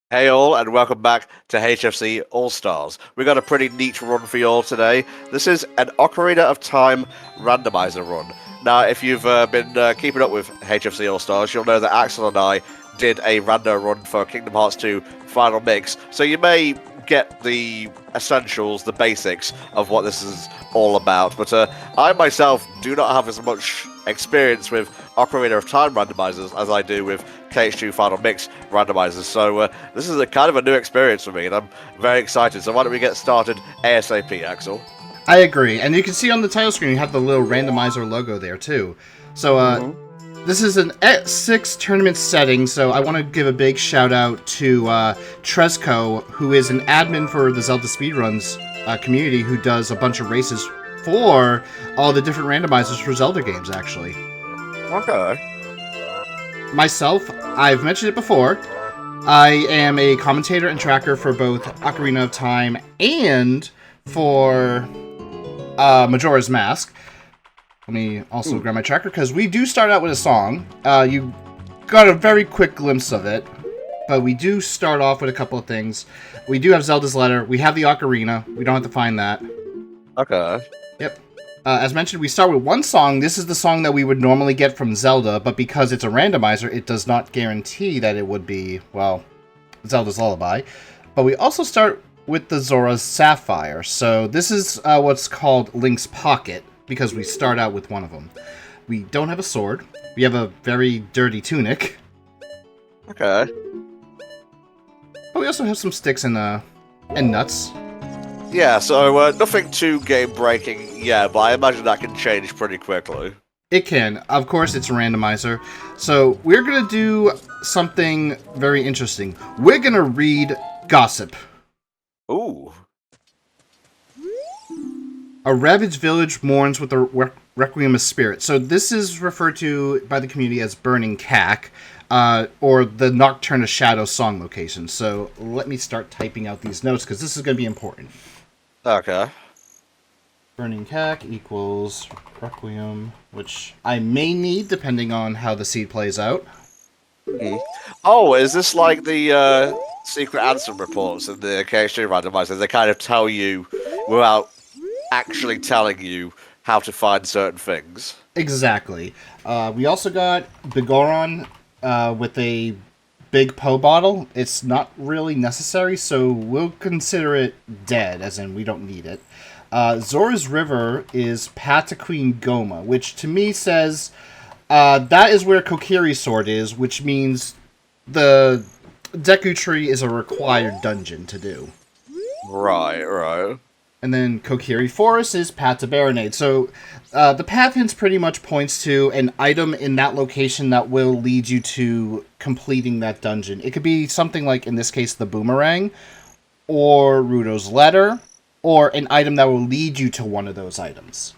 Hey all, and welcome back to HFC All-Stars. We got a pretty neat run for you all today. This is an Ocarina of Time randomizer run. Now, if you've been keeping up with HFC All-Stars, you'll know that Axel and I did a rando run for Kingdom Hearts 2 Final Mix, so you may get the essentials, the basics of what this is all about. But I myself do not have as much experience with Ocarina of Time randomizers as I do with KH2 Final Mix randomizers. So this is a kind of a new experience for me, and I'm very excited. So why don't we get started ASAP, Axel? I agree, and you can see on the title screen you have the little randomizer logo there too. So this is an X6 tournament setting, so I want to give a big shout out to Tresco, who is an admin for the Zelda Speedruns community, who does a bunch of races for all the different randomizers for Zelda games, actually. Okay. Myself, I've mentioned it before, I am a commentator and tracker for both Ocarina of Time and for Majora's Mask. Let me also grab my tracker, because we do start out with a song. You got a very quick glimpse of it, but we do start off with a couple of things. We do have Zelda's Letter. We have the Ocarina. We don't have to find that. Okay. Yep. As mentioned, we start with one song. This is the song that we would normally get from Zelda, but because it's a randomizer, it does not guarantee that it would be, well, Zelda's Lullaby. But we also start with the Zora's Sapphire. So this is what's called Link's Pocket, because we start out with one of them. We don't have a sword. We have a very dirty tunic. Okay. But we also have some sticks and nuts. Yeah, so nothing too game-breaking, yeah, but I imagine that can change pretty quickly. It can. Of course, it's a randomizer. So we're going to do something very interesting. We're going to read Gossip. Ooh. A ravaged village mourns with a requiem of spirit. So this is referred to by the community as Burning Cack, or the Nocturne of Shadow song location. So let me start typing out these notes, because this is going to be important. Okay. Burning Cack equals requiem, which I may need depending on how the seed plays out. Oh, is this like the secret answer reports in the KH2 randomizer? They kind of tell you without actually telling you how to find certain things. Exactly. We also got Bigoron with a big Po bottle. It's not really necessary, so we'll consider it dead, as in we don't need it. Zora's River is Pataqueen Goma, which to me says that is where Kokiri's sword is, which means the Deku Tree is a required dungeon to do. Right. And then Kokiri Forest is Path to Baronade. So the path hints pretty much points to an item in that location that will lead you to completing that dungeon. It could be something like, in this case, the boomerang, or Rudo's letter, or an item that will lead you to one of those items.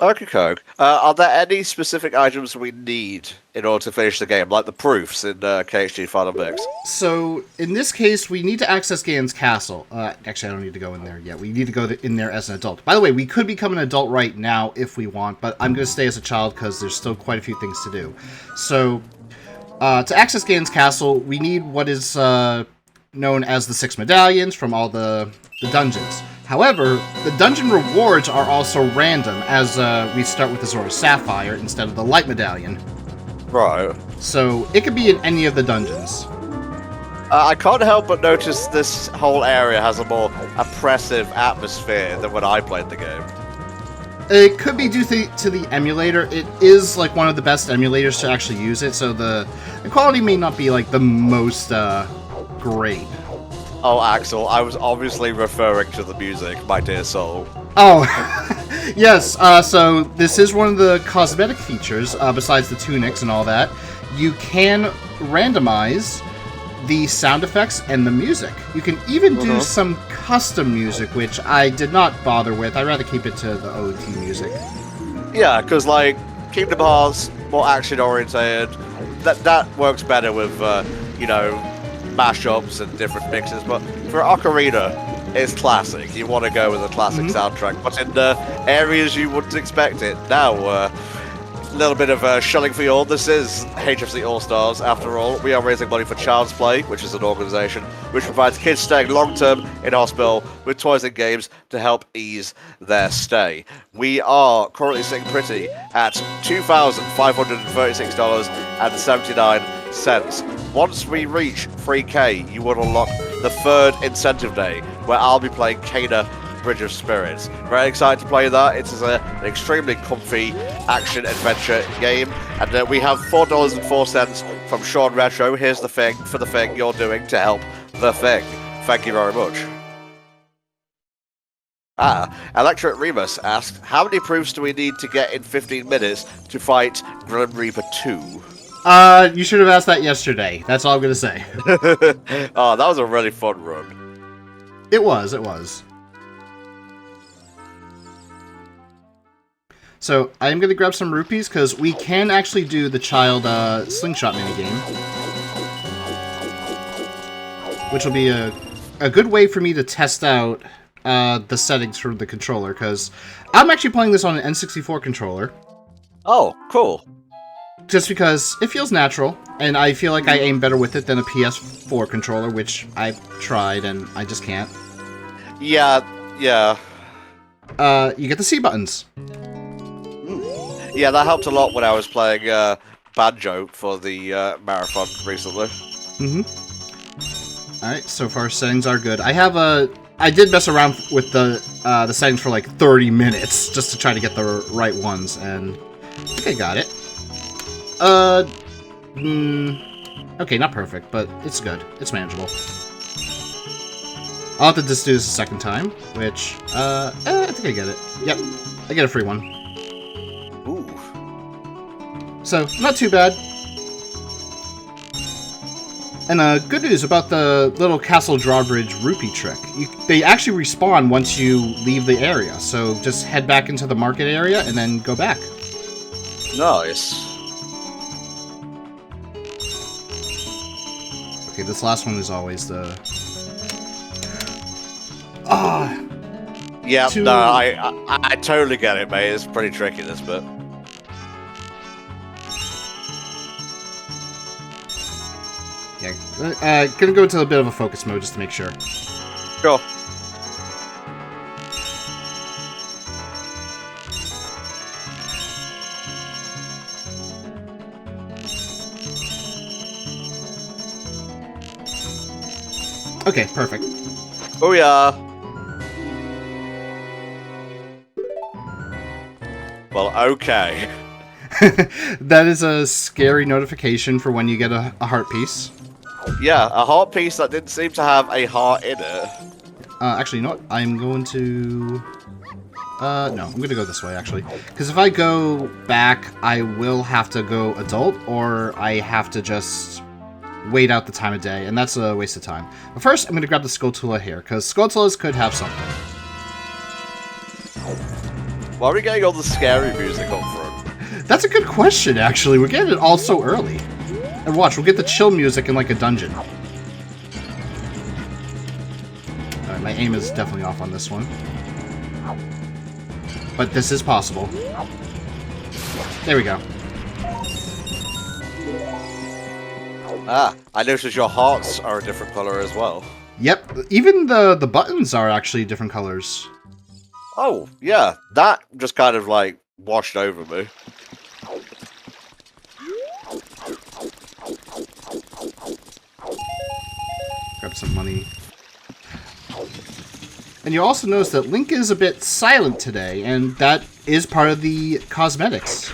Okay, Coke. Are there any specific items we need in order to finish the game, like the proofs in KHG Final Mix? So, in this case, we need to access Ganon's castle. Actually, I don't need to go in there yet. We need to go in there as an adult. By the way, we could become an adult right now if we want, but I'm going to stay as a child because there's still quite a few things to do. So, to access Ganon's castle, we need what is known as the 6 medallions from all the dungeons. However, the dungeon rewards are also random, as we start with the Zora's Sapphire instead of the Light Medallion. Right. So, it could be in any of the dungeons. I can't help but notice this whole area has a more oppressive atmosphere than when I played the game. It could be due to the emulator. It is like one of the best emulators to actually use it, so the quality may not be like the most great. Oh, Axel, I was obviously referring to the music, my dear soul. Oh, yes, so this is one of the cosmetic features, besides the tunics and all that. You can randomize the sound effects and the music. You can even do some custom music, which I did not bother with. I'd rather keep it to the OT music. Yeah, because, like, Kingdom Hearts, more action-oriented, that works better with, mashups and different mixes, but for Ocarina, it's classic. You want to go with a classic soundtrack, but in areas you wouldn't expect it. Now, little bit of shilling for you all. This is HFC All-Stars, after all. We are raising money for Child's Play, which is an organisation which provides kids staying long-term in hospital with toys and games to help ease their stay. We are currently sitting pretty at $2,536.79. Once we reach 3K, you will unlock the third incentive day, where I'll be playing Kena Bridge of Spirits. Very excited to play that. It is an extremely comfy action-adventure game. And we have $4.04 from Sean Retro. Here's the thing for the thing you're doing to help the thing. Thank you very much. Electric Remus asks, how many proofs do we need to get in 15 minutes to fight Grim Reaper 2? You should have asked that yesterday. That's all I'm gonna say. Oh, that was a really fun run. It was. So, I'm gonna grab some rupees, because we can actually do the child slingshot minigame. Which will be a good way for me to test out the settings for the controller, because I'm actually playing this on an N64 controller. Oh, cool. Just because it feels natural, and I feel like I aim better with it than a PS4 controller, which I've tried, and I just can't. Yeah. You get the C buttons. Yeah, that helped a lot when I was playing Banjo for the marathon recently. Alright, so far settings are good. I did mess around with the settings for like 30 minutes, just to try to get the right ones, and I think I got it. Okay, not perfect, but it's good. It's manageable. I'll have to just do this a second time, which, I think I get it. Yep, I get a free one. Ooh. So, not too bad. And, good news about the little Castle Drawbridge rupee trick. They actually respawn once you leave the area, so just head back into the market area and then go back. Nice. Okay, this last one is always the... Yeah, no, I totally get it, mate. It's pretty tricky, this bit. Yeah, gonna go into a bit of a focus mode just to make sure. Sure. Okay, perfect. Oh yeah. Well, okay. That is a scary notification for when you get a heart piece. Yeah, a heart piece that didn't seem to have a heart in it. Actually, you know what? I'm going to... no, I'm going to go this way, actually. Because if I go back, I will have to go adult, or I have to just wait out the time of day, and that's a waste of time. But first, I'm going to grab the Skulltula here, because Skulltulas could have something. Why are we getting all the scary music up front? That's a good question, actually. We're getting it all so early. And watch, we'll get the chill music in like a dungeon. Alright, my aim is definitely off on this one. But this is possible. There we go. Ah, I noticed your hearts are a different color as well. Yep, even the buttons are actually different colors. Oh, yeah, that just kind of like washed over me. Grab some money. And you also notice that Link is a bit silent today, and that is part of the cosmetics.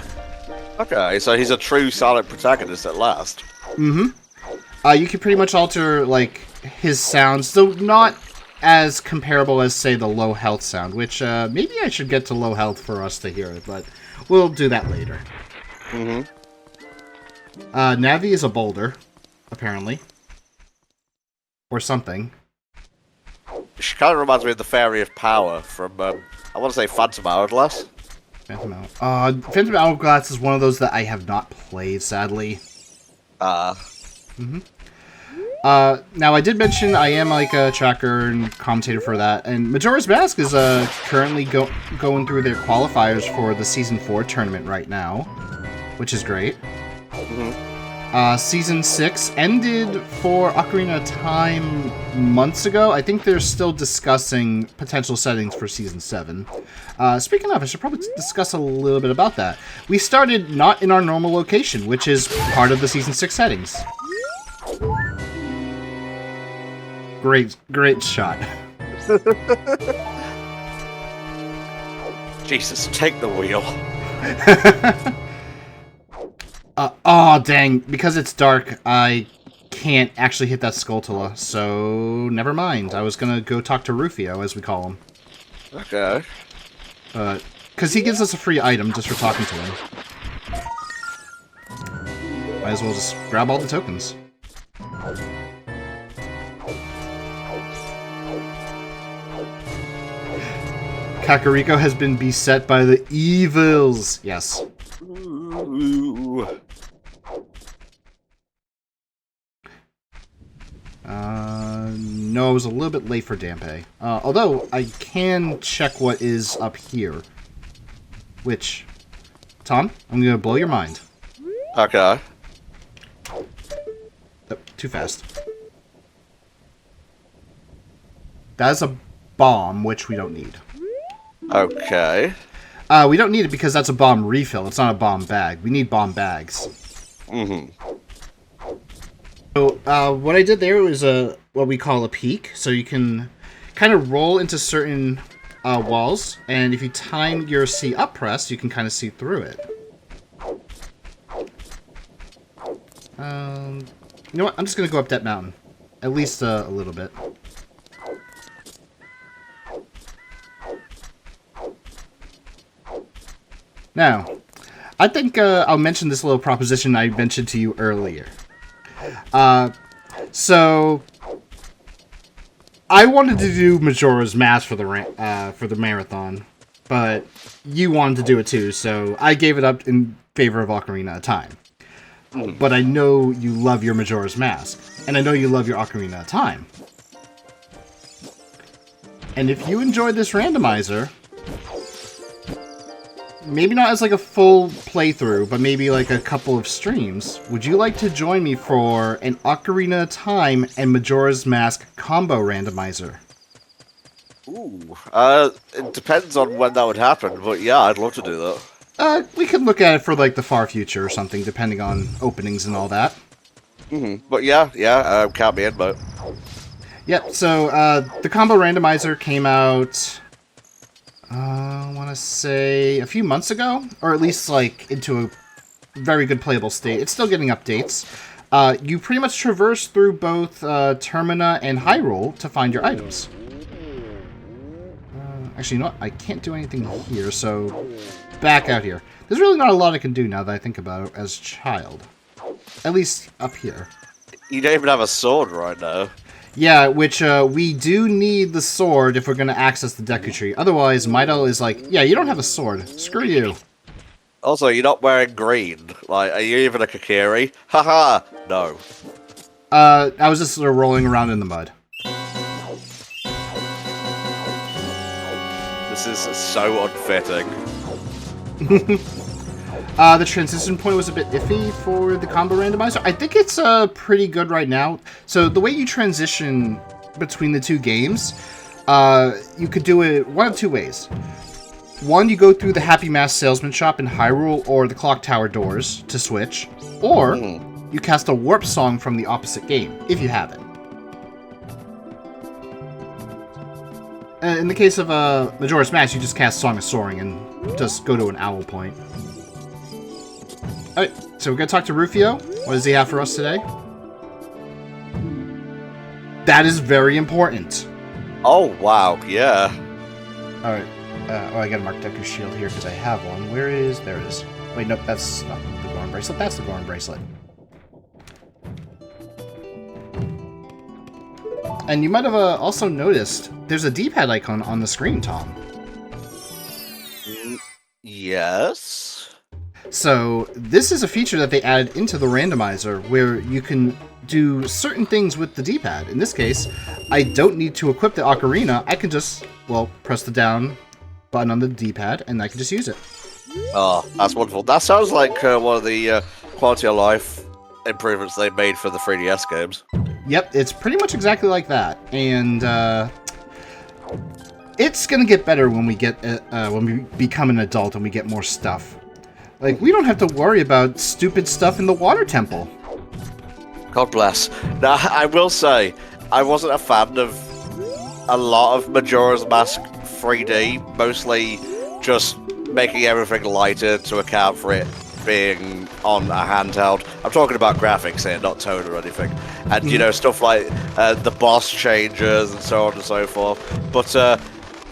Okay, so he's a true silent protagonist at last. Mm-hmm. You can pretty much alter, like, his sounds, though not as comparable as, say, the low health sound, which, maybe I should get to low health for us to hear it, but we'll do that later. Mm-hmm. Navi is a boulder, apparently. Or something. She kind of reminds me of the Fairy of Power from, I want to say Phantom Hourglass. Phantom Hourglass is one of those that I have not played, sadly. Now, I did mention I am, like, a tracker and commentator for that, and Majora's Mask is, currently going through their qualifiers for the Season 4 tournament right now. which is great. Mm-hmm. Season 6 ended for Ocarina of Time months ago. I think they're still discussing potential settings for Season 7. Speaking of, I should probably discuss a little bit about that. We started not in our normal location, which is part of the Season 6 settings. Great shot. Jesus, take the wheel. Oh, dang. Because it's dark, I can't actually hit that Skulltula, so never mind. I was gonna go talk to Rufio, as we call him. Okay. Because he gives us a free item just for talking to him. Might as well just grab all the tokens. Kakariko has been beset by the evils. Yes. Ooh. No, I was a little bit late for Dampe. Although, I can check what is up here. Which, Tom, I'm going to blow your mind. Okay. Oh, too fast. That is a bomb, which we don't need. Okay. We don't need it because that's a bomb refill. It's not a bomb bag. We need bomb bags. Mm-hmm. So, what I did there was what we call a peek. So you can kind of roll into certain walls, and if you time your C up press, you can kind of see through it. You know what? I'm just going to go up that mountain. At least a little bit. Now, I think I'll mention this little proposition I mentioned to you earlier. So, I wanted to do Majora's Mask for the marathon, but you wanted to do it too, so I gave it up in favor of Ocarina of Time. But I know you love your Majora's Mask, and I know you love your Ocarina of Time. And if you enjoyed this randomizer, maybe not as like a full playthrough, but maybe like a couple of streams, would you like to join me for an Ocarina of Time and Majora's Mask combo randomizer? Ooh. It depends on when that would happen, but yeah, I'd love to do that. We could look at it for like the far future or something, depending on openings and all that. But yeah, count me in, but... Yep, so the combo randomizer came out, I want to say a few months ago, or at least like into a very good playable state. It's still getting updates. You pretty much traverse through both Termina and Hyrule to find your items. Actually, you know what? I can't do anything here, so back out here. There's really not a lot I can do now that I think about it as a child. At least up here. You don't even have a sword right now. Yeah, which we do need the sword if we're going to access the Deku Tree. Otherwise, Midel is like, yeah, you don't have a sword. Screw you. Also, you're not wearing green. Like, are you even a Kakiri? Haha, no. I was just sort of rolling around in the mud. This is so unfitting. The transition point was a bit iffy for the combo randomizer. I think it's pretty good right now. So the way you transition between the two games, you could do it one of two ways. One, you go through the Happy Mask Salesman Shop in Hyrule or the Clock Tower doors to switch, or you cast a warp song from the opposite game, if you have it. In the case of Majora's Mask, you just cast Song of Soaring and just go to an owl point. Alright, so we're going to talk to Rufio. What does he have for us today? That is very important. Oh, wow, yeah. Alright. I gotta mark Deku's shield here because I have one. Where is... There it is. Wait, nope, that's not the Goron Bracelet. That's the Goron Bracelet. And you might have also noticed there's a D-pad icon on the screen, Tom. Yes? So, this is a feature that they added into the randomizer where you can do certain things with the D-pad. In this case, I don't need to equip the ocarina. I can just, well, press the down button on the D-pad, and I can just use it. Oh, that's wonderful. That sounds like one of the quality of life improvements they made for the 3DS games. Yep, it's pretty much exactly like that, and it's gonna get better when we become an adult and we get more stuff. Like, we don't have to worry about stupid stuff in the water temple. God bless. Now, I will say, I wasn't a fan of a lot of Majora's Mask 3D, mostly just making everything lighter to account for it being on a handheld. I'm talking about graphics here, not tone or anything. And, you know, stuff like the boss changes and so on and so forth. But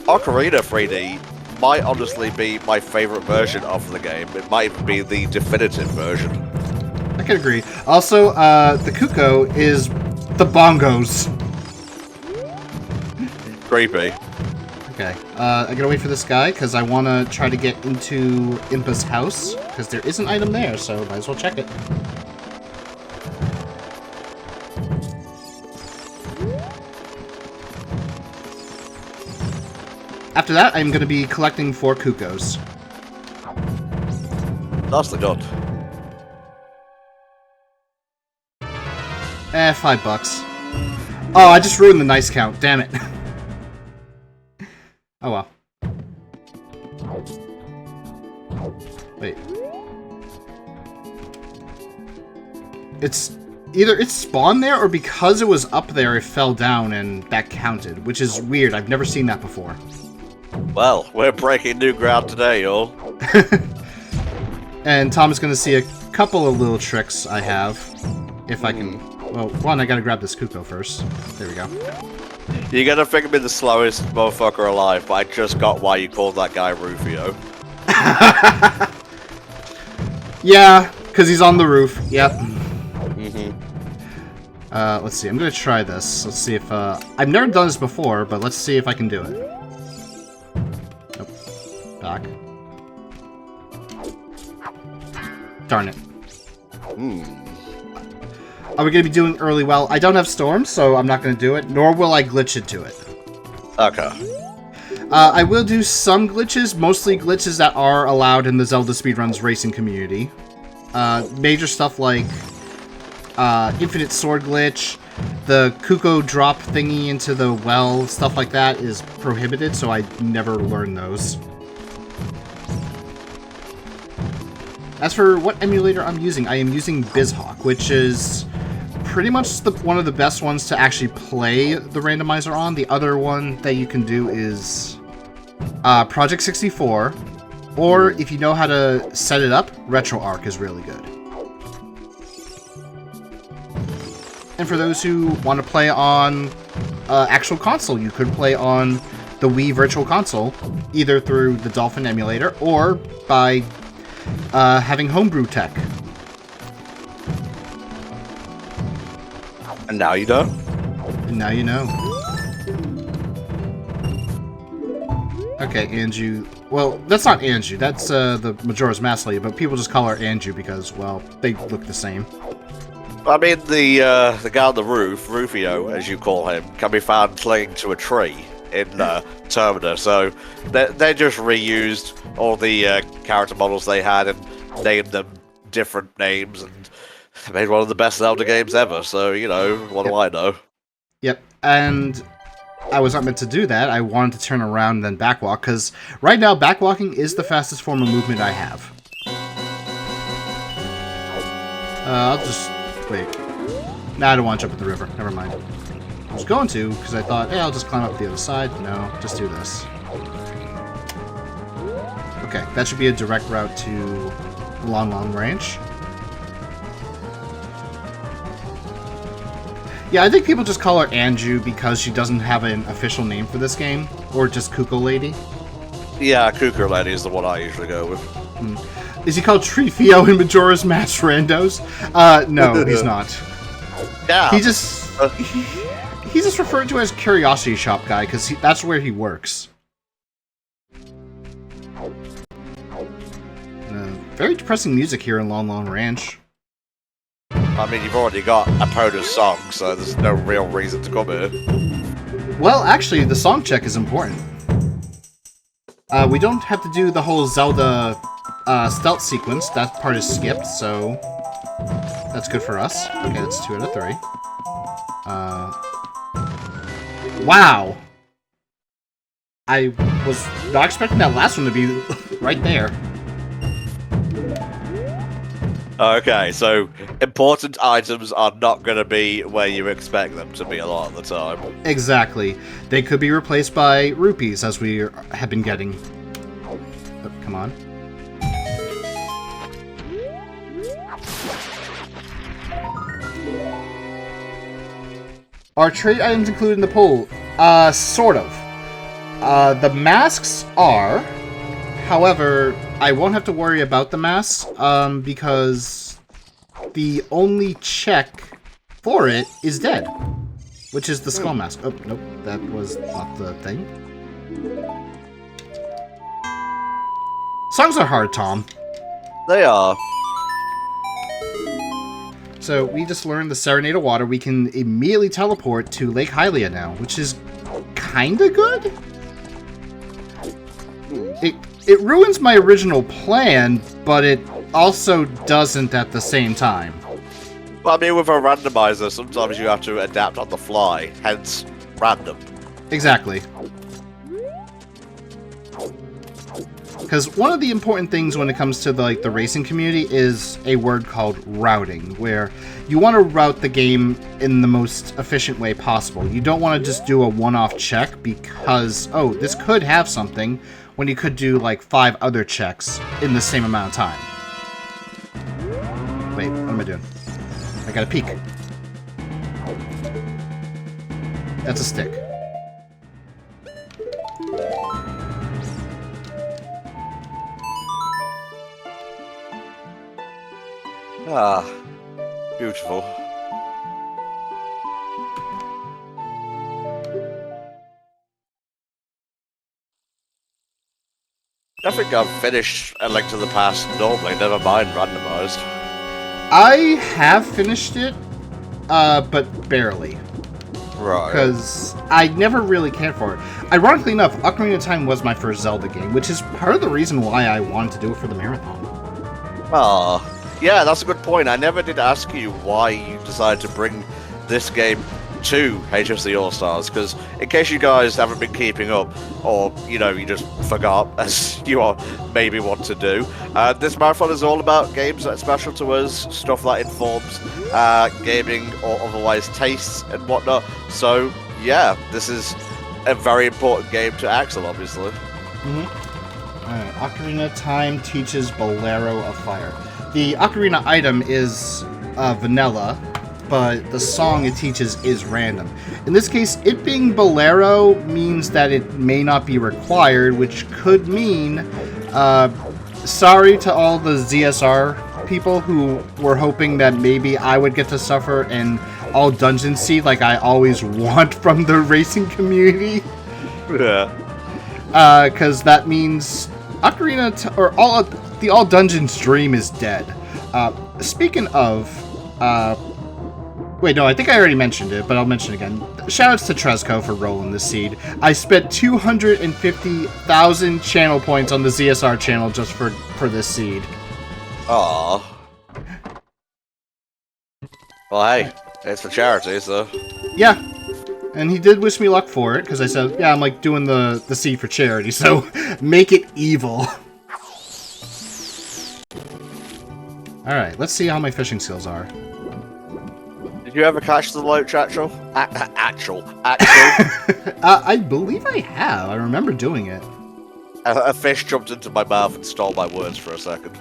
Ocarina 3D might honestly be my favorite version of the game. It might even be the definitive version. I can agree. Also, the Kuko is the bongos. Creepy. Okay, I gotta wait for this guy, because I want to try to get into Impa's house, because there is an item there, so might as well check it. After that, I'm going to be collecting 4 Kukos. Nicely done. $5. Oh, I just ruined the nice count. Damn it. Oh well. Wait. It's either it spawned there, or because it was up there, it fell down and that counted, which is weird. I've never seen that before. Well, we're breaking new ground today, y'all. And Tom is going to see a couple of little tricks I have. If I can... Well, one, I gotta grab this Kuko first. There we go. You're gonna think I'm the slowest motherfucker alive, but I just got why you called that guy Rufio. Yeah, because he's on the roof. Yep. Mm-hmm. Let's see. I'm gonna try this. Let's see if... I've never done this before, but let's see if I can do it. Nope. Back. Darn it. Are we going to be doing early? Well, I don't have storms, so I'm not going to do it, nor will I glitch into it. Okay. I will do some glitches, mostly glitches that are allowed in the Zelda speedruns racing community. Major stuff like infinite sword glitch, the Kuko drop thingy into the well, stuff like that is prohibited, so I never learn those. As for what emulator I'm using, I am using BizHawk, which is pretty much one of the best ones to actually play the randomizer on. The other one that you can do is Project 64, or if you know how to set it up, RetroArch is really good. And for those who want to play on actual console, you could play on the Wii Virtual Console, either through the Dolphin emulator or by having homebrew tech. And now you know? And now you know. Okay, Anju. Well, that's not Anju. That's the Majora's Mask lady, but people just call her Anju because, well, they look the same. I mean, the guy on the roof, Rufio, as you call him, can be found clinging to a tree in Termina, so they just reused all the character models they had and named them different names and made one of the best Zelda games ever, so, you know, what do I know? Yep, and I was not meant to do that. I wanted to turn around and then backwalk, because right now, backwalking is the fastest form of movement I have. I'll just... wait. Nah, I don't want to jump in the river. Never mind. I was going to, because I thought, hey, I'll just climb up the other side. No, just do this. Okay, that should be a direct route to Long Range. Yeah, I think people just call her Anju because she doesn't have an official name for this game, or just Kuko Lady. Yeah, Kuko Lady is the one I usually go with. Is he called Trifio in Majora's Mask Randos? No, he's not. Yeah. He's just referred to as Curiosity Shop Guy because that's where he works. Very depressing music here in Long Ranch. I mean, you've already got Epona's song, so there's no real reason to come here. Well, actually, the song check is important. We don't have to do the whole Zelda stealth sequence. That part is skipped, so that's good for us. Okay, that's 2 out of 3. Wow! I was not expecting that last one to be right there. Okay, so important items are not going to be where you expect them to be a lot of the time. Exactly. They could be replaced by rupees, as we have been getting. Oh, come on. Are trade items included in the poll? Sort of. The masks are. However, I won't have to worry about the masks, because the only check for it is dead, which is the skull mask. Oh, nope, that was not the thing. Songs are hard, Tom. They are. So we just learned the Serenade of Water. We can immediately teleport to Lake Hylia now, which is kinda good. It ruins my original plan, but it also doesn't at the same time. Well, I mean, with a randomizer, sometimes you have to adapt on the fly, hence random. Exactly. Because one of the important things when it comes to the racing community is a word called routing, where you want to route the game in the most efficient way possible. You don't want to just do a one-off check because, oh, this could have something, when you could do like 5 other checks in the same amount of time. Wait, what am I doing? I gotta peek. That's a stick. Ah, beautiful. I think I've finished A Link to the Past normally, never mind randomized. I have finished it, but barely. Right. Because I never really cared for it. Ironically enough, Ocarina of Time was my first Zelda game, which is part of the reason why I wanted to do it for the marathon. Ah, yeah, that's a good point. I never did ask you why you decided to bring this game to HFC All-Stars, because in case you guys haven't been keeping up, or, you know, you just forgot, as you are maybe want to do, this marathon is all about games that are special to us, stuff that informs gaming or otherwise tastes and whatnot. So, yeah, this is a very important game to Axel, obviously. Mm-hmm. Alright, Ocarina of Time teaches Bolero of Fire. The Ocarina item is vanilla, but the song it teaches is random. In this case, it being Bolero means that it may not be required, which could mean, sorry to all the ZSR people who were hoping that maybe I would get to suffer an all dungeon seed like I always want from the racing community. Yeah. Because that means Ocarina, or the all dungeons dream is dead. Speaking of, wait, no, I think I already mentioned it, but I'll mention it again. Shoutouts to Tresco for rolling this seed. I spent 250,000 channel points on the ZSR channel just for this seed. Aww. Well, hey, it's for charity, so... Yeah, and he did wish me luck for it, because I said, yeah, I'm like doing the seed for charity, so make it evil. Alright, let's see how my fishing skills are. Did you ever catch the loach, Actual? Actual. I believe I have. I remember doing it. A fish jumped into my mouth and stole my words for a second.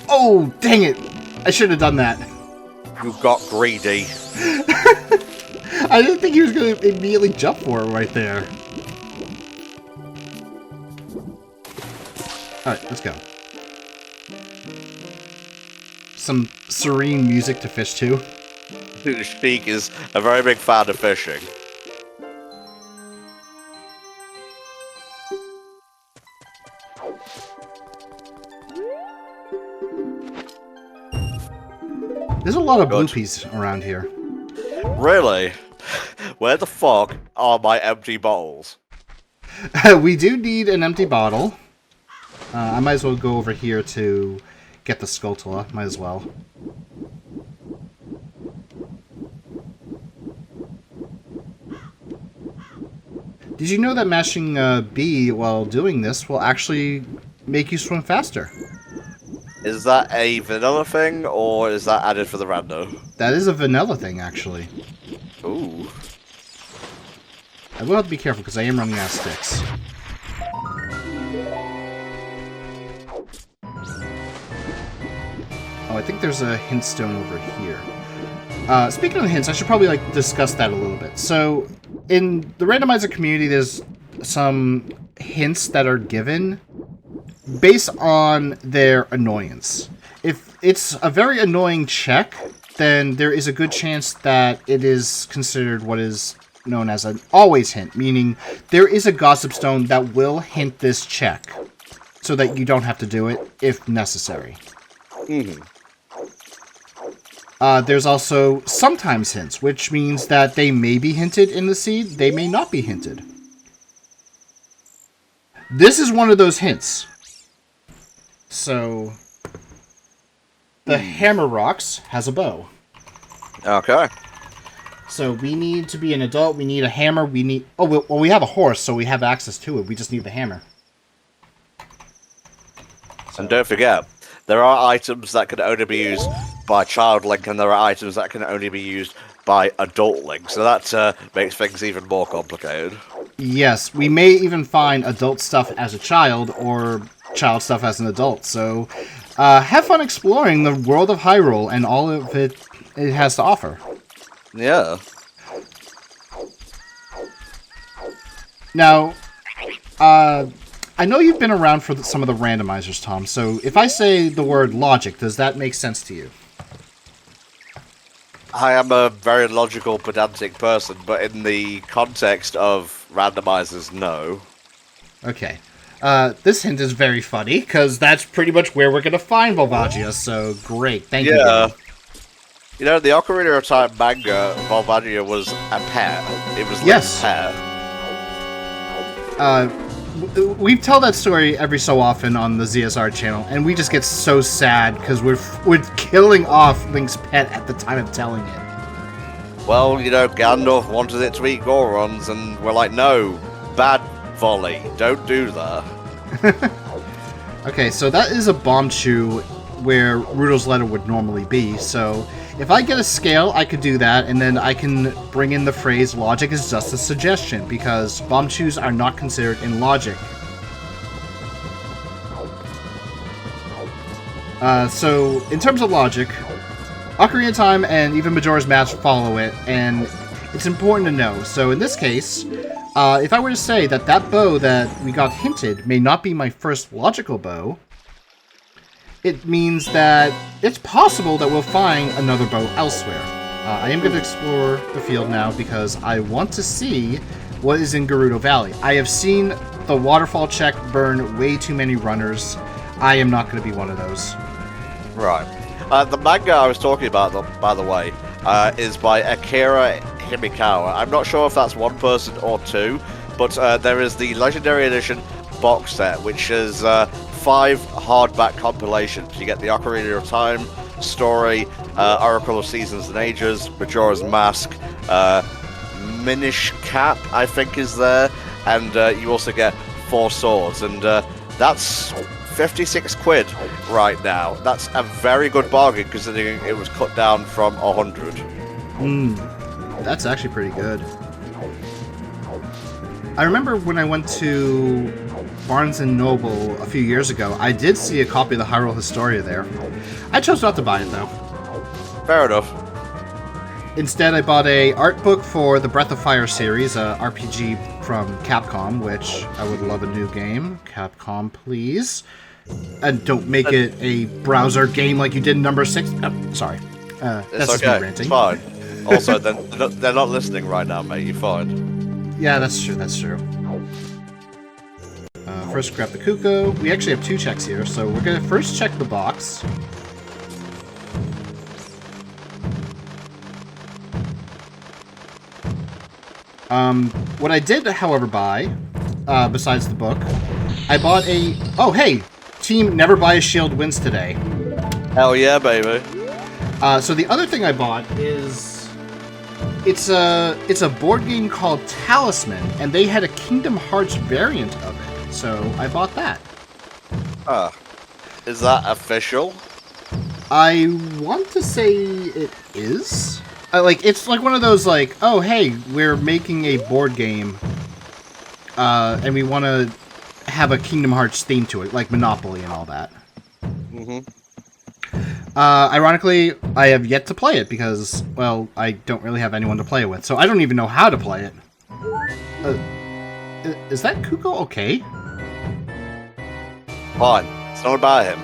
Oh, dang it! I should have done that. You got greedy. I didn't think he was going to immediately jump for it right there. Alright, let's go. Some serene music to fish to. Sheik is a very big fan of fishing. There's a lot of Good. bluepies around here. Really? Where the fuck are my empty bottles? We do need an empty bottle. I might as well go over here to get the Skulltula. Might as well. Did you know that mashing B while doing this will actually make you swim faster? Is that a vanilla thing, or is that added for the rando? That is a vanilla thing, actually. Ooh. I will have to be careful because I am running out of sticks. Oh, I think there's a hint stone over here. Speaking of the hints, I should probably discuss that a little bit. So, in the randomizer community, there's some hints that are given based on their annoyance. If it's a very annoying check, then there is a good chance that it is considered what is known as an always hint, meaning there is a gossip stone that will hint this check so that you don't have to do it if necessary. There's also sometimes hints, which means that they may be hinted in the seed, they may not be hinted. This is one of those hints. So, the Hammer Rocks has a bow. Okay. So we need to be an adult, we need a hammer, we need... Oh, well, we have a horse, so we have access to it. We just need the hammer. And don't forget, there are items that can only be used by child Link, and there are items that can only be used by adult Link. So that makes things even more complicated. Yes, we may even find adult stuff as a child, or child stuff as an adult. So have fun exploring the world of Hyrule and all of it has to offer. Yeah. Now, I know you've been around for some of the randomizers, Tom, so if I say the word logic, does that make sense to you? I am a very logical, pedantic person, but in the context of randomizers, no. Okay. This hint is very funny, because that's pretty much where we're going to find Volvagia, so great. Thank you. Yeah. You know, the Ocarina of Time manga, Volvagia was a pet. It was Link's pet. We tell that story every so often on the ZSR channel, and we just get so sad because we're killing off Link's pet at the time of telling it. Well, you know, Gandalf wanted it to eat Gorons, and we're like, no, bad volley, don't do that. Okay, so that is a bomb chew where Rudo's letter would normally be, so if I get a scale, I could do that, and then I can bring in the phrase logic is just a suggestion, because bomb chews are not considered in logic. So, in terms of logic, Ocarina of Time and even Majora's Mask follow it, and it's important to know. So in this case, if I were to say that that bow that we got hinted may not be my first logical bow, it means that it's possible that we'll find another bow elsewhere. I am going to explore the field now because I want to see what is in Gerudo Valley. I have seen the waterfall check burn way too many runners. I am not going to be one of those. Right. The manga I was talking about, by the way, is by Akira Himikawa. I'm not sure if that's one person or two, but there is the Legendary Edition box set, which is 5 hardback compilations. You get the Ocarina of Time story, Oracle of Seasons and Ages, Majora's Mask, Minish Cap, I think, is there, and you also get 4 swords, and that's 56 quid right now. That's a very good bargain considering it was cut down from 100. That's actually pretty good. I remember when I went to Barnes & Noble a few years ago, I did see a copy of the Hyrule Historia there. I chose not to buy it, though. Fair enough. Instead, I bought a art book for the Breath of Fire series, a RPG from Capcom, which I would love a new game. Capcom, please. And don't make it a browser game like you did in number 6. Oh, sorry. That's It's just okay. me ranting. It's fine. Also, they're not listening right now, mate. You're fine. Yeah, that's true. That's true. First, grab the Kuko. We actually have 2 checks here, so we're gonna first check the box. What I did, however, buy, besides the book, I bought a... Oh, hey! Team Never Buy a Shield wins today. Hell yeah, baby. So the other thing I bought is... It's a board game called Talisman, and they had a Kingdom Hearts variant of it. So I bought that. Is that official? I want to say it is. It's like one of those, like, oh, hey, we're making a board game, and we want to have a Kingdom Hearts theme to it, like Monopoly and all that. Mm-hmm. Ironically, I have yet to play it because, well, I don't really have anyone to play it with, so I don't even know how to play it. Is that Kuko okay? Fine. It's not about him.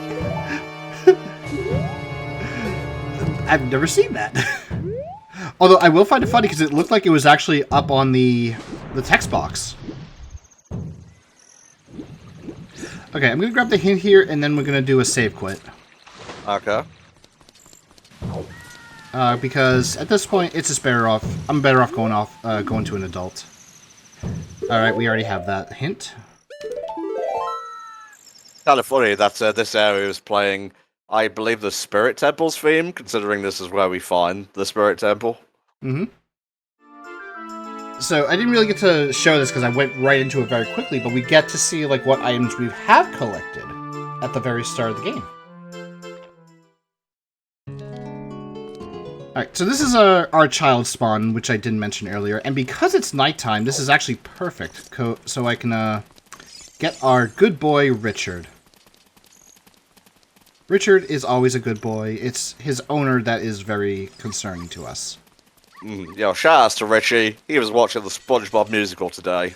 I've never seen that. Although I will find it funny because it looked like it was actually up on the text box. Okay, I'm gonna grab the hint here, and then we're gonna do a save quit. Okay. Because at this point, it's just better off. I'm better off going to an adult. All right, we already have that hint. Kind of funny that this area is playing, I believe, the Spirit Temple's theme, considering this is where we find the Spirit Temple. Mm-hmm. So I didn't really get to show this because I went right into it very quickly, but we get to see like what items we have collected at the very start of the game. Alright, so this is our child spawn, which I didn't mention earlier, and because it's nighttime, this is actually perfect, so I can get our good boy, Richard. Richard is always a good boy. It's his owner that is very concerning to us. Yo, shout outs to Richie. He was watching the SpongeBob musical today.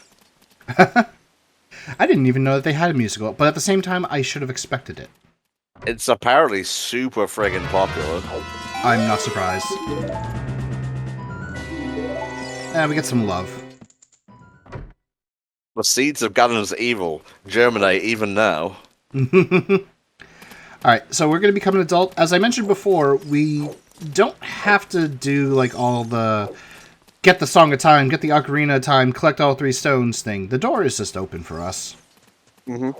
I didn't even know that they had a musical, but at the same time, I should have expected it. It's apparently super friggin' popular. I'm not surprised. And we get some love. The seeds of Ganon's evil germinate even now. Alright, so we're going to become an adult. As I mentioned before, we don't have to do like all the get the Song of Time, get the Ocarina of Time, collect all 3 stones thing. The door is just open for us. Mm-hmm.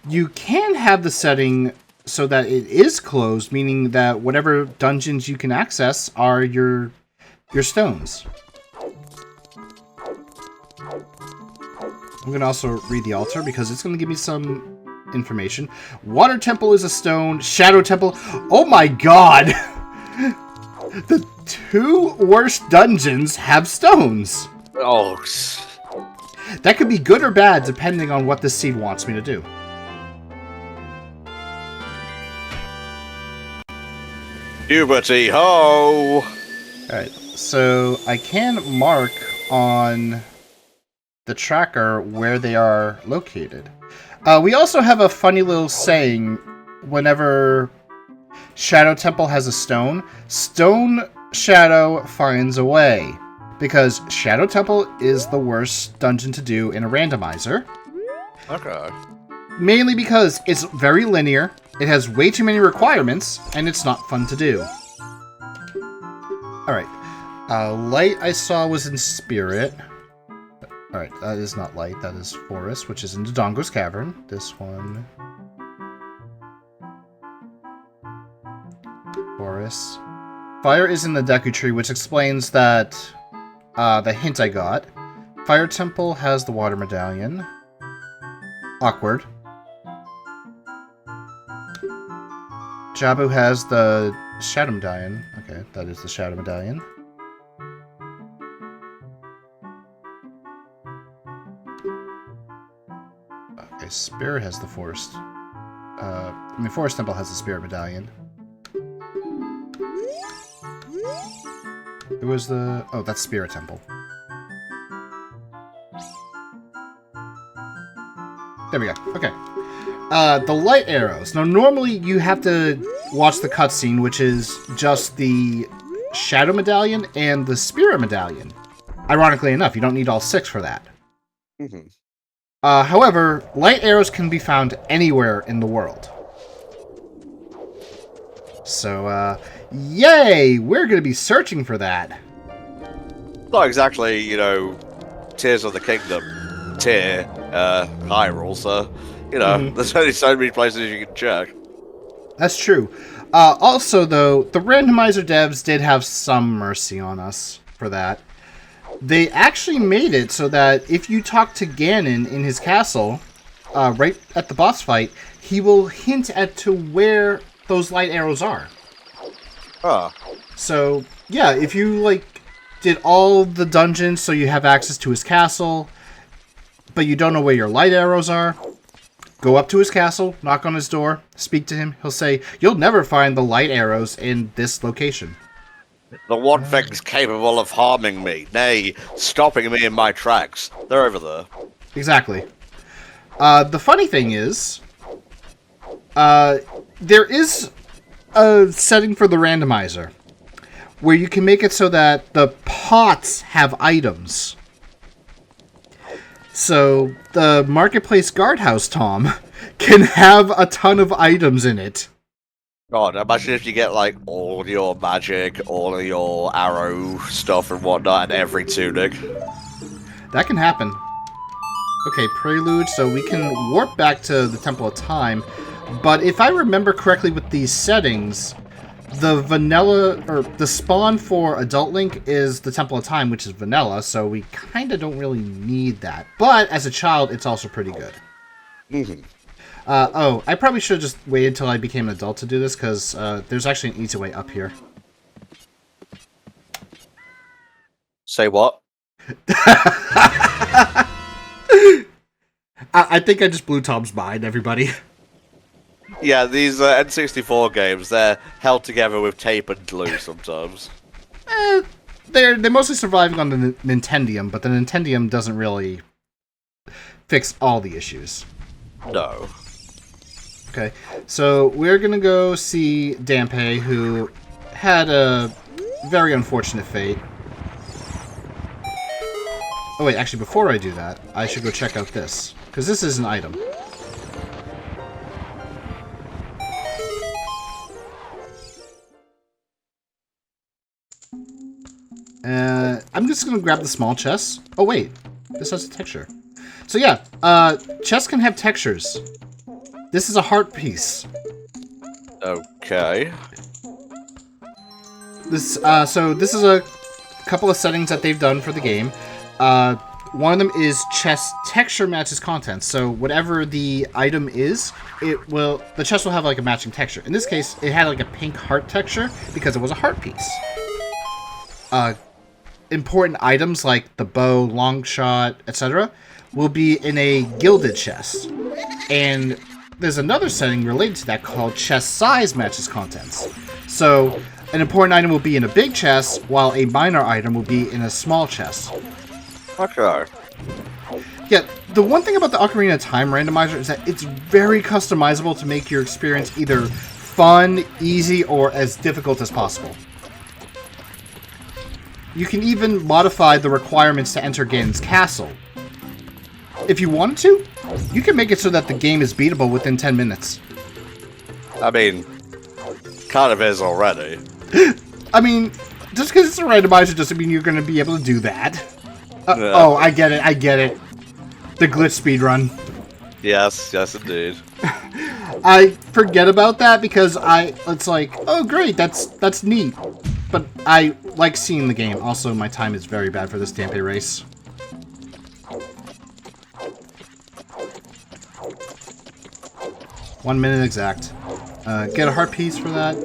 You can have the setting so that it is closed, meaning that whatever dungeons you can access are your stones. I'm going to also read the altar because it's going to give me some information. Water Temple is a stone. Shadow Temple. Oh my god! The 2 worst dungeons have stones. Oh. That could be good or bad depending on what this seed wants me to do. Puberty ho! Alright, so I can mark on the tracker where they are located. We also have a funny little saying whenever Shadow Temple has a stone, Stone Shadow finds a way. Because Shadow Temple is the worst dungeon to do in a randomizer. Okay. Mainly because it's very linear, it has way too many requirements, and it's not fun to do. Alright. Light I saw was in Spirit. Alright, that is not light, that is forest, which is in Dodongo's Cavern. This one. Forest. Fire is in the Deku Tree, which explains that the hint I got. Fire Temple has the Water Medallion. Awkward. Jabu has the Shadow Medallion. Okay, that is the Shadow Medallion. Okay, Spirit has the Forest. Forest Temple has the Spirit Medallion. It was the... Oh, that's Spirit Temple. There we go. Okay. The light arrows. Now, normally you have to watch the cutscene, which is just the Shadow Medallion and the Spirit Medallion. Ironically enough, you don't need all 6 for that. Mm-hmm. However, light arrows can be found anywhere in the world. So, yay! We're going to be searching for that. Not exactly, Tears of the Kingdom tier Hyrule, so, there's only so many places you can check. That's true. Also, though, the randomizer devs did have some mercy on us for that. They actually made it so that if you talk to Ganon in his castle, right at the boss fight, he will hint at to where those light arrows are. Huh. So, yeah, if you, did all the dungeons so you have access to his castle, but you don't know where your light arrows are, go up to his castle, knock on his door, speak to him. He'll say, "You'll never find the light arrows in this location." The one thing's capable of harming me, nay, stopping me in my tracks. They're over there. Exactly. The funny thing is, there is a setting for the randomizer where you can make it so that the pots have items. So the Marketplace Guardhouse, Tom, can have a ton of items in it. God, imagine if you get, all your magic, all of your arrow stuff and whatnot, and every tunic. That can happen. Okay, Prelude, so we can warp back to the Temple of Time, but if I remember correctly with these settings, the vanilla, or the spawn for Adult Link is the Temple of Time, which is vanilla, so we kind of don't really need that. But as a child, it's also pretty good. Mm-hmm. I probably should have just waited till I became an adult to do this, because there's actually an easy way up here. Say what? I think I just blew Tom's mind, everybody. Yeah, these N64 games, they're held together with tape and glue sometimes. They're mostly surviving on the Nintendium, but the Nintendium doesn't really fix all the issues. No. Okay, so we're gonna go see Dampé, who had a very unfortunate fate. Oh wait, actually before I do that, I should go check out this, because this is an item. I'm just gonna grab the small chest. Oh wait, this has a texture. So yeah, chests can have textures. This is a heart piece. Okay. So this is a couple of settings that they've done for the game. One of them is chest texture matches content. So whatever the item is, the chest will have a matching texture. In this case, it had a pink heart texture because it was a heart piece. Important items like the bow, long shot, etc. will be in a gilded chest. And there's another setting related to that called chest size matches contents. So an important item will be in a big chest, while a minor item will be in a small chest. Okay. Yeah, the one thing about the Ocarina of Time randomizer is that it's very customizable to make your experience either fun, easy, or as difficult as possible. You can even modify the requirements to enter Ganon's castle. If you wanted to, you can make it so that the game is beatable within 10 minutes. I mean, kind of is already. I mean, just because it's a randomizer doesn't mean you're going to be able to do that. Yeah. Oh, I get it. The glitch speedrun. Yes, indeed. I forget about that because it's like, oh great, that's neat. But I like seeing the game. Also, my time is very bad for this Dampé race. One minute exact. Get a heart piece for that.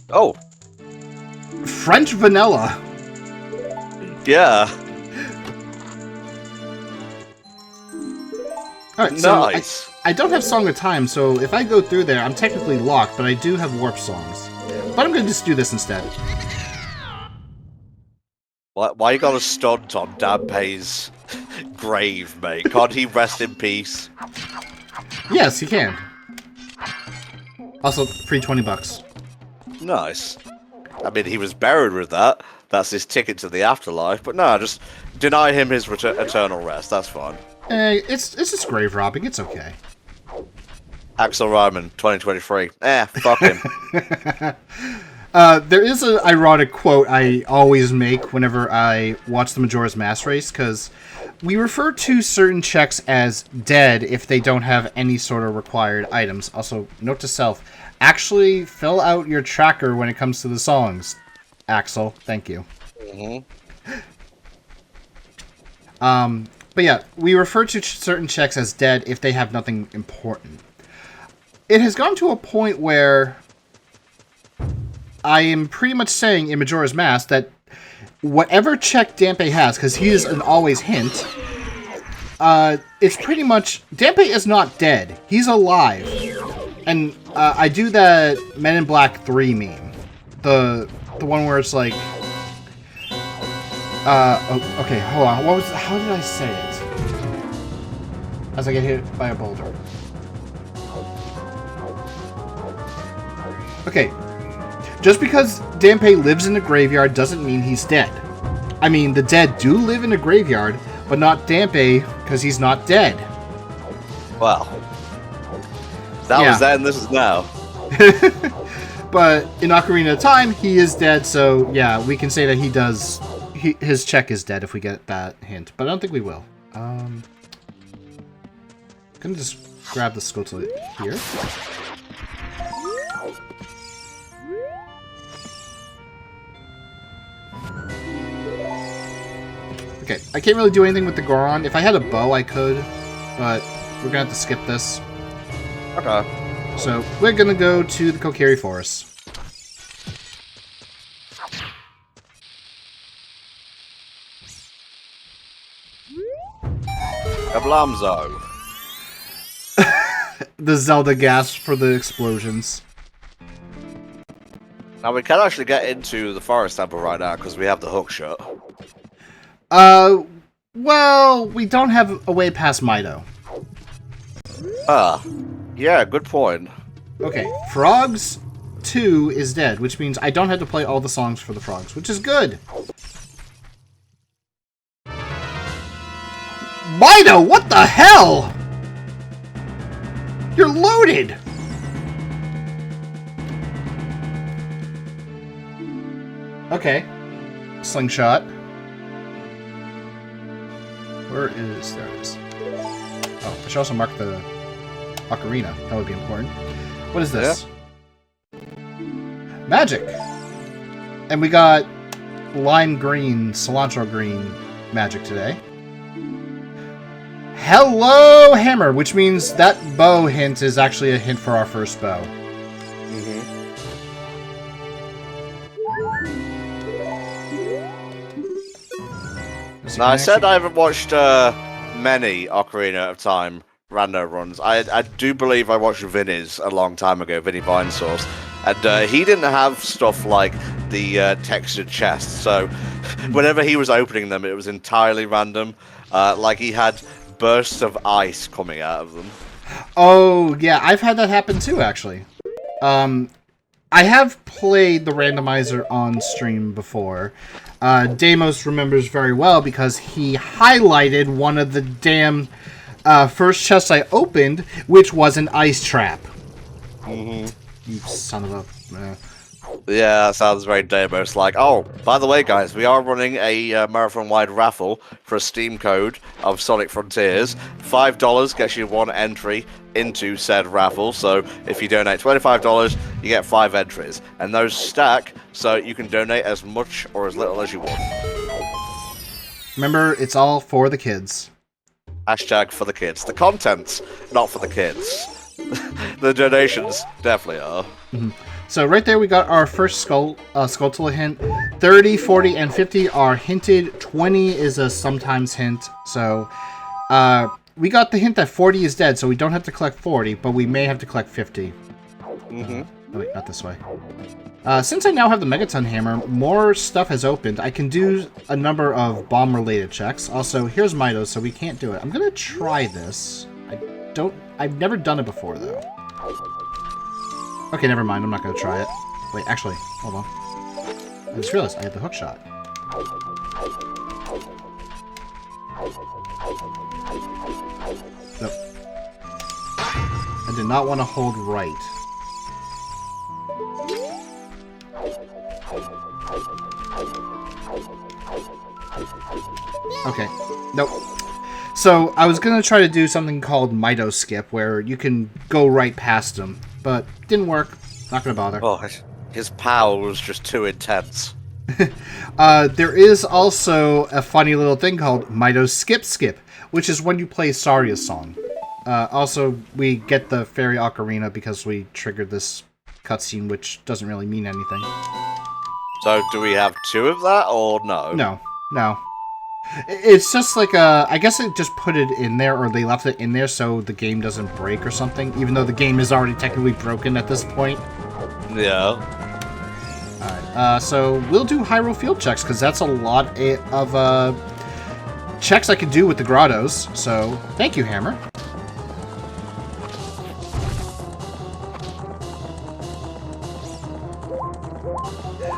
Oh. French vanilla. Yeah. Alright, so Nice. I don't have Song of Time, so if I go through there, I'm technically locked, but I do have warp songs. But I'm going to just do this instead. Why you got a stunt on Dampé's grave, mate? Can't he rest in peace? Yes, he can. Also, free $20. Nice. I mean, he was buried with that. That's his ticket to the afterlife. But no, just deny him his eternal rest. That's fine. It's just grave robbing. It's okay. Axel Ryman, 2023. Fuck him. There is an ironic quote I always make whenever I watch the Majora's Mask race, because we refer to certain checks as dead if they don't have any sort of required items. Also, note to self, actually fill out your tracker when it comes to the songs. Axel, thank you. But yeah, we refer to certain checks as dead if they have nothing important. It has gone to a point where I am pretty much saying in Majora's Mask that whatever check Dampe has, because he is an always hint, it's pretty much... Dampe is not dead. He's alive. And I do that Men in Black 3 meme. The one where it's like... okay, hold on. How did I say it? As I get hit by a boulder. Okay. Just because Dampe lives in the graveyard doesn't mean he's dead. I mean, the dead do live in the graveyard, but not Dampe, because he's not dead. Well. That was then, this is now. But in Ocarina of Time, he is dead, so yeah, we can say that he does... his check is dead if we get that hint, but I don't think we will. I'm gonna just grab the Skull here. Okay, I can't really do anything with the Goron. If I had a bow, I could, but we're gonna have to skip this. Okay. So, we're gonna go to the Kokiri Forest. Kablamzo. The Zelda gasp for the explosions. Now we can actually get into the forest temple right now because we have the hook shot. Well, we don't have a way past Mido. Yeah, good point. Okay, Frogs 2 is dead, which means I don't have to play all the songs for the Frogs, which is good. Mido, what the hell? You're loaded! Okay. Slingshot. Where is... There it is. Oh, I should also mark the Ocarina. That would be important. What is this? Yeah. Magic! And we got lime green, cilantro green magic today. Hello, hammer! Which means that bow hint is actually a hint for our first bow. Now, I said I haven't watched many Ocarina of Time rando runs. I do believe I watched Vinny's a long time ago, Vinny Vinesource, and he didn't have stuff like the textured chests, so whenever he was opening them, it was entirely random. Like he had bursts of ice coming out of them. Oh, yeah, I've had that happen too, actually. I have played the randomizer on stream before. Deimos remembers very well because he highlighted one of the damn first chests I opened, which was an ice trap. You son of a... Yeah, that sounds very Deimos. Like, oh, by the way, guys, we are running a marathon-wide raffle for a Steam code of Sonic Frontiers. $5 gets you 1 entry into said raffle, so if you donate $25, you get 5 entries. And those stack, so you can donate as much or as little as you want. Remember, it's all for the kids. Hashtag for the kids. The content's not for the kids. The donations definitely are. So right there we got our first Skulltula hint. 30, 40, and 50 are hinted. 20 is a sometimes hint. So we got the hint that 40 is dead, so we don't have to collect 40, but we may have to collect 50. Oh wait, not this way. Since I now have the Megaton Hammer, more stuff has opened. I can do a number of bomb-related checks. Also, here's Mido, so we can't do it. I'm gonna try this. I've never done it before, though. Okay, never mind. I'm not going to try it. Wait, actually, hold on. I just realized I had the hook shot. Nope. I did not want to hold right. Okay. Nope. So, I was gonna try to do something called Mito Skip, where you can go right past him, but didn't work. Not gonna bother. Oh, his power was just too intense. There is also a funny little thing called Mito Skip, which is when you play Saria's song. Also, we get the Fairy Ocarina because we triggered this cutscene, which doesn't really mean anything. So, do we have 2 of that, or no? No. It's just like I guess they just put it in there, or they left it in there so the game doesn't break or something, even though the game is already technically broken at this point. Yeah. Alright, so we'll do Hyrule field checks, because that's a lot of checks I can do with the grottos, so thank you, Hammer.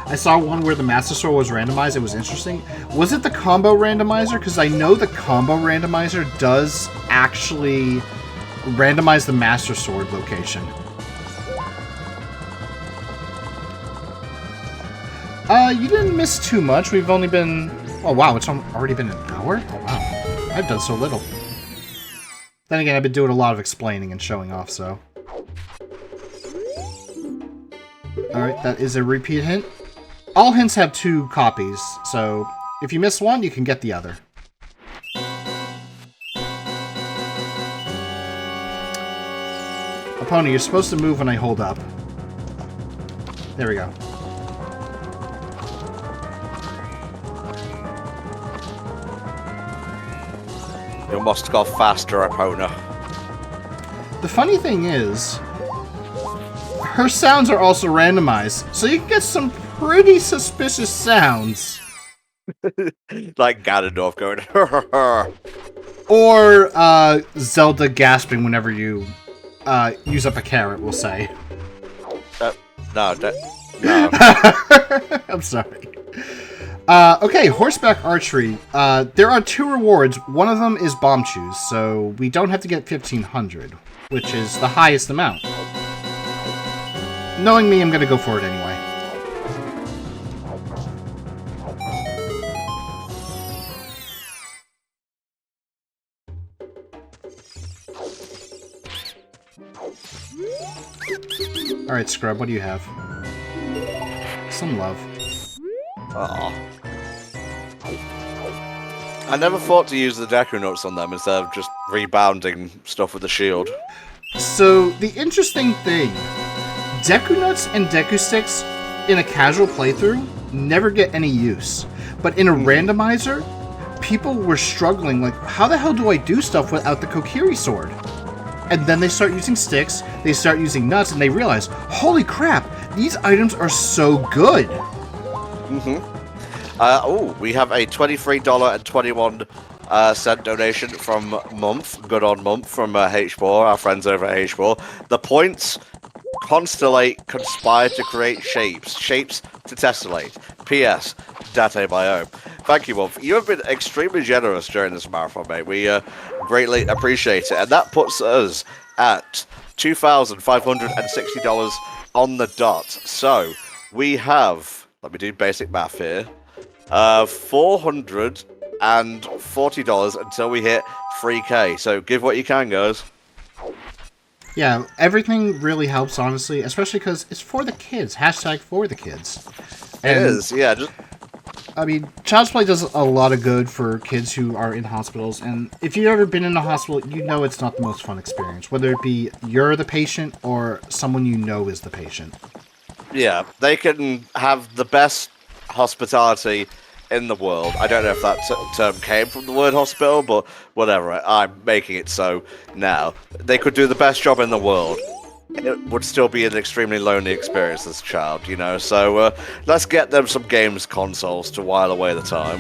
I saw one where the Master Sword was randomized. It was interesting. Was it the combo randomizer? Because I know the combo randomizer does actually randomize the Master Sword location. You didn't miss too much. We've only been... Oh, wow. It's already been an hour? Oh, wow. I've done so little. Then again, I've been doing a lot of explaining and showing off, so... Alright, that is a repeat hint. All hints have 2 copies, so if you miss one, you can get the other. Opponent, you're supposed to move when I hold up. There we go. You must go faster, opponent. The funny thing is, her sounds are also randomized, so you can get some pretty suspicious sounds. Like Ganondorf going, Or Zelda gasping whenever you use up a carrot, we'll say. no. I'm sorry. Okay, horseback archery. There are 2 rewards. One of them is bomb choose, so we don't have to get 1,500, which is the highest amount. Knowing me, I'm gonna go for it anyway. Alright, Scrub, what do you have? Some love. Aw. I never thought to use the Deku Nuts on them instead of just rebounding stuff with the shield. So, the interesting thing, Deku Nuts and Deku Sticks in a casual playthrough never get any use. But in a randomizer, people were struggling, like, how the hell do I do stuff without the Kokiri sword? And then they start using sticks, they start using nuts, and they realize, holy crap, these items are so good! We have a $23.21 donation from Month, good on Month, from H4, our friends over at H4. The points constellate, conspire to create shapes to tessellate. P.S. Date Bio. Thank you, Month. You have been extremely generous during this marathon, mate. We greatly appreciate it. And that puts us at $2,560 on the dot. So, we have, let me do basic math here, $440 until we hit 3K. So, give what you can, guys. Yeah, everything really helps, honestly, especially because it's for the kids. Hashtag for the kids. It is, yeah. I mean, Child's Play does a lot of good for kids who are in hospitals, and if you've ever been in a hospital, you know it's not the most fun experience, whether it be you're the patient or someone you know is the patient. Yeah, they can have the best hospitality in the world. I don't know if that term came from the word hospital, but whatever, I'm making it so now. They could do the best job in the world. It would still be an extremely lonely experience as a child, you know, so let's get them some games consoles to while away the time.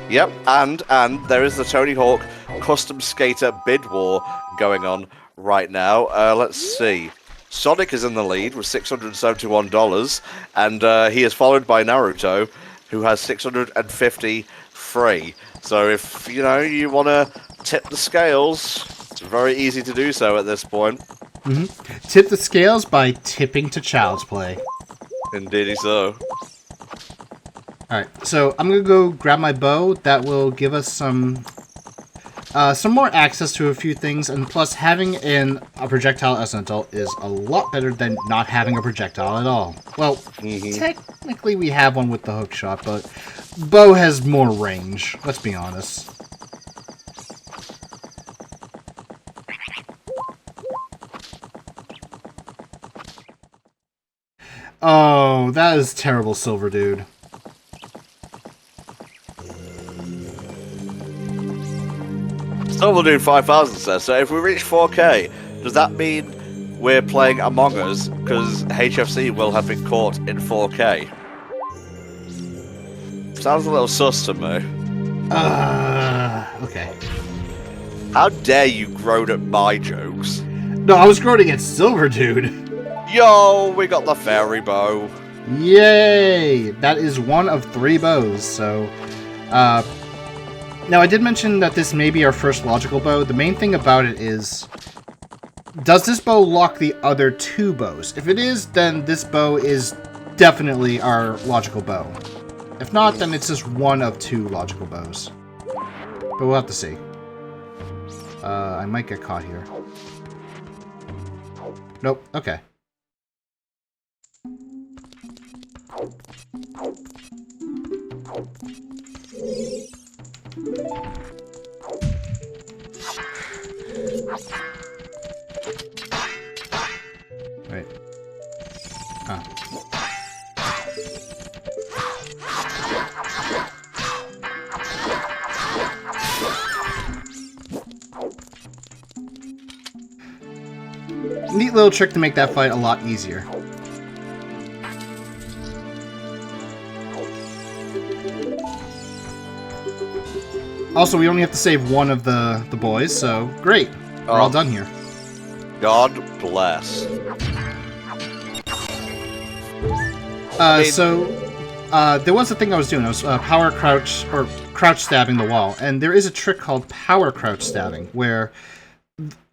Yep, and there is the Tony Hawk Custom Skater bid war going on right now. Let's see. Sonic is in the lead with $671, and he is followed by Naruto, who has 653. So if, you know, you want to tip the scales, it's very easy to do so at this point. Tip the scales by tipping to Child's Play. Indeed so. Alright, so I'm gonna go grab my bow. That will give us some more access to a few things, and plus having a projectile as an adult is a lot better than not having a projectile at all. Well, technically we have one with the hook shot, but bow has more range, let's be honest. Oh, that is terrible, Silver Dude. Silver Dude 5000 says, so if we reach 4K, does that mean we're playing Among Us? Because HFC will have been caught in 4K. Sounds a little sus to me. Okay. How dare you groan at my jokes? No, I was groaning at Silver Dude. Yo, we got the fairy bow. Yay! That is one of 3 bows, so... Now, I did mention that this may be our first logical bow. The main thing about it is... does this bow lock the other 2 bows? If it is, then this bow is definitely our logical bow. If not, then it's just one of 2 logical bows. But we'll have to see. I might get caught here. Nope, okay. Right. Huh. Neat little trick to make that fight a lot easier. Also, we only have to save one of the boys, so great. We're all done here. God bless. There was a thing I was doing. I was power crouch, or crouch stabbing the wall, and there is a trick called power crouch stabbing, where,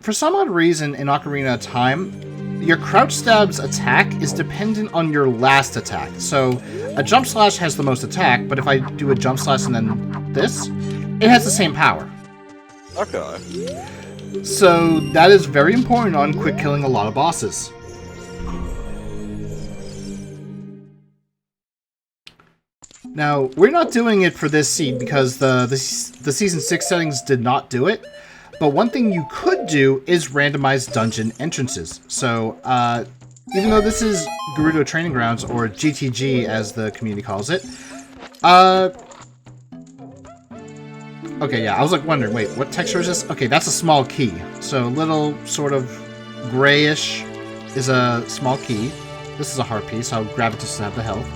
for some odd reason in Ocarina of Time, your crouch stab's attack is dependent on your last attack. So, a jump slash has the most attack, but if I do a jump slash and then this, it has the same power. Okay. So that is very important on quick killing a lot of bosses. Now, we're not doing it for this seed because the Season 6 settings did not do it. But one thing you could do is randomized dungeon entrances. So, even though this is Gerudo Training Grounds, or GTG as the community calls it, okay, yeah, I was like wondering, wait, what texture is this? Okay, that's a small key. So little sort of grayish is a small key. This is a heart piece, I'll grab it just to have the health.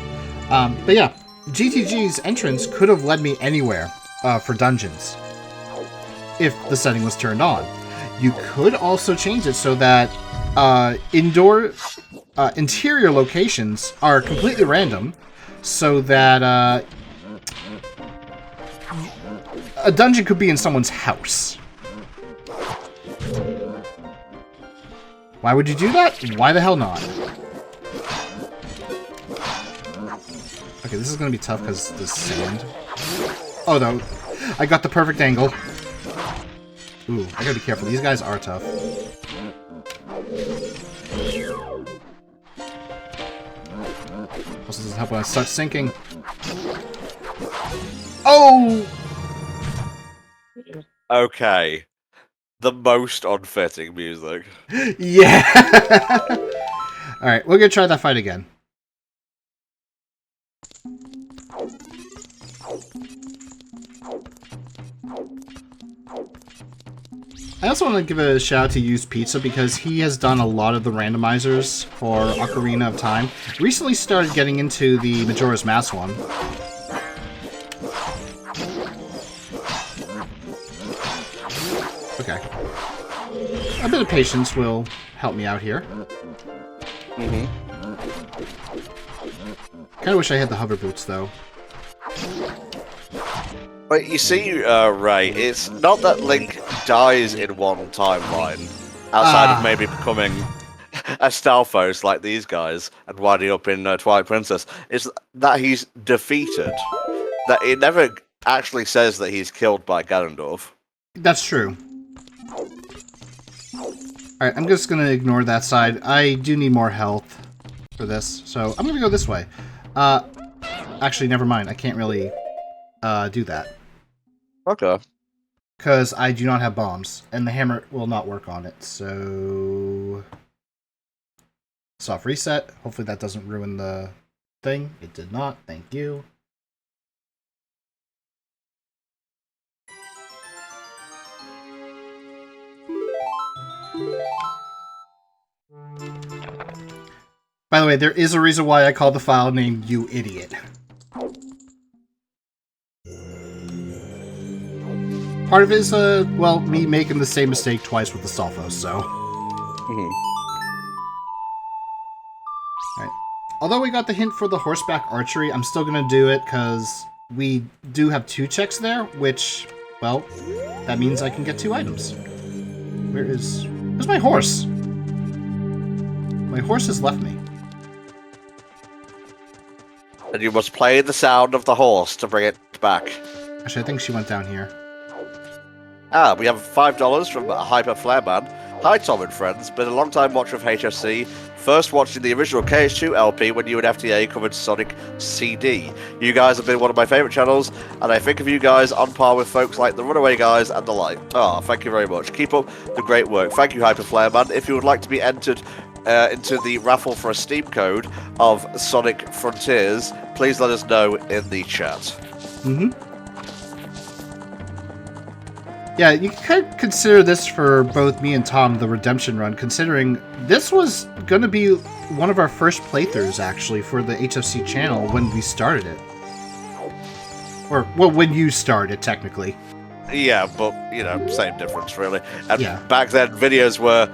But yeah, GTG's entrance could have led me anywhere for dungeons if the setting was turned on. You could also change it so that interior locations are completely random, so that a dungeon could be in someone's house. Why would you do that? Why the hell not? Okay, this is gonna be tough because the sand. Oh no, I got the perfect angle. Ooh, I gotta be careful. These guys are tough. Also doesn't help when I start sinking. Oh! Okay. The most unfitting music. Yeah! Alright, we're gonna try that fight again. I also want to give a shout out to Used Pizza because he has done a lot of the randomizers for Ocarina of Time. Recently started getting into the Majora's Mask one. Okay. A bit of patience will help me out here. Kinda wish I had the hover boots though. But you see, Ray, it's not that Link dies in one timeline, outside of maybe becoming Astolfos like these guys and winding up in Twilight Princess is that he's defeated. That it never actually says that he's killed by Ganondorf. That's true. Alright, I'm just going to ignore that side. I do need more health for this, so I'm going to go this way. Actually, never mind. I can't really do that. Okay. Because I do not have bombs, and the hammer will not work on it, so... Soft reset. Hopefully that doesn't ruin the thing. It did not. Thank you. By the way, there is a reason why I call the file name You Idiot. Part of it is, well, me making the same mistake twice with the Astolfos, so... Alright. Although we got the hint for the horseback archery, I'm still gonna do it, because we do have 2 checks there, which, well, that means I can get 2 items. Where's my horse? My horse has left me. And you must play the sound of the horse to bring it back. Actually, I think she went down here. Ah, we have $5 from Hyper Flareman. Hi Tom and friends, been a long time watcher of HFC, first watching the original KH2 LP when you and FTA covered Sonic CD. You guys have been one of my favourite channels, and I think of you guys on par with folks like the Runaway guys and the like. Oh, thank you very much. Keep up the great work. Thank you Hyper Flareman. If you would like to be entered into the raffle for a Steam code of Sonic Frontiers, please let us know in the chat. Yeah, you could consider this for both me and Tom, the redemption run, considering this was going to be one of our first playthroughs, actually, for the HFC channel when we started it. Or, well, when you started, technically. Yeah, but, you know, same difference, really. And yeah. Back then, videos were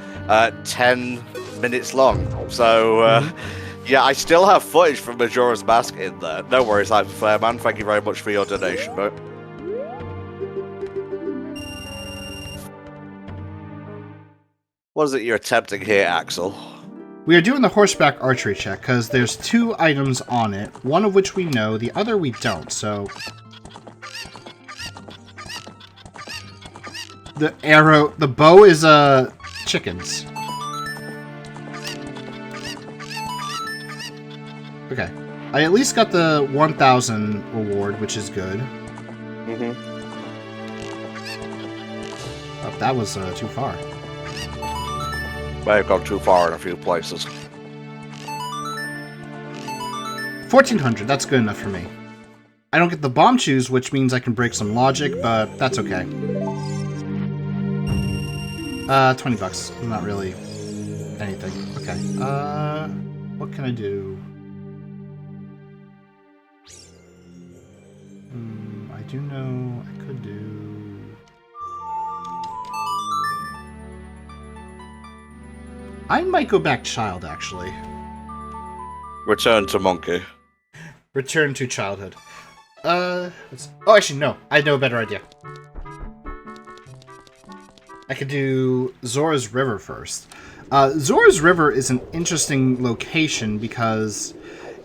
10 minutes long, so... Yeah, I still have footage from Majora's Mask in there. No worries, Hyper Flareman. Thank you very much for your donation, mate. What is it you're attempting here, Axel? We are doing the horseback archery check, because there's 2 items on it, one of which we know, the other we don't, so... The bow is, chickens. Okay. I at least got the 1,000 reward, which is good. Oh, that was, too far. May have gone too far in a few places. 1,400, that's good enough for me. I don't get the bomb shoes, which means I can break some logic, but that's okay. 20 bucks. Not really anything. Okay. What can I do? I do know I could do... I might go back child, actually. Return to monkey. Return to childhood. Oh, actually, no. I know a better idea. I could do Zora's River first. Zora's River is an interesting location because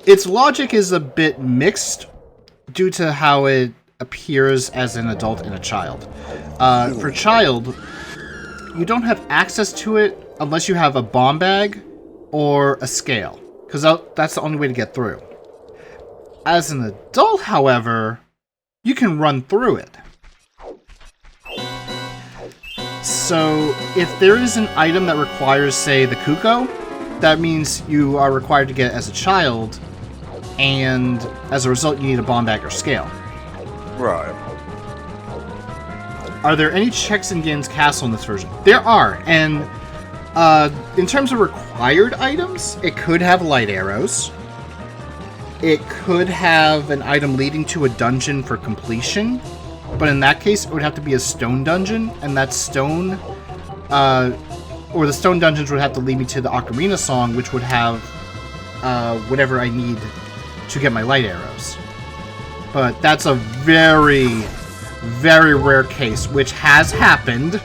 its logic is a bit mixed due to how it appears as an adult and a child. For child, you don't have access to it unless you have a bomb bag or a scale, because that's the only way to get through. As an adult, however, you can run through it. So, if there is an item that requires, say, the Kuko, that means you are required to get it as a child, and as a result, you need a bomb bag or scale. Right. Are there any checks in Ganon's Castle in this version? There are, and in terms of required items, it could have light arrows. It could have an item leading to a dungeon for completion, but in that case, it would have to be a stone dungeon, and that stone, or the stone dungeons would have to lead me to the Ocarina song, which would have whatever I need to get my light arrows. But that's a very, very rare case, which has happened.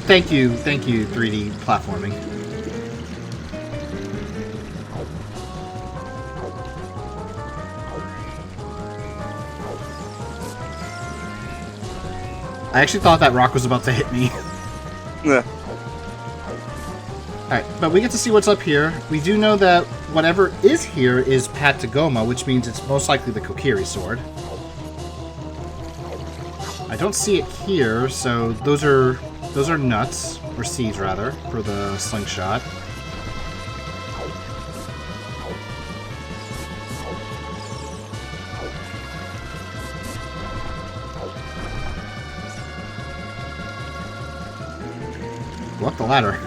Thank you, 3D platforming. I actually thought that rock was about to hit me. Yeah. Alright, but we get to see what's up here. We do know that whatever is here is Patagoma, which means it's most likely the Kokiri sword. I don't see it here, so those are nuts, or seeds rather, for the slingshot. Go up the ladder.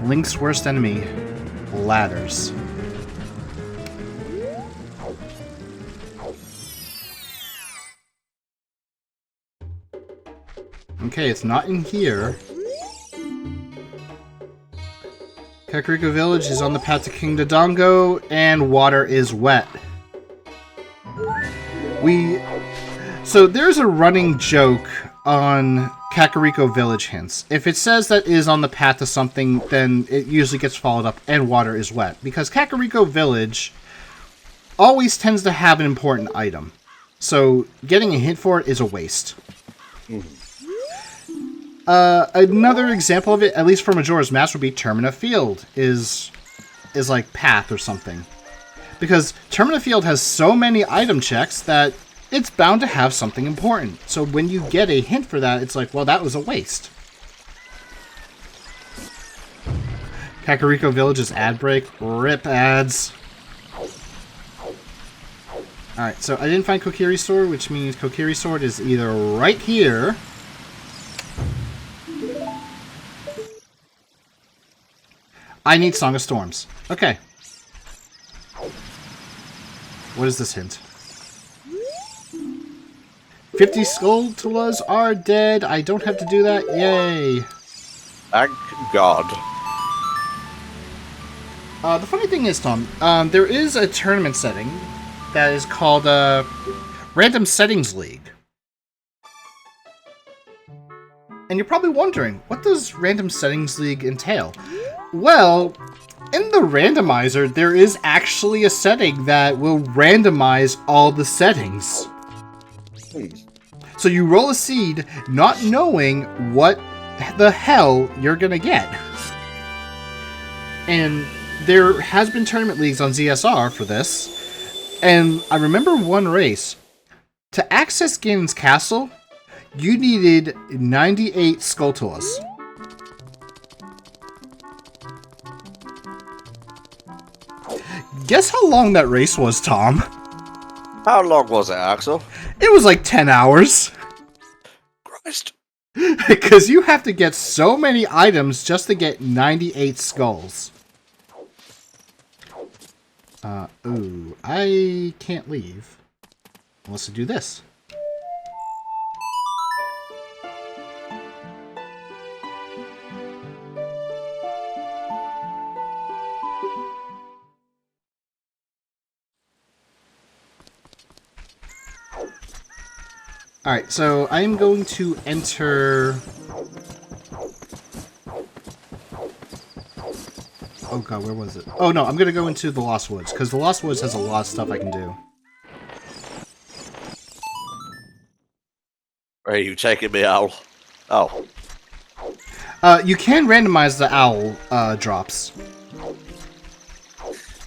Link's worst enemy, ladders. Okay, it's not in here. Kakariko Village is on the path to King Dodongo, and water is wet. So there's a running joke on Kakariko Village hints. If it says that it is on the path to something, then it usually gets followed up, and water is wet. Because Kakariko Village always tends to have an important item. So getting a hint for it is a waste. Another example of it, at least for Majora's Mask, would be Termina Field is like path or something. Because Termina Field has so many item checks that it's bound to have something important. So when you get a hint for that, it's like, well, that was a waste. Kakariko Village's ad break. Rip ads. Alright, so I didn't find Kokiri Sword, which means Kokiri Sword is either right here. I need Song of Storms. Okay. What is this hint? 50 Skulltulas are dead. I don't have to do that. Yay. Thank God. The funny thing is, Tom, there is a tournament setting that is called Random Settings League. And you're probably wondering, what does Random Settings League entail? Well, in the randomizer, there is actually a setting that will randomize all the settings. So you roll a seed, not knowing what the hell you're gonna get. And there has been tournament leagues on ZSR for this. And I remember one race. To access Ganon's castle, you needed 98 Skulltulas. Guess how long that race was, Tom? How long was it, Axel? It was like 10 hours. Christ. Because you have to get so many items just to get 98 skulls. Ooh, I can't leave. Unless I do this. Alright, so I'm going to enter... Oh god, where was it? Oh no, I'm going to go into the Lost Woods, because the Lost Woods has a lot of stuff I can do. Where are you taking me, Owl? Oh. You can randomize the owl drops.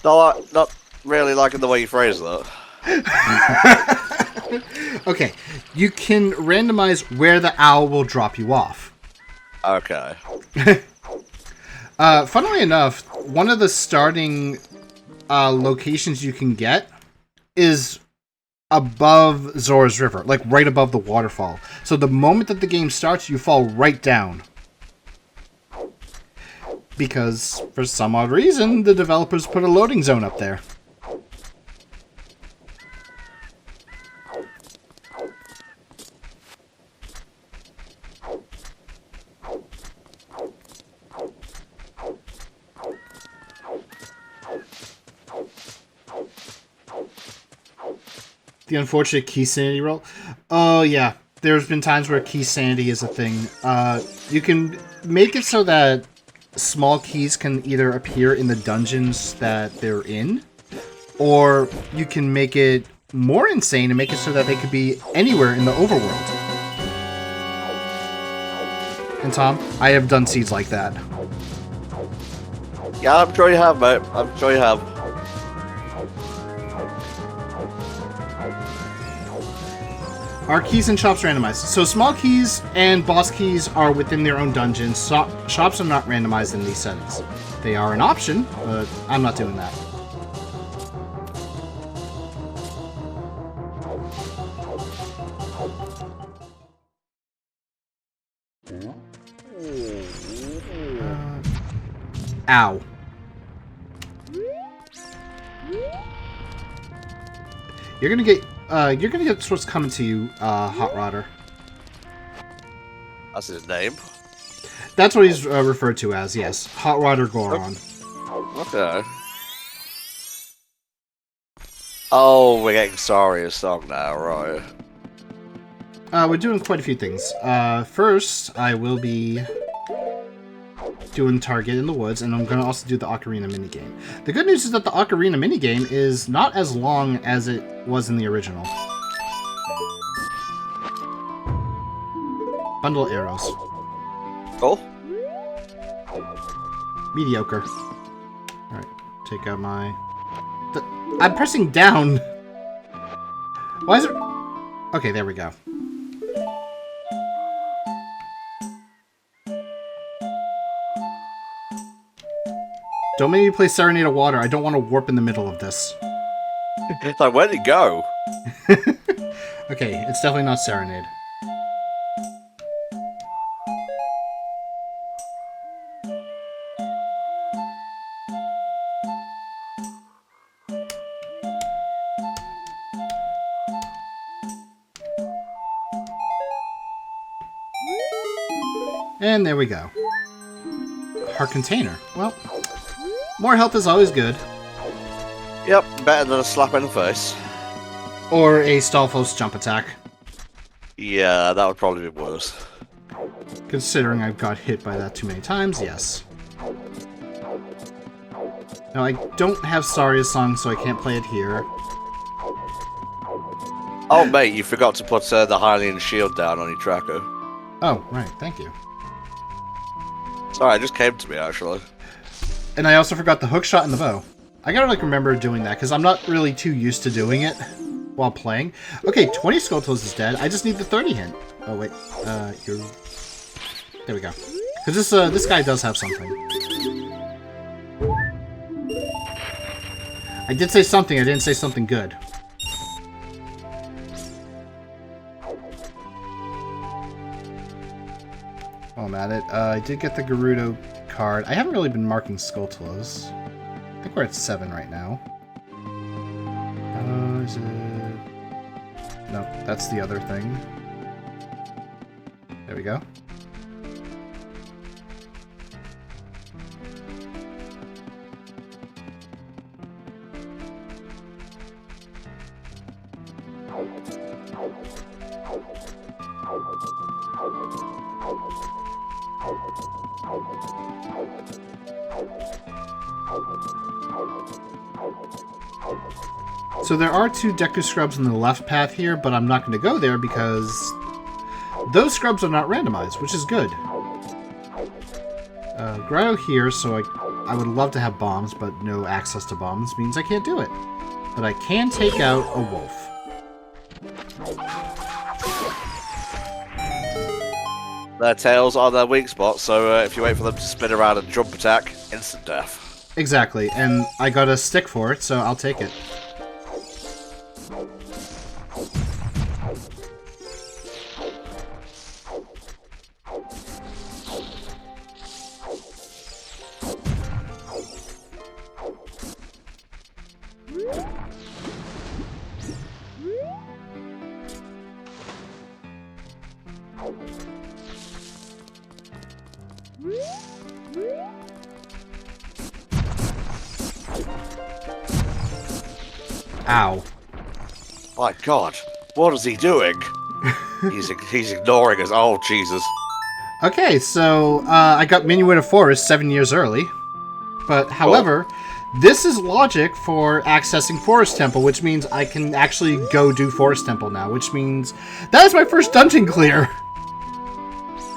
Not really liking the way you phrase that. Okay, you can randomize where the owl will drop you off. Okay. Funnily enough, one of the starting locations you can get is above Zora's River, like right above the waterfall. So the moment that the game starts, you fall right down. Because, for some odd reason, the developers put a loading zone up there. The unfortunate key sanity roll. Oh, yeah. There's been times where key sanity is a thing. You can make it so that small keys can either appear in the dungeons that they're in, or you can make it more insane and make it so that they could be anywhere in the overworld. And Tom, I have done seeds like that. Yeah, I'm sure you have, mate. I'm sure you have. Are keys and shops randomized? So small keys and boss keys are within their own dungeons. Shops are not randomized in these settings. They are an option, but I'm not doing that. Ow. You're gonna get what's coming to you, Hot Rodder. That's his name. That's what he's referred to as, yes. Hot Rodder Goron. Okay. Oh, we're getting Saria's song now, right? We're doing quite a few things. First, I will be doing Target in the Woods, and I'm going to also do the Ocarina minigame. The good news is that the Ocarina minigame is not as long as it was in the original. Bundle arrows. Cool. Mediocre. Alright, take out my... I'm pressing down! Why is it... Okay, there we go. Don't make me play Serenade of Water. I don't want to warp in the middle of this. It's like, where'd it go? Okay, it's definitely not Serenade. And there we go. Heart container. Well, more health is always good. Yep, better than a slap in the face. Or a Stalfos jump attack. Yeah, that would probably be worse. Considering I've got hit by that too many times, yes. Now, I don't have Saria's song, so I can't play it here. Oh, mate, you forgot to put the Hylian shield down on your tracker. Oh, right, thank you. Sorry, it just came to me, actually. And I also forgot the hookshot and the bow. I gotta, remember doing that, because I'm not really too used to doing it while playing. Okay, 20 Skulltulas is dead. I just need the 30 hint. Oh, wait. You're... There we go. Because this guy does have something. I did say something, I didn't say something good. Oh, I'm at it. I did get the Gerudo card. I haven't really been marking Skulltulas. I think we're at 7 right now. Is it... No, that's the other thing. There we go. So there are 2 Deku Scrubs on the left path here, but I'm not going to go there because those scrubs are not randomized, which is good. Grotto here, so I would love to have bombs, but no access to bombs means I can't do it. But I can take out a wolf. Their tails are their weak spot, so if you wait for them to spin around and jump attack, instant death. Exactly, and I got a stick for it, so I'll take it. Ow. My God, what is he doing? He's ignoring us. Oh, Jesus. Okay, so I got Minuet Forest 7 years early. But, however, this is logic for accessing Forest Temple, which means I can actually go do Forest Temple now, which means that is my first dungeon clear.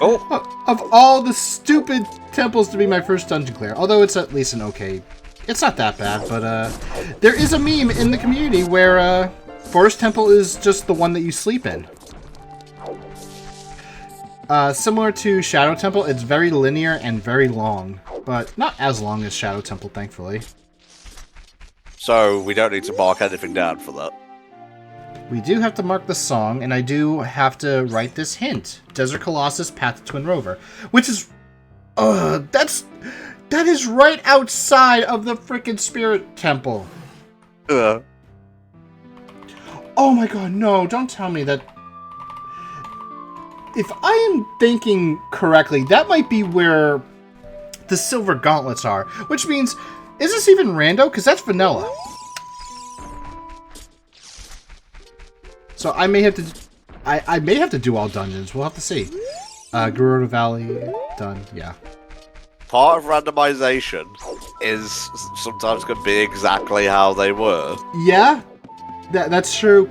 Oh. Of all the stupid temples to be my first dungeon clear. Although it's at least an okay... It's not that bad, but there is a meme in the community where Forest Temple is just the one that you sleep in. Similar to Shadow Temple, it's very linear and very long. But not as long as Shadow Temple, thankfully. So, we don't need to mark anything down for that. We do have to mark the song, and I do have to write this hint. Desert Colossus, Path to Twin Rover. Which is... that is right outside of the frickin' Spirit Temple. Oh my god, no, don't tell me that... If I am thinking correctly, that might be where the Silver Gauntlets are. Which means, is this even rando? Because that's vanilla. So I may have to... I may have to do all dungeons. We'll have to see. Gerudo Valley, done, yeah. Part of randomization is sometimes going to be exactly how they were. Yeah, that's true.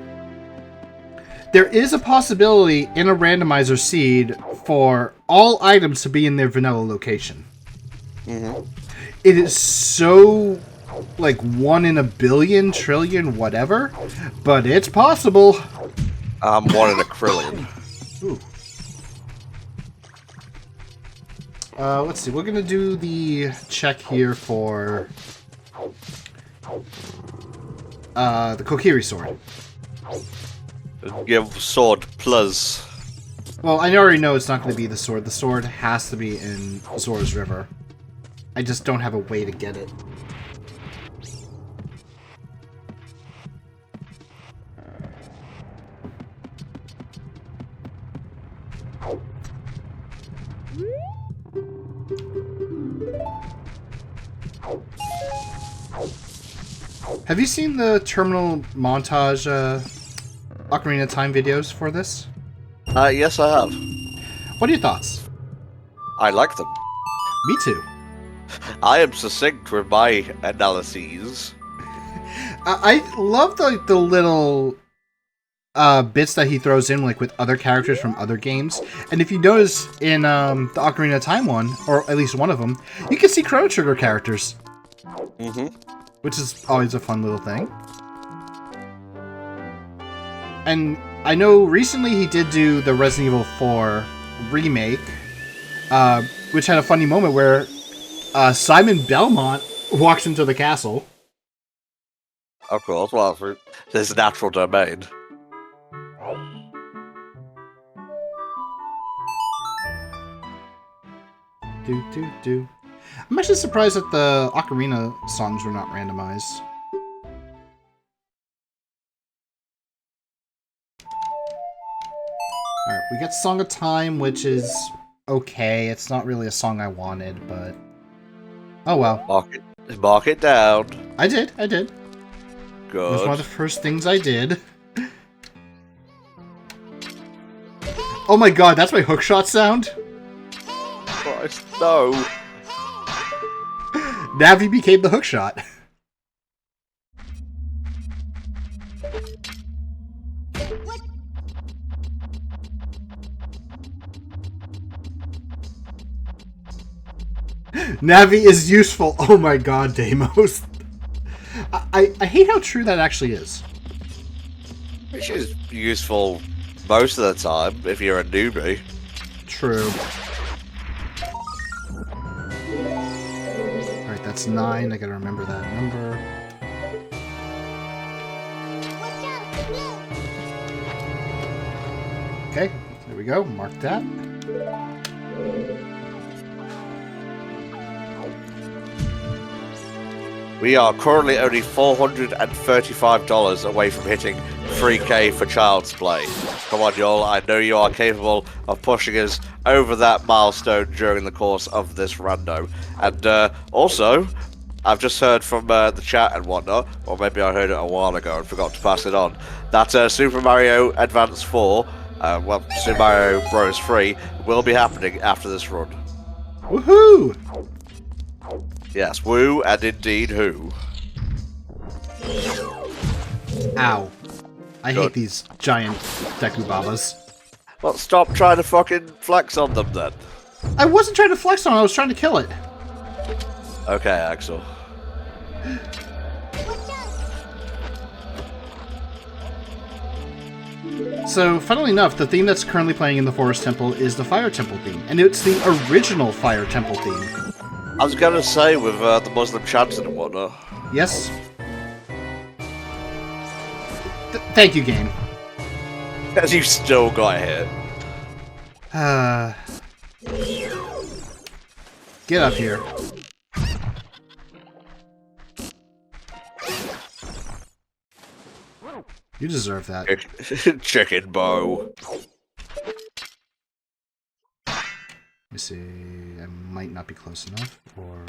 There is a possibility in a randomizer seed for all items to be in their vanilla location. Mm-hmm. It is so, like, 1 in a billion, trillion, whatever, but it's possible. 1 in a trillion. Ooh. Let's see, we're gonna do the check here for the Kokiri sword. Give sword plus. Well, I already know it's not going to be the sword. The sword has to be in Zora's River. I just don't have a way to get it. Have you seen the terminal montage Ocarina of Time videos for this? Yes, I have. What are your thoughts? I like them. Me too. I am succinct with my analyses. I love the little bits that he throws in, like, with other characters from other games. And if you notice in the Ocarina of Time one, or at least one of them, you can see Chrono Trigger characters. Mm-hmm. Which is always a fun little thing. And I know recently he did do the Resident Evil 4 remake, which had a funny moment where Simon Belmont walks into the castle. Of course, well, for his natural domain. Do. I'm actually surprised that the Ocarina songs were not randomized. Alright, we get Song of Time, which is okay. It's not really a song I wanted, but... Oh well. Mark it down. I did. Good. It was one of the first things I did. Oh my god, that's my hookshot sound? Christ, no. Navi became the hookshot. Navi is useful. Oh my god, Deimos. I hate how true that actually is. Which is useful most of the time if you're a newbie. True. Alright, that's 9. I gotta remember that number. Okay, there we go. Mark that. We are currently only $435 away from hitting 3K for Child's Play. Come on, y'all, I know you are capable of pushing us over that milestone during the course of this rando. And also, I've just heard from the chat and whatnot, or maybe I heard it a while ago and forgot to pass it on, that Super Mario Advance 4, Super Mario Bros. 3, will be happening after this run. Woohoo! Yes, woo and indeed who. Ow. I Good. hate these giant Deku Babas. Well, stop trying to fucking flex on them then. I wasn't trying to flex on it, I was trying to kill it. Okay, Axel. So, funnily enough, the theme that's currently playing in the Forest Temple is the Fire Temple theme, and it's the original Fire Temple theme. I was gonna say, with the Muslim chanting and whatnot. Yes. Thank you, game. As you still got hit. Get up here. You deserve that. Chicken bow. Let me see. I might not be close enough, or...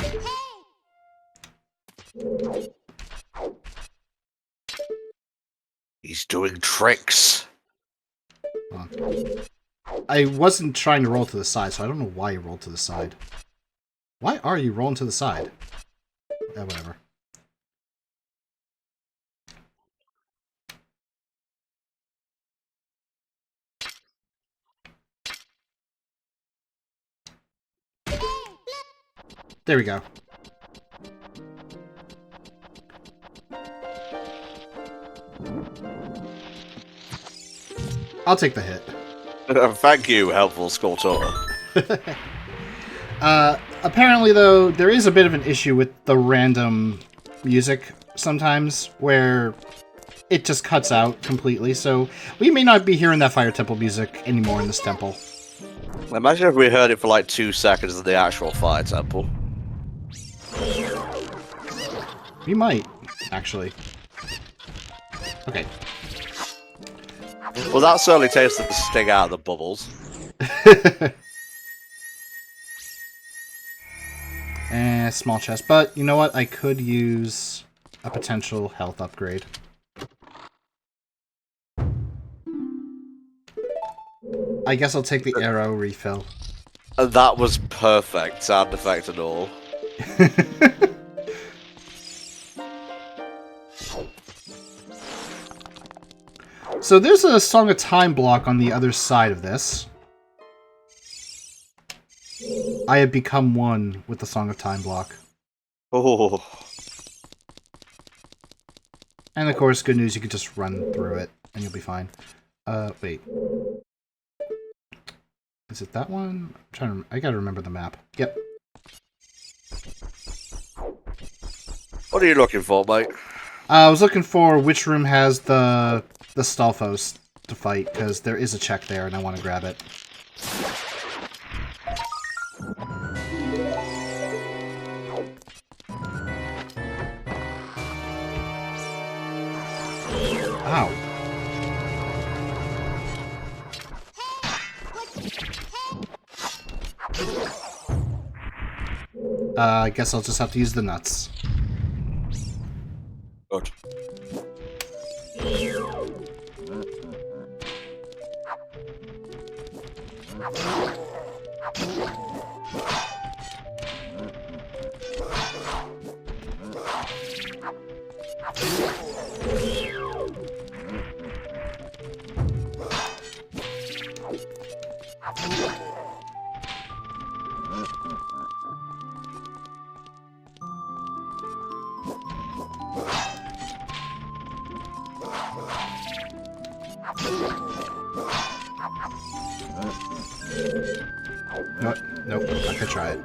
He's doing tricks. Hold on. I wasn't trying to roll to the side, so I don't know why you rolled to the side. Why are you rolling to the side? Whatever. There we go. I'll take the hit. Thank you, helpful Sculptor. Apparently, though, there is a bit of an issue with the random music sometimes, where it just cuts out completely, so we may not be hearing that Fire Temple music anymore in this temple. Imagine if we heard it for like 2 seconds in the actual Fire Temple. We might, actually. Okay. Well, that certainly tastes the sting out of the bubbles. Small chest, but you know what? I could use a potential health upgrade. I guess I'll take the arrow refill. And that was perfect, sound effect and all. So there's a Song of Time block on the other side of this. I have become one with the Song of Time block. Oh. And of course, good news, you can just run through it, and you'll be fine. Wait. Is it that one? I'm trying to... I gotta remember the map. Yep. What are you looking for, mate? I was looking for which room has the Stalfos to fight, because there is a check there, and I want to grab it. Ow. I guess I'll just have to use the nuts. Good. Nope, not gonna try it.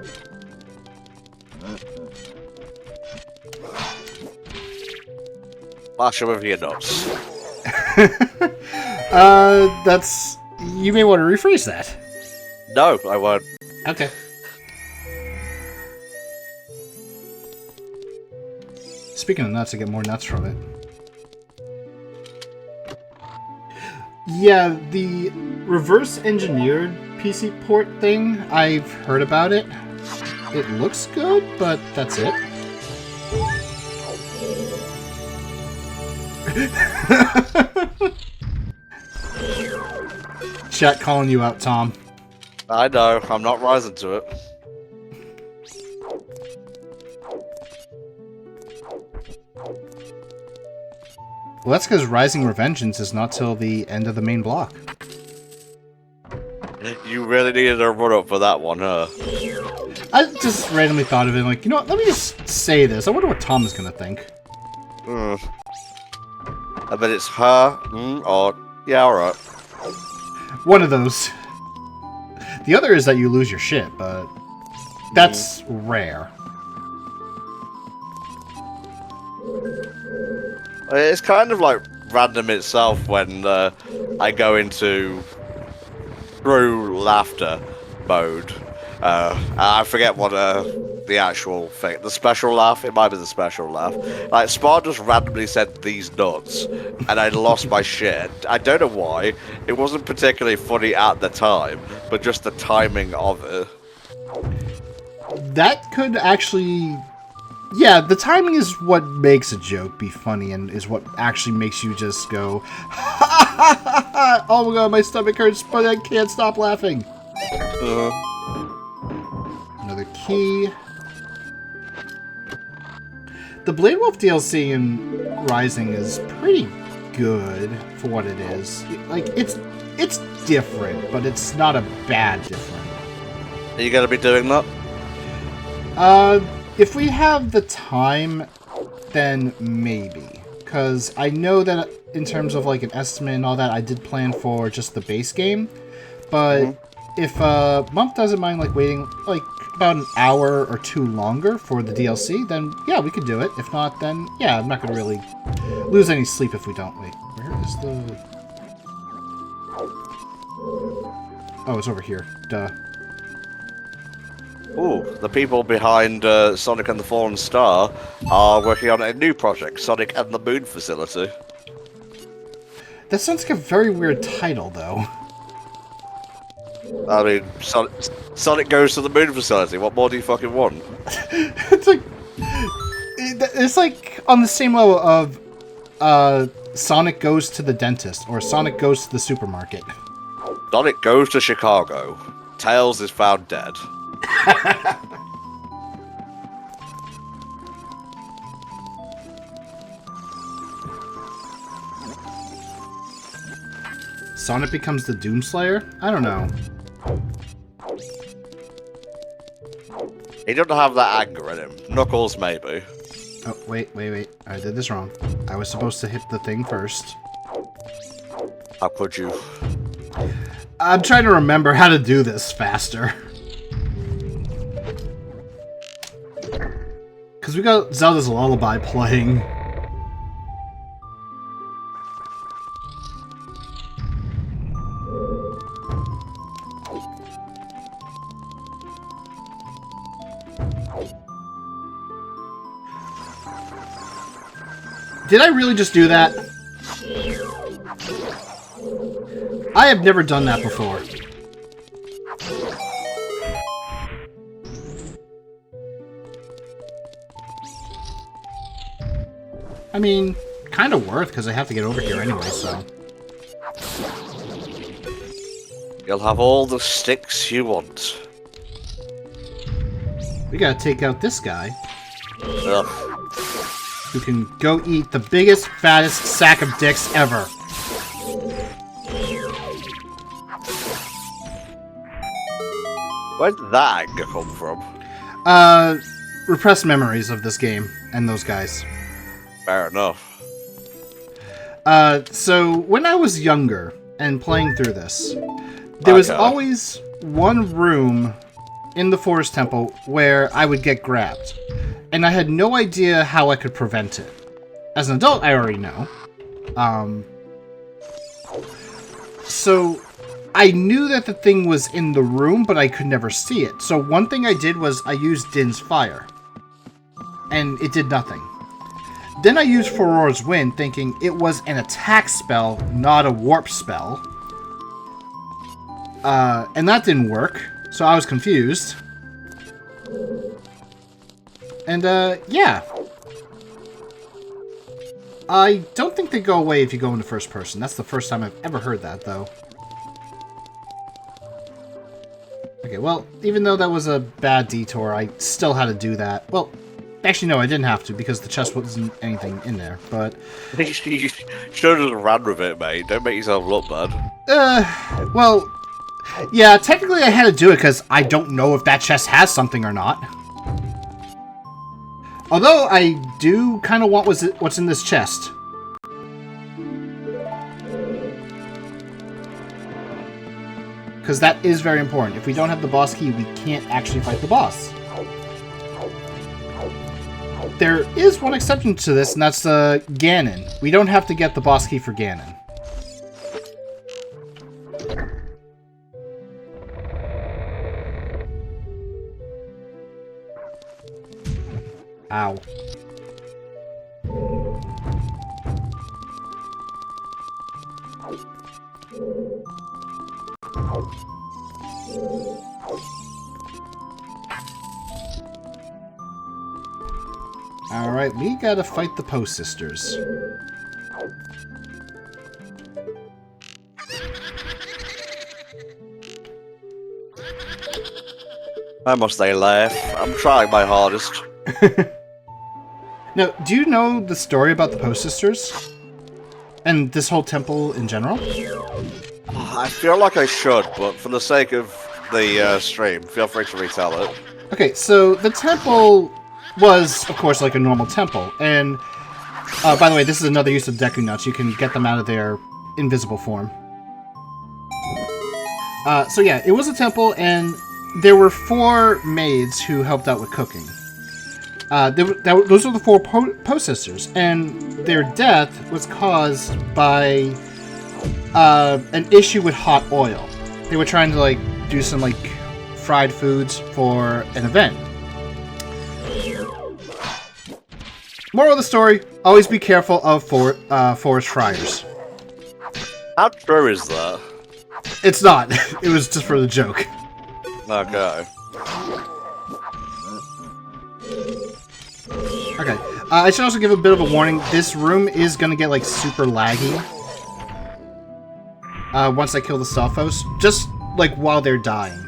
Mash him with your nuts. That's... You may want to rephrase that. No, I won't. Okay. Speaking of nuts, I get more nuts from it. Yeah, the reverse engineered PC port thing, I've heard about it. It looks good, but that's it. Chat calling you out, Tom. I know, I'm not rising to it. Well, that's because Rising Revengeance is not till the end of the main block. You really needed a run-up for that one, huh? I just randomly thought of it, like, you know what, let me just say this. I wonder what Tom is gonna think. I bet it's her, or... Yeah, alright. One of those. The other is that you lose your shit, but that's rare. It's kind of like random itself when I go into true laughter mode. I forget what the actual thing, the special laugh, it might be the special laugh. Like, Spar just randomly said these nuts, and I lost my shit. I don't know why. It wasn't particularly funny at the time, but just the timing of it. That could actually... Yeah, the timing is what makes a joke be funny and is what actually makes you just go, oh my god, my stomach hurts, but I can't stop laughing. Another key. The Blade Wolf DLC in Rising is pretty good for what it is. Like, it's different, but it's not a bad different. Are you gonna be doing that? If we have the time, then maybe. Because I know that in terms of like an estimate and all that, I did plan for just the base game. But if Mump doesn't mind like waiting like about an hour or two longer for the DLC, then yeah, we could do it. If not, then yeah, I'm not going to really lose any sleep if we don't. Wait, where is the... Oh, it's over here. Duh. Ooh, the people behind Sonic and the Fallen Star are working on a new project, Sonic and the Moon Facility. That sounds like a very weird title, though. I mean, Sonic goes to the Moon Facility. What more do you fucking want? It's like on the same level of Sonic goes to the dentist or Sonic goes to the supermarket. Sonic goes to Chicago. Tails is found dead. Sonic becomes the Doomslayer? I don't know. He doesn't have that anger in him. Knuckles, maybe. Oh, wait. I did this wrong. I was supposed to hit the thing first. How could you? I'm trying to remember how to do this faster. Because we got Zelda's Lullaby playing. Did I really just do that? I have never done that before. I mean, kind of worth, because I have to get over here anyway, so... You'll have all the sticks you want. We gotta take out this guy. Ugh. Who can go eat the biggest, fattest sack of dicks ever. Where did that anger come from? Repressed memories of this game and those guys. Fair enough. So when I was younger and playing through this, there was always one room in the Forest Temple where I would get grabbed. And I had no idea how I could prevent it. As an adult, I already know. So I knew that the thing was in the room, but I could never see it. So one thing I did was I used Din's Fire. And it did nothing. Then I used Furor's Wind, thinking it was an attack spell, not a warp spell. And that didn't work, so I was confused. And, yeah. I don't think they go away if you go into first person. That's the first time I've ever heard that, though. Okay, well, even though that was a bad detour, I still had to do that. Well, actually, no, I didn't have to, because the chest wasn't anything in there, but... You should have just ran with it, mate. Don't make yourself look bad. Well... Yeah, technically I had to do it, because I don't know if that chest has something or not. Although, I do kind of want what's in this chest. Because that is very important. If we don't have the boss key, we can't actually fight the boss. There is one exception to this, and that's Ganon. We don't have to get the boss key for Ganon. Ow. Alright, we gotta fight the Post Sisters. I must they laugh. I'm trying my hardest. Now, do you know the story about the Post Sisters? And this whole temple in general? I feel like I should, but for the sake of the stream, feel free to retell it. Okay, so the temple was, of course, like a normal temple. And, by the way, this is another use of Deku Nuts. You can get them out of their invisible form. So yeah, it was a temple, and there were 4 maids who helped out with cooking. Those are the 4 Post Sisters, and their death was caused by an issue with hot oil. They were trying to like do some like fried foods for an event. Moral of the story: always be careful of forest fryers. How true is that? It's not. It was just for the joke. Okay. Okay. I should also give a bit of a warning. This room is gonna get like super laggy. Once I kill the Stalfos, just like while they're dying.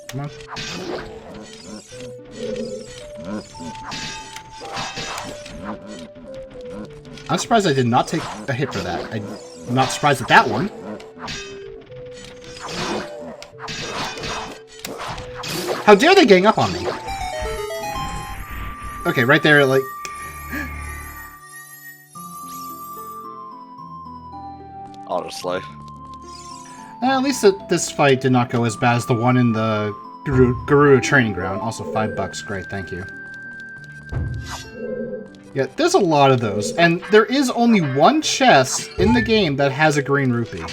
Come on. I'm surprised I did not take a hit for that. I'm not surprised at that one. How dare they gang up on me? Okay, right there, like... Honestly. At least this fight did not go as bad as the one in the Gerudo training ground. Also, $5. Great, thank you. Yeah, there's a lot of those. And there is only one chest in the game that has a green rupee.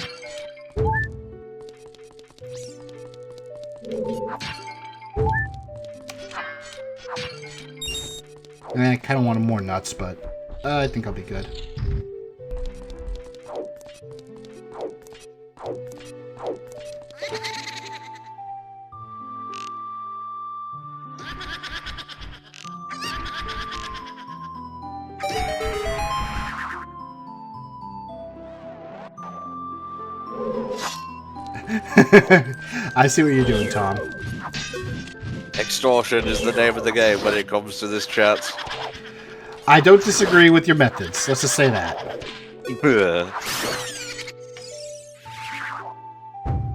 And I kind of wanted more nuts, but I think I'll be good. I see what you're doing, Tom. Extortion is the name of the game when it comes to this chat. I don't disagree with your methods. Let's just say that.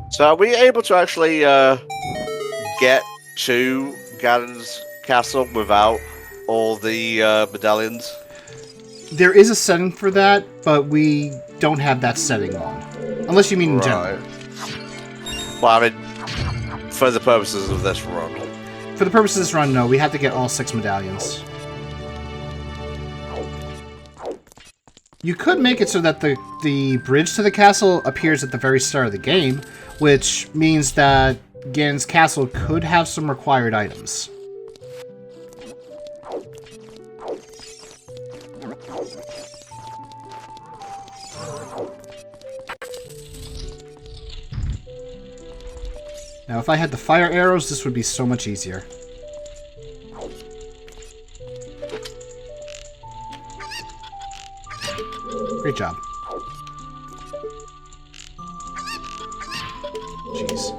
So are we able to actually get to Ganon's castle without all the medallions? There is a setting for that, but we don't have that setting on. Unless you mean in general. Well, I mean, for the purposes of this run. For the purposes of this run, no. We have to get all 6 medallions. You could make it so that the bridge to the castle appears at the very start of the game, which means that Ganon's castle could have some required items. Now, if I had the fire arrows, this would be so much easier. Great job. Jeez.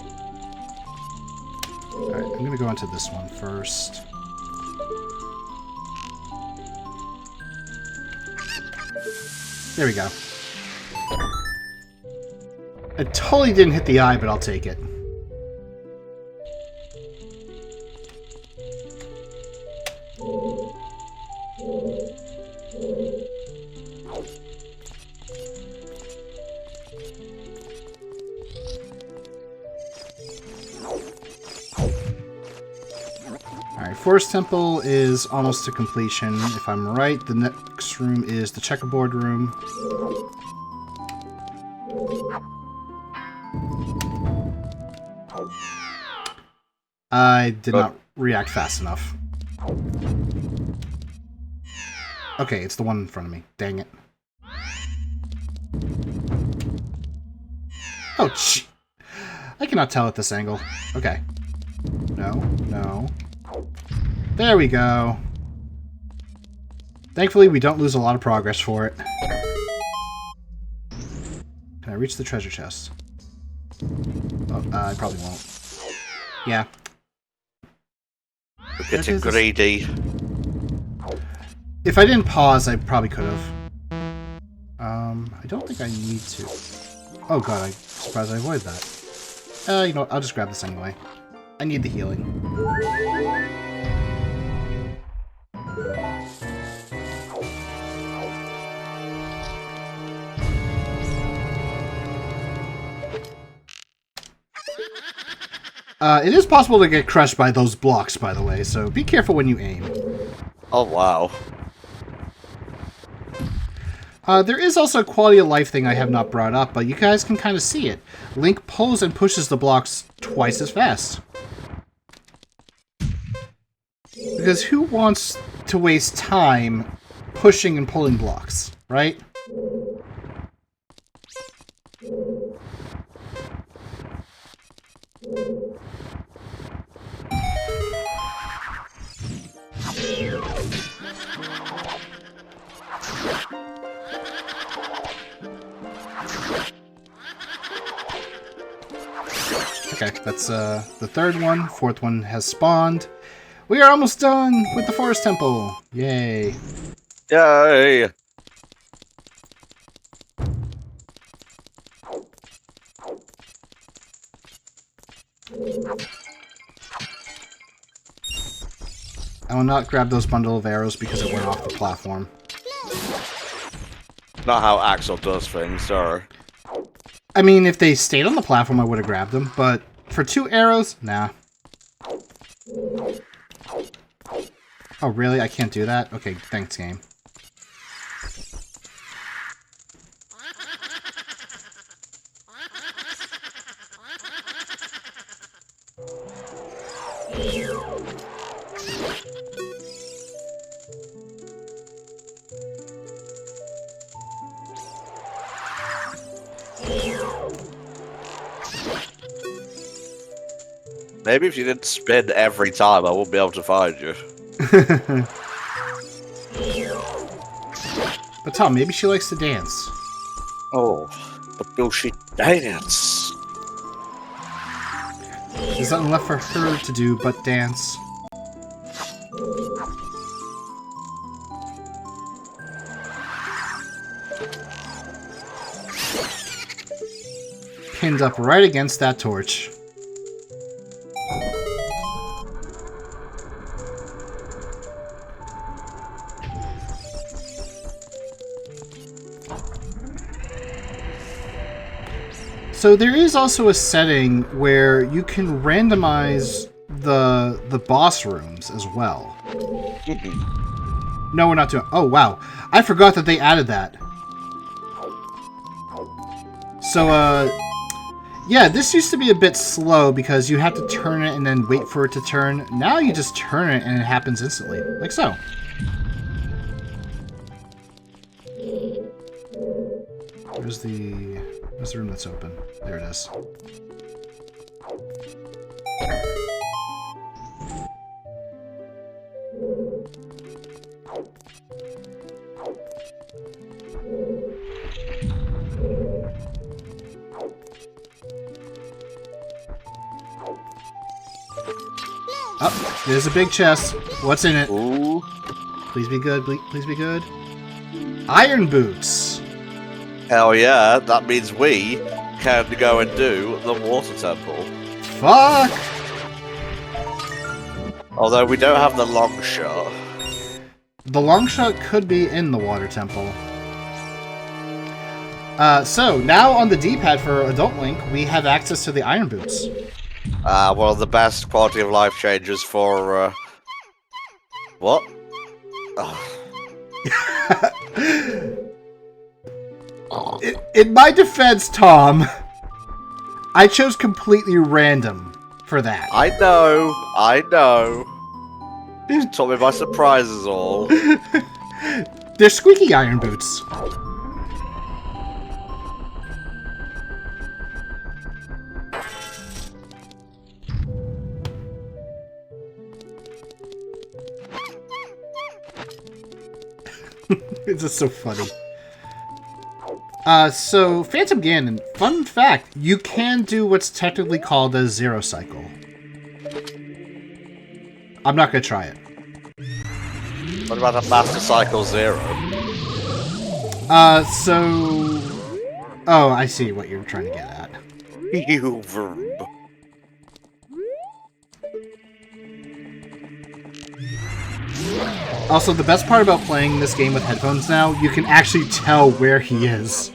Alright, I'm gonna go into this one first. There we go. I totally didn't hit the eye, but I'll take it. Alright, Forest Temple is almost to completion. If I'm right, the next room is the checkerboard room. I did not react fast enough. Okay, it's the one in front of me. Dang it. Oh, gee. I cannot tell at this angle. Okay. No, no. There we go. Thankfully, we don't lose a lot of progress for it. Can I reach the treasure chest? Oh, I probably won't. Yeah. We're getting greedy. If I didn't pause, I probably could have. I don't think I need to. Oh god, I'm surprised I avoided that. You know what, I'll just grab this anyway. I need the healing. It is possible to get crushed by those blocks, by the way, so be careful when you aim. Oh, wow. There is also a quality of life thing I have not brought up, but you guys can kind of see it. Link pulls and pushes the blocks twice as fast. Because who wants to waste time pushing and pulling blocks, right? Okay, that's the third one. Fourth one has spawned. We are almost done with the Forest Temple. Yay. Yay! I will not grab those bundle of arrows because it went off the platform. Not how Axel does things, sorry. I mean, if they stayed on the platform, I would have grabbed them, but for 2 arrows, nah. Oh, really? I can't do that? Okay, thanks, game. Maybe if you didn't spin every time, I wouldn't be able to find you. But Tom, maybe she likes to dance. Oh, but will she dance? There's nothing left for her to do but dance. Pinned up right against that torch. So there is also a setting where you can randomize the boss rooms as well. No, we're not doing... Oh, wow. I forgot that they added that. So, yeah, this used to be a bit slow because you had to turn it and then wait for it to turn. Now you just turn it and it happens instantly, like so. Where's the room that's open? There it is. Oh, there's a big chest. What's in it? Ooh. Please be good. Please be good. Iron boots. Hell yeah, that means we can go and do the water temple. Fuck. Although we don't have the long shot. The long shot could be in the water temple. So, now on the D-pad for Adult Link, we have access to the iron boots. One of the best quality of life changes for, what? In my defense, Tom, I chose completely random for that. I know. You took me by surprise is all. They're squeaky iron boots. It's just so funny. So, Phantom Ganon, fun fact, you can do what's technically called a zero cycle. I'm not gonna try it. What about a Master Cycle Zero? Oh, I see what you're trying to get at. You verb. Also, the best part about playing this game with headphones now, you can actually tell where he is.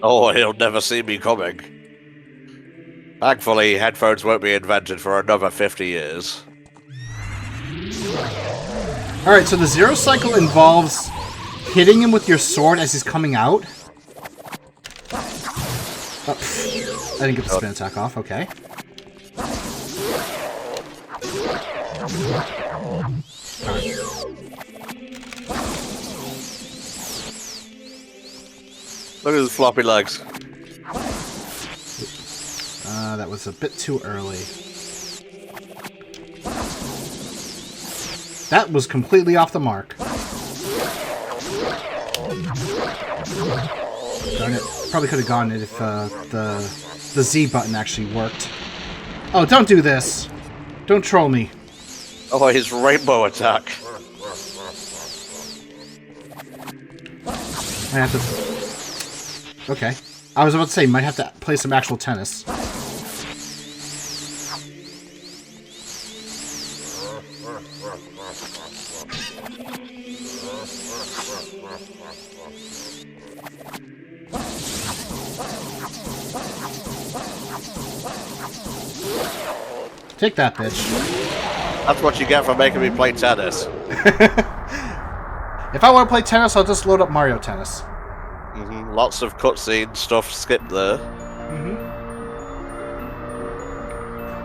Oh, he'll never see me coming. Thankfully, headphones won't be invented for another 50 years. Alright, so the zero cycle involves hitting him with your sword as he's coming out. Oh, I didn't get the spin attack off, okay. Look at his floppy legs. That was a bit too early. That was completely off the mark. Darn it. Probably could have gotten it if the Z button actually worked. Oh, don't do this. Don't troll me. Oh, his rainbow attack. I have to... Okay. I was about to say, might have to play some actual tennis. Take that, bitch. That's what you get for making me play tennis. If I want to play tennis, I'll just load up Mario Tennis. Mm-hmm. Lots of cutscene stuff skipped there. Mm-hmm.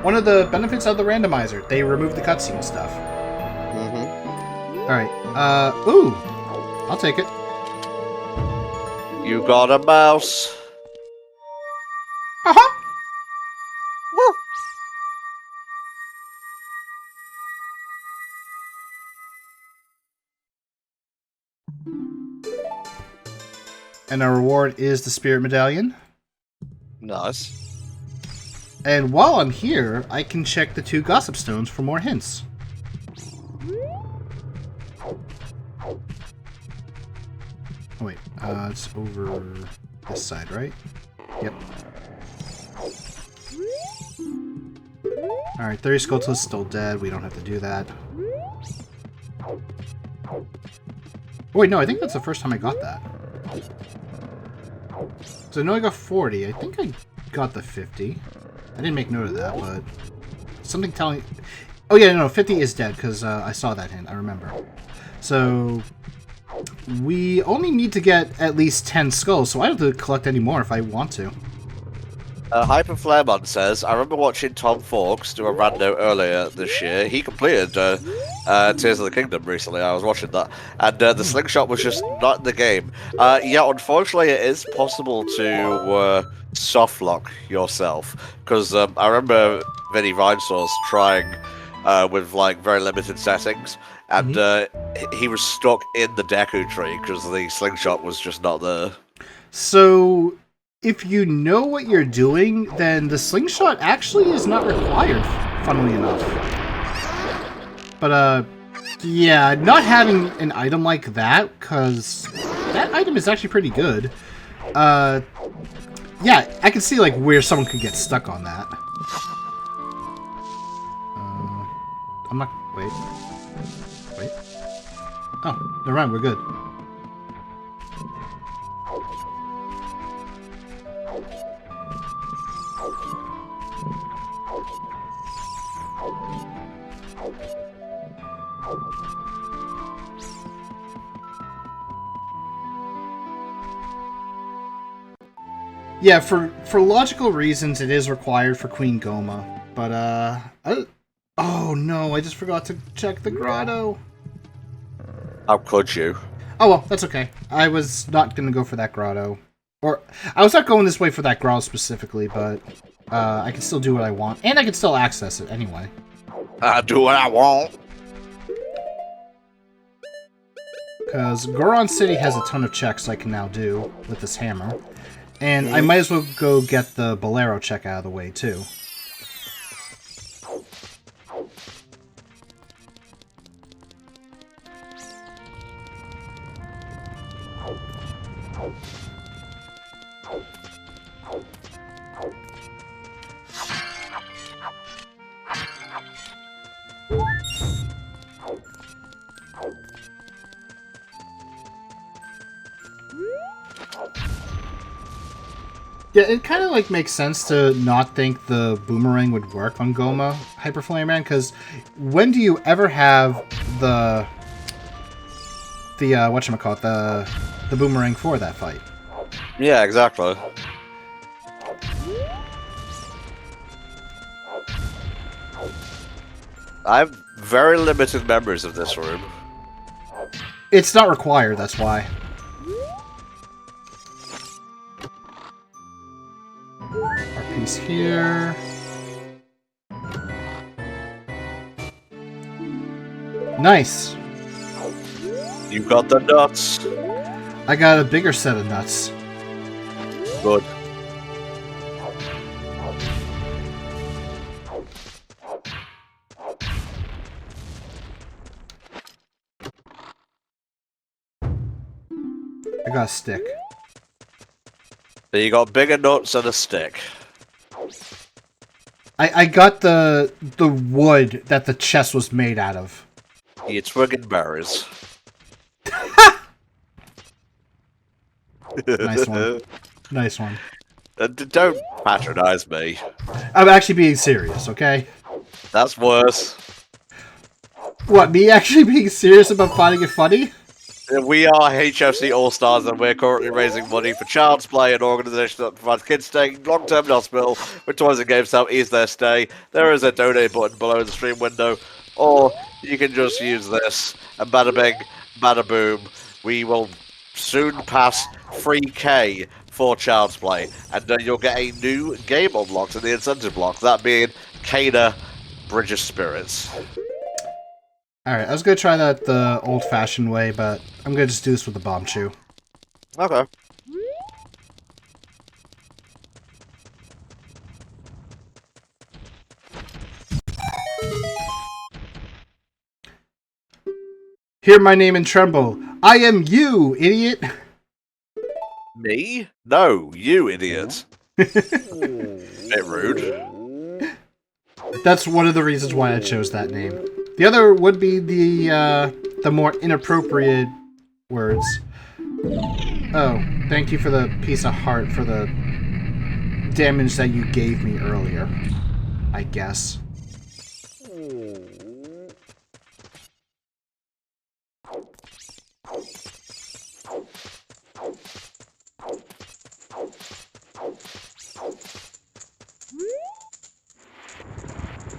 One of the benefits of the randomizer, they remove the cutscene stuff. Mm-hmm. Alright, ooh! I'll take it. You got a mouse. Uh-huh! Woo. And our reward is the Spirit Medallion. Nice. And while I'm here, I can check the 2 Gossip Stones for more hints. Oh, wait, it's over this side, right? Yep. Alright, 30 Skulltula is still dead. We don't have to do that. Oh, wait, no, I think that's the first time I got that. So I know I got 40. I think I got the 50. I didn't make note of that, but something telling... Oh yeah, no, 50 is dead, because I saw that hint, I remember. So we only need to get at least 10 skulls, so I don't have to collect any more if I want to. Hyper Flaremon says, I remember watching Tom Fawkes do a rando earlier this year. He completed Tears of the Kingdom recently. I was watching that. And the slingshot was just not in the game. Yeah, unfortunately, it is possible to soft lock yourself, because I remember Vinny Vinesource trying with like very limited settings, and he was stuck in the Deku tree because the slingshot was just not there. So, if you know what you're doing, then the slingshot actually is not required, funnily enough. But, yeah, not having an item like that, because that item is actually pretty good. Yeah, I can see, like, where someone could get stuck on that. I'm not... Wait. Oh, never mind, we're good. Yeah, for logical reasons, it is required for Queen Goma. But, oh no, I just forgot to check the grotto. How could you? Oh well, that's okay. I was not going to go for that grotto. Or, I was not going this way for that grotto specifically, but I can still do what I want. And I can still access it anyway. I do what I want. Because Goron City has a ton of checks I can now do with this hammer. And I might as well go get the Bolero check out of the way, too. Yeah, it kind of like makes sense to not think the boomerang would work on Goma Hyper Flame Man, because when do you ever have the whatchamacallit, the boomerang for that fight? Yeah, exactly. I have very limited memories of this room. It's not required, that's why. Our piece here. Nice. You got the nuts. I got a bigger set of nuts. Good. I got a stick. So you got bigger nuts and a stick. I got the wood that the chest was made out of. You twigging berries. Nice one. Nice one. Don't patronize me. I'm actually being serious, okay? That's worse. What, me actually being serious about finding it funny? We are HFC All-Stars, and we're currently raising money for Child's Play, an organisation that provides kids staying long-term in hospital with toys and games to help ease their stay. There is a donate button below the stream window, or you can just use this, and bada bing, bada boom. We will soon pass 3K for Child's Play, and you'll get a new game unlocked in the incentive block, that being Kana Bridge of Spirits. Alright, I was gonna try that the old-fashioned way, but I'm gonna just do this with the bomb chew. Okay. Hear my name and tremble. I am you, idiot! Me? No, you idiot. Bit rude. That's one of the reasons why I chose that name. The other would be the more inappropriate words. Oh, thank you for the piece of heart for the damage that you gave me earlier, I guess.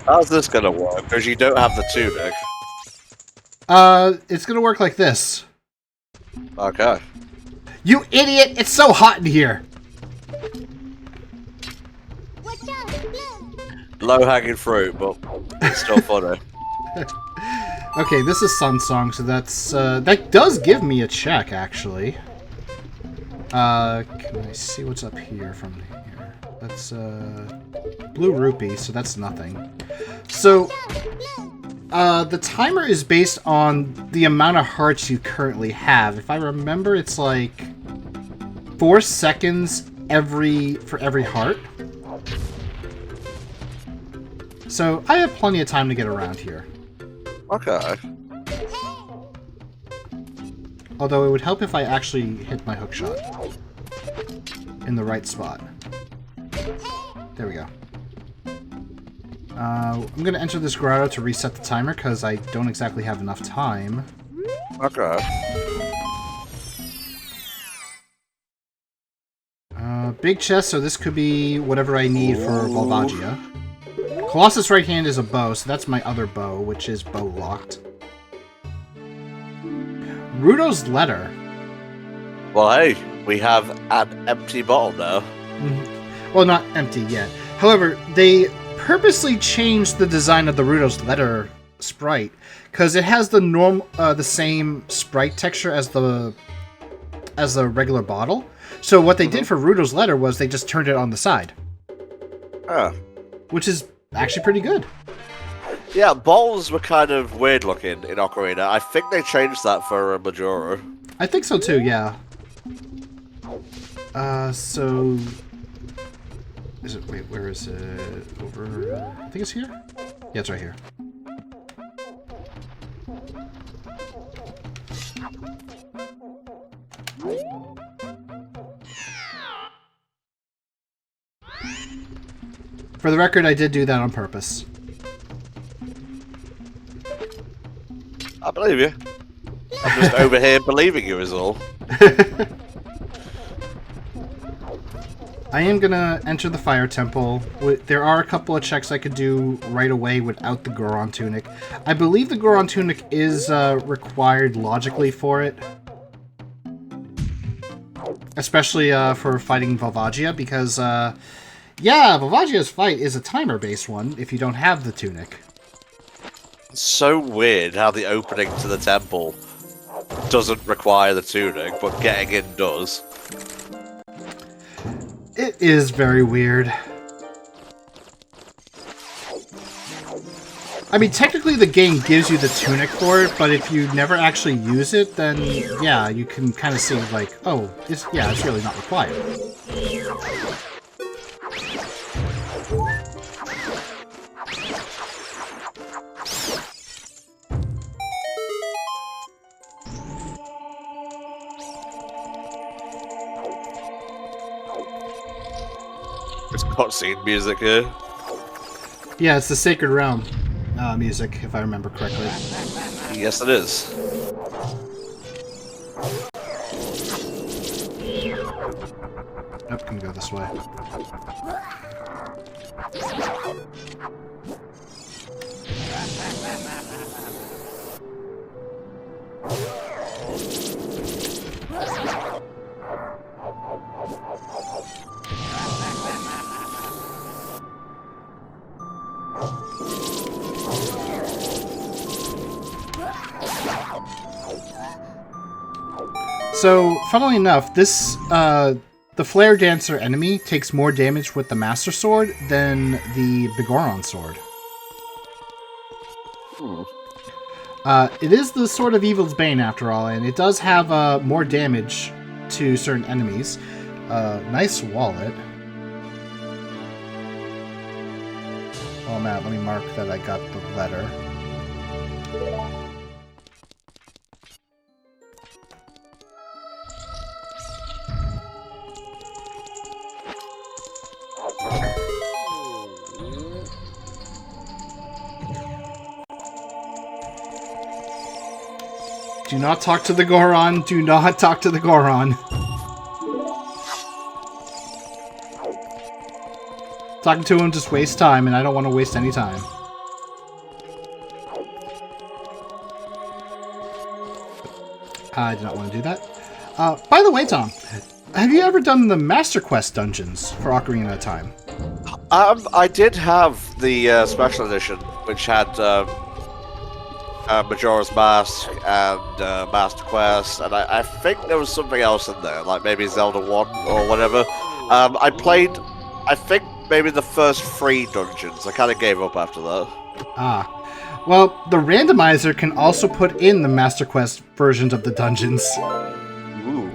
How's this gonna work? Because you don't have the tunic. It's gonna work like this. Okay. You idiot! It's so hot in here! Low-hanging fruit, but it's still funny. Okay, this is Sun Song, so that's that does give me a check actually. Can I see what's up here from here? That's blue rupee, so that's nothing. So the timer is based on the amount of hearts you currently have. If I remember, it's like 4 seconds for every heart. So I have plenty of time to get around here. Okay. Although it would help if I actually hit my hook shot in the right spot. There we go. I'm going to enter this grotto to reset the timer because I don't exactly have enough time. Okay. Big chest, so this could be whatever I need for Volvagia. Colossus right hand is a bow, so that's my other bow, which is bow locked. Rudo's letter. Well, hey, we have an empty bottle now. Well, not empty yet. However, they purposely changed the design of the Rudo's letter sprite because it has the same sprite texture as the regular bottle. So what they did for Rudo's letter was they just turned it on the side. Which is actually pretty good. Yeah, bottles were kind of weird looking in Ocarina. I think they changed that for Majora. I think so too, yeah. So... Is it... Wait, where is it? Over... I think it's here? Yeah, it's right here. For the record, I did do that on purpose. I believe you. I'm just over here believing you is all. I am gonna enter the Fire Temple. There are a couple of checks I could do right away without the Goron Tunic. I believe the Goron Tunic is required logically for it. Especially for fighting Volvagia, because, yeah, Volvagia's fight is a timer-based one if you don't have the Tunic. It's so weird how the opening to the temple doesn't require the tunic, but getting in does. It is very weird. I mean, technically the game gives you the tunic for it, but if you never actually use it, then yeah, you can kind of see like, oh, it's really not required. It's cutscene music here. Yeah, it's the Sacred Realm music, if I remember correctly. Yes, it is. Nope, can go this way. So, funnily enough, this, the Flare Dancer enemy takes more damage with the Master Sword than the Bigoron Sword. It is the Sword of Evil's Bane, after all, and it does have more damage to certain enemies. Nice wallet. While I'm at, let me mark that I got the letter. Do not talk to the Goron. Do not talk to the Goron. Talking to him just wastes time, and I don't want to waste any time. I did not want to do that. By the way, Tom, have you ever done the Master Quest dungeons for Ocarina of Time? I did have the special edition, which had Majora's Mask and Master Quest, and I think there was something else in there, like maybe Zelda 1 or whatever. I played, I think, maybe the first 3 dungeons. I kind of gave up after that. Ah. Well, the randomizer can also put in the Master Quest versions of the dungeons. Ooh.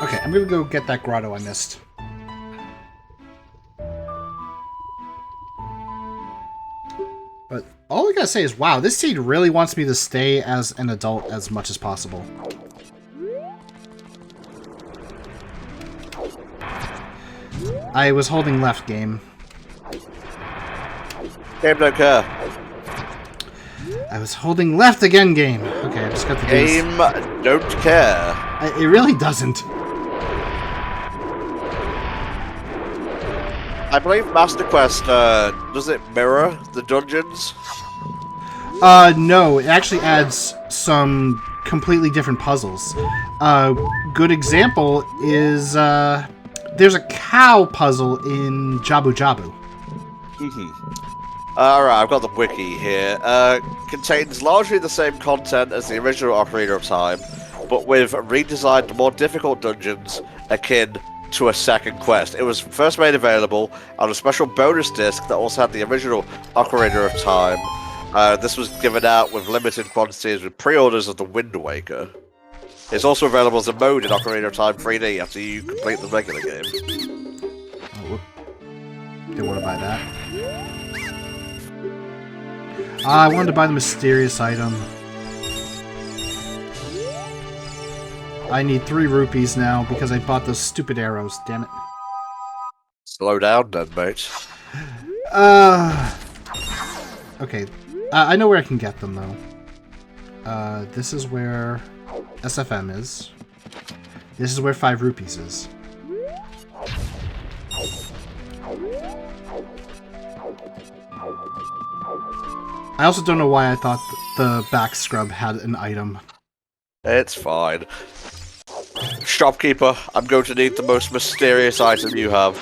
Okay, I'm gonna go get that grotto I missed. But all I gotta say is, wow, this seed really wants me to stay as an adult as much as possible. I was holding left, game. Game don't care. I was holding left again, game. Okay, I just got the Game don't care. It really doesn't. I believe Master Quest, does it mirror the dungeons? No, it actually adds some completely different puzzles. Good example is, there's a cow puzzle in Jabu Jabu. Alright, I've got the wiki here. Contains largely the same content as the original Ocarina of Time, but with redesigned, more difficult dungeons akin to a second quest. It was first made available on a special bonus disc that also had the original Ocarina of Time. This was given out with limited quantities with pre-orders of the Wind Waker. It's also available as a mode in Ocarina of Time 3D after you complete the regular game. Oh, didn't want to buy that. I wanted to buy the mysterious item. I need 3 rupees now because I bought those stupid arrows, damn it. Slow down then, mate. Okay. I know where I can get them, though. This is where SFM is. This is where 5 rupees is. I also don't know why I thought the back scrub had an item. It's fine. Shopkeeper, I'm going to need the most mysterious item you have.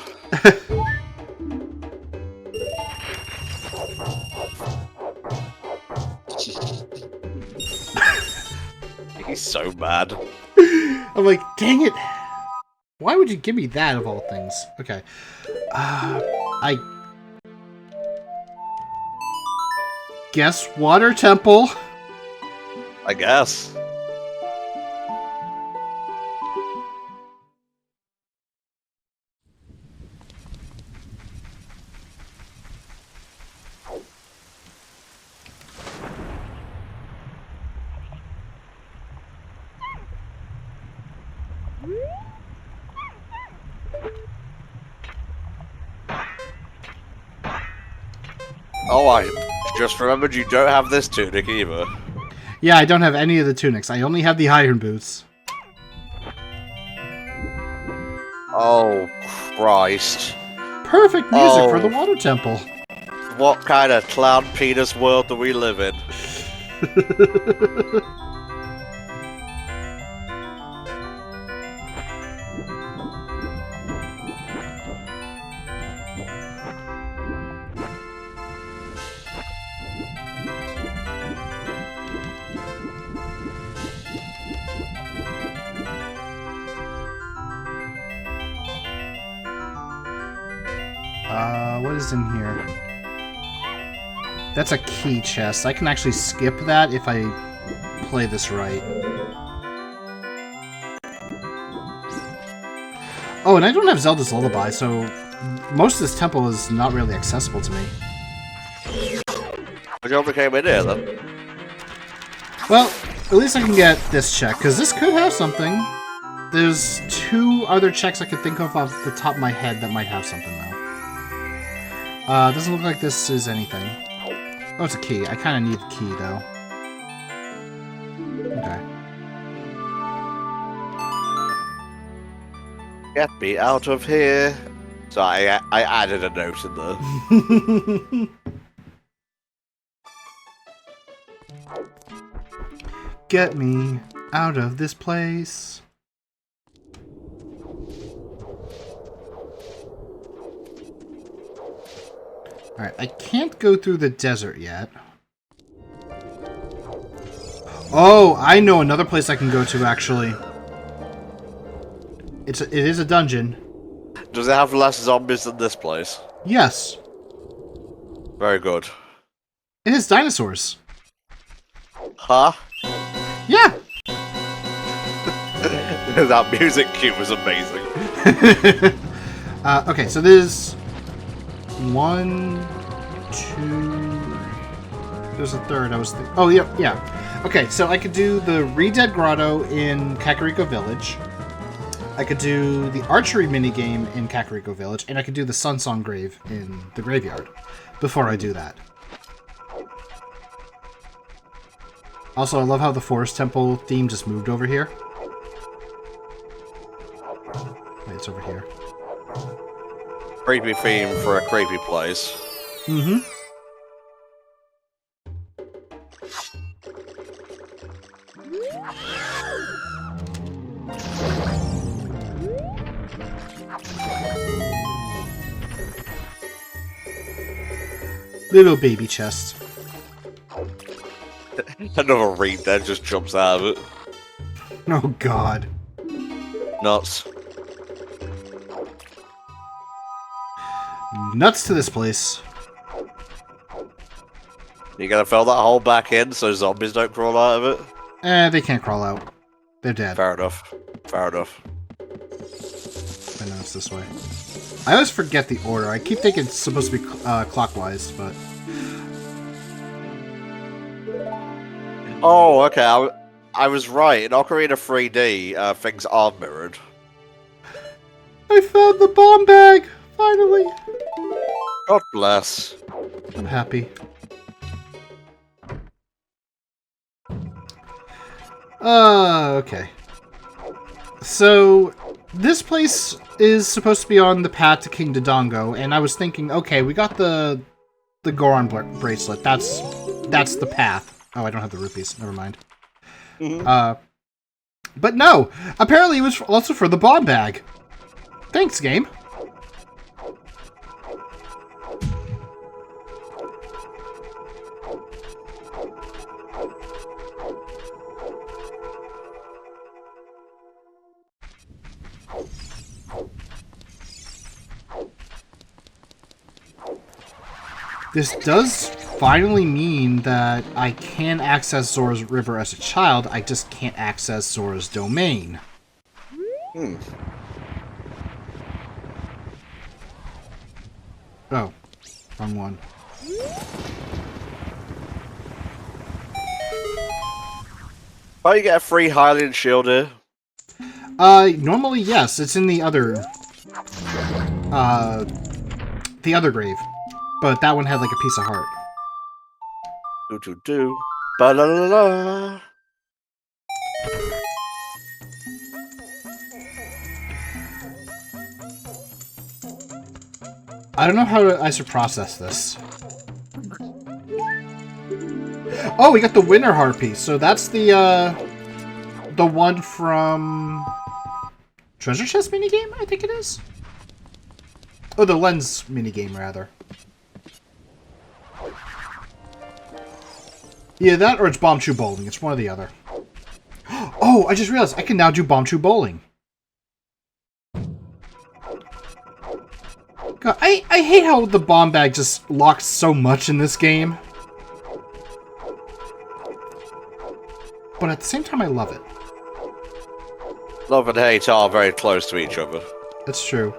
He's so mad. I'm like, dang it! Why would you give me that of all things? Okay. I guess water temple. I guess. Oh, I just remembered you don't have this tunic either. Yeah, I don't have any of the tunics. I only have the iron boots. Oh, Christ. Perfect music for the water temple. What kind of clown penis world do we live in? What is in here? That's a key chest. I can actually skip that if I play this right. Oh, and I don't have Zelda's Lullaby, so most of this temple is not really accessible to me. But you only came in here, then? Well, at least I can get this check, because this could have something. There's 2 other checks I could think of off the top of my head that might have something, though. Doesn't look like this is anything. Oh, it's a key. I kind of need the key, though. Okay. Get me out of here. So I added a note in there. Get me out of this place. Alright, I can't go through the desert yet. Oh, I know another place I can go to, actually. It is a dungeon. Does it have less zombies than this place? Yes. Very good. It has dinosaurs. Huh? Yeah. That music cue was amazing. Okay, so there's 1, 2. There's a third. Oh, yeah. Okay, so I could do the Re-Dead Grotto in Kakariko Village. I could do the archery minigame in Kakariko Village, and I could do the Sun Song Grave in the graveyard before I do that. Also, I love how the Forest Temple theme just moved over here. Wait, it's over here. Creepy theme for a creepy place. Mm-hmm. Little baby chest. Another reed then just jumps out of it. Oh god. Nuts. Nuts to this place. You gotta fill that hole back in so zombies don't crawl out of it? They can't crawl out. They're dead. Fair enough. Fair enough. I know it's this way. I always forget the order. I keep thinking it's supposed to be clockwise, but... Oh, okay. I was right. In Ocarina 3D, things are mirrored. I found the bomb bag! Finally! God bless. I'm happy. Okay. So, this place is supposed to be on the path to King Dodongo, and I was thinking, okay, we got the Goron bracelet. That's the path. Oh, I don't have the rupees. Never mind. Mm-hmm. But no! Apparently it was also for the bomb bag. Thanks, game. This does finally mean that I can access Zora's River as a child, I just can't access Zora's domain. Hmm. Oh, wrong one. Oh, you get a free Hylian shield here? Normally, yes. It's in the other grave. But that one had, like, a piece of heart. Do-do-do. Ba-la-la-la. I don't know how I should process this. Oh, we got the winner heart piece. So that's the one from Treasure Chest minigame, I think it is. Oh, the lens minigame, rather. Yeah, that or it's Bomb Chew Bowling. It's one or the other. Oh, I just realized I can now do Bomb Chew Bowling. God, I hate how the bomb bag just locks so much in this game. But at the same time, I love it. Love and hate are very close to each other. That's true.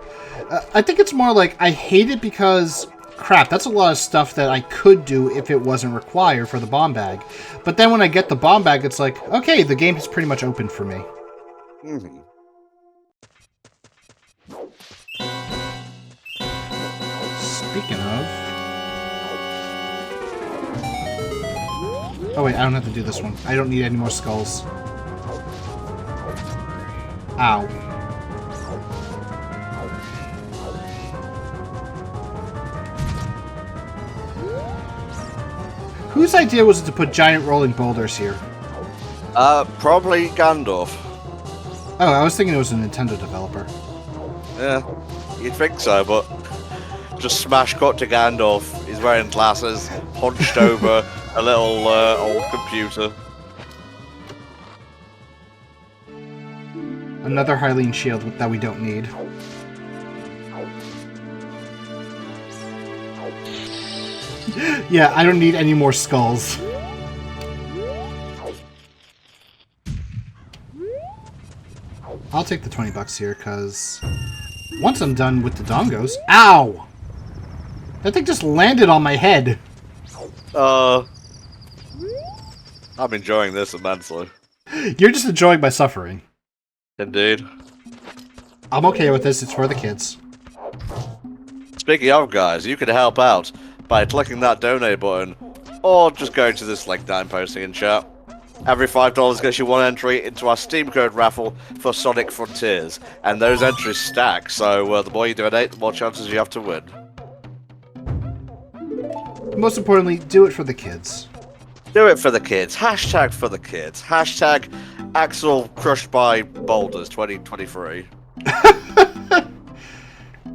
I think it's more like I hate it because, crap, that's a lot of stuff that I could do if it wasn't required for the bomb bag. But then when I get the bomb bag, it's like, okay, the game is pretty much open for me. Mm-hmm. Speaking of... Oh wait, I don't have to do this one. I don't need any more skulls. Ow. Whose idea was it to put giant rolling boulders here? Probably Gandalf. Oh, I was thinking it was a Nintendo developer. Yeah, you'd think so, but just smash cut to Gandalf. He's wearing glasses, hunched over a little old computer. Another Hylian shield that we don't need. Yeah, I don't need any more skulls. I'll take the $20 here, because once I'm done with the dongos... Ow! That thing just landed on my head. I'm enjoying this immensely. You're just enjoying my suffering. Indeed. I'm okay with this, it's for the kids. Speaking of, guys, you can help out by clicking that donate button, or just going to this link that I'm posting in chat. Every $5 gets you one entry into our Steam code raffle for Sonic Frontiers, and those entries stack, so the more you donate, the more chances you have to win. Most importantly, do it for the kids. Do it for the kids. Hashtag for the kids. Hashtag Axel crushed by boulders 2023.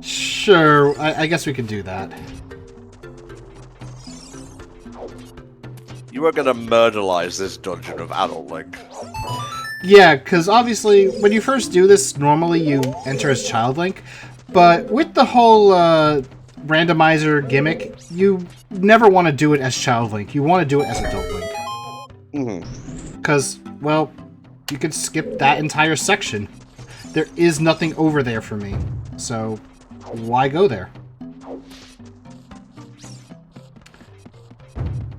Sure, I guess we can do that. You are gonna murderize this dungeon of Adult Link. Yeah, because obviously, when you first do this, normally you enter as Child Link, but with the whole randomizer gimmick, you never want to do it as Child Link. You want to do it as Adult Link. Because, well, you could skip that entire section. There is nothing over there for me, so why go there?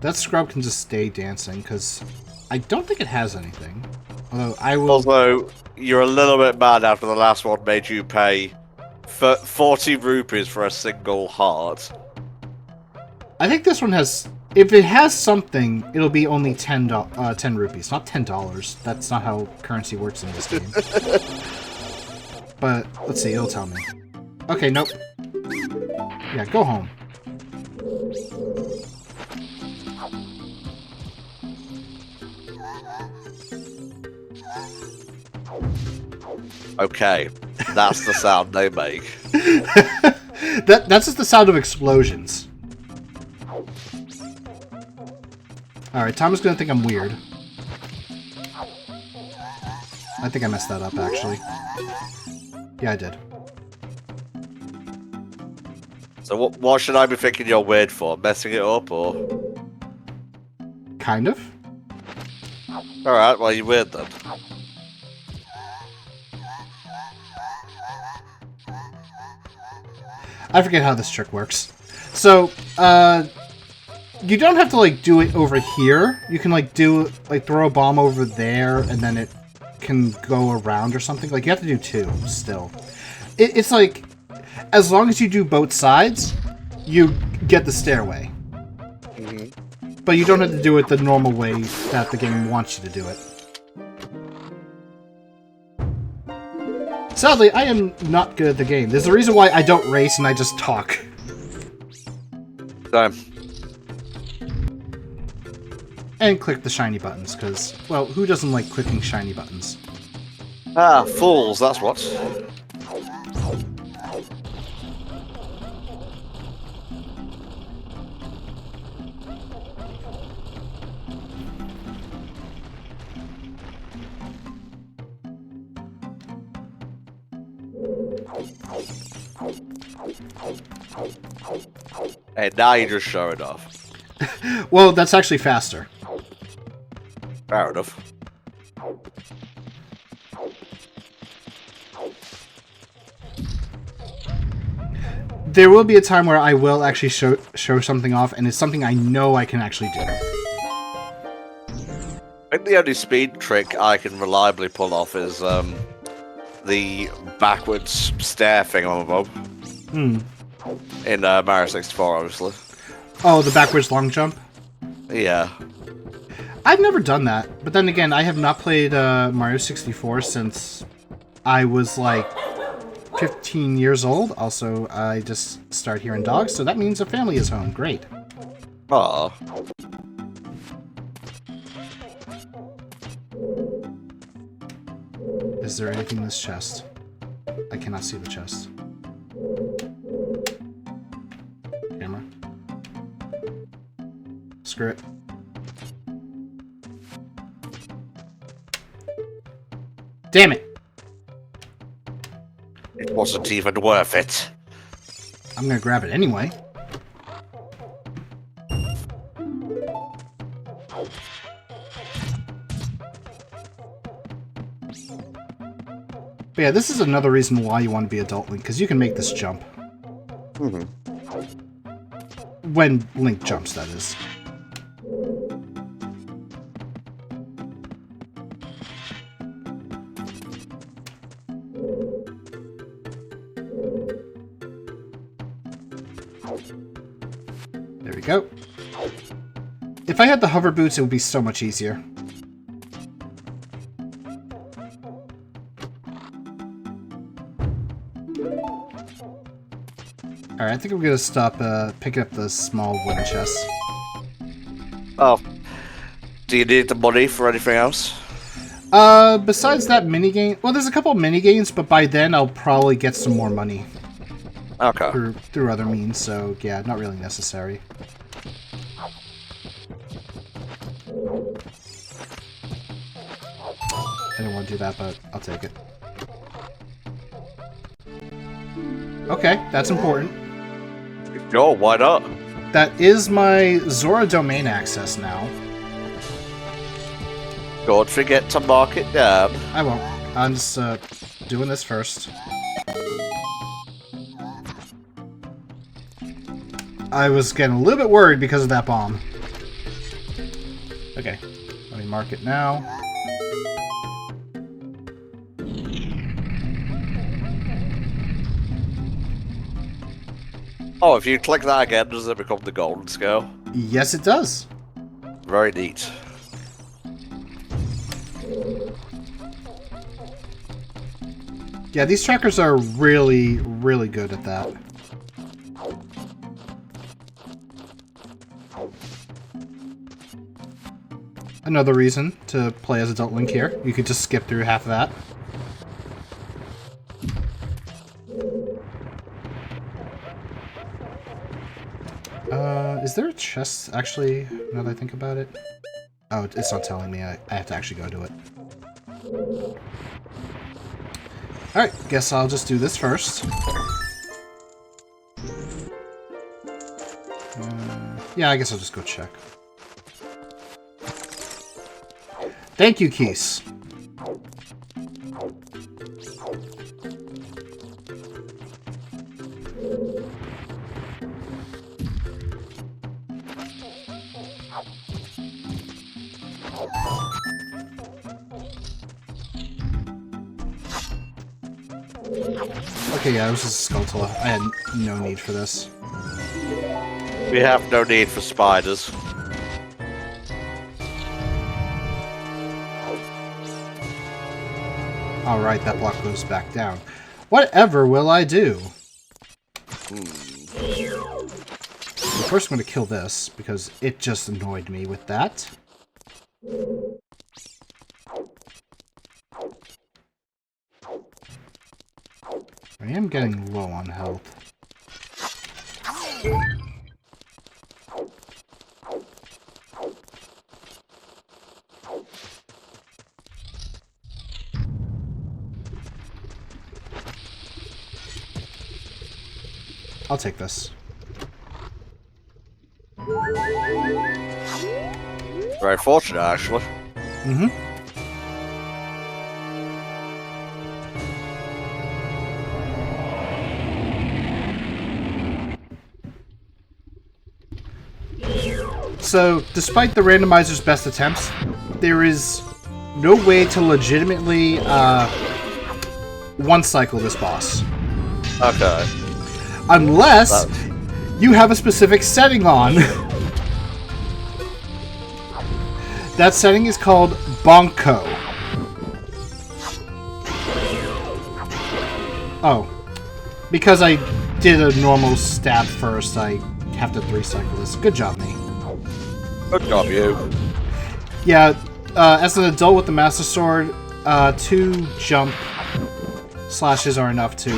That scrub can just stay dancing, because I don't think it has anything. Although, I will... Although, you're a little bit mad after the last one made you pay 40 rupees for a single heart. I think this one has... If it has something, it'll be only 10 rupees, not $10. That's not how currency works in this game. But, let's see, it'll tell me. Okay, nope. Yeah, go home. Okay, that's the sound they make. That's just the sound of explosions. Alright, Tom is gonna think I'm weird. I think I messed that up, actually. Yeah, I did. So what should I be thinking you're weird for? Messing it up, or...? Kind of. Alright, well, you're weird then. I forget how this trick works. So, you don't have to, like, do it over here. You can, like, throw a bomb over there, and then it can go around or something. Like, you have to do two, still. It's like, as long as you do both sides, you get the stairway. But you don't have to do it the normal way that the game wants you to do it. Sadly, I am not good at the game. There's a reason why I don't race and I just talk. Time. And click the shiny buttons, because, well, who doesn't like clicking shiny buttons? Ah, fools, that's what. Hey, now you just show it off. Well, that's actually faster. Fair enough. There will be a time where I will actually show something off, and it's something I know I can actually do. I think the only speed trick I can reliably pull off is the backwards stair thing on above. In Mario 64, obviously. Oh, the backwards long jump? Yeah. I've never done that, but then again, I have not played Mario 64 since I was like 15 years old. Also, I just started hearing dogs, so that means a family is home. Great. Aww. Is there anything in this chest? I cannot see the chest. Screw it. Damn it! It wasn't even worth it. I'm gonna grab it anyway. But yeah, this is another reason why you want to be Adult Link, because you can make this jump. Mm-hmm. When Link jumps, that is. There we go. If I had the hover boots, it would be so much easier. Alright, I think I'm gonna stop picking up the small wooden chests. Oh. Do you need the money for anything else? Besides that minigame... Well, there's a couple of minigames, but by then I'll probably get some more money. Okay. Through other means, so yeah, not really necessary. I don't want to do that, but I'll take it. Okay, that's important. Sure, why not? That is my Zora domain access now. Don't forget to mark it down. I won't. I'm just doing this first. I was getting a little bit worried because of that bomb. Okay, let me mark it now. Oh, if you click that again, does it become the golden scale? Yes, it does. Very neat. Yeah, these trackers are really, really good at that. Another reason to play as Adult Link here. You could just skip through half of that. Is there a chest, actually, now that I think about it? Oh, it's not telling me. I have to actually go to it. Alright, guess I'll just do this first. Yeah, I guess I'll just go check. Thank you, Keys. Okay, yeah, it was just a skeletal. I had no need for this. We have no need for spiders. Alright, that block goes back down. Whatever will I do? Well, first I'm going to kill this, because it just annoyed me with that. I am getting low on health. I'll take this. Very fortunate, actually. Mm-hmm. So, despite the randomizer's best attempts, there is no way to legitimately one-cycle this boss. Okay. Unless you have a specific setting on. That setting is called Bonko. Oh. Because I did a normal stab first, I have to 3-cycle this. Good job, me. Good job, you. Yeah, as an adult with the Master Sword, 2 jump slashes are enough to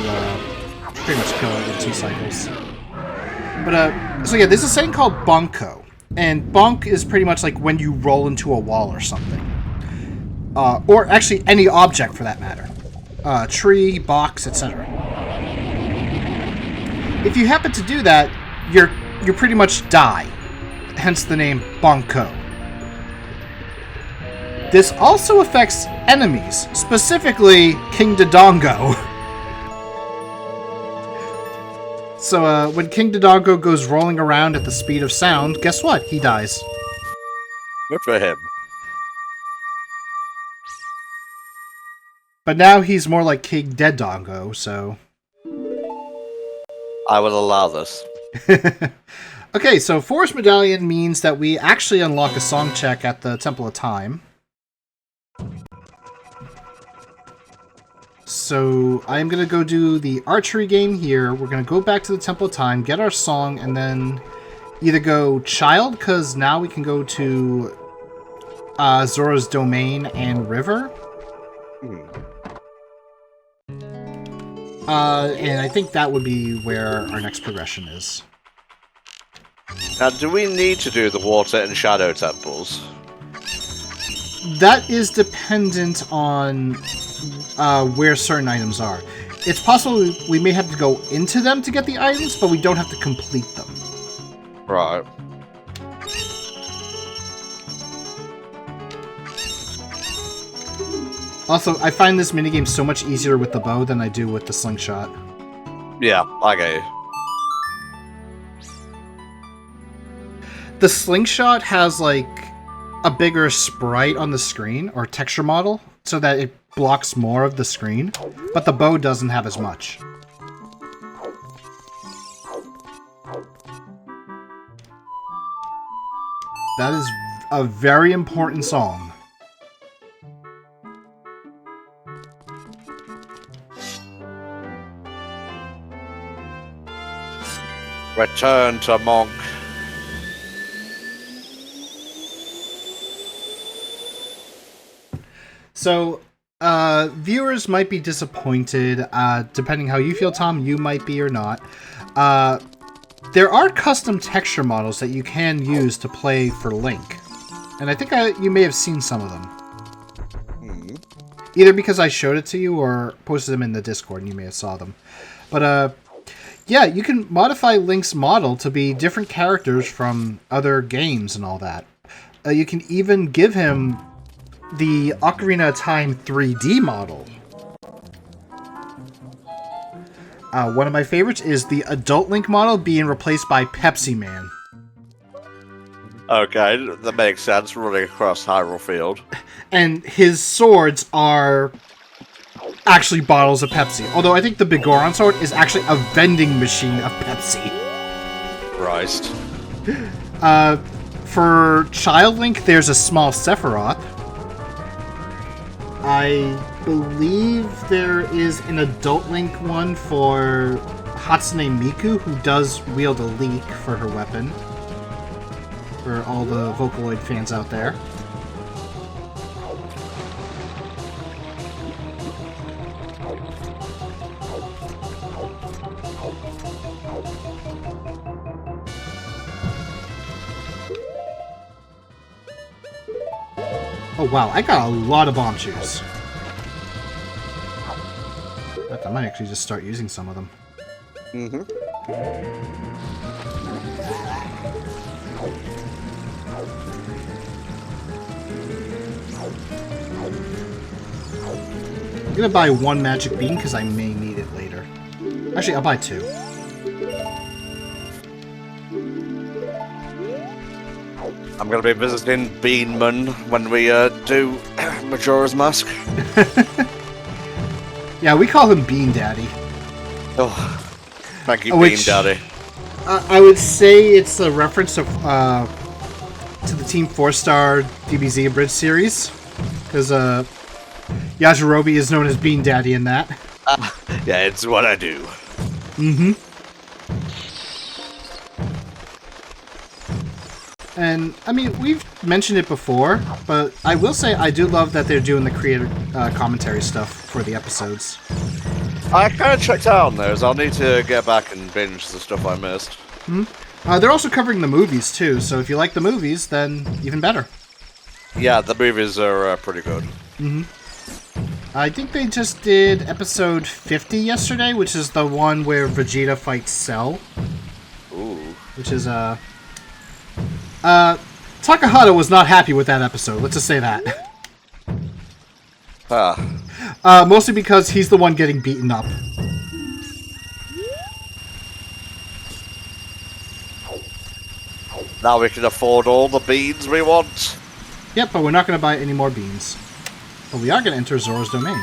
pretty much kill it in 2 cycles. But, so yeah, there's a setting called Bonko, And bonk is pretty much like when you roll into a wall or something. Or actually any object for that matter. Tree, box, etc. If you happen to do that, you pretty much die. Hence the name Bonko. This also affects enemies, specifically King Dodongo. So when King Dodongo goes rolling around at the speed of sound, guess what? He dies. Good for him. But now he's more like King Dead Dongo, so... I will allow this. Okay, so Forest Medallion means that we actually unlock a song check at the Temple of Time. So I'm going to go do the archery game here. We're going to go back to the Temple of Time, get our song, and then either go Child, because now we can go to Zora's Domain and River. And I think that would be where our next progression is. Now, do we need to do the water and shadow temples? That is dependent on where certain items are. It's possible we may have to go into them to get the items, but we don't have to complete them. Right. Also, I find this minigame so much easier with the bow than I do with the slingshot. Yeah, I get you. The slingshot has, like, a bigger sprite on the screen, or texture model, so that it blocks more of the screen, but the bow doesn't have as much. That is a very important song. Return to Monk. So, viewers might be disappointed, depending how you feel, Tom, you might be or not. There are custom texture models that you can use to play for Link. And I think you may have seen some of them. Either because I showed it to you or posted them in the Discord and you may have saw them. But, yeah, you can modify Link's model to be different characters from other games and all that. You can even give him the Ocarina of Time 3D model. One of my favorites is the Adult Link model being replaced by Pepsi Man. Okay, that makes sense, running across Hyrule Field. And his swords are actually bottles of Pepsi. Although I think the Bigoron sword is actually a vending machine of Pepsi. Christ. For Child Link, there's a small Sephiroth. I believe there is an Adult Link one for Hatsune Miku, who does wield a leek for her weapon. For all the Vocaloid fans out there. Oh wow, I got a lot of bomb shoes. I might actually just start using some of them. Mm-hmm. I'm gonna buy one magic bean because I may need it later. Actually, I'll buy two. I'm going to be visiting Beanman when we do Majora's Mask. Yeah, we call him Bean Daddy. Oh, thank you, Bean Daddy. I would say it's a reference to the Team 4-Star DBZ Abridged series. Because Yajirobe is known as Bean Daddy in that. Yeah, it's what I do. Mm-hmm. And, I mean, we've mentioned it before, but I will say I do love that they're doing the creator commentary stuff for the episodes. I kind of checked out on those. I'll need to get back and binge the stuff I missed. They're also covering the movies, too, so if you like the movies, then even better. Yeah, the movies are pretty good. Mm-hmm. I think they just did episode 50 yesterday, which is the one where Vegeta fights Cell. Ooh. Which is, Takahata was not happy with that episode, let's just say that. Mostly because he's the one getting beaten up. Now we can afford all the beans we want. Yep, but we're not going to buy any more beans. But we are going to enter Zora's domain.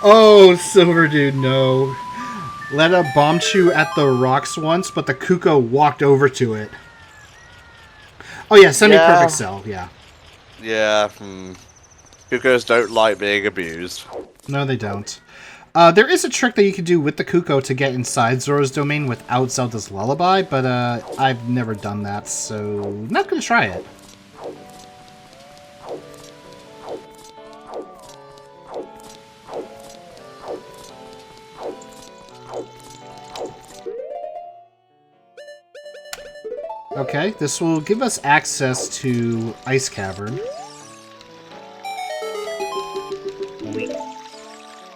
Oh, Silver Dude, no. Letta bombed you at the rocks once, but the Kuko walked over to it. Oh yeah, semi-perfect cell, yeah. Yeah, Kukos don't like being abused. No, they don't. There is a trick that you can do with the Kuko to get inside Zora's domain without Zelda's Lullaby, but I've never done that, so not going to try it. Okay, this will give us access to Ice Cavern.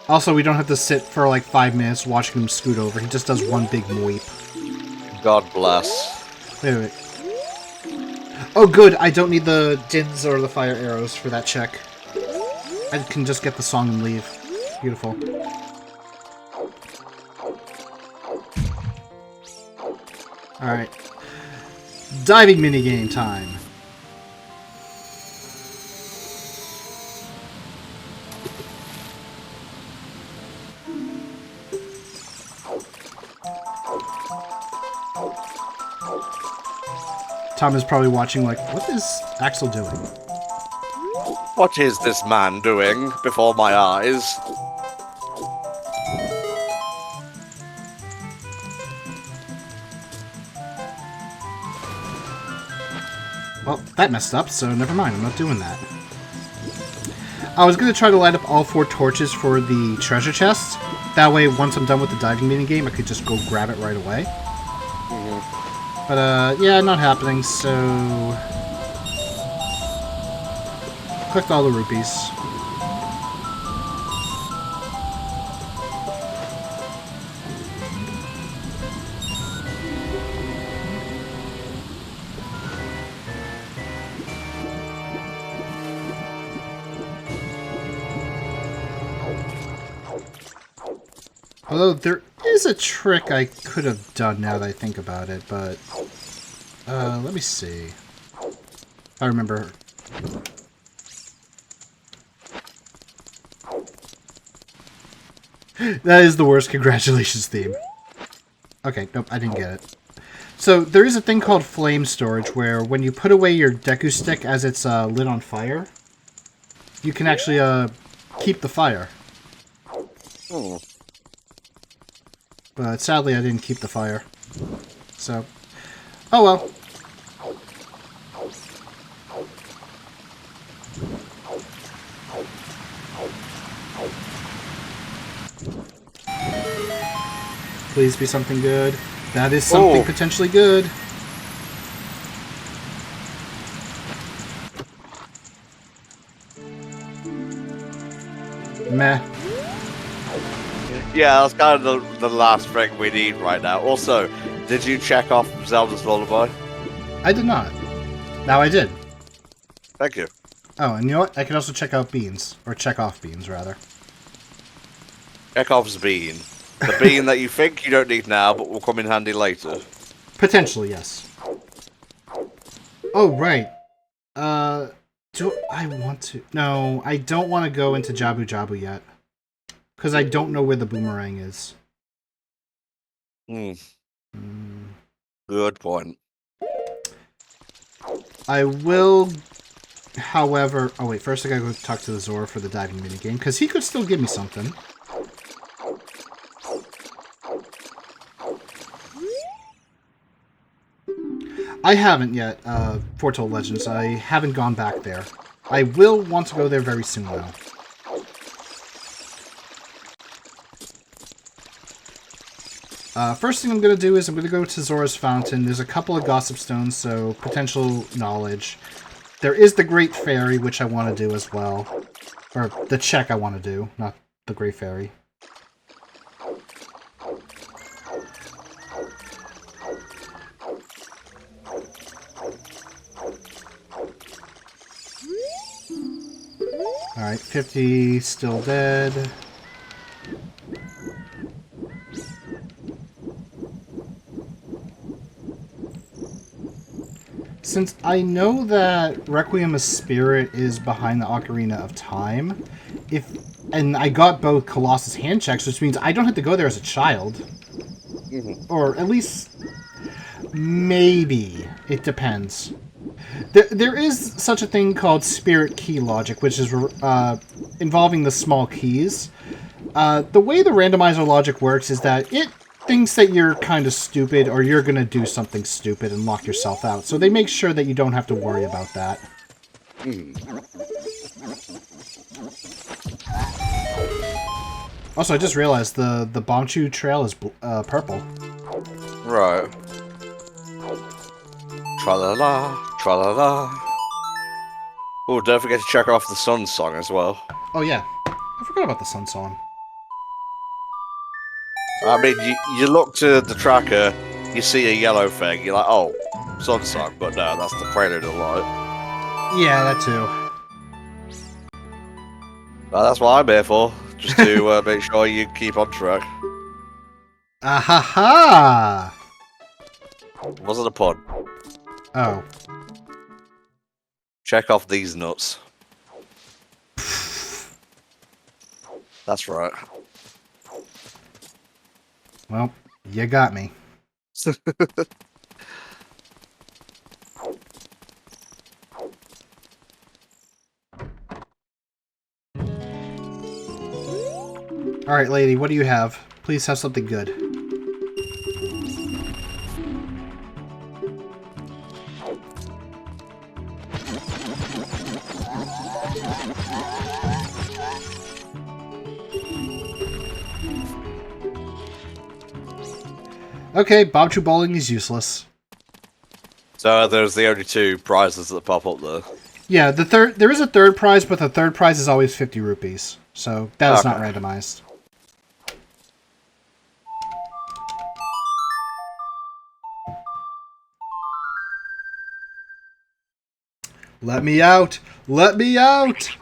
Also, we don't have to sit for like 5 minutes watching him scoot over. He just does one big moip. God bless. Wait. Oh, good. I don't need the dins or the fire arrows for that check. I can just get the song and leave. Beautiful. Alright. Diving minigame time. Tom is probably watching like, what is Axel doing? What is this man doing before my eyes? Well, that messed up, so never mind, I'm not doing that. I was going to try to light up all 4 torches for the treasure chest. That way, once I'm done with the diving minigame, I could just go grab it right away. But, yeah, not happening, so... Collect all the rupees. Although, there is a trick I could have done now that I think about it, but... let me see. I remember. That is the worst congratulations theme. Okay, nope, I didn't get it. So, there is a thing called flame storage, where when you put away your Deku Stick as it's lit on fire, you can actually keep the fire. Oh. But sadly, I didn't keep the fire. So, oh well. Please be something good. That is something potentially good. Meh. Yeah, that's kind of the last thing we need right now. Also, did you check off Zelda's Lullaby? I did not. Now I did. Thank you. Oh, and you know what? I can also check out beans. Or check off beans, rather. Chekhov's bean. The bean that you think you don't need now, but will come in handy later. Potentially, yes. Oh, right. Do I want to... No, I don't want to go into Jabu Jabu yet. Because I don't know where the boomerang is. Good point. I will, however... Oh, wait. First I gotta go talk to the Zora for the diving minigame. Because he could still give me something. I haven't yet, Foretold Legends. I haven't gone back there. I will want to go there very soon, though. First thing I'm going to do is I'm going to go to Zora's Fountain. There's a couple of Gossip Stones, so potential knowledge. There is the Great Fairy, which I want to do as well. Or the check I want to do, not the Great Fairy. Alright, 50 still dead. Since I know that Requiem of Spirit is behind the Ocarina of Time, and I got both Colossus hand checks, which means I don't have to go there as a child. Mm-hmm. Or at least, maybe. It depends. There is such a thing called spirit key logic, which is involving the small keys. The way the randomizer logic works is that it thinks that you're kind of stupid or you're going to do something stupid and lock yourself out. So they make sure that you don't have to worry about that. Also, I just realized the Bombchu trail is purple. Right. Tra-la-la, tra-la-la. Oh, don't forget to check off the Sun song as well. Oh yeah, I forgot about the Sun song. I mean, you look to the tracker, you see a yellow thing, you're like, oh, Sun song, but no, that's the Prelude of Light. Yeah, that too. Well, that's what I'm here for, just to make sure you keep on track. Ahaha! Wasn't a pun. Oh. Check off these nuts. That's right. Well, you got me. Alright, lady, what do you have? Please have something good. Okay, Bombchu Bowling is useless. So there's the only two prizes that pop up there. Yeah, there is a third prize, but the third prize is always 50 rupees. So that is not randomized. Let me out! Let me out!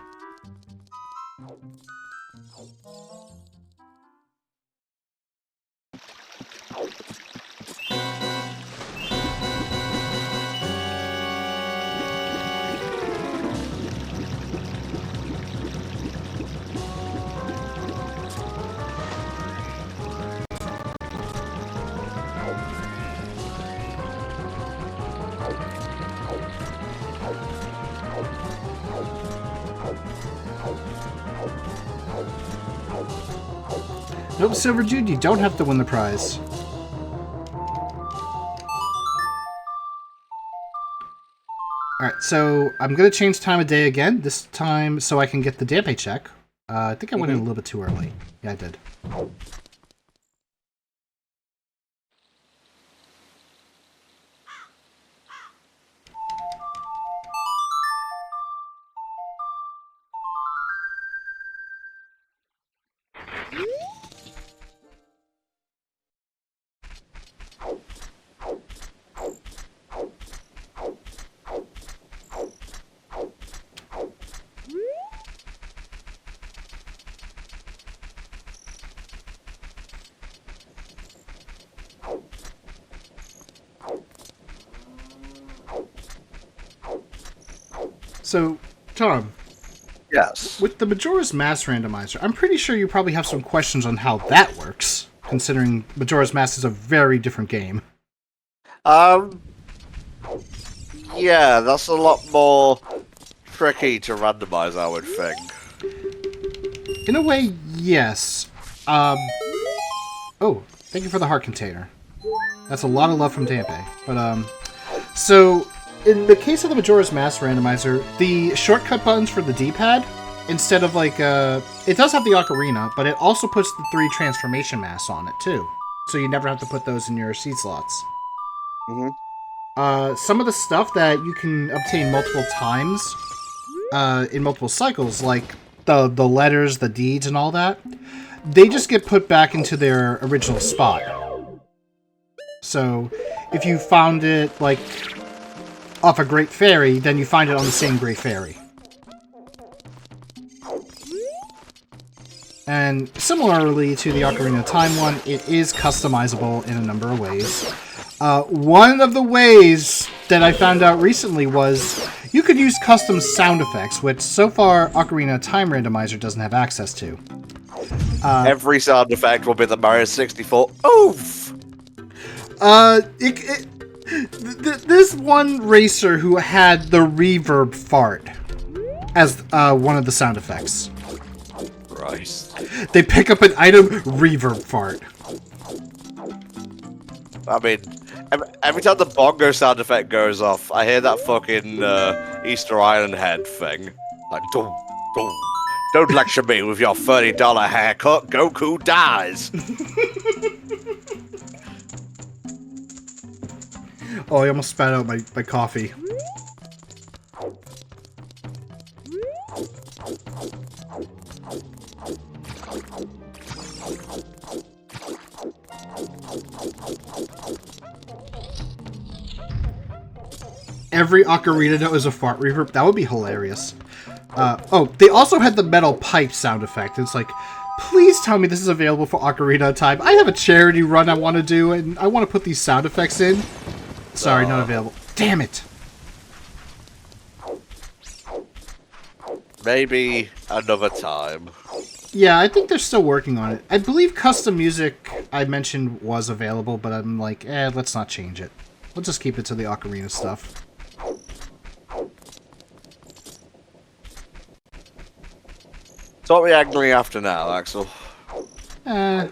Nope, Silver Jude, you don't have to win the prize. Alright, so I'm going to change time of day again, this time so I can get the Dampe check. I think I went in a little bit too early. Yeah, I did. So, Tom. Yes. With the Majora's Mask randomizer, I'm pretty sure you probably have some questions on how that works, considering Majora's Mask is a very different game. Yeah, that's a lot more tricky to randomize, I would think. In a way, yes. Oh, thank you for the heart container. That's a lot of love from Dampe. But, so, in the case of the Majora's Mask randomizer, the shortcut buttons for the D-pad, instead of like, it does have the ocarina, but it also puts the 3 transformation masks on it, too. so you never have to put those in your seed slots. Mm-hmm. Some of the stuff that you can obtain multiple times in multiple cycles, like the letters, the deeds, and all that, they just get put back into their original spot. So if you found it, like, off a Great Fairy, then you find it on the same Great Fairy. And similarly to the Ocarina of Time one, it is customizable in a number of ways. One of the ways that I found out recently was you could use custom sound effects, which so far Ocarina of Time Randomiser doesn't have access to. Every sound effect will be the Mario 64. Oof! This one racer who had the reverb fart as one of the sound effects. Christ. They pick up an item, reverb fart. I mean, every time the bongo sound effect goes off, I hear that fucking Easter Island head thing. Like, don't lecture me with your $30 haircut. Goku dies. Oh, I almost spat out my coffee. Every ocarina note is a fart reverb. That would be hilarious. Oh, they also had the metal pipe sound effect. It's like, please tell me this is available for Ocarina of Time. I have a charity run I want to do, and I want to put these sound effects in. Sorry, not available. Damn it! Maybe another time. Yeah, I think they're still working on it. I believe custom music I mentioned was available, but I'm like, let's not change it. We'll just keep it to the Ocarina stuff. So what are we angling after now, Axel? At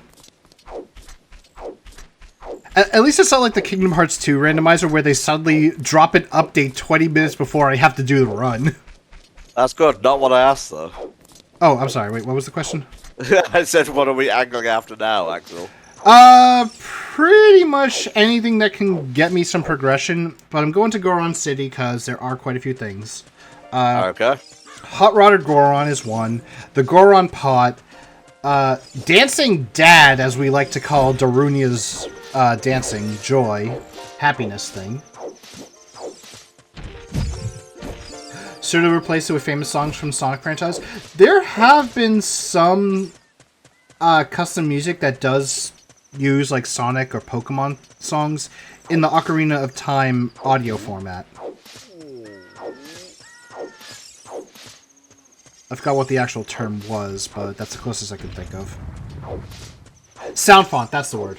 least it's not like the Kingdom Hearts 2 randomizer where they suddenly drop an update 20 minutes before I have to do the run. That's good. Not what I asked, though. Oh, I'm sorry. Wait, what was the question? I said, what are we angling after now, Axel? Pretty much anything that can get me some progression, but I'm going to Goron City because there are quite a few things. Okay. Hot Rodded Goron is one. The Goron Pot. Dancing Dad, as we like to call Darunia's dancing joy, happiness thing. Sort of replace it with famous songs from Sonic franchise. There have been some custom music that does use like Sonic or Pokemon songs in the Ocarina of Time audio format. I forgot what the actual term was, but that's the closest I can think of. Sound font, that's the word.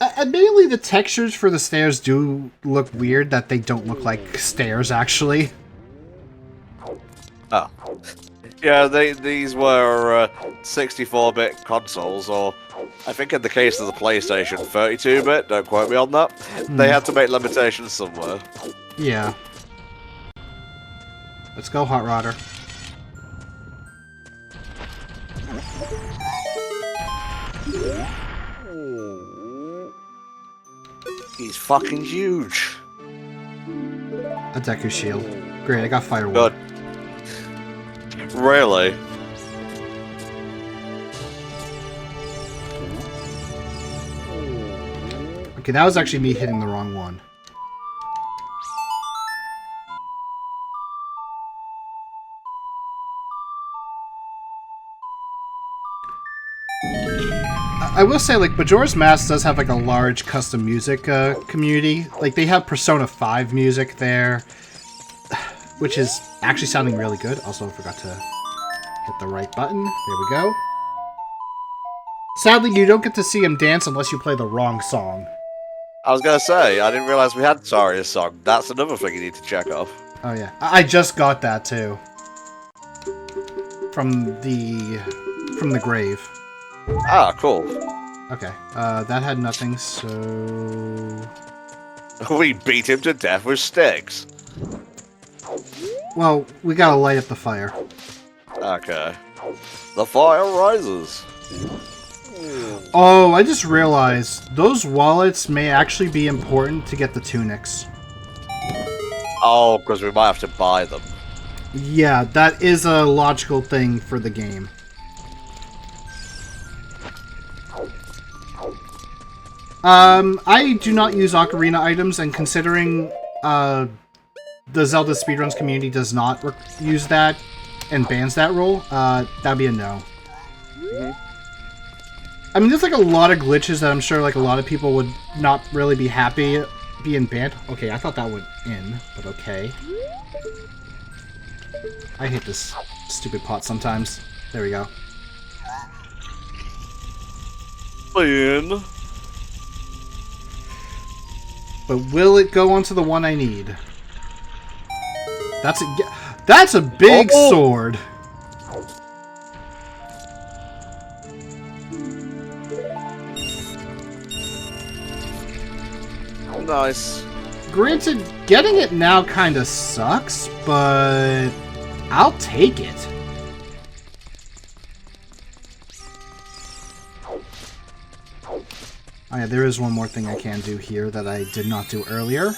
Admittedly, the textures for the stairs do look weird, that they don't look like stairs, actually. Oh. Yeah, these were 64-bit consoles, or I think in the case of the PlayStation, 32-bit, don't quote me on that. They had to make limitations somewhere. Yeah. Let's go, Hot Rodder. He's fucking huge. A Deku Shield. Great, I got Firewood. Good. Really? Okay, that was actually me hitting the wrong one. I will say, like, Majora's Mask does have, like, a large custom music community. Like, they have Persona 5 music there, which is actually sounding really good. Also, I forgot to hit the right button. There we go. Sadly, you don't get to see him dance unless you play the wrong song. I was gonna say, I didn't realize we had Saria's song. That's another thing you need to check off. Oh, yeah. I just got that, too. From the grave. Ah, cool. Okay, that had nothing, so... We beat him to death with sticks. Well, we gotta light up the fire. Okay. The fire rises. Oh, I just realized those wallets may actually be important to get the tunics. Oh, because we might have to buy them. Yeah, that is a logical thing for the game. I do not use Ocarina items, and considering the Zelda speedruns community does not use that and bans that rule, that'd be a no. I mean, there's like a lot of glitches that I'm sure like a lot of people would not really be happy being banned. Okay, I thought that would end, but okay. I hate this stupid pot sometimes. There we go. In. But will it go onto the one I need? That's a big sword. Nice. Granted, getting it now kind of sucks, but I'll take it. Oh yeah, there is one more thing I can do here that I did not do earlier.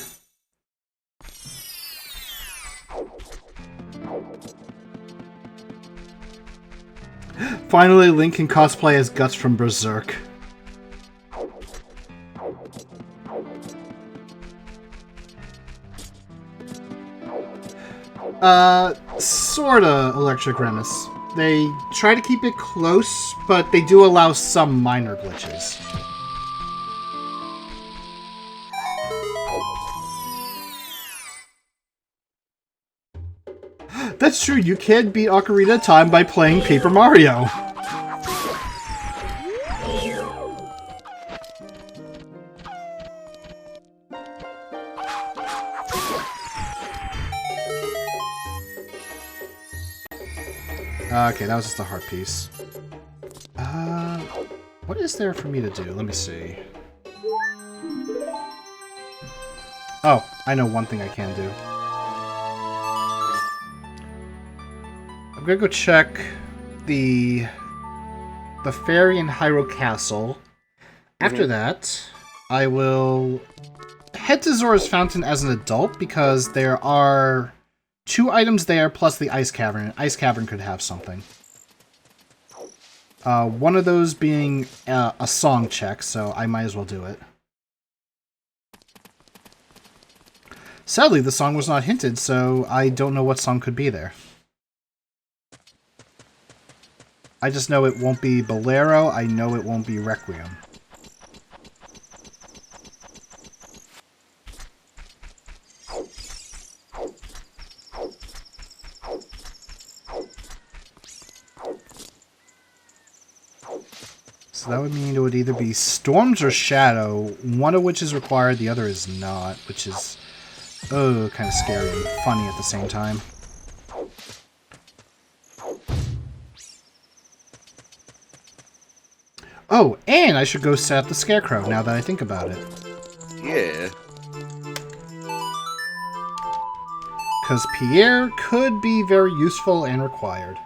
Finally, Link can cosplay as Guts from Berserk. Sorta Electric Remus. They try to keep it close, but they do allow some minor glitches. That's true, you can beat Ocarina of Time by playing Paper Mario. Okay, that was just a heart piece. What is there for me to do? Let me see. Oh, I know one thing I can do. I'm gonna go check the fairy in Hyrule Castle. After that, I will head to Zora's Fountain as an adult because there are 2 items there plus the Ice Cavern. Ice Cavern could have something. One of those being a song check, so I might as well do it. Sadly, the song was not hinted, so I don't know what song could be there. I just know it won't be Bolero, I know it won't be Requiem. So that would mean it would either be Storms or Shadow, one of which is required, the other is not, which is, kind of scary and funny at the same time. Oh, and I should go set up the Scarecrow, now that I think about it. Yeah. Because Pierre could be very useful and required.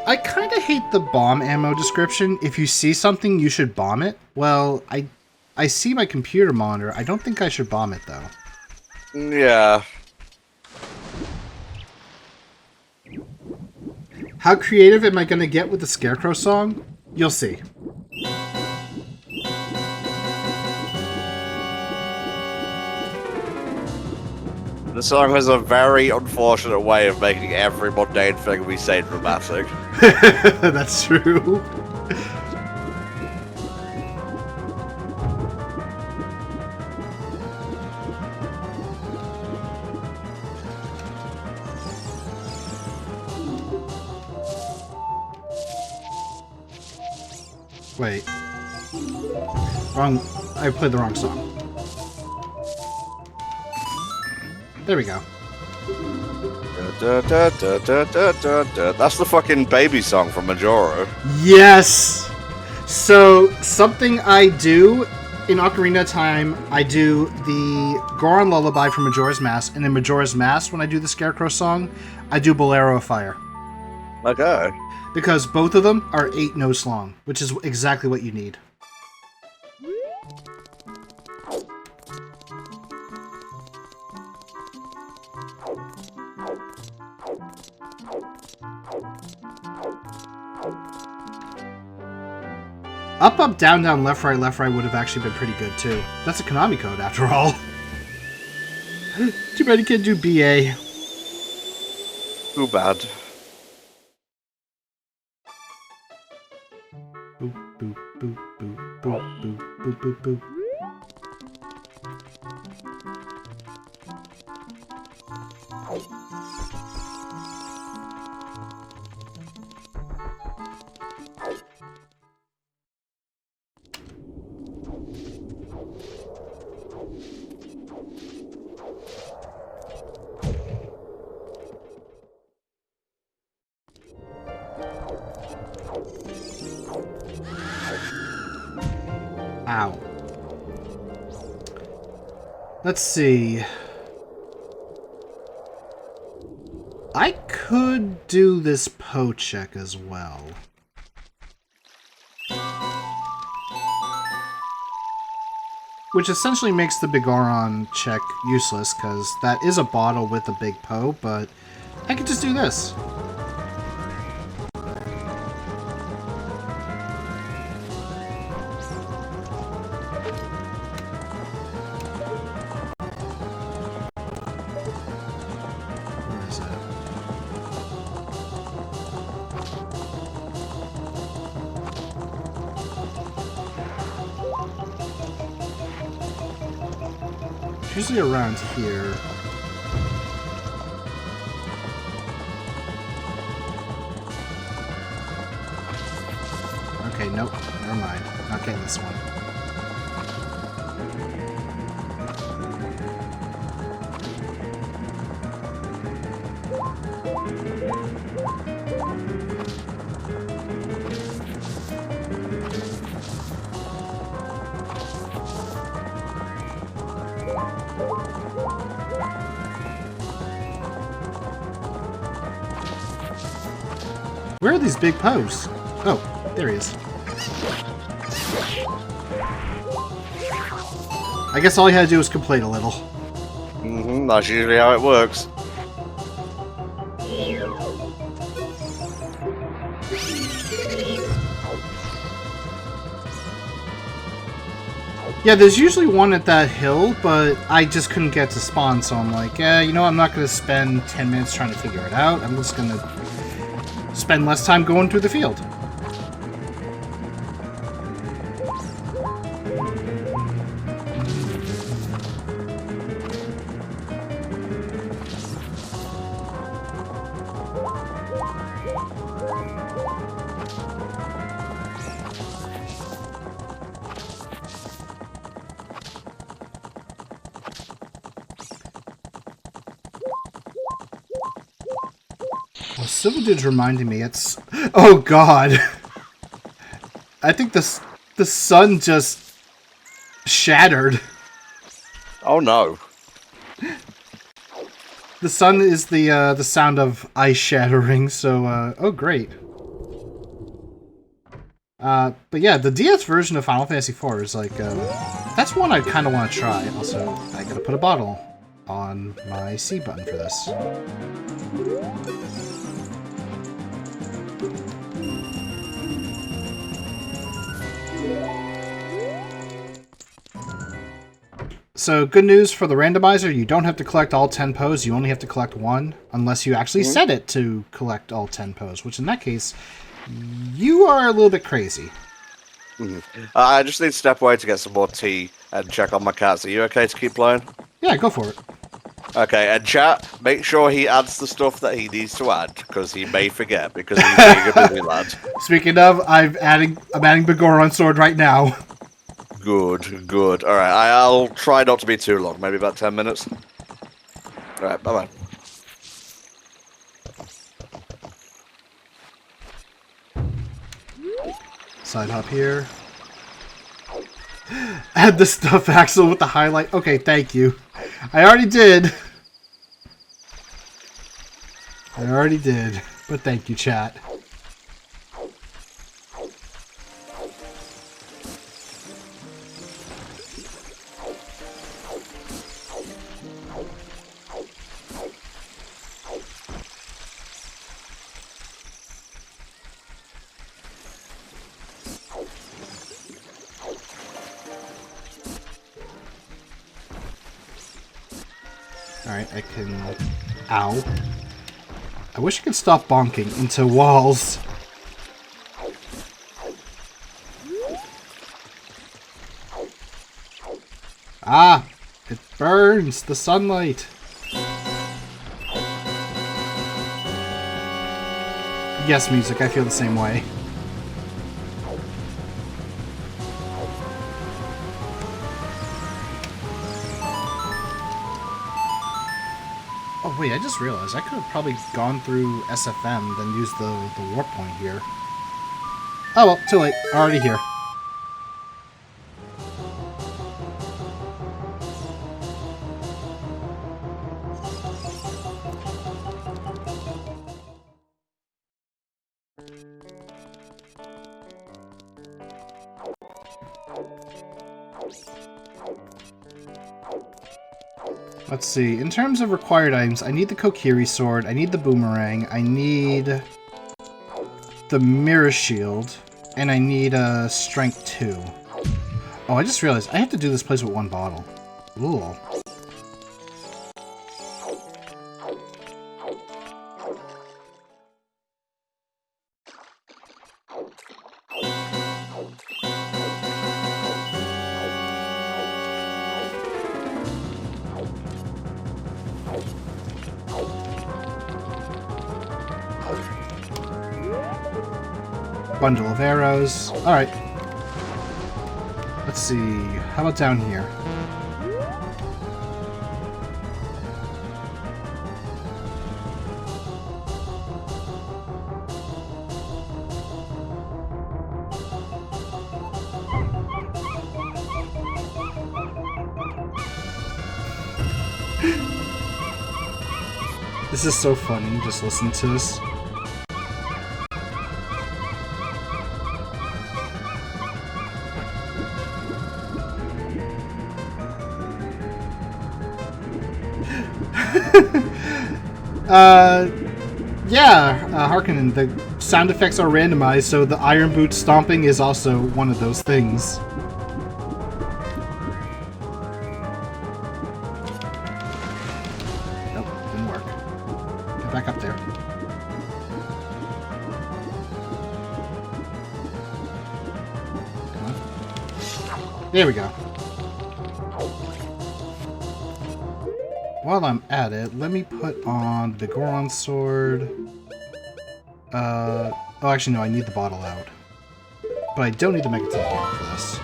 I kind of hate the bomb ammo description. If you see something, you should bomb it. Well, I see my computer monitor. I don't think I should bomb it, though. Yeah. How creative am I going to get with the Scarecrow song? You'll see. The song has a very unfortunate way of making every mundane thing we say dramatic. That's true. Wait. Wrong. I played the wrong song. There we go. That's the fucking baby song from Majora. Yes! So, something I do in Ocarina of Time, I do the Goron Lullaby from Majora's Mask, and in Majora's Mask, when I do the Scarecrow song, I do Bolero of Fire. Okay. Because both of them are 8 notes long, which is exactly what you need. Up, up, down, down, left, right would have actually been pretty good, too. That's a Konami code, after all. Too bad you can't do BA. Too bad. Boop, boop, boop, boop, boop, boop, boop, boop, boop. Ow. Let's see. I could do this Poe check as well. Which essentially makes the Bigoron check useless, because that is a bottle with a big Poe, but I could just do this. Where is it? Usually around here. Okay, nope. Never mind. Not getting this one. Where are these big Poes? Oh, there he is. I guess all you had to do was complain a little. That's usually how it works. Yeah, there's usually one at that hill, but I just couldn't get to spawn, so I'm like, you know, I'm not going to spend 10 minutes trying to figure it out. I'm just going to spend less time going through the field. Well, Civil Dude's reminding me, it's... Oh, God! I think the sun just shattered. Oh no. The sun is the sound of ice shattering, so, oh, great. But yeah, the DS version of Final Fantasy IV is like, that's one I kind of want to try. Also, I gotta put a bottle on my C button for this. So, good news for the randomizer, you don't have to collect all 10 Poes, you only have to collect one, unless you actually set it to collect all 10 Poes, which in that case, you are a little bit crazy. I just need to step away to get some more tea and check on my cats. Are you okay to keep playing? Yeah, go for it. Okay, and chat, make sure he adds the stuff that he needs to add, because he may forget, because he's being a busy lad. Speaking of, I'm adding Bigoron Sword right now. Good, good. Alright, I'll try not to be too long, maybe about 10 minutes. Alright, bye-bye. Side hop here. Add the stuff axle with the highlight. Okay, thank you. I already did. But thank you, chat. Alright, I can... Ow. I wish I could stop bonking into walls. Ah! It burns! The sunlight! Yes, music, I feel the same way. Oh wait, I just realized I could have probably gone through SFM, then used the warp point here. Oh well, too late. Already here. Let's see. In terms of required items, I need the Kokiri sword, I need the boomerang, I need the mirror shield, and I need a strength 2. Oh, I just realized I have to do this place with one bottle. Ooh. Bundle of arrows. Alright. Let's see. How about down here? This is so funny, just listen to this. Harkonnen, the sound effects are randomized, so the iron boot stomping is also one of those things. Nope, didn't work. Get back up there. Come on. There we go. While I'm at it, let me put on the Goron sword. Oh, actually, no, I need the bottle out. But I don't need the Megaton Hammer for this.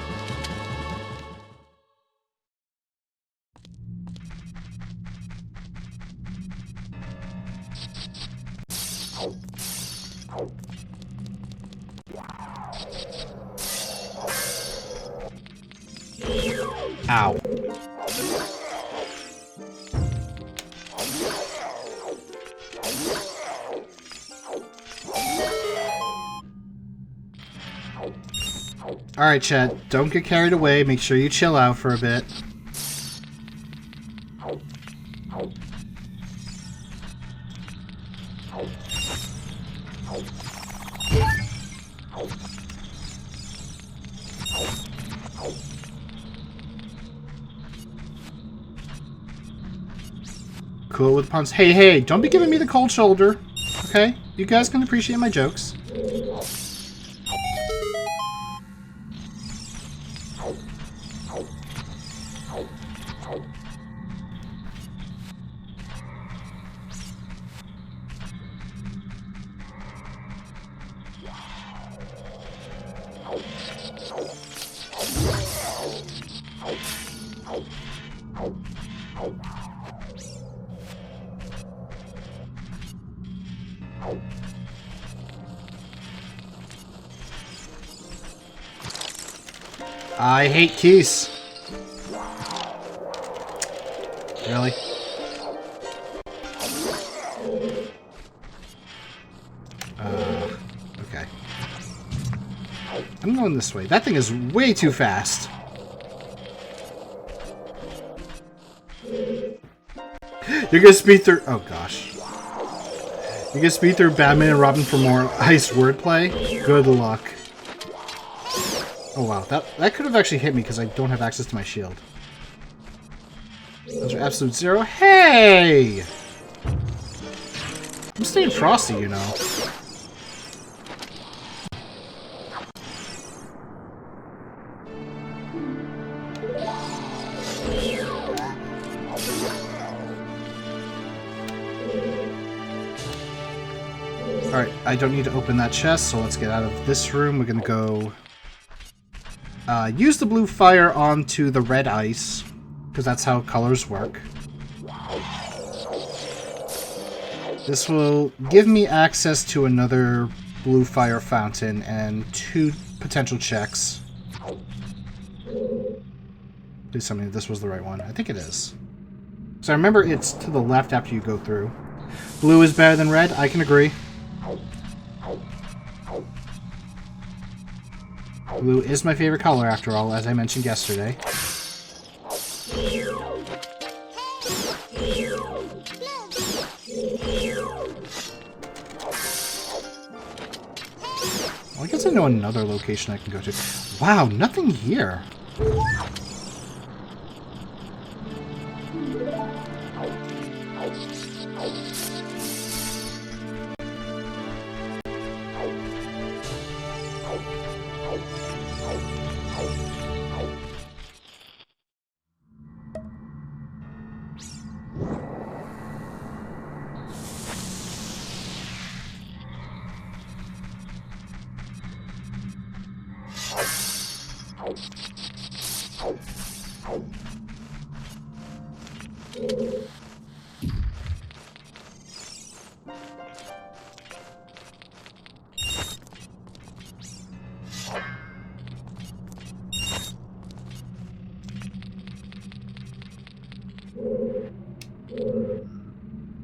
Ow. Alright, chat, don't get carried away. Make sure you chill out for a bit. Cool with puns. Hey, don't be giving me the cold shoulder. Okay? You guys can appreciate my jokes. I hate keys. Really? Okay. I'm going this way. That thing is way too fast. You're gonna speed through... Oh, gosh. You're gonna speed through Batman and Robin for more ice wordplay? Good luck. Oh, wow. That could have actually hit me because I don't have access to my shield. Those are absolute zero. Hey! I'm staying frosty, you know. Alright, I don't need to open that chest, so let's get out of this room. We're gonna go... use the blue fire onto the red ice, because that's how colors work. This will give me access to another blue fire fountain and 2 potential checks. Please tell me this was the right one. I think it is. So I remember it's to the left after you go through. Blue is better than red, I can agree. Blue is my favorite color, after all, as I mentioned yesterday. Well, I guess I know another location I can go to. Wow, nothing here.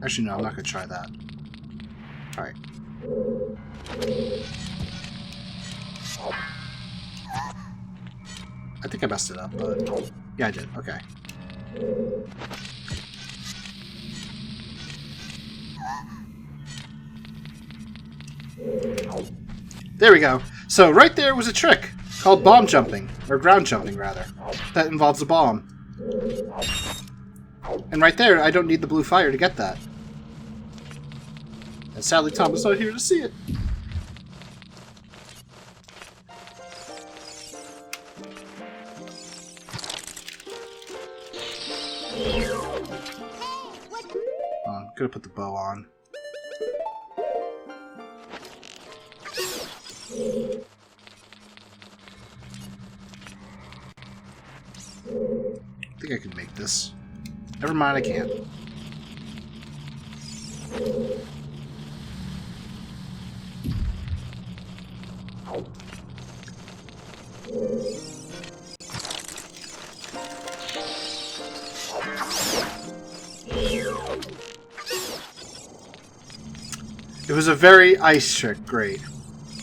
Actually, no, I'm not going to try that. Alright. I think I messed it up, but... Yeah, I did. Okay. There we go. So, right there was a trick called bomb jumping. Or ground jumping, rather. That involves a bomb. And right there, I don't need the blue fire to get that. And sadly, Tom is not here to see it. I'm gonna put the bow on. I think I can make this. Never mind, I can't. It was a very ice trick, great.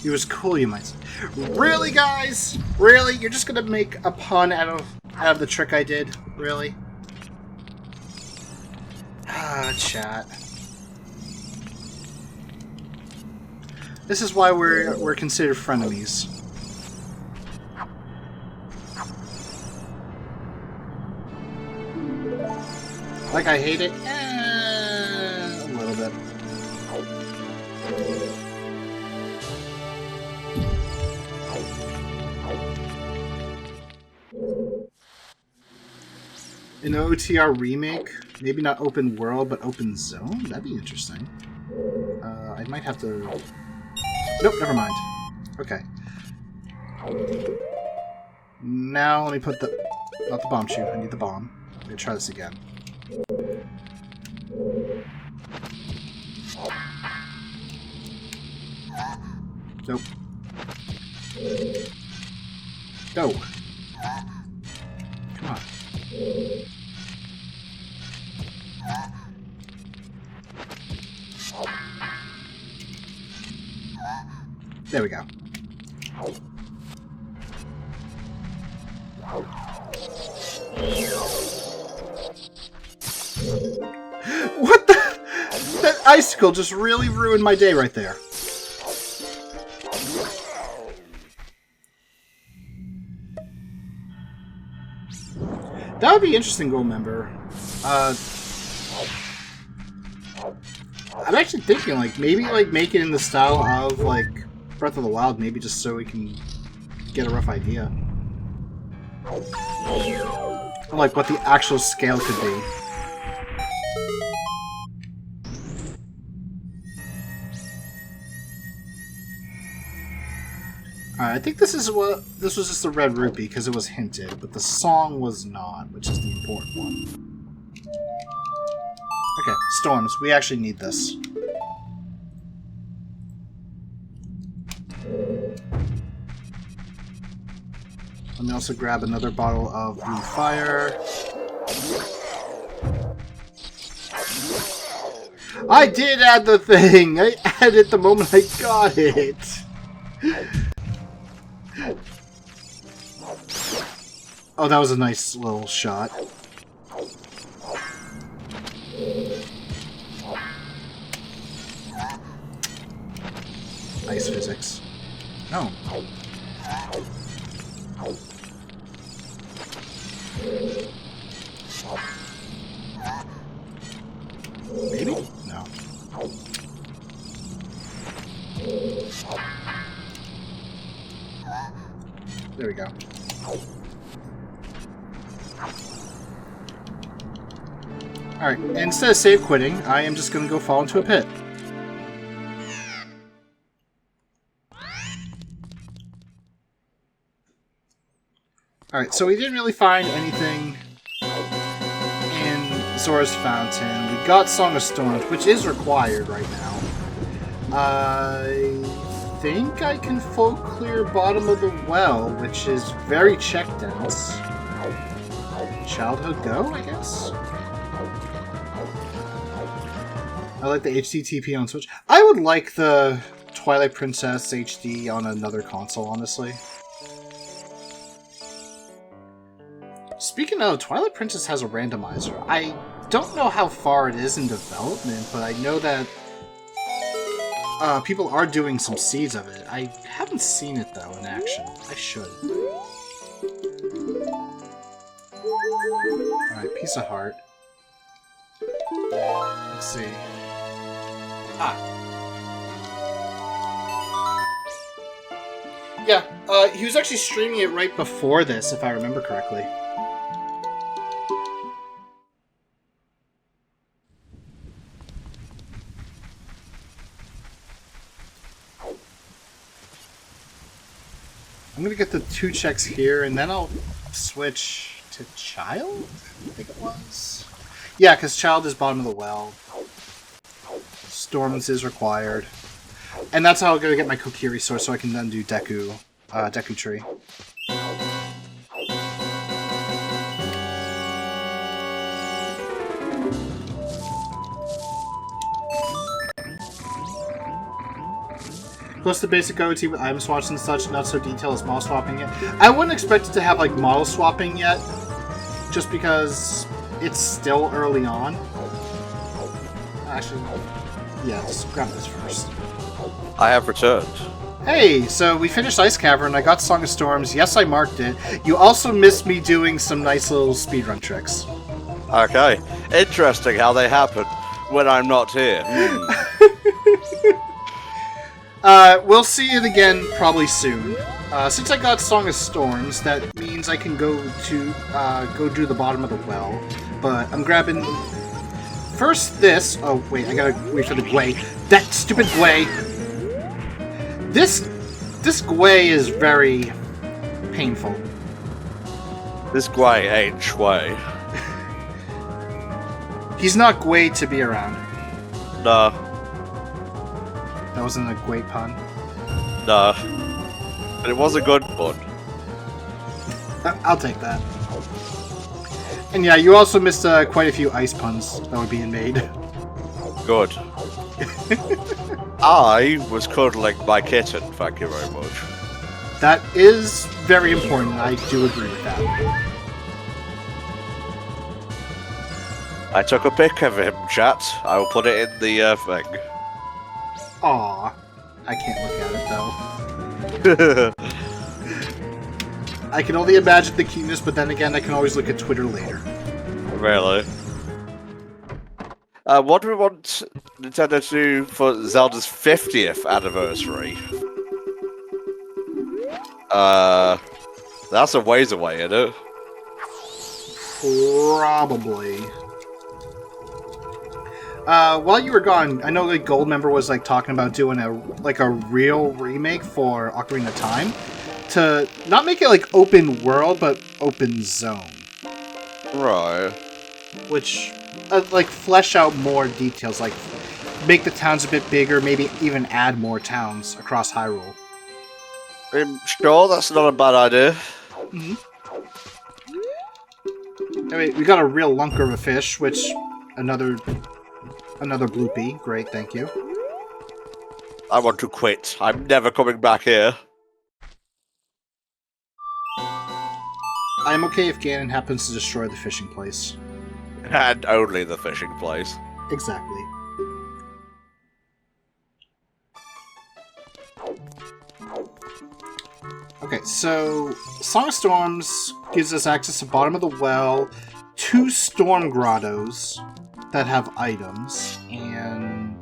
It was cool, you might say. Really, guys? Really? You're just gonna make a pun out of the trick I did? Really? Ah, chat. This is why we're considered frenemies. Like I hate it? A little bit. An OTR remake? Maybe not open world, but open zone? That'd be interesting. I might have to... Nope, never mind. Okay. Now let me put the... Not the bomb chute, I need the bomb. I'm gonna try this again. Nope. No. There we go. What the? That icicle just really ruined my day right there. That would be interesting, Gold Member. I'm actually thinking, like, maybe, like, make it in the style of, like, Breath of the Wild, maybe just so we can get a rough idea. Like, what the actual scale could be. Alright, I think this was just the red rupee because it was hinted, but the song was not, which is the important one. Okay, storms. We actually need this. Let me also grab another bottle of blue fire. I did add the thing! I added it the moment I got it! Oh, that was a nice little shot. Nice physics. No. Maybe? No. There we go. Alright, instead of save quitting, I am just going to go fall into a pit. Alright, so we didn't really find anything in Zora's Fountain. We got Song of Storms, which is required right now. I think I can full clear Bottom of the Well, which is very check dense. Childhood Go, I guess? I like the HDTP on Switch. I would like the Twilight Princess HD on another console, honestly. Speaking of, Twilight Princess has a randomizer. I don't know how far it is in development, but I know that people are doing some seeds of it. I haven't seen it, though, in action. I should. Alright, Piece of Heart. Let's see. Yeah, he was actually streaming it right before this, if I remember correctly. I'm gonna get the 2 checks here, and then I'll switch to Child? I think it was. Yeah, because Child is Bottom of the Well. Storms is required. And that's how I'm gonna get my Kokiri source, so I can then do Deku Tree. Plus the basic OOT with item swaps and such, not so detailed as model swapping yet. I wouldn't expect it to have like model swapping yet, just because it's still early on. Actually, yeah, just grab this first. I have returned. Hey, so we finished Ice Cavern, I got Song of Storms, yes I marked it. You also missed me doing some nice little speedrun tricks. Okay, interesting how they happen when I'm not here. We'll see it again probably soon. Since I got Song of Storms, that means I can go do the Bottom of the Well. But I'm grabbing first this. Oh wait, I gotta wait for the Gwei. That stupid Gwei. This Gwei is very painful. This Gwei ain't Shui. He's not Gwei to be around. No. That wasn't a Gwei pun. No. But it was a good one. I'll take that. And yeah, you also missed quite a few ice puns that were being made. Good. I was cuddling my kitten, thank you very much. That is very important. I do agree with that. I took a pic of him, chat. I will put it in the thing. Aw. I can't look at it, though. I can only imagine the cuteness, but then again, I can always look at Twitter later. Really? What do we want Nintendo to do for Zelda's 50th anniversary? That's a ways away, isn't it? Probably. While you were gone, I know like Goldmember was like talking about doing a real remake for Ocarina of Time to not make it like open world but open zone. Right. Which like flesh out more details, like make the towns a bit bigger, maybe even add more towns across Hyrule. Sure, that's not a bad idea. Mm-hmm. Anyway, we got a real lunker of a fish, which another bloopy. Great, thank you. I want to quit. I'm never coming back here. I'm okay if Ganon happens to destroy the fishing place. And only the fishing place. Exactly. Okay, so Song of Storms gives us access to Bottom of the Well, 2 Storm Grottos that have items, and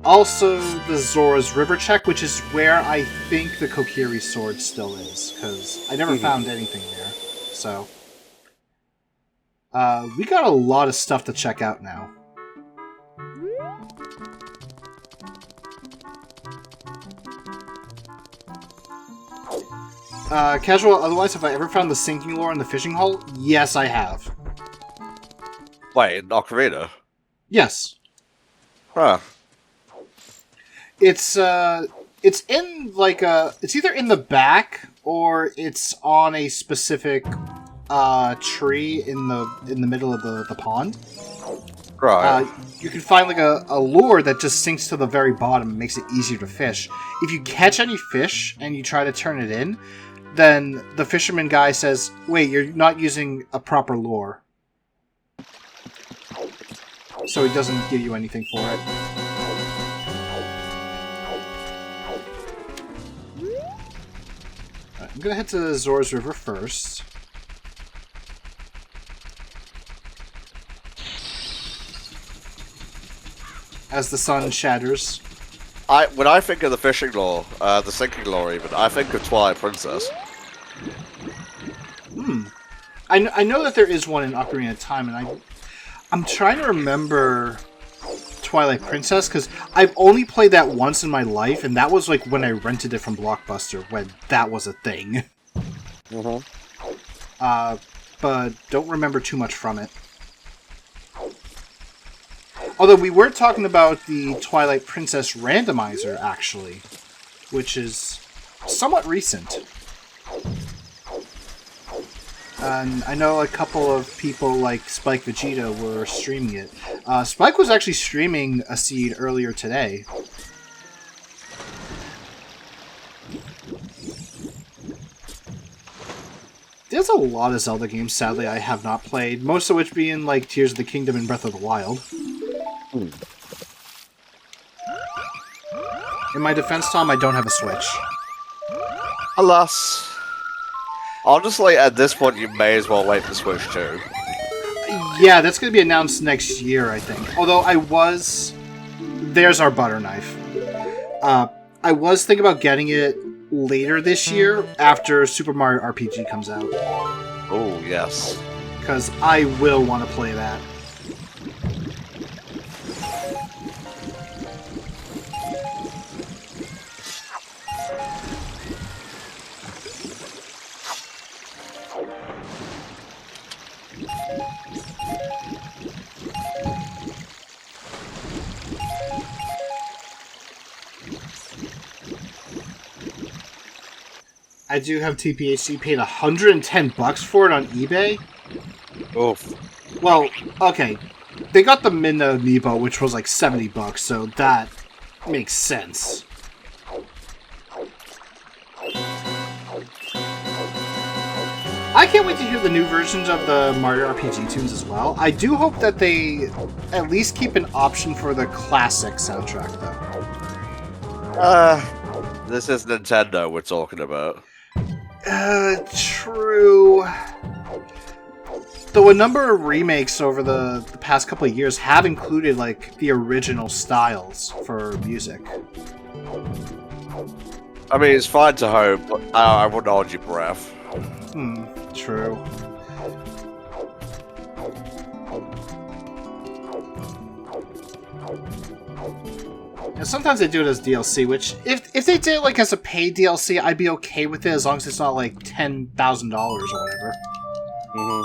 also the Zora's River check, which is where I think the Kokiri sword still is, because I never found anything there. So, we got a lot of stuff to check out now. Casual, otherwise, have I ever found the sinking lore in the fishing hole? Yes, I have. Wait, in Ocarina? Yes. Huh. It's in like it's either in the back or it's on a specific tree in the middle of the pond. Right. You can find like a lure that just sinks to the very bottom and makes it easier to fish. If you catch any fish and you try to turn it in, then the fisherman guy says, "Wait, you're not using a proper lure." So he doesn't give you anything for it. Alright, I'm gonna head to Zora's River first. As the sun shatters. When I think of the fishing lore, the sinking lore even, I think of Twilight Princess. I know that there is one in Ocarina of Time, and I'm trying to remember Twilight Princess, because I've only played that once in my life, and that was like when I rented it from Blockbuster, when that was a thing. But don't remember too much from it. Although we were talking about the Twilight Princess Randomiser, actually, which is somewhat recent. And I know a couple of people like Spike Vegeta were streaming it. Spike was actually streaming a seed earlier today. There's a lot of Zelda games, sadly, I have not played, most of which being like Tears of the Kingdom and Breath of the Wild. In my defense, Tom, I don't have a Switch. Alas. Honestly, at this point, you may as well wait for Switch 2. Yeah, that's going to be announced next year, I think. Although there's our butter knife. I was thinking about getting it later this year, after Super Mario RPG comes out. Oh, yes. Because I will want to play that. I do have TPHC. Paid $110 for it on eBay. Oof. Well, okay. They got the Minna amiibo, which was like $70, so that makes sense. I can't wait to hear the new versions of the Mario RPG tunes as well. I do hope that they at least keep an option for the classic soundtrack, though. This is Nintendo we're talking about. True. Though a number of remakes over the past couple of years have included, like, the original styles for music. I mean, it's fine to hope, but I wouldn't hold your breath. True. And sometimes they do it as DLC, which, if they did it, like, as a paid DLC, I'd be okay with it, as long as it's not, like, $10,000 or whatever. Mm-hmm.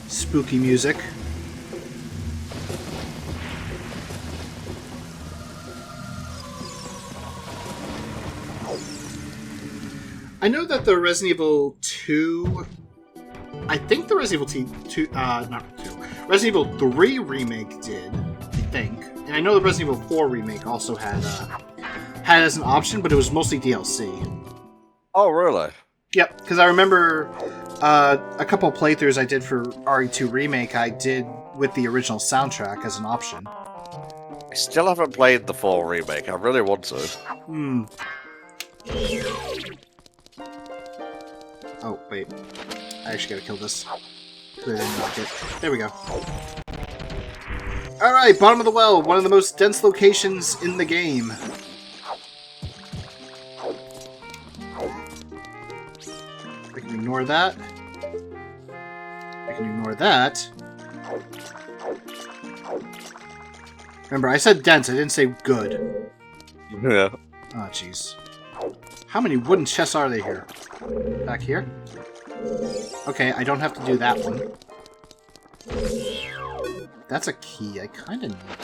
Spooky music. I know that the Resident Evil 2... I think the Resident Evil 2... not 2. Resident Evil 3 remake did, I think. And I know the Resident Evil 4 remake also had it as an option, but it was mostly DLC. Oh, really? Yep, because I remember a couple of playthroughs I did for RE2 Remake, I did with the original soundtrack as an option. I still haven't played the 4 remake. I really want to. Oh, wait. I actually gotta kill this. I didn't knock it. There we go. Alright, bottom of the well, one of the most dense locations in the game. I can ignore that. I can ignore that. Remember, I said dense, I didn't say good. Yeah. Oh, jeez. How many wooden chests are there here? Back here? Okay, I don't have to do that one. That's a key. I kind of need that.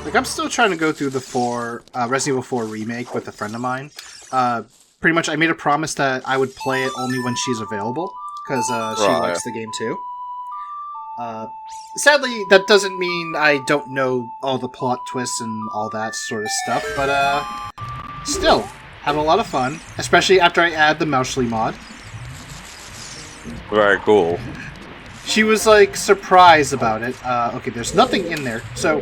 Like, I'm still trying to go through the Resident Evil 4 remake with a friend of mine. Pretty much, I made a promise that I would play it only when she's available, because she likes the game too. Sadly, that doesn't mean I don't know all the plot twists and all that sort of stuff, but still, having a lot of fun, especially after I add the Moushly mod. Very cool. She was, like, surprised about it. Okay, there's nothing in there, so...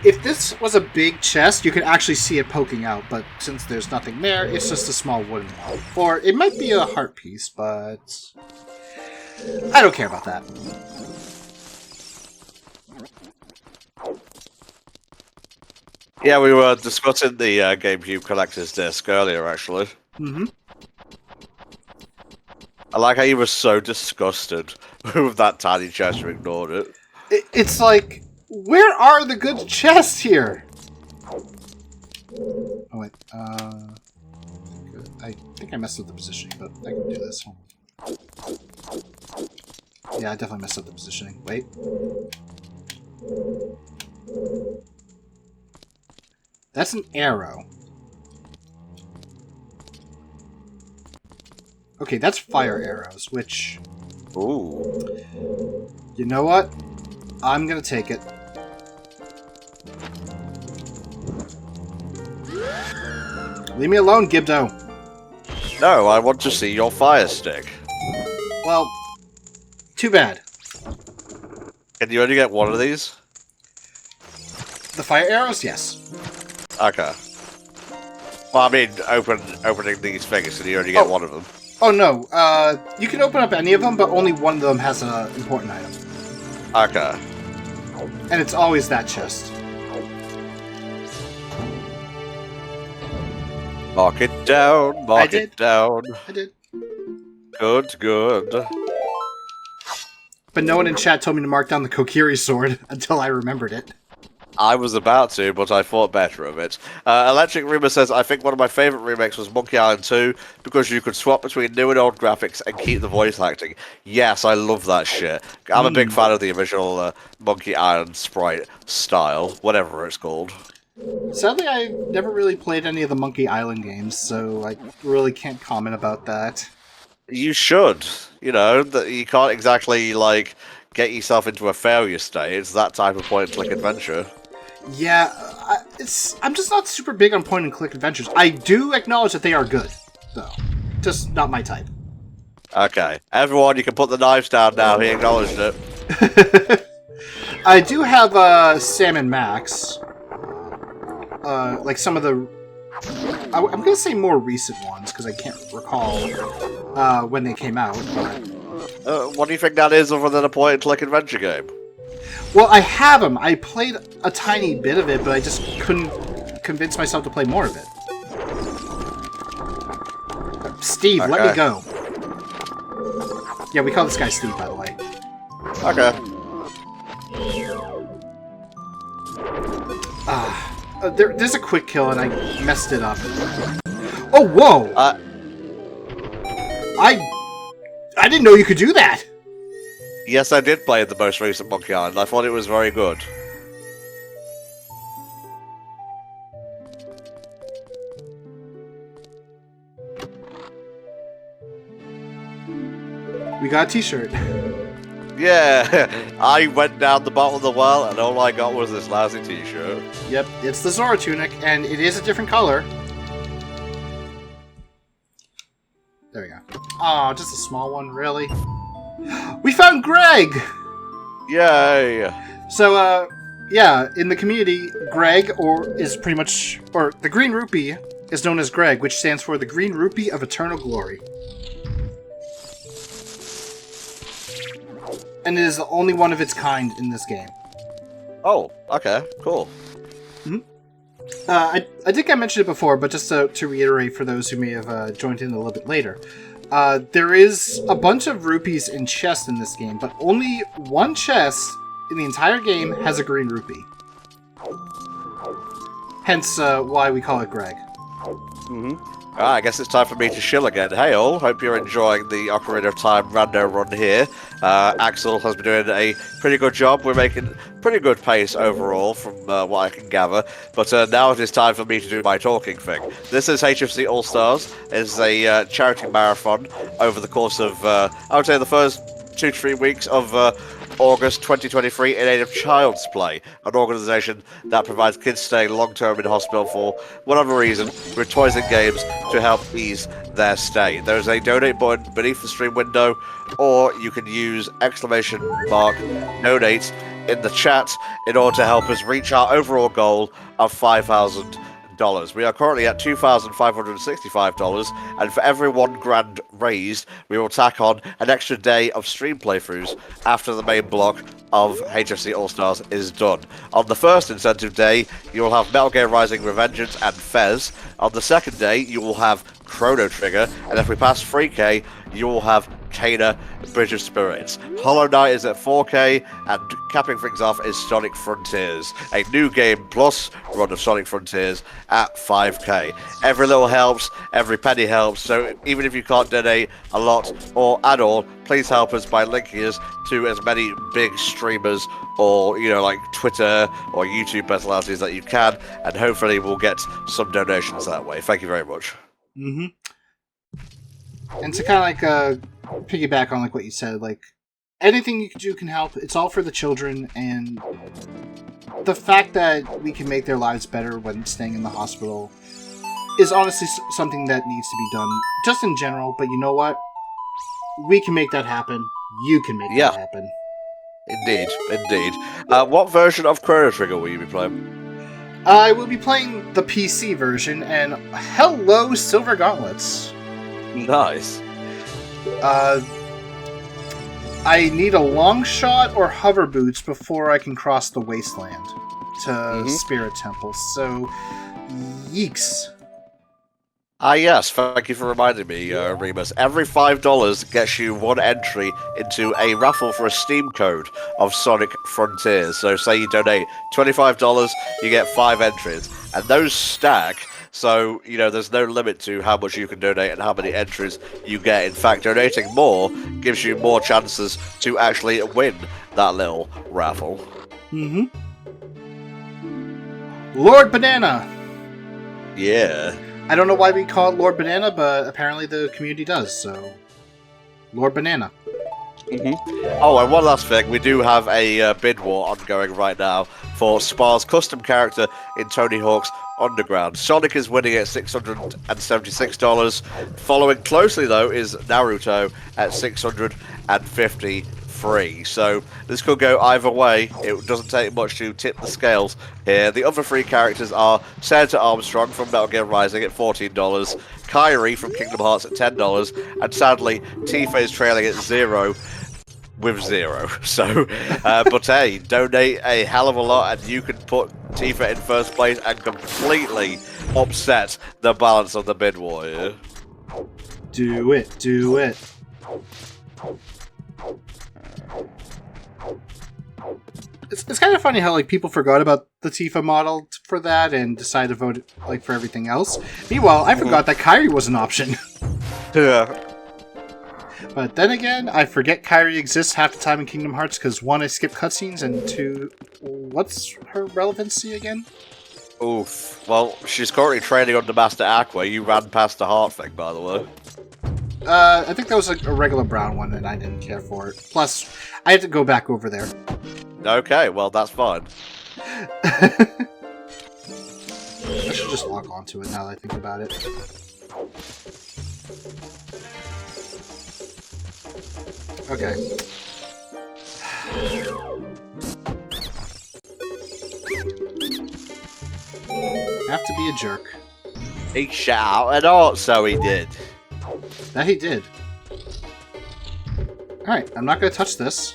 if this was a big chest, you could actually see it poking out, but since there's nothing there, it's just a small wooden wall. Or it might be a heart piece, but... I don't care about that. Yeah, we were discussing the GameCube Collector's Disc earlier, actually. Mm-hmm. I like how you were so disgusted with that tiny chest, you ignored it. It's like... Where are the good chests here? Oh, wait. I think I messed up the positioning, but I can do this. Hold on. Yeah, I definitely messed up the positioning. Wait. That's an arrow. Okay, that's fire arrows, which... Ooh. You know what? I'm gonna take it. Leave me alone, Gibdo. No, I want to see your fire stick. Well, too bad. Can you only get one of these? The fire arrows? Yes. Okay. Well, I mean, opening these things, and you only get one of them. Oh, no. You can open up any of them, but only one of them has an important item. Okay. And it's always that chest. Mark it down, mark it down. I did. Good, good. But no one in chat told me to mark down the Kokiri sword until I remembered it. I was about to, but I thought better of it. Electric Rumor says, I think one of my favourite remakes was Monkey Island 2 because you could swap between new and old graphics and keep the voice acting. Yes, I love that shit. I'm a big fan of the original Monkey Island sprite style, whatever it's called. Sadly, I never really played any of the Monkey Island games, so I really can't comment about that. You should. You know, that you can't exactly, like, get yourself into a failure state. It's that type of point-and-click adventure. Yeah, I'm just not super big on point-and-click adventures. I do acknowledge that they are good, though. Just not my type. Okay. Everyone, you can put the knives down now. He acknowledged it. I do have Sam and Max. Like some of the... I'm going to say more recent ones, because I can't recall when they came out. But... what do you think that is other than a point-and-click adventure game? Well, I have them. I played a tiny bit of it, but I just couldn't convince myself to play more of it. Steve, okay. Let me go. Yeah, we call this guy Steve, by the way. Okay. There's a quick kill, and I messed it up. Oh, whoa! I didn't know you could do that! Yes, I did play the most recent Monkey Island. I thought it was very good. We got a t-shirt. Yeah, I went down the bottom of the well, and all I got was this lousy t-shirt. Yep, it's the Zora tunic, and it is a different color. There we go. Oh, just a small one, really? We found Greg! Yay! So, yeah, in the community, Greg, is pretty much... Or, the Green Rupee is known as Greg, which stands for the Green Rupee of Eternal Glory. And it is the only one of its kind in this game. Oh, okay, cool. Mm-hmm. I think I mentioned it before, but just to reiterate for those who may have joined in a little bit later. There is a bunch of rupees in chests in this game, but only one chest in the entire game has a green rupee. Hence why we call it Greg. Mm-hmm. I guess it's time for me to shill again. Hey all, hope you're enjoying the Ocarina of Time rando run here. Axel has been doing a pretty good job. We're making pretty good pace overall from what I can gather. But now it is time for me to do my talking thing. This is HFC All-Stars. It's a charity marathon over the course of, I would say, the first 2 to 3 weeks of August 2023 in aid of Child's Play, an organisation that provides kids staying long-term in hospital for whatever reason with toys and games to help ease their stay. There's a donate button beneath the stream window, or you can use !donate in the chat in order to help us reach our overall goal of $5,000. We are currently at $2,565, and for every $1,000 raised, we will tack on an extra day of stream playthroughs after the main block of HFC All-Stars is done. On the first incentive day, you will have Metal Gear Rising Revengeance and Fez. On the second day, you will have Chrono Trigger, and if we pass 3K, you will have Kena Bridge of Spirits. Hollow Knight is at 4K, and capping things off is Sonic Frontiers, a new game plus run of Sonic Frontiers at 5K. Every little helps, every penny helps, so even if you can't donate a lot or at all, please help us by linking us to as many big streamers or, you know, like Twitter or YouTube personalities that you can, and hopefully we'll get some donations that way. Thank you very much. Mm-hmm. And to kind of like piggyback on like what you said, like anything you can do can help. It's all for the children, and the fact that we can make their lives better when staying in the hospital is honestly something that needs to be done just in general. But you know what? We can make that happen. You can make that happen. Indeed, indeed. What version of Chrono Trigger will you be playing? I will be playing the PC version, and hello, Silver Gauntlets. Nice. I need a long shot or hover boots before I can cross the wasteland to Spirit Temple, so yeeks. Yes, thank you for reminding me, Remus. Every $5 gets you one entry into a raffle for a Steam code of Sonic Frontiers. So, say you donate $25, you get 5 entries, and those stack. So, there's no limit to how much you can donate and how many entries you get. In fact, donating more gives you more chances to actually win that little raffle. Mm-hmm. Lord Banana! Yeah. I don't know why we call it Lord Banana, but apparently the community does, so... Lord Banana. Oh, and one last thing, we do have a bid war ongoing right now for Spar's custom character in Tony Hawk's Underground. Sonic is winning at $676. Following closely, though, is Naruto at $653. So this could go either way. It doesn't take much to tip the scales here. The other 3 characters are Senator Armstrong from Metal Gear Rising at $14, Kyrie from Kingdom Hearts at $10, and sadly, Tifa is trailing at 0 with 0. So, but hey, donate a hell of a lot and you can put Tifa in first place and completely upset the balance of the bid war here. Do it, do it. It's kind of funny how people forgot about the Tifa model for that and decided to vote for everything else. Meanwhile, I forgot that Kyrie was an option. Yeah. But then again, I forget Kyrie exists half the time in Kingdom Hearts because 1, I skip cutscenes, and 2, what's her relevancy again? Oof. Well, she's currently training under Master Aqua. You ran past the heart thing, by the way. I think that was a regular brown one, and I didn't care for it. Plus, I had to go back over there. Okay, well, that's fine. I should just log onto it now that I think about it. Okay. Have to be a jerk. He shouted out, so he did. That he did. Alright, I'm not going to touch this.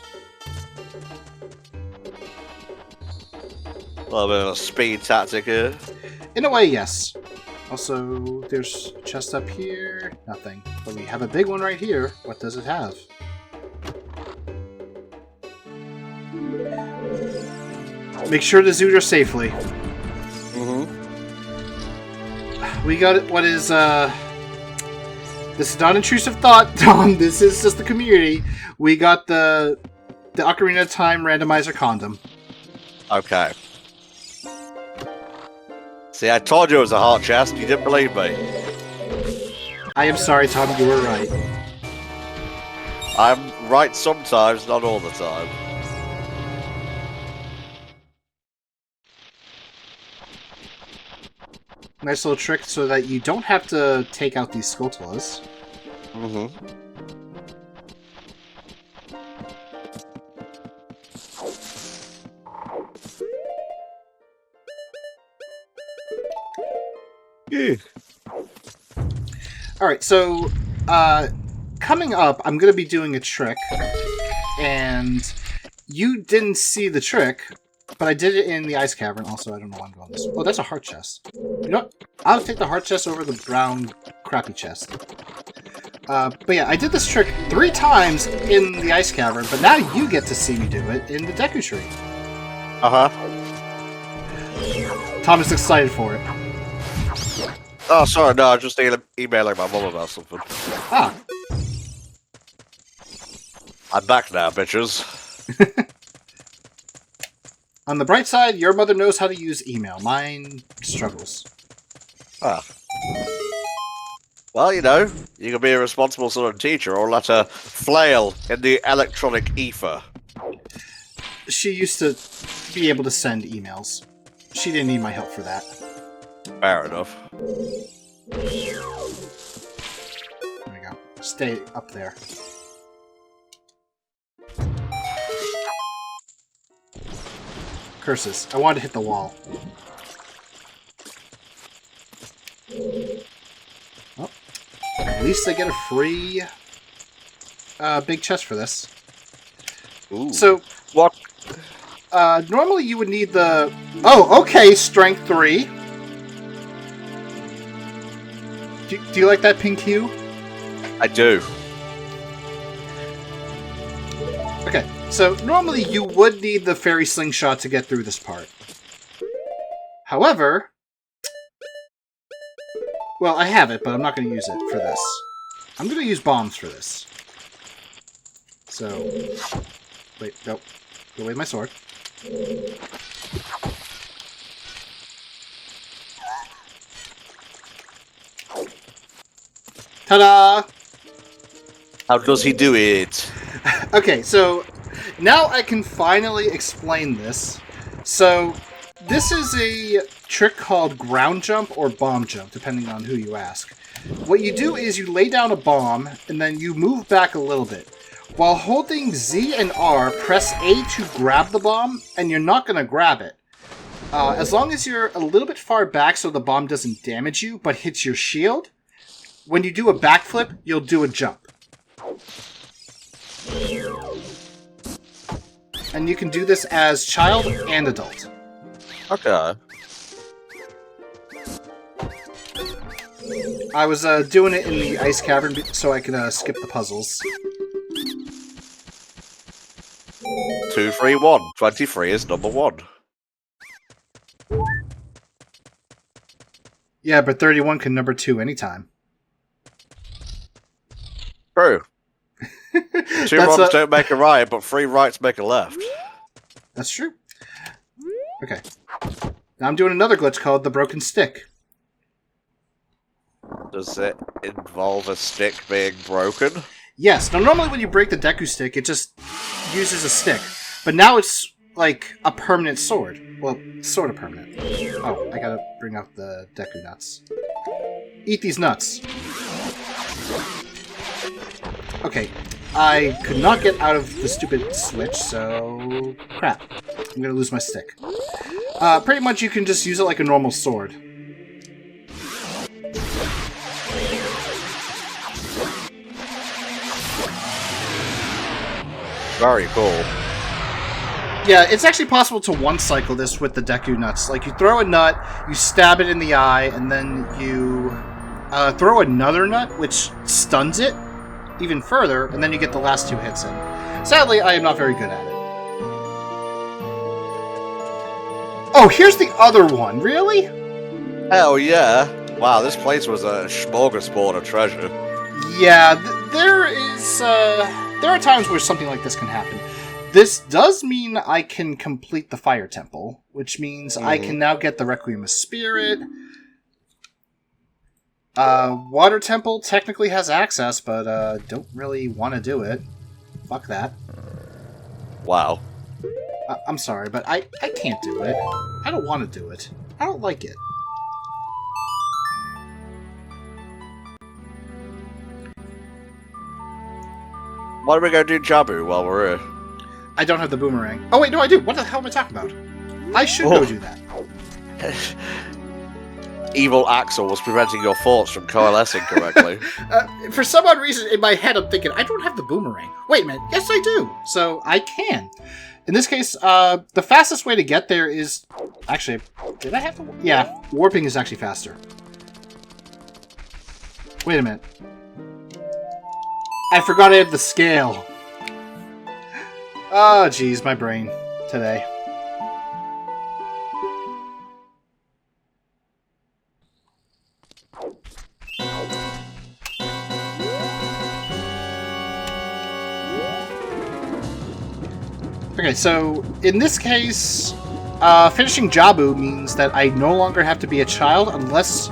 A little bit of a speed tactic here. In a way, yes. Also, there's a chest up here. Nothing. But we have a big one right here. What does it have? Make sure to zoot her safely. We got it. What is, This is not intrusive thought, Tom. This is just the community. We got the Ocarina of Time randomizer condom. Okay. See, I told you it was a heart chest. You didn't believe me. I am sorry, Tom. You were right. I'm right sometimes, not all the time. Nice little trick so that you don't have to take out these Skulltulas. Yeah. Alright, so, coming up, I'm going to be doing a trick, and you didn't see the trick, but I did it in the ice cavern. Also, I don't know why I'm going this way. Oh, that's a heart chest. You know what? I'll take the heart chest over the brown crappy chest. But yeah, I did this trick 3 times in the ice cavern, but now you get to see me do it in the Deku Tree. Tom is excited for it. Oh, sorry, no, I was just emailing my mum about something. Ah. I'm back now, bitches. On the bright side, your mother knows how to use email. Mine struggles. Ah. Well, you know, you can be a responsible sort of teacher or let her flail in the electronic ether. She used to be able to send emails. She didn't need my help for that. Fair enough. There we go. Stay up there. Curses. I wanted to hit the wall. Well, at least I get a free big chest for this. Ooh. So, What? normally you would need the... Oh, okay, strength 3. Do you like that pink hue? I do. Okay, so normally you would need the fairy slingshot to get through this part. However, well, I have it, but I'm not going to use it for this. I'm going to use bombs for this. So, wait, nope. Go away my sword. Ta-da! How does he do it? Okay, so now I can finally explain this. So, this is a trick called ground jump or bomb jump, depending on who you ask. What you do is you lay down a bomb, and then you move back a little bit. While holding Z and R, press A to grab the bomb, and you're not going to grab it. As long as you're a little bit far back so the bomb doesn't damage you, but hits your shield, when you do a backflip, you'll do a jump. And you can do this as child and adult. Okay. I was doing it in the ice cavern so I could skip the puzzles. 2, 3, 1. 23 is number 1. Yeah, but 31 can number 2 anytime. True. 2 wrongs don't make a right, but 3 rights make a left. That's true. Okay. Now I'm doing another glitch called the broken stick. Does it involve a stick being broken? Yes. Now normally when you break the Deku stick, it just uses a stick. But now it's like a permanent sword. Well, sort of permanent. Oh, I gotta bring out the Deku nuts. Eat these nuts. Okay. I could not get out of the stupid switch, so... crap. I'm gonna lose my stick. Pretty much you can just use it like a normal sword. Very cool. Yeah, it's actually possible to one-cycle this with the Deku nuts. Like, you throw a nut, you stab it in the eye, and then you throw another nut, which stuns it even further, and then you get the last 2 hits in. Sadly, I am not very good at it. Oh, here's the other one. Really? Hell yeah. Wow, this place was a smorgasbord of treasure. Yeah, there are times where something like this can happen. This does mean I can complete the Fire Temple, which means I can now get the Requiem of Spirit. Water Temple technically has access, but don't really want to do it. Fuck that. Wow. I'm sorry, but I can't do it. I don't want to do it. I don't like it. Why are we going to do Jabu while we're here? I don't have the boomerang. Oh wait, no I do! What the hell am I talking about? I should go do that. Evil Axel was preventing your thoughts from coalescing correctly. For some odd reason, in my head, I'm thinking, I don't have the boomerang. Wait a minute, yes I do! So, I can. In this case, the fastest way to get there is... Actually, did I have to... Yeah, warping is actually faster. Wait a minute. I forgot I had the scale. Oh, jeez, my brain today. Okay, so in this case, finishing Jabu means that I no longer have to be a child unless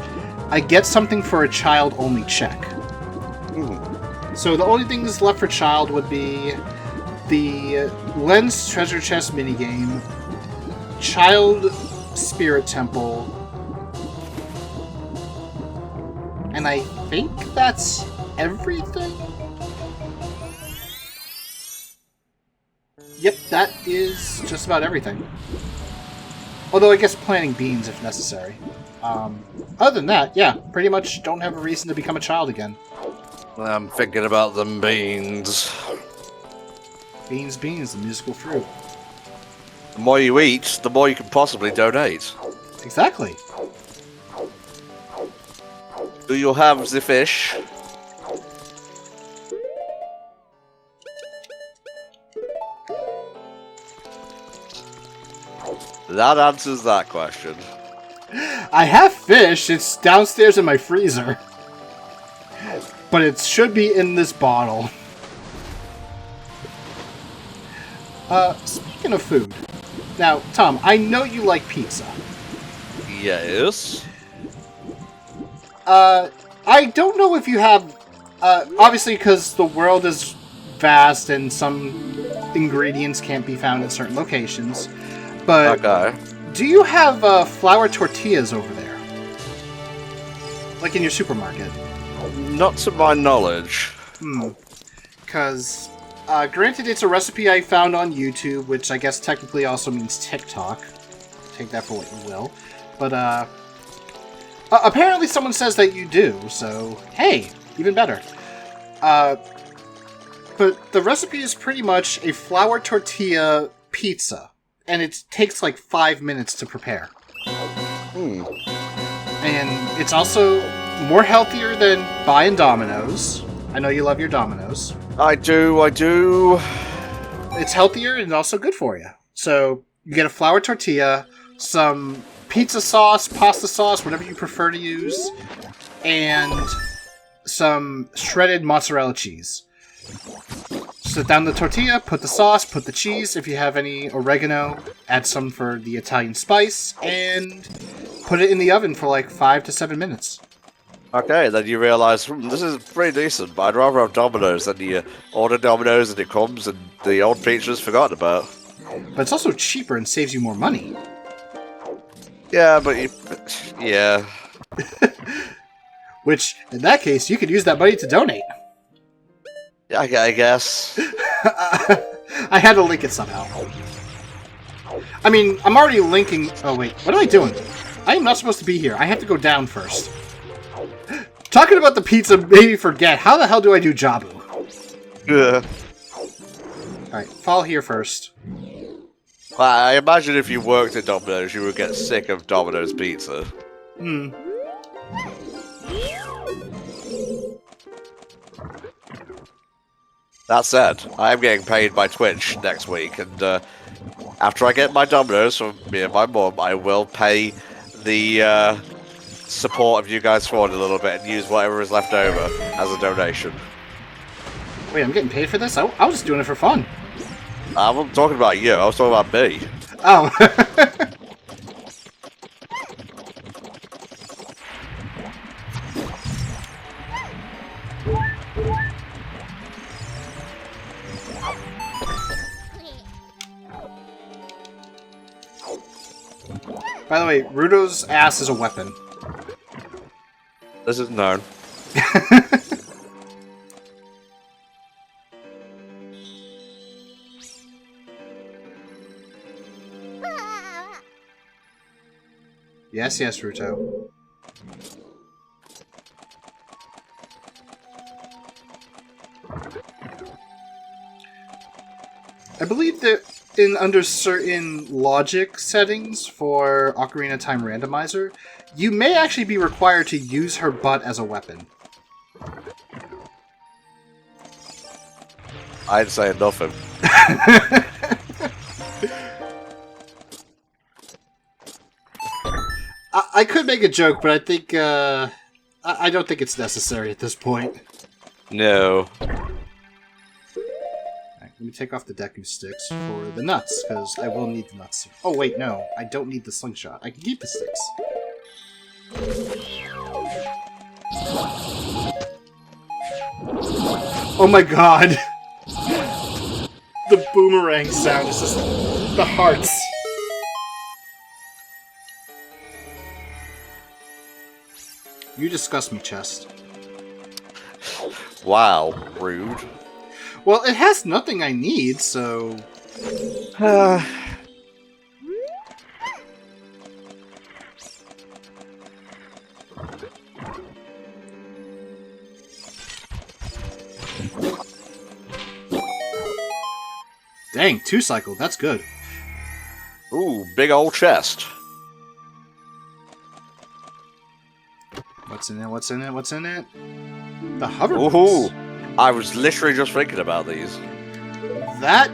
I get something for a child-only check. So the only things left for child would be the Lens Treasure Chest minigame, Child Spirit Temple, and I think that's everything? Yep, that is just about everything. Although I guess planting beans if necessary. Other than that, yeah, pretty much don't have a reason to become a child again. I'm thinking about them beans. Beans, beans, the musical fruit. The more you eat, the more you can possibly donate. Exactly. Do you have the fish? That answers that question. I have fish. It's downstairs in my freezer. But it should be in this bottle. Speaking of food. Now, Tom, I know you like pizza. Yes. I don't know if you have... obviously, because the world is vast and some ingredients can't be found in certain locations. But Okay. do you have flour tortillas over there? Like in your supermarket? Not to my knowledge. Because, granted, it's a recipe I found on YouTube, which I guess technically also means TikTok. Take that for what you will. But, apparently someone says that you do, so, hey, even better. But the recipe is pretty much a flour tortilla pizza, and it takes like 5 minutes to prepare. And it's also more healthier than buying Domino's. I know you love your Domino's. I do. It's healthier and also good for you. So you get a flour tortilla, some pizza sauce, pasta sauce, whatever you prefer to use, and some shredded mozzarella cheese. Set down the tortilla, put the sauce, put the cheese. If you have any oregano, add some for the Italian spice, and put it in the oven for like 5 to 7 minutes. Okay, then you realise, this is pretty decent, but I'd rather have Domino's than you order Domino's and it comes and the old pizza's forgotten about. But it's also cheaper and saves you more money. Yeah, but you... Yeah. Which, in that case, you could use that money to donate. I guess. I had to link it somehow. I mean, I'm already linking... Oh, wait. What am I doing? I am not supposed to be here. I have to go down first. Talking about the pizza made me forget. How the hell do I do Jabu? Yeah. Alright, fall here first. Well, I imagine if you worked at Domino's, you would get sick of Domino's pizza. That said, I am getting paid by Twitch next week, and after I get my Domino's from me and my mum, I will pay the support of you guys forward a little bit and use whatever is left over as a donation. Wait, I'm getting paid for this? I was just doing it for fun. I wasn't talking about you, I was talking about me. Oh. By the way, Rudo's ass is a weapon. This is known. Yes, yes, Ruto. I believe that under certain logic settings for Ocarina of Time Randomiser, you may actually be required to use her butt as a weapon. I'd say nothing. I could make a joke, but I think, I don't think it's necessary at this point. No. Alright, let me take off the Deku sticks for the nuts, because I will need the nuts. Oh wait, no, I don't need the slingshot. I can keep the sticks. Oh my god! The boomerang sound is just the hearts. You disgust me, Chest. Wow, rude. Well, it has nothing I need, so... Dang, 2-cycle, that's good. Ooh, big old chest. What's in it? What's in it? What's in it? The hover Ooh, boots. I was literally just thinking about these. That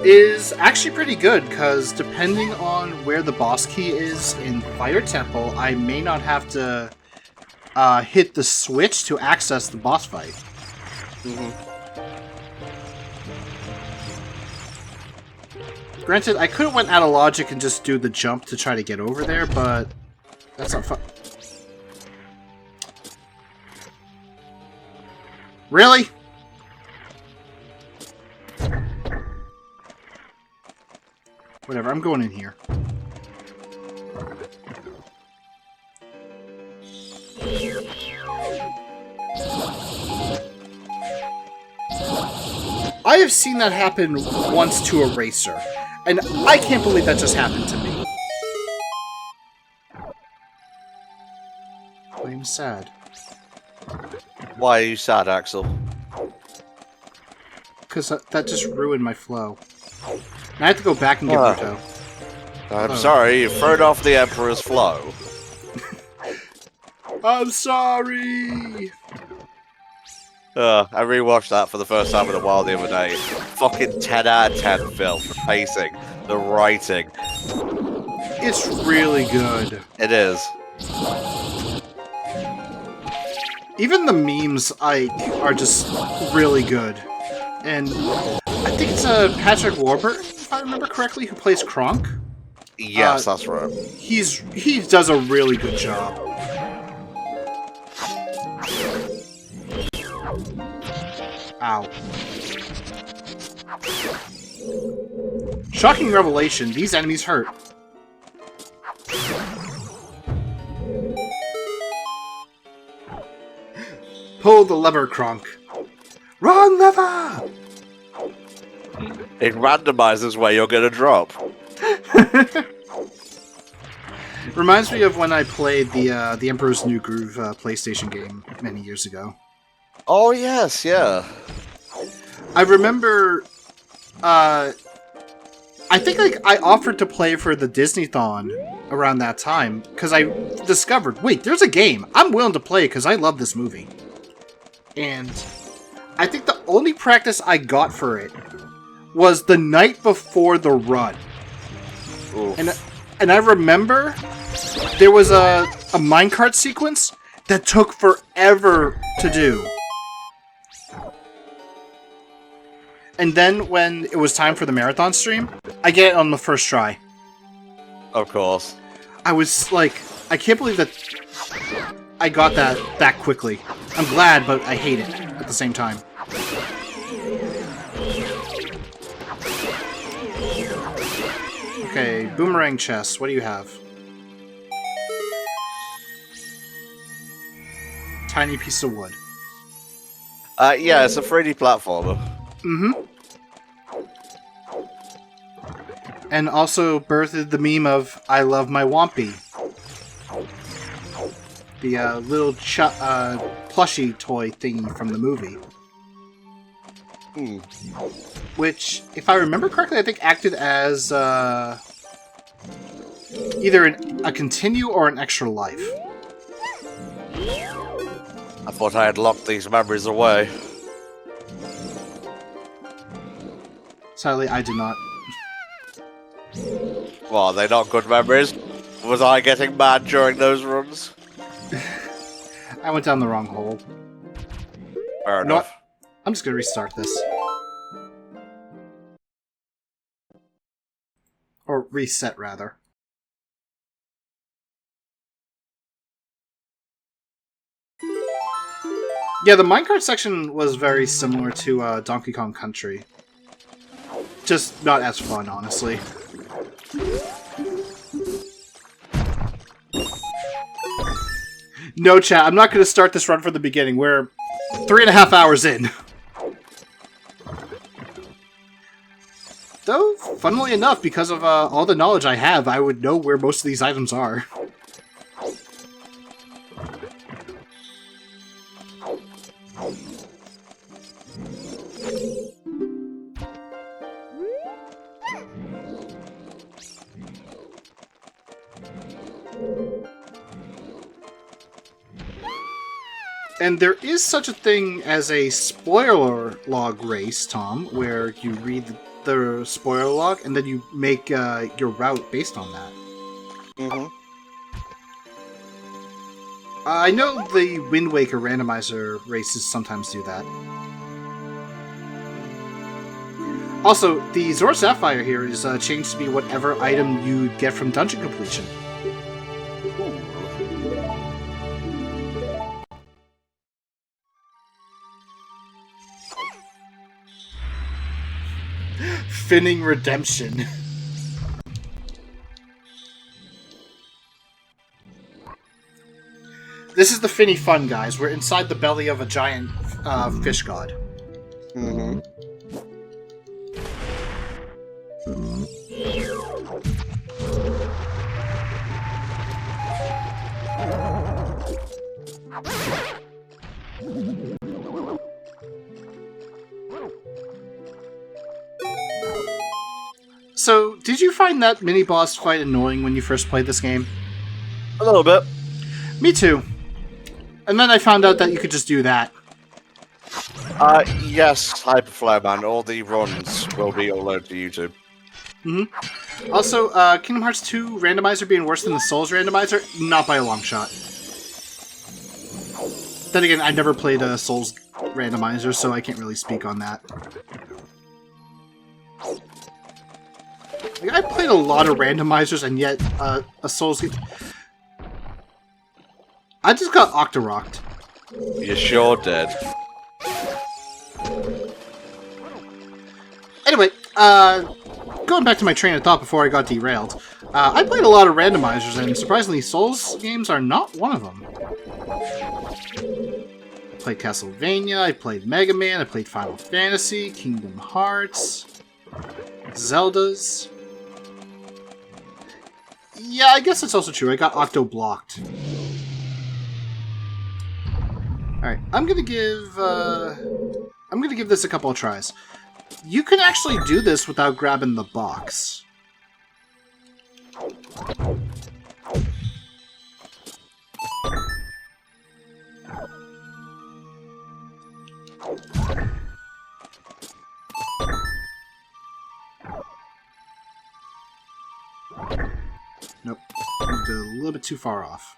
is actually pretty good, because depending on where the boss key is in Fire Temple, I may not have to hit the switch to access the boss fight. Granted, I could have went out of logic and just do the jump to try to get over there, but that's not fun. Really? Whatever, I'm going in here. I have seen that happen once to a racer, and I can't believe that just happened to me. I'm sad. Why are you sad, Axel? Because that just ruined my flow. And I have to go back and get Ruto. I'm sorry, you've thrown off the Emperor's flow. I'm sorry! I rewatched that for the first time in a while the other day. Fucking 10 out of 10 film. The pacing, the writing. It's really good. It is. Even the memes, are just really good. And I think it's Patrick Warburton, if I remember correctly, who plays Kronk. Yes, that's right. He does a really good job. Ow. Shocking revelation, these enemies hurt. Pull the lever, Kronk. Wrong lever! It randomizes where you're gonna drop. Reminds me of when I played the Emperor's New Groove PlayStation game many years ago. Oh, yes, yeah. I remember, I think I offered to play for the Disney-thon around that time, because I discovered, wait, there's a game. I'm willing to play because I love this movie. And I think the only practice I got for it was the night before the run. Oof. And I remember there was a minecart sequence that took forever to do. And then when it was time for the marathon stream, I get it on the first try. Of course. I was like, I can't believe that I got that quickly. I'm glad, but I hate it at the same time. Okay, boomerang chest. What do you have? Tiny piece of wood. Yeah, it's a 3D platformer. Mm-hmm. And also birthed the meme of I love my Wompy. The little plushie toy thingy from the movie. Which, if I remember correctly, I think acted as either a continue or an extra life. I thought I had locked these memories away. Sadly, I do not. Well, are they not good memories? Was I getting mad during those runs? I went down the wrong hole. Fair You know enough. what? I'm just gonna restart this. Or reset, rather. Yeah, the minecart section was very similar to Donkey Kong Country. Just not as fun, honestly. No, chat, I'm not going to start this run from the beginning. We're 3.5 hours in. Though, funnily enough, because of all the knowledge I have, I would know where most of these items are. And there is such a thing as a spoiler log race, Tom, where you read the spoiler log and then you make your route based on that. Mm-hmm. I know the Wind Waker randomizer races sometimes do that. Also, the Zora Sapphire here is changed to be whatever item you get from dungeon completion. Finning Redemption. This is the Finny fun, guys. We're inside the belly of a giant fish god. Mm-hmm. So, did you find that mini-boss fight annoying when you first played this game? A little bit. Me too. And then I found out that you could just do that. Yes, Hyperflow Man. All the runs will be uploaded to YouTube. Mm-hmm. Also, Kingdom Hearts 2 randomizer being worse than the Souls randomizer? Not by a long shot. Then again, I never played a Souls randomizer, so I can't really speak on that. Like, I played a lot of randomizers, and yet a Souls game... I just got Octorocked. You sure did. Anyway, going back to my train of thought before I got derailed, I played a lot of randomizers, and surprisingly, Souls games are not one of them. I played Castlevania, I played Mega Man, I played Final Fantasy, Kingdom Hearts, Zeldas. Yeah, I guess it's also true. I got Octo-blocked. Alright, I'm gonna give this a couple of tries. You can actually do this without grabbing the box. Nope. Moved a little bit too far off.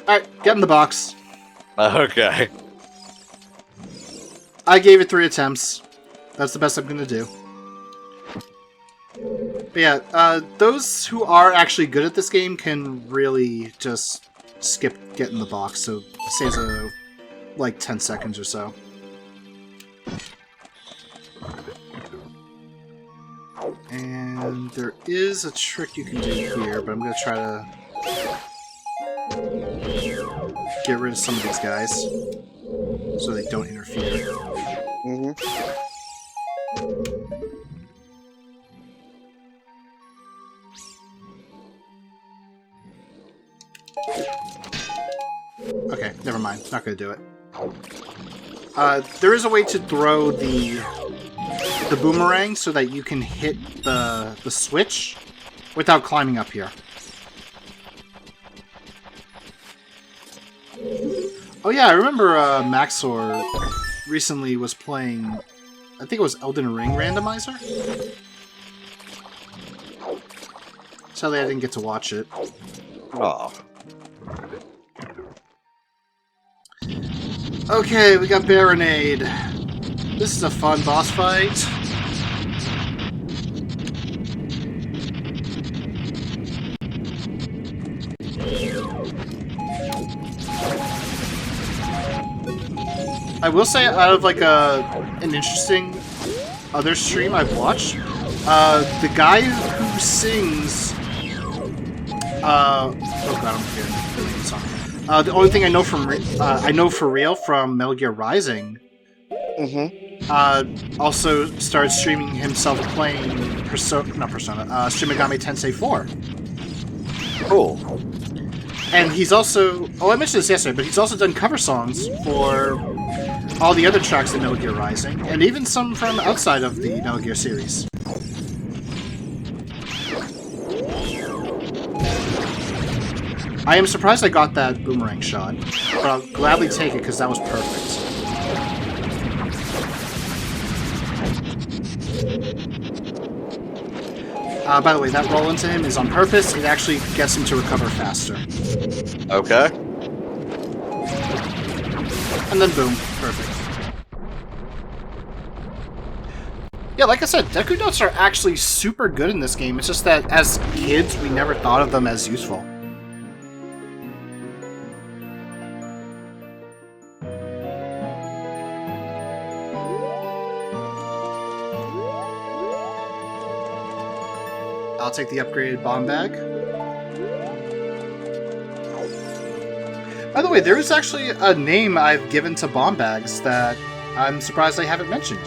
Alright, get in the box. Okay. I gave it 3 attempts. That's the best I'm gonna do. But yeah, those who are actually good at this game can really just skip getting the box, so it saves like 10 seconds or so. And there is a trick you can do here, but I'm gonna try to get rid of some of these guys so they don't interfere. Mm-hmm. Okay, never mind. Not gonna do it. There is a way to throw the boomerang so that you can hit the switch without climbing up here. Oh yeah, I remember Maxor recently was playing, I think it was Elden Ring Randomiser? Sadly, I didn't get to watch it. Oh. Okay, we got Baronade. This is a fun boss fight. I will say, out of like an interesting other stream I've watched, the guy who sings, oh god, I'm forgetting the name of the song. The only thing I know from I know for real from Metal Gear Rising, also started streaming himself playing Shin Megami Tensei 4. Cool. And he's also, I mentioned this yesterday, but he's also done cover songs for all the other tracks in Metal Gear Rising, and even some from outside of the Metal Gear series. I am surprised I got that boomerang shot, but I'll gladly take it because that was perfect. By the way, that roll into him is on purpose. It actually gets him to recover faster. Okay. And then boom. Perfect. Yeah, like I said, Deku Notes are actually super good in this game. It's just that as kids, we never thought of them as useful. I'll take the upgraded bomb bag. By the way, there is actually a name I've given to bomb bags that I'm surprised I haven't mentioned.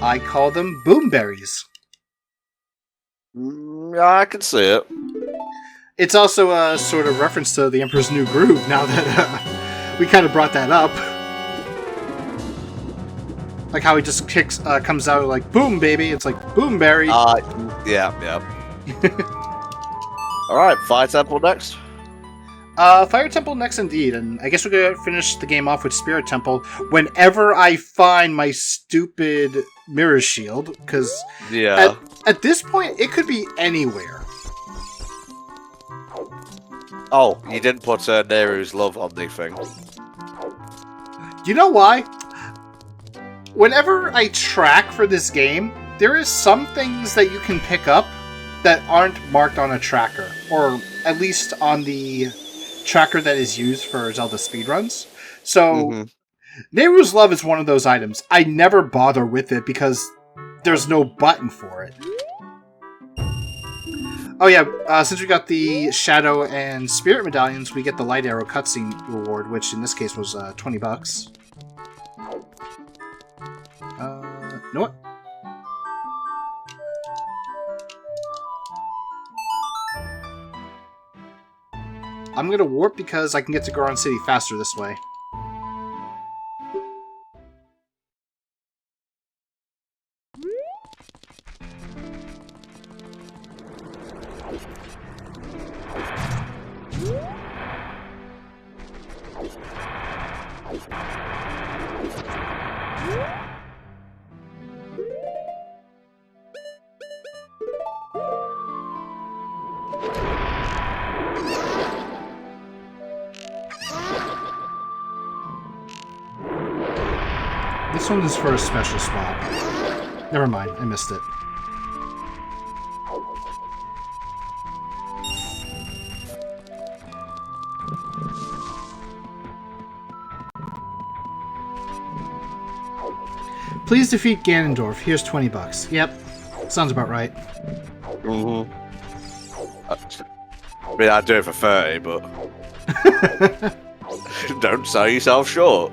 I call them boomberries. Yeah, I can see it. It's also a sort of reference to the Emperor's New Groove, now that we kind of brought that up. Like how he just comes out like, boom, baby. It's like, boomberry. Yeah. Alright, Fire Temple next. Fire Temple next indeed, and I guess we're gonna finish the game off with Spirit Temple whenever I find my stupid mirror shield, because at this point, it could be anywhere. Oh, you didn't put Neru's love on the thing. You know why? Whenever I track for this game, there is some things that you can pick up that aren't marked on a tracker, or at least on the tracker that is used for Zelda speedruns. So, Neru's Love is one of those items. I never bother with it because there's no button for it. Oh yeah, since we got the Shadow and Spirit medallions, we get the Light Arrow cutscene reward, which in this case was $20. You know what? I'm gonna warp because I can get to Goron City faster this way. This one is for a special swap. Never mind, I missed it. Please defeat Ganondorf. Here's $20. Yep, sounds about right. I mean, I'd do it for 30, but don't sell yourself short.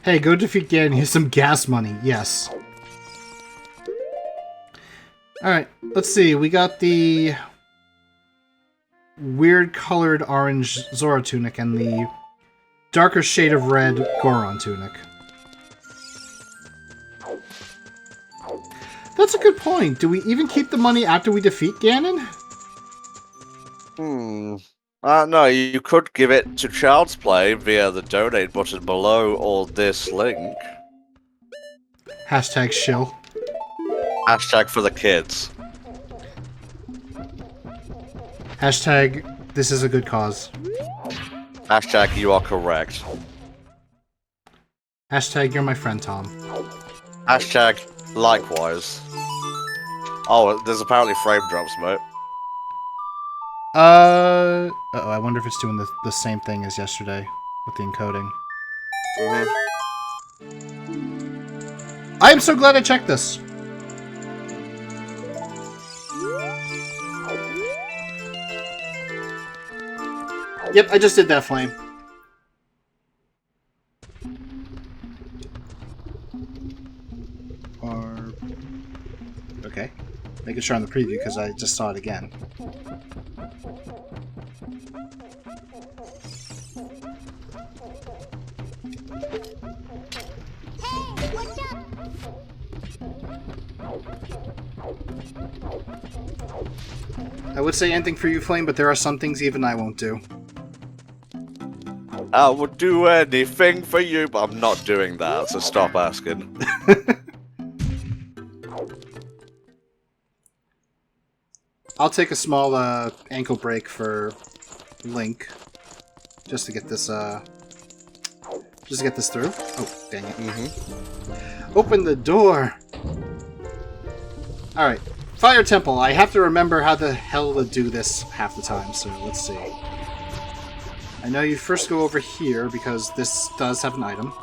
Hey, go defeat Ganon. Here's some gas money. Yes. Alright, let's see. We got the weird colored orange Zora tunic and the darker shade of red Goron tunic. That's a good point. Do we even keep the money after we defeat Ganon? No, you could give it to Child's Play via the donate button below or this link. Hashtag shill. Hashtag for the kids. Hashtag this is a good cause. Hashtag you are correct. Hashtag you're my friend, Tom. Hashtag likewise. Oh, there's apparently frame drops, mate. Uh-oh, I wonder if it's doing the same thing as yesterday with the encoding. I am so glad I checked this. Yep, I just did that flame. Okay. Making sure on the preview because I just saw it again. Hey, what's up? I would say anything for you, Flame, but there are some things even I won't do. I would do anything for you, but I'm not doing that, so stop asking. I'll take a small ankle break for Link, just to get this through. Oh, dang it! Open the door. All right, Fire Temple. I have to remember how the hell to do this half the time. So let's see. I know you first go over here because this does have an item.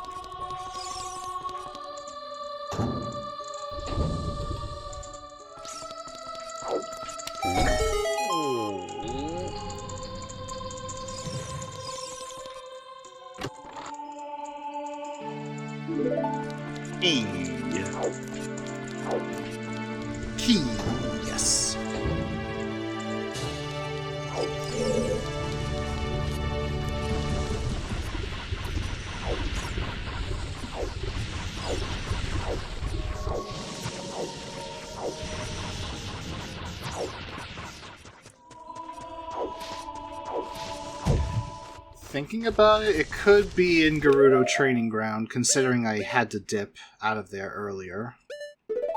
Key. Yes. Thinking about it, it could be in Gerudo Training Ground, considering I had to dip out of there earlier.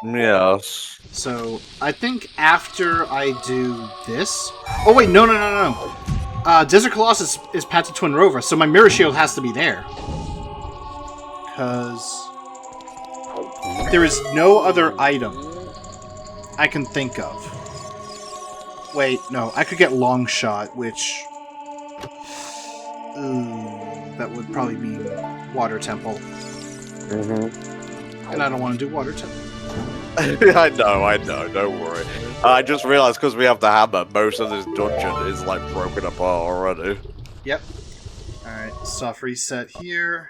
Yes. So, I think after I do this... Oh wait, no. Desert Colossus is Path to Twin Rover, so my Mirror Shield has to be there. Because... there is no other item I can think of. Wait, no, I could get Long Shot, which... that would probably mean Water Temple. And I don't want to do Water Temple. I know, don't worry. I just realized because we have the hammer, most of this dungeon is like broken apart already. Yep. Alright, soft reset here.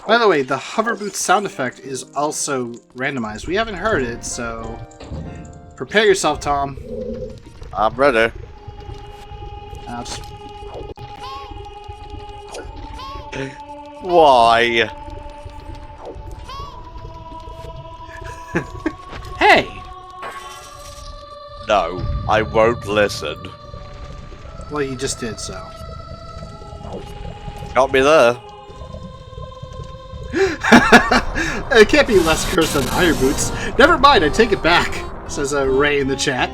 By the way, the hover boot sound effect is also randomized. We haven't heard it, so prepare yourself, Tom. I'm ready. Why? Hey! No, I won't listen. Well, you just did, so. Got me there. It can't be less cursed than Iron Boots. Never mind, I take it back, says Ray in the chat.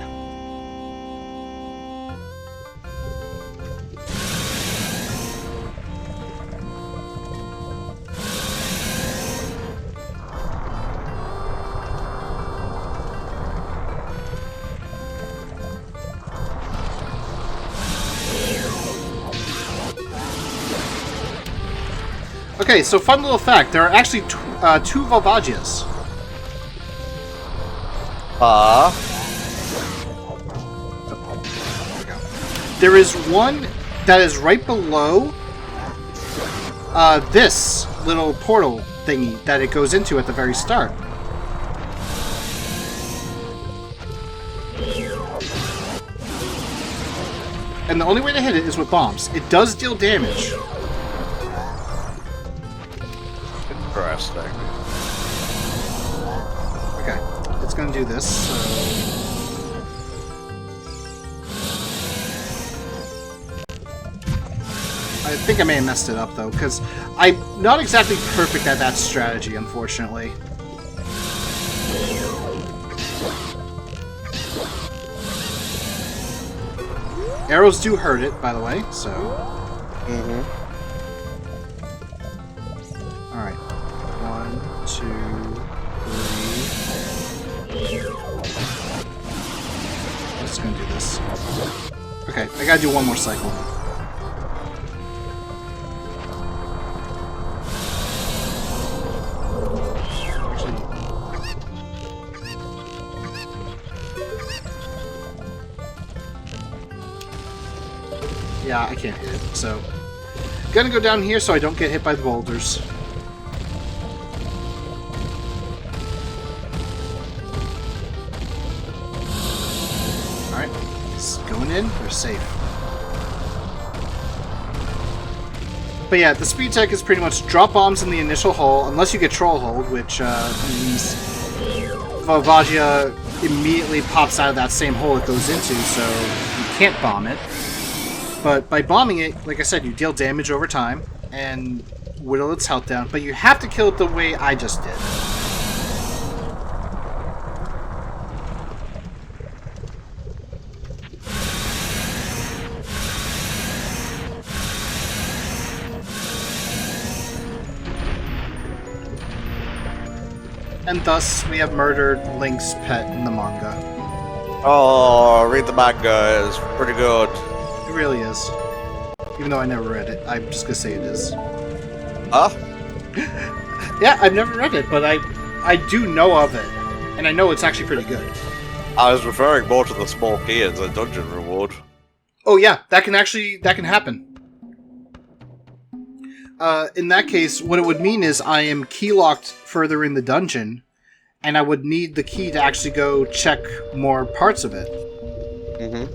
Okay, so fun little fact, there are actually two Volvagias. There is one that is right below this little portal thingy that it goes into at the very start. And the only way to hit it is with bombs. It does deal damage. Interesting. Okay, it's gonna do this. So... I think I may have messed it up though, because I'm not exactly perfect at that strategy, unfortunately. Arrows do hurt it, by the way, so... Alright. 1, 2, 3... I'm just gonna do this. Okay, I gotta do one more cycle. Yeah, I can't hit it, so... Gonna go down here so I don't get hit by the boulders. Alright, it's going in, we're safe. But yeah, the speed tech is pretty much drop bombs in the initial hole, unless you get troll hold, which means Vavagia immediately pops out of that same hole it goes into, so you can't bomb it. But by bombing it, like I said, you deal damage over time and whittle its health down, but you have to kill it the way I just did. And thus, we have murdered Link's pet in the manga. Oh, read the manga. It's pretty good. It really is. Even though I never read it, I'm just gonna say it is. Huh? Yeah, I've never read it, but I do know of it. And I know it's actually pretty good. I was referring more to the small key as a dungeon reward. Oh yeah, that can happen. In that case, what it would mean is I am key-locked further in the dungeon, and I would need the key to actually go check more parts of it. Mm-hmm.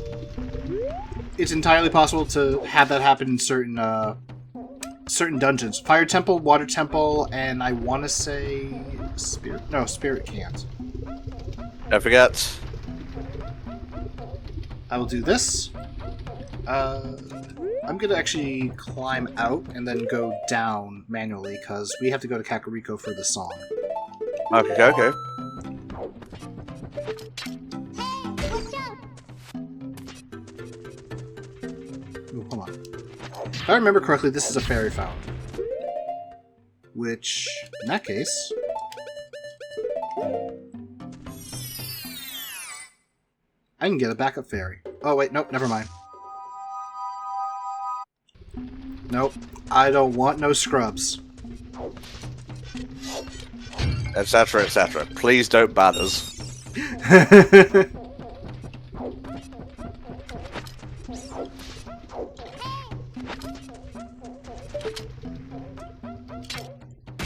It's entirely possible to have that happen in certain dungeons. Fire Temple, Water Temple, and I want to say... Spirit... No, Spirit can't. Don't forget. I will do this. I'm gonna actually climb out and then go down manually, because we have to go to Kakariko for the song. Okay. Hey, watch out! Ooh, hold on. If I remember correctly, this is a fairy fountain. Which, in that case... I can get a backup fairy. Oh wait, nope, never mind. Nope, I don't want no scrubs. Etc, etc. Please don't ban us.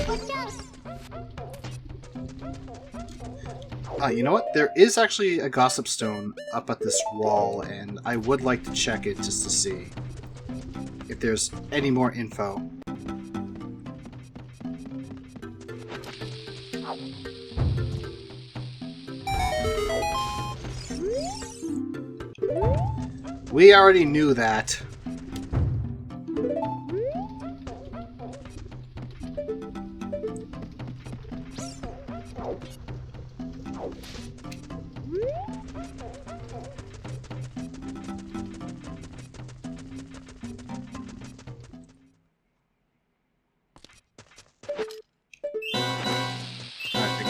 Watch out! You know what? There is actually a gossip stone up at this wall, and I would like to check it just to see if there's any more info. We already knew that.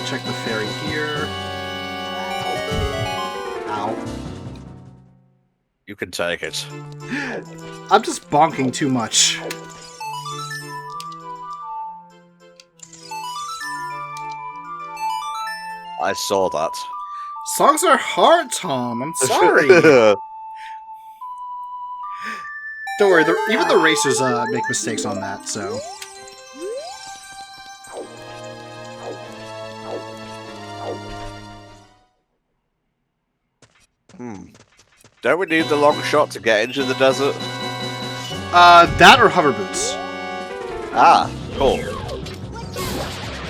Check the ferry here. Ow. You can take it. I'm just bonking too much. I saw that. Songs are hard, Tom. I'm sorry. Don't worry, even the racers make mistakes on that, so... Don't we need the long shot to get into the desert? That or hover boots. Ah, cool.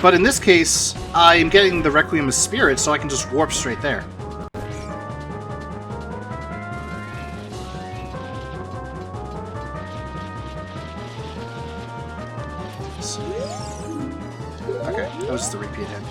But in this case, I am getting the Requiem of Spirit, so I can just warp straight there. Okay, that was just the repeat hit.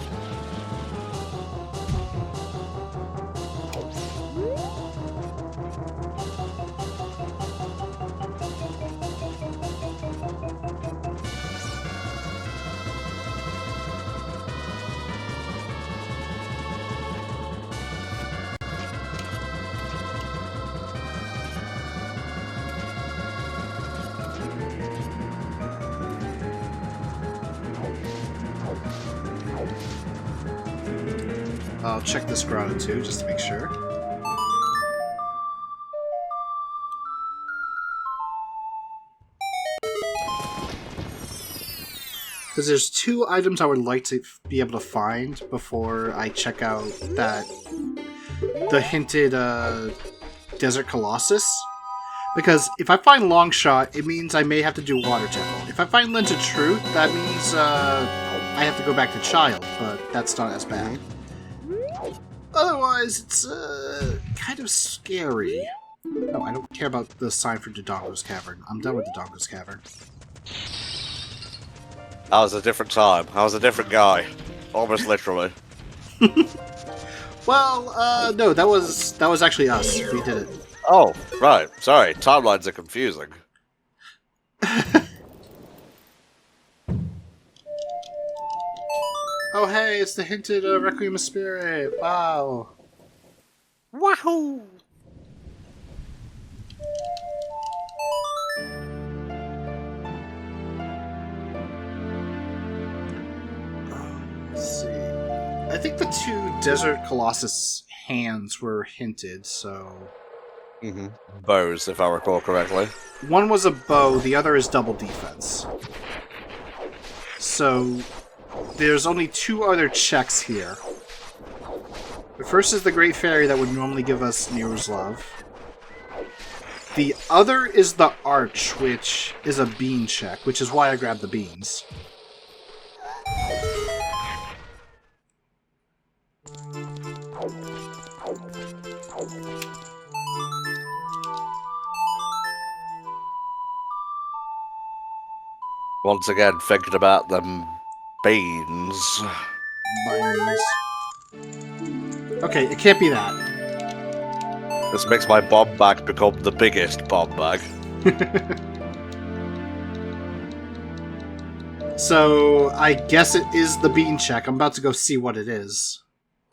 I'll check this grotto too, just to make sure. Because there's 2 items I would like to be able to find before I check out the hinted Desert Colossus. Because if I find Longshot, it means I may have to do Water Temple. If I find Lens of Truth, that means I have to go back to Child, but that's not as bad. Otherwise, it's kind of scary. No, I don't care about the sign for Dodongo's Cavern. I'm done with Dodongo's Cavern. That was a different time. I was a different guy. Almost literally. Well, no, that was actually us. We did it. Oh, right. Sorry. Timelines are confusing. Oh, hey, it's the hinted Requiem of Spirit. Wow. Wahoo! Let's see. I think the 2 Desert Colossus hands were hinted, so... Mm-hmm. Bows, if I recall correctly. One was a bow, the other is double defense. So, there's only 2 other checks here. The first is the Great Fairy that would normally give us Nero's Love. The other is the Arch, which is a bean check, which is why I grabbed the beans. Once again, thinking about them beans. Beans. Okay, it can't be that. This makes my bomb bag become the biggest bomb bag. So, I guess it is the bean check. I'm about to go see what it is.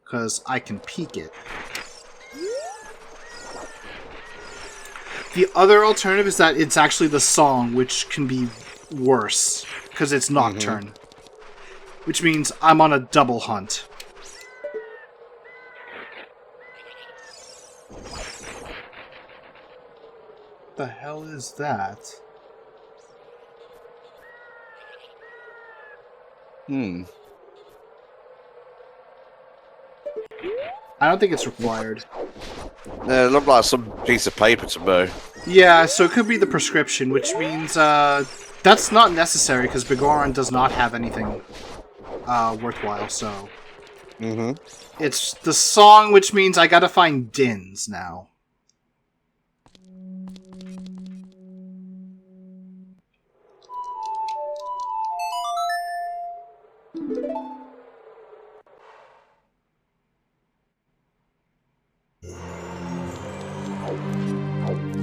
Because I can peek it. The other alternative is that it's actually the song, which can be worse. Because it's Nocturne. Mm-hmm. Which means I'm on a double hunt. The hell is that? I don't think it's required. Yeah, it looked like some piece of paper to me. Yeah, so it could be the prescription, which means that's not necessary because Begoron does not have anything worthwhile. So it's the song, which means I gotta find Dins now.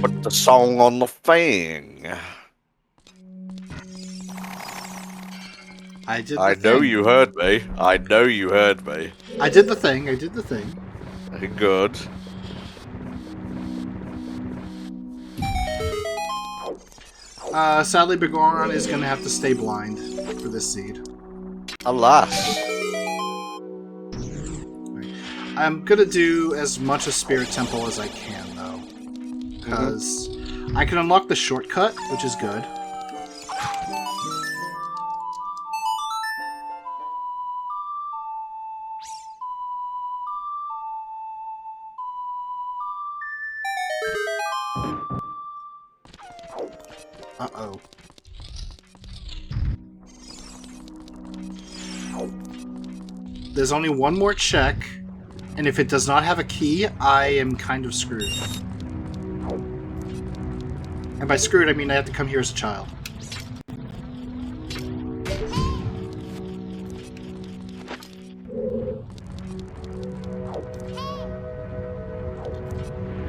Put the song on the thing. I did. I know you heard me. I know you heard me. I did the thing. I did the thing. Good. Sadly, Begoron is gonna have to stay blind for this seed. Alas. I'm gonna do as much of Spirit Temple as I can, though. Because I can unlock the shortcut, which is good. Uh-oh. There's only one more check, and if it does not have a key, I am kind of screwed. And by screwed, I mean I have to come here as a child.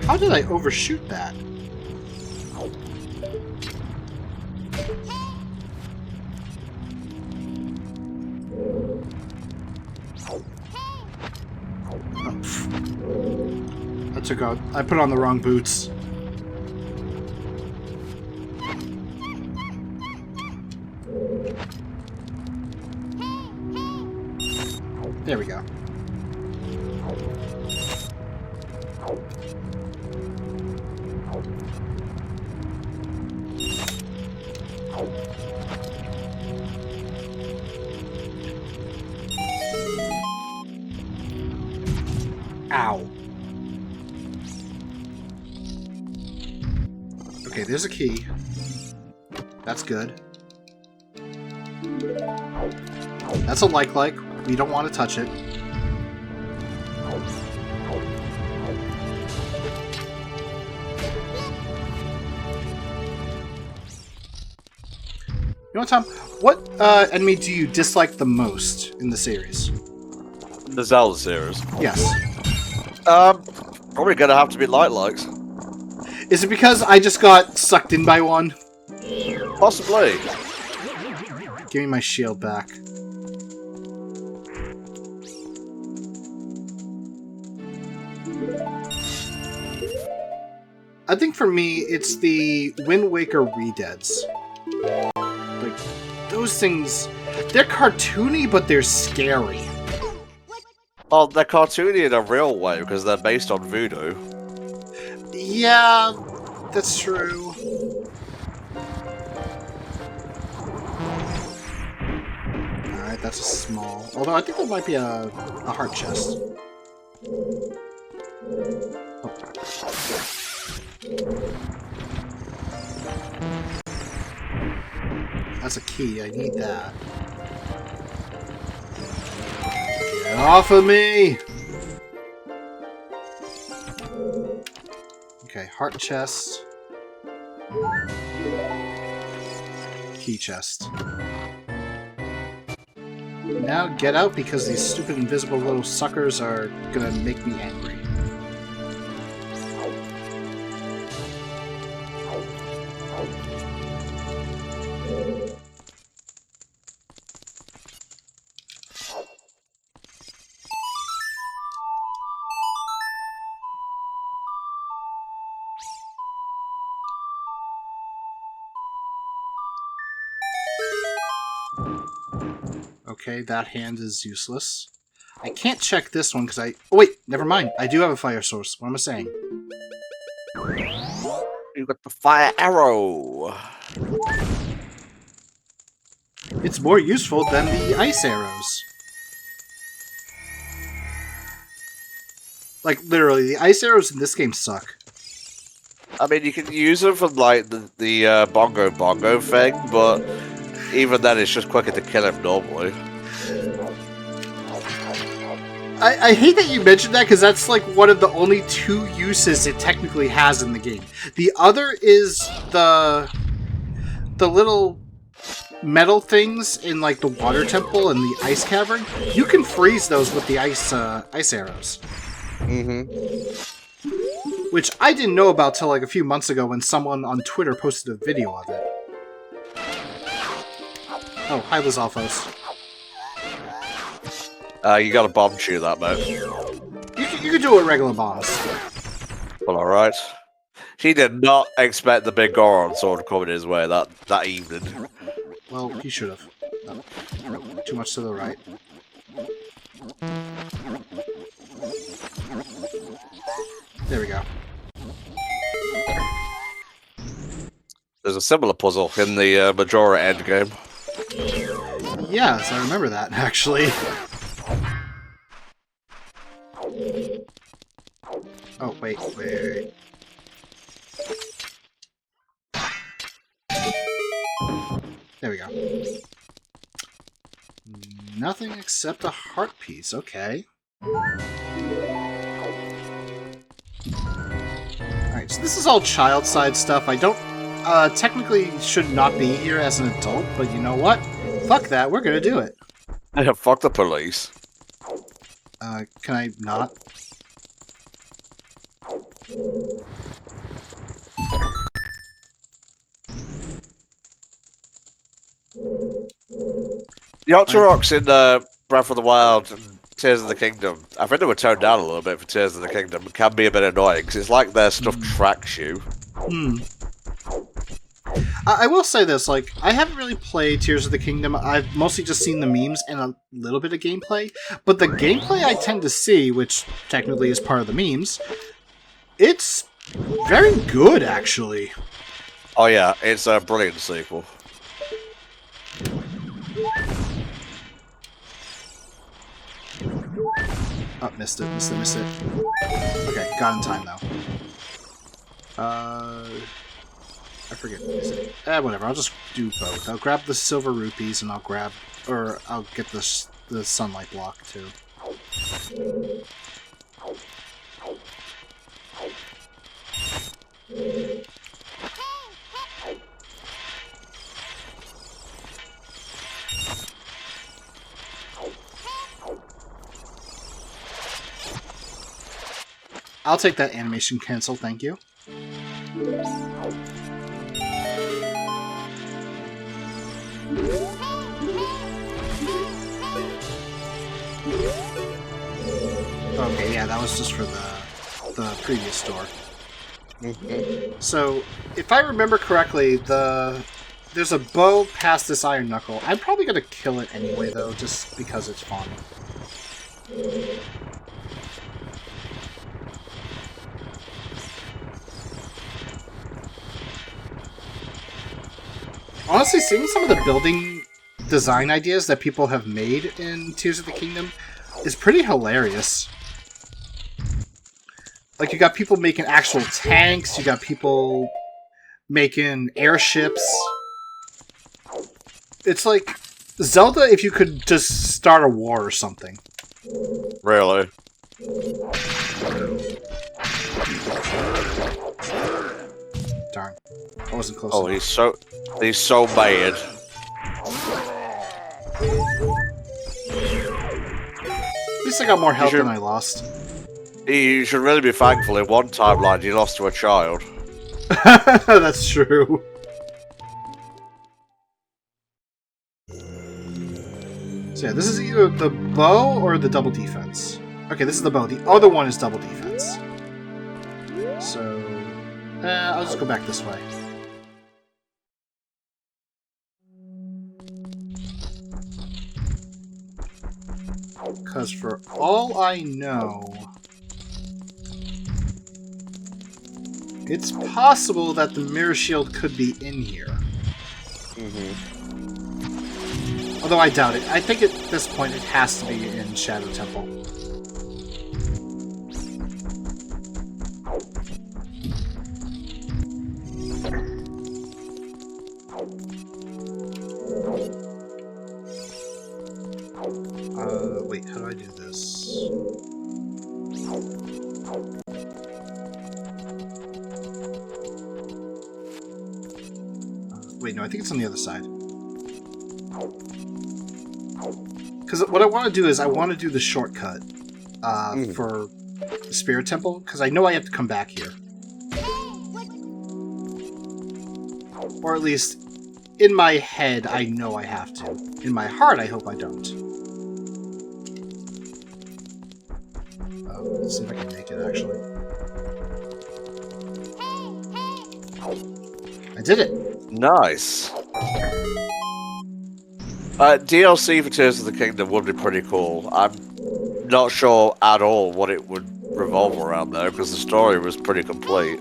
How did I overshoot that? I put on the wrong boots. There we go. Ow. Okay, there's a key. That's good. That's a like. We don't want to touch it. You know what, Tom? What enemy do you dislike the most in the series? The Zelda series. Yes. Probably gonna have to be Light. Is it because I just got sucked in by one? Possibly. Give me my shield back. I think for me, it's the Wind Waker Redeads. Like, those things, they're cartoony, but they're scary. Well, they're cartoony in a real way because they're based on voodoo. Yeah, that's true. Alright, that's a small. Although I think that might be a heart chest. That's a key, I need that. Get off of me! Okay, heart chest. Key chest. Now get out because these stupid invisible little suckers are gonna make me angry. Okay, that hand is useless. I can't check this one because I... Oh, wait, never mind. I do have a fire source. What am I saying? You got the fire arrow. It's more useful than the ice arrows. Like, literally, the ice arrows in this game suck. I mean, you can use them for like the bongo thing, but even then, it's just quicker to kill him normally. I hate that you mentioned that because that's like one of the only two uses it technically has in the game. The other is the little metal things in like the water temple and the ice cavern. You can freeze those with the ice arrows. Mm-hmm. Which I didn't know about till like a few months ago when someone on Twitter posted a video of it. Oh, hi Lizalfos. You got a bomb shoot that, mate. You can do it regular bombs. Well, alright. He did not expect the big Goron sword coming his way that evening. Well, he should have. Oh, too much to the right. There we go. There's a similar puzzle in the Majora endgame. Yes, I remember that, actually. Oh, wait. There we go. Nothing except a heart piece, okay. Alright, so this is all child side stuff. I don't, technically should not be here as an adult, but you know what? Fuck that, we're gonna do it. Fuck the police. Can I not? The Octoroks in Breath of the Wild and Tears of the Kingdom, I think they were toned down a little bit for Tears of the Kingdom. It can be a bit annoying because it's like their stuff tracks you. I will say this, like, I haven't really played Tears of the Kingdom. I've mostly just seen the memes and a little bit of gameplay. But the gameplay I tend to see, which technically is part of the memes, it's very good, actually. Oh yeah, it's a brilliant sequel. Oh, missed it. Okay, got in time, though. I forget what is it. Whatever, I'll just do both. I'll grab the silver rupees and I'll get the sunlight block, too. I'll take that animation cancel, thank you. Okay, yeah, that was just for the previous door. So, if I remember correctly, there's a bow past this iron knuckle. I'm probably gonna kill it anyway, though, just because it's fun. Honestly, seeing some of the building design ideas that people have made in Tears of the Kingdom is pretty hilarious. Like, you got people making actual tanks, you got people making airships. It's like Zelda if you could just start a war or something. Really? Darn. I wasn't close Oh, enough. he's so mad. At least I got more health than I lost. You should really be thankful in one timeline you lost to a child. That's true. So yeah, this is either the bow or the double defense. Okay, this is the bow. The other one is double defense. So, I'll just go back this way. Because for all I know, it's possible that the mirror shield could be in here. Although I doubt it. I think at this point it has to be in Shadow Temple. Wait, how do I do this? Wait, no, I think it's on the other side. Because what I want to do is I want to do the shortcut for the Spirit Temple, because I know I have to come back here. Or at least, in my head, I know I have to. In my heart, I hope I don't. Let's see if I can make it, actually. I did it! Nice. DLC for Tears of the Kingdom would be pretty cool. I'm not sure at all what it would revolve around though, because the story was pretty complete.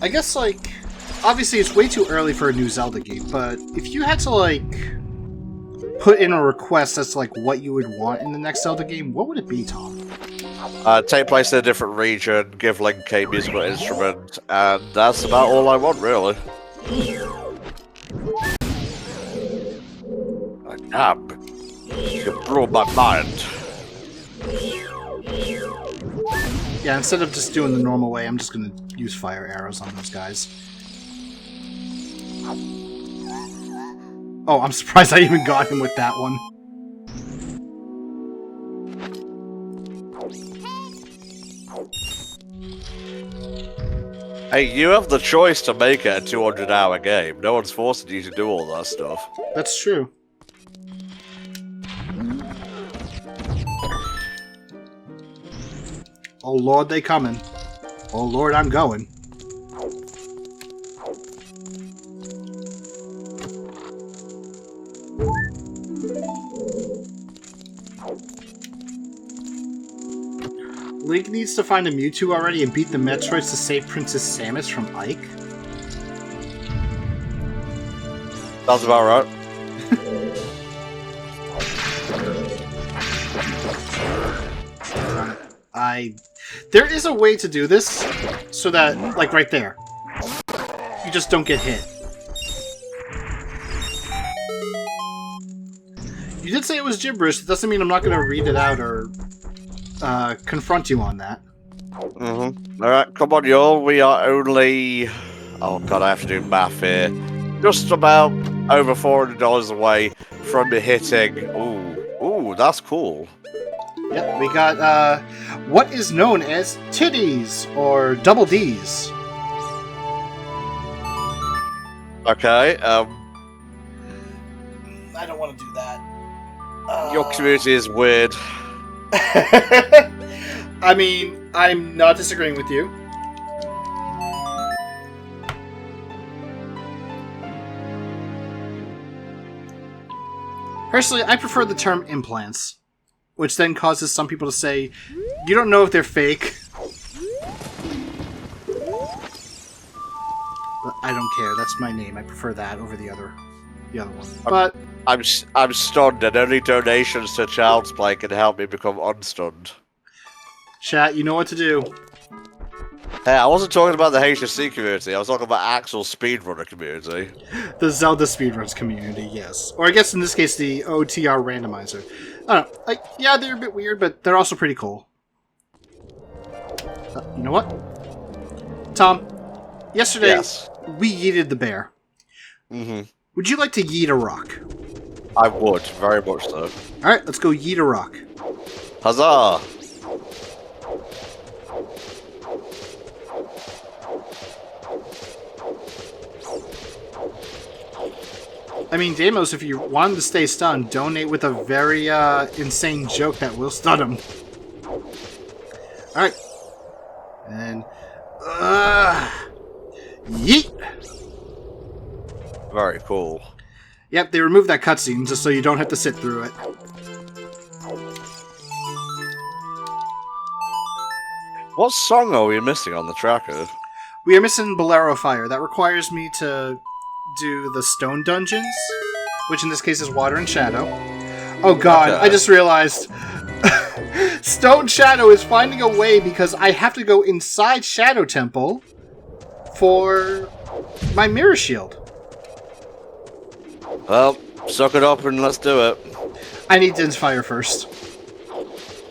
I guess, like, obviously it's way too early for a new Zelda game, but if you had to, like, put in a request as to, like, what you would want in the next Zelda game, what would it be, Tom? Take place in a different region, give Link a musical instrument, and that's about all I want, really. Damn, you blew my mind. Yeah, instead of just doing the normal way, I'm just gonna use fire arrows on those guys. Oh, I'm surprised I even got him with that one. Hey, you have the choice to make it a 200-hour game. No one's forcing you to do all that stuff. That's true. Oh Lord, they coming. Oh Lord, I'm going. Link needs to find a Mewtwo already and beat the Metroids to save Princess Samus from Ike. Sounds about right. There is a way to do this so that, like right there, you just don't get hit. You did say it was gibberish. It doesn't mean I'm not going to read it out or confront you on that. Mm-hmm. Alright, come on, y'all. We are only... Oh, God, I have to do math here. Just about over $400 away from hitting... Ooh, that's cool. Yep, we got what is known as titties, or double Ds. Okay, I don't want to do that. your community is weird. I mean, I'm not disagreeing with you. Personally, I prefer the term implants, which then causes some people to say, you don't know if they're fake. But I don't care. That's my name. I prefer that over the other one. But I'm stunned, and only donations to Child's Play can help me become unstunned. chat, you know what to do. Hey, I wasn't talking about the HFC community, I was talking about actual speedrunner community. The Zelda speedruns community, yes. Or I guess in this case, the OTR randomizer. I don't know. Like, yeah, they're a bit weird, but they're also pretty cool. You know what? Tom, yesterday, Yes. we yeeted the bear. Mm-hmm. Would you like to yeet a rock? I would, very much so. Alright, let's go yeet a rock. Huzzah! I mean, Deimos, if you want him to stay stunned, donate with a very insane joke that will stun him. Alright. And... yeet! Very cool. Yep, they removed that cutscene just so you don't have to sit through it. What song are we missing on the tracker? We are missing Bolero Fire. That requires me to do the stone dungeons, which in this case is water and shadow. Oh god, Okay. I just realized Stone Shadow is finding a way because I have to go inside Shadow Temple for my mirror shield. Well, suck it up and let's do it. I need Din's Fire first.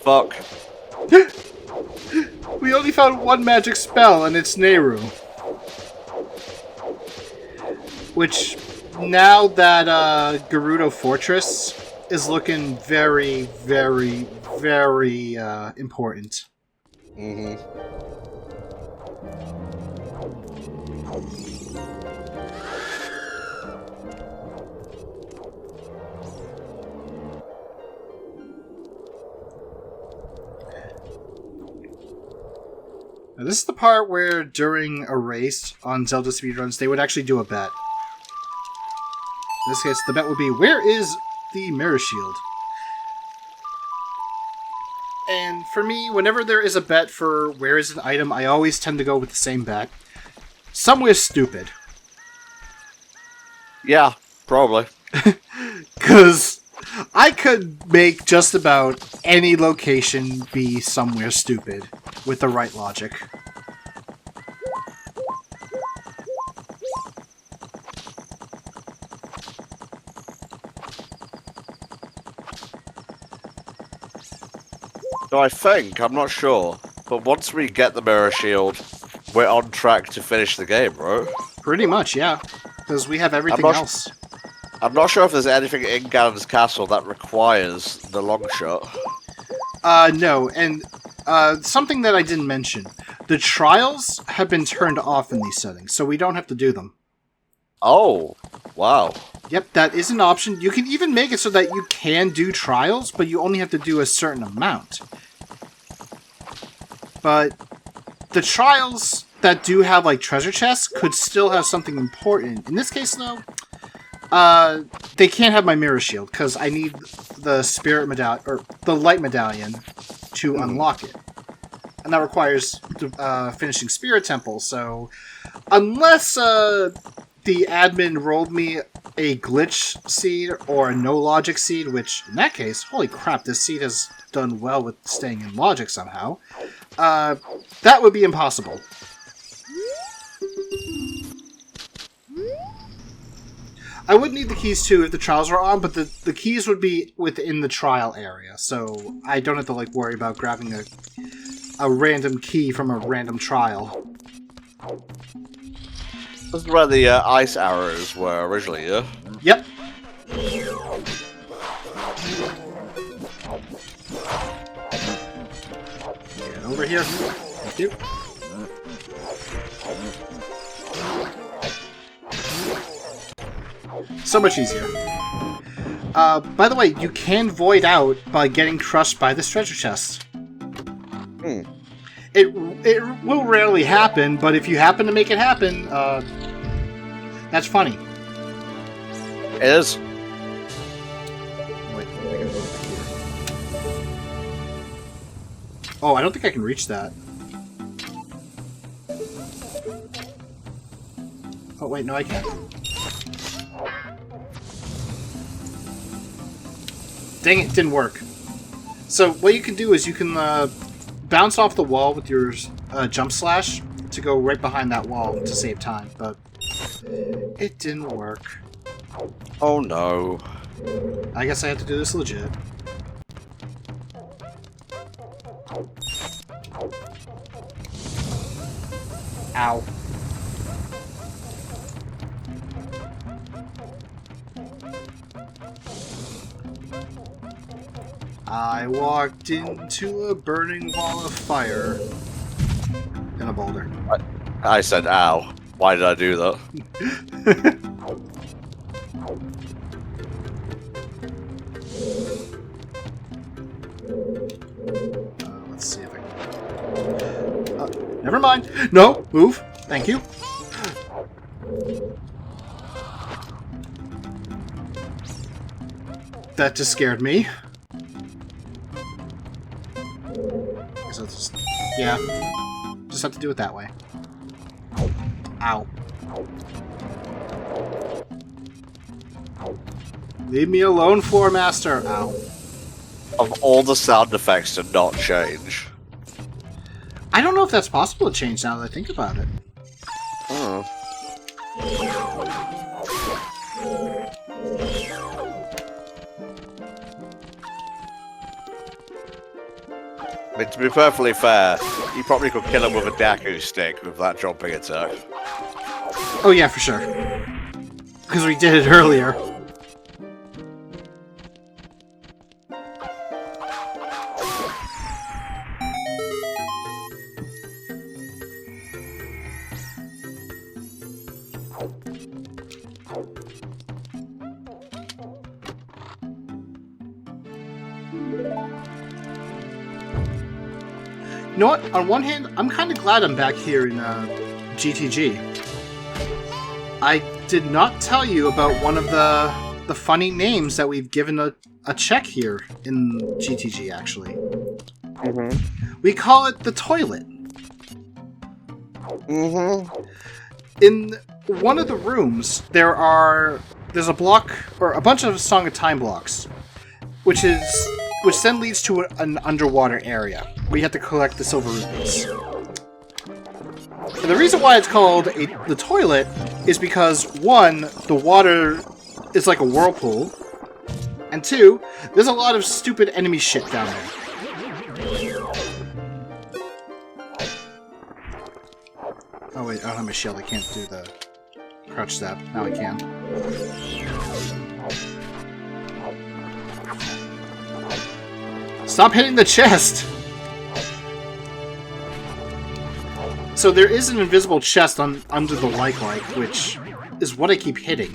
Fuck. We only found one magic spell, and it's Nehru. Which, now that Gerudo Fortress is looking very, very, very important. Mm-hmm. Now, this is the part where during a race on Zelda speedruns, they would actually do a bet. In this case, the bet would be, where is the mirror shield? And for me, whenever there is a bet for where is an item, I always tend to go with the same bet. Somewhere stupid. Yeah, probably. Because I could make just about any location be somewhere stupid with the right logic. So I think, I'm not sure, but once we get the mirror shield, we're on track to finish the game, right? Pretty much, yeah. Because we have everything not- else. I'm not sure if there's anything in Ganon's castle that requires the long shot. No, and something that I didn't mention. The trials have been turned off in these settings, so we don't have to do them. Oh, wow. Yep, that is an option. You can even make it so that you can do trials, but you only have to do a certain amount. but the trials that do have like treasure chests could still have something important. In this case, though, they can't have my mirror shield because I need the spirit medallion or the light medallion to unlock it, and that requires finishing spirit temple. So, unless the admin rolled me a glitch seed or a no logic seed, which in that case, holy crap, this seed has done well with staying in logic somehow. That would be impossible. I would need the keys too if the trials are on, but the keys would be within the trial area, so I don't have to like worry about grabbing a random key from a random trial. This is where the ice arrows were originally, yeah? Yep. Get over here. Thank you. So much easier. By the way, you can void out by getting crushed by this treasure chest. It will rarely happen, but if you happen to make it happen, that's funny. It is. Wait, I gotta go back here. Oh, I don't think I can reach that. Oh, wait, no, I can't. Dang it, didn't work. So what you can do is you can bounce off the wall with your jump slash to go right behind that wall to save time, but it didn't work. Oh no. I guess I have to do this legit. Ow. I walked into a burning wall of fire and a boulder. I said, ow. Why did I do that? Let's see if I can... never mind. No, move. Thank you. That just scared me. So just, yeah, just have to do it that way. Ow. Leave me alone, Floor Master. Ow. Of all the sound effects to not change. I don't know if that's possible to change now that I think about it. Hmm. I mean, to be perfectly fair, you probably could kill him with a Daku stick with that jumping attack. Oh yeah, for sure. Because we did it earlier. You know what? On one hand, I'm kind of glad I'm back here in GTG. I did not tell you about one of the funny names that we've given a check here in GTG, actually. Mm-hmm. We call it the toilet. Mm-hmm. In one of the rooms, there's a block, or a bunch of Song of Time blocks, which then leads to an underwater area where you have to collect the silver rupees. And the reason why it's called the toilet is because, one, the water is like a whirlpool, and two, there's a lot of stupid enemy shit down there. Oh wait, I don't have my shield, I can't do the crouch stab. Now I can. Stop hitting the chest! So there is an invisible chest under the like, which is what I keep hitting.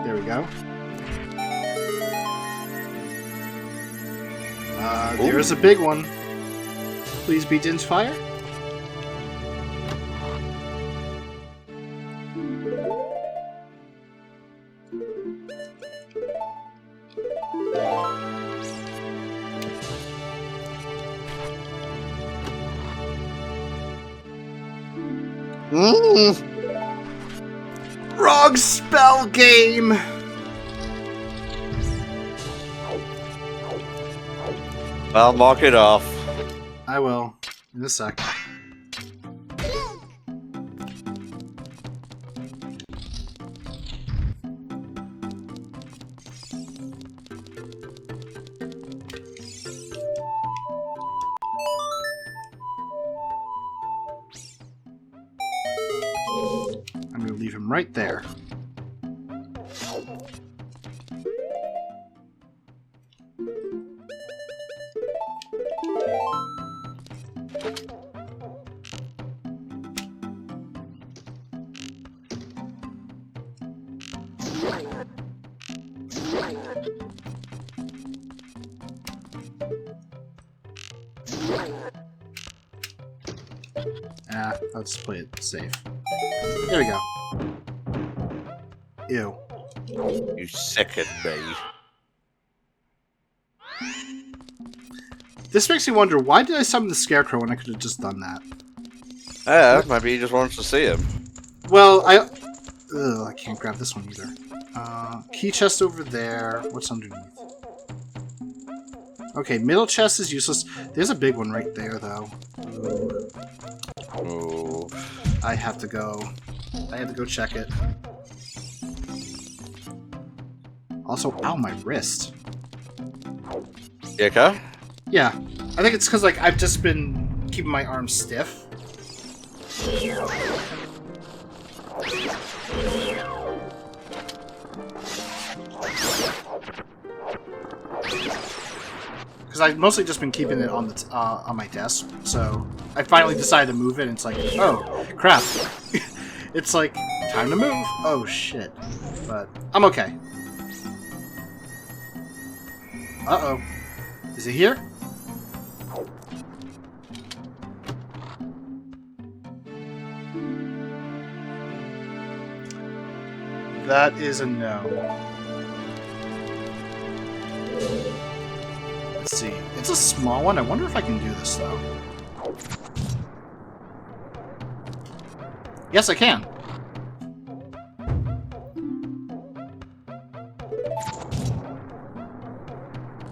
There we go. There's a big one. Please be Din's Fire. Wrong spell game! I'll mark it off. I will. In a sec. I'm going to leave him right there. Let's play it safe. There we go. Ew. You sicken me. This makes me wonder, why did I summon the Scarecrow when I could have just done that? Yeah, maybe he just wants to see him. Well, I can't grab this one either. Key chest over there. What's underneath? Okay, middle chest is useless. There's a big one right there, though. Ooh. I have to go check it. Also, ow, my wrist. You okay? Yeah, I think it's because like I've just been keeping my arms stiff. Because I've mostly just been keeping it on the on my desk, so I finally decided to move it, and it's like, oh, crap. It's like, time to move. Oh, shit. But I'm okay. Uh-oh. Is it here? That is a no. Let's see. It's a small one. I wonder if I can do this, though. Yes, I can.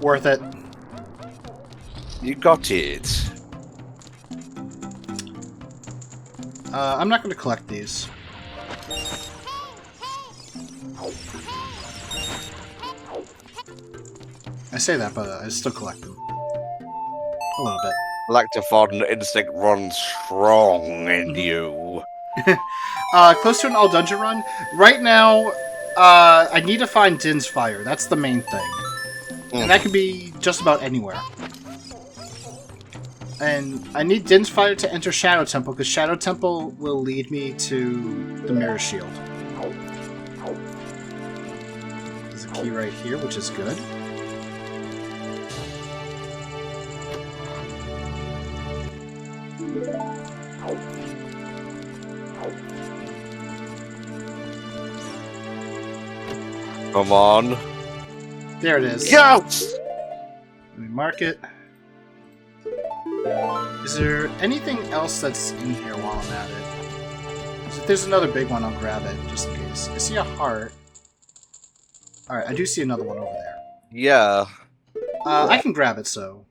Worth it. You got it. I'm not going to collect these. I say that, but I still collect them. A little bit. Lactophon instinct runs strong in you. Close to an all dungeon run. Right now, I need to find Din's Fire. That's the main thing. And that can be just about anywhere. And I need Din's Fire to enter Shadow Temple, because Shadow Temple will lead me to the Mirror Shield. There's a key right here, which is good. Come on. There it is. Yes! Let me mark it. Is there anything else that's in here while I'm at it? If there's another big one, I'll grab it, just in case. I see a heart. Alright, I do see another one over there. Yeah. I can grab it, so...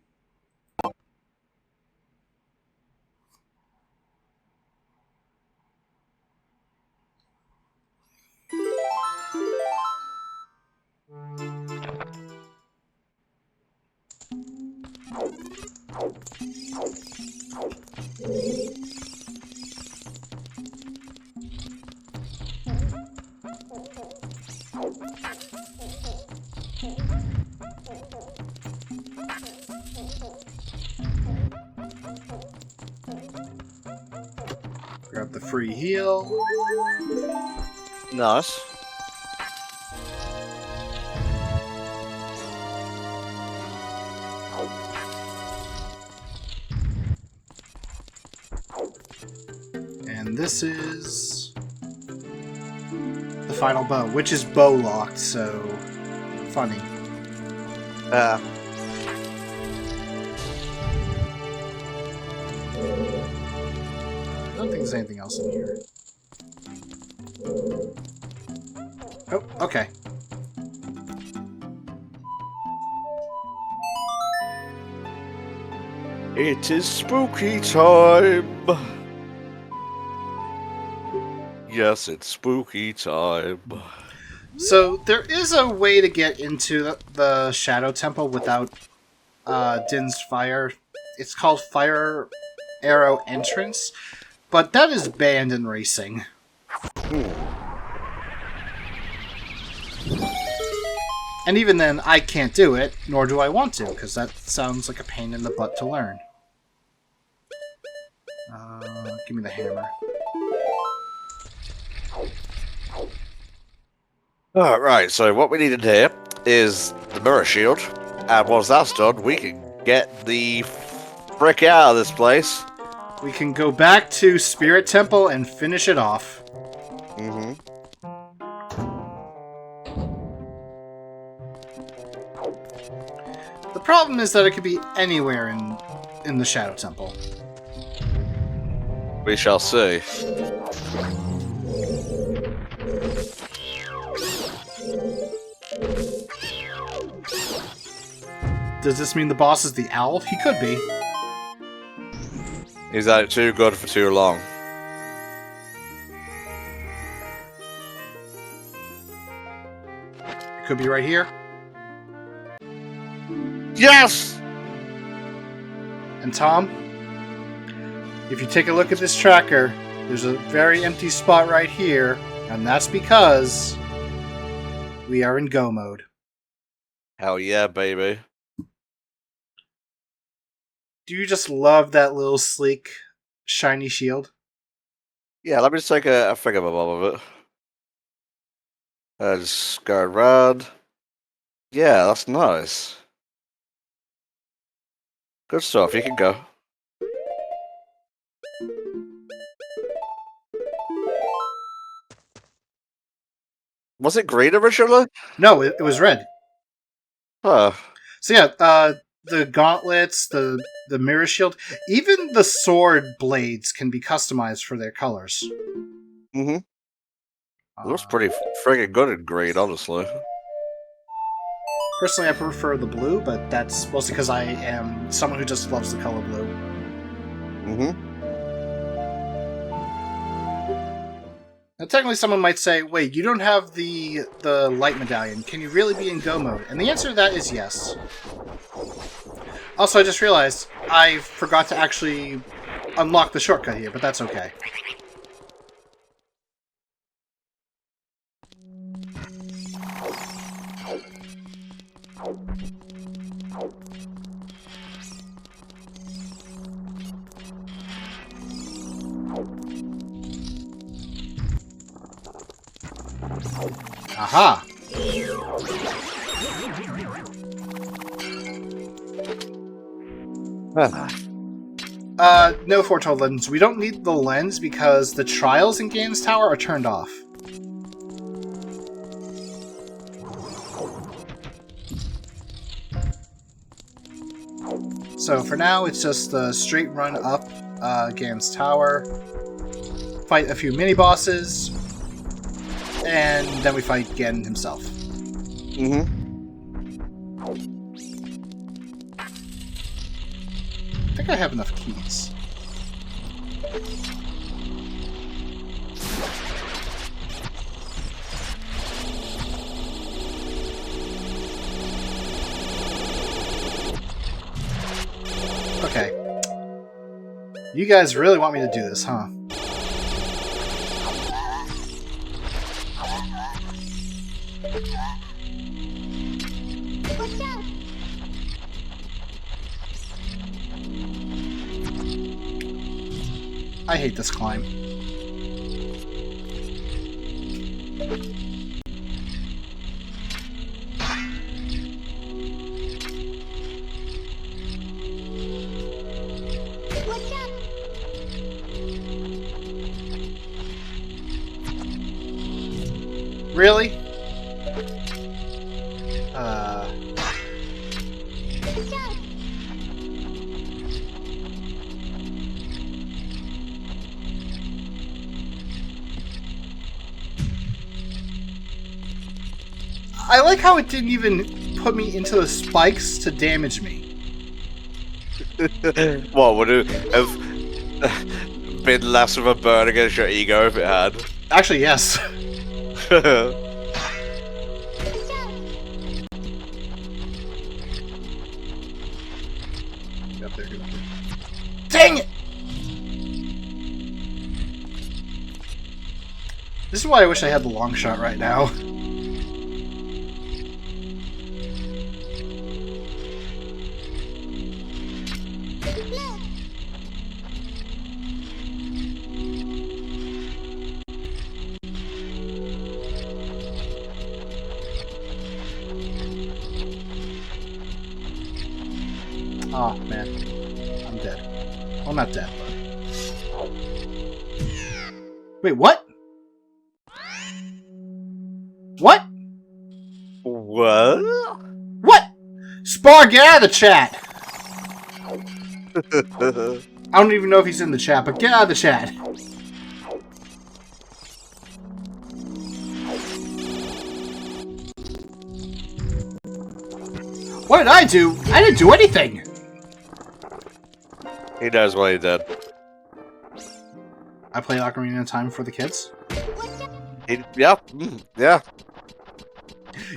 Grab the free heal. Nice. this is the final bow, which is bow locked, so funny. Uh, I don't think there's anything else in here. Oh, okay. it is spooky time. Yes, it's spooky time. So there is a way to get into the Shadow Temple without Din's Fire. It's called Fire Arrow Entrance, but that is banned in racing. And even then, I can't do it, nor do I want to, because that sounds like a pain in the butt to learn. Give me the hammer. Alright, so what we need in here is the mirror shield, and once that's done, we can get the frick out of this place. We can go back to Spirit Temple and finish it off. Mm-hmm. The problem is that it could be anywhere in the Shadow Temple. We shall see. Does this mean the boss is the owl? He could be. He's had it too good for too long. It could be right here. Yes! And Tom, if you take a look at this tracker, there's a very empty spot right here, and that's because we are in go mode. Hell yeah, baby. Do you just love that little sleek, shiny shield? Yeah, let me just take a figure of it. Just go around. Yeah, that's nice. Good stuff, you can go. Was it green originally? No, it was red. Huh. So yeah, the gauntlets, the mirror shield, even the sword blades can be customized for their colors. Mm-hmm. It looks pretty friggin' good in green, honestly. Personally, I prefer the blue, but that's mostly because I am someone who just loves the color blue. Mm-hmm. Now, technically, someone might say, wait, you don't have the light medallion. Can you really be in go mode? And the answer to that is yes. Also, I just realized I forgot to actually unlock the shortcut here, but that's okay. Aha! No foretold lens. We don't need the lens because the trials in Gaines Tower are turned off. So for now, it's just a straight run up Gaines Tower, fight a few mini-bosses, and then we fight Ganon himself. Mm-hmm. I think I have enough keys. Okay. You guys really want me to do this, huh? Watch out! I hate this climb. Watch out! Really? Jump. I like how it didn't even put me into the spikes to damage me. What would it have been less of a burn against your ego if it had? Actually, yes. Jump. Up there, good. Dang it! This is why I wish I had the long shot right now. Oh man, I'm dead. Well, not dead, but... Wait, what? What? What? What? Spar, get out of the chat! I don't even know if he's in the chat, but get out of the chat. What did I do? I didn't do anything! He knows what he did. I played Ocarina of Time for the kids. Yeah. Yeah.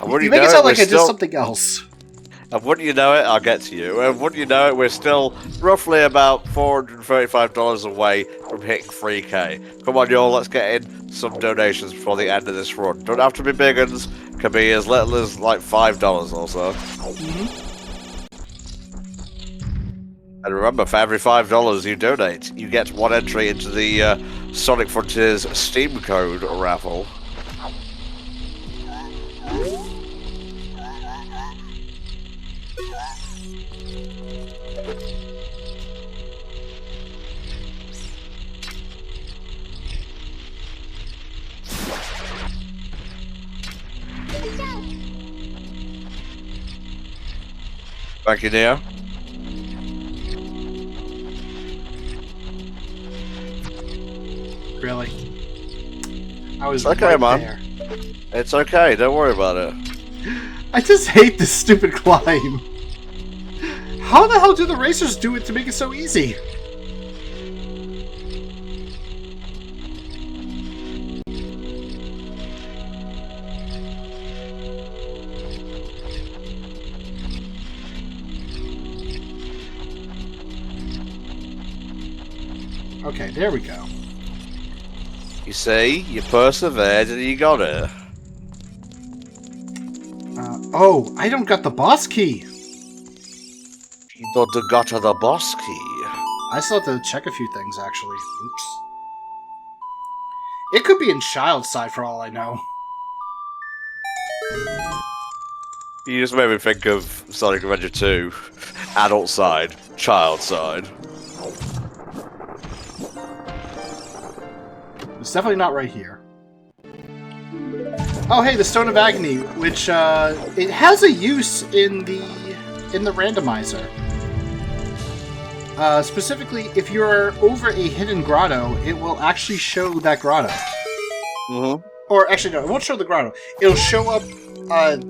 You make it sound like I did something else. And wouldn't you know it, I'll get to you. And wouldn't you know it, we're still roughly about $435 away from hitting 3K. Come on, y'all, let's get in some donations before the end of this run. Don't have to be big uns, can be as little as like $5 or so. And remember, for every $5 you donate, you get one entry into the Sonic Frontiers Steam Code raffle. Thank you, Neo. Really? I was It's okay, right man. there. It's okay, don't worry about it. I just hate this stupid climb. How the hell do the racers do it to make it so easy? Okay, there we go. You see, you persevered and you got it. Oh, I don't got the boss key. You don't got the boss key. I still have to check a few things, actually. Oops. It could be in child side for all I know. You just made me think of Sonic Adventure 2. Adult side, child side. It's definitely not right here. Oh, hey, the Stone of Agony, which it has a use in the randomizer. Specifically, if you're over a hidden grotto, it will actually show that grotto. Mm-hmm. Or actually, no, it won't show the grotto. It'll show up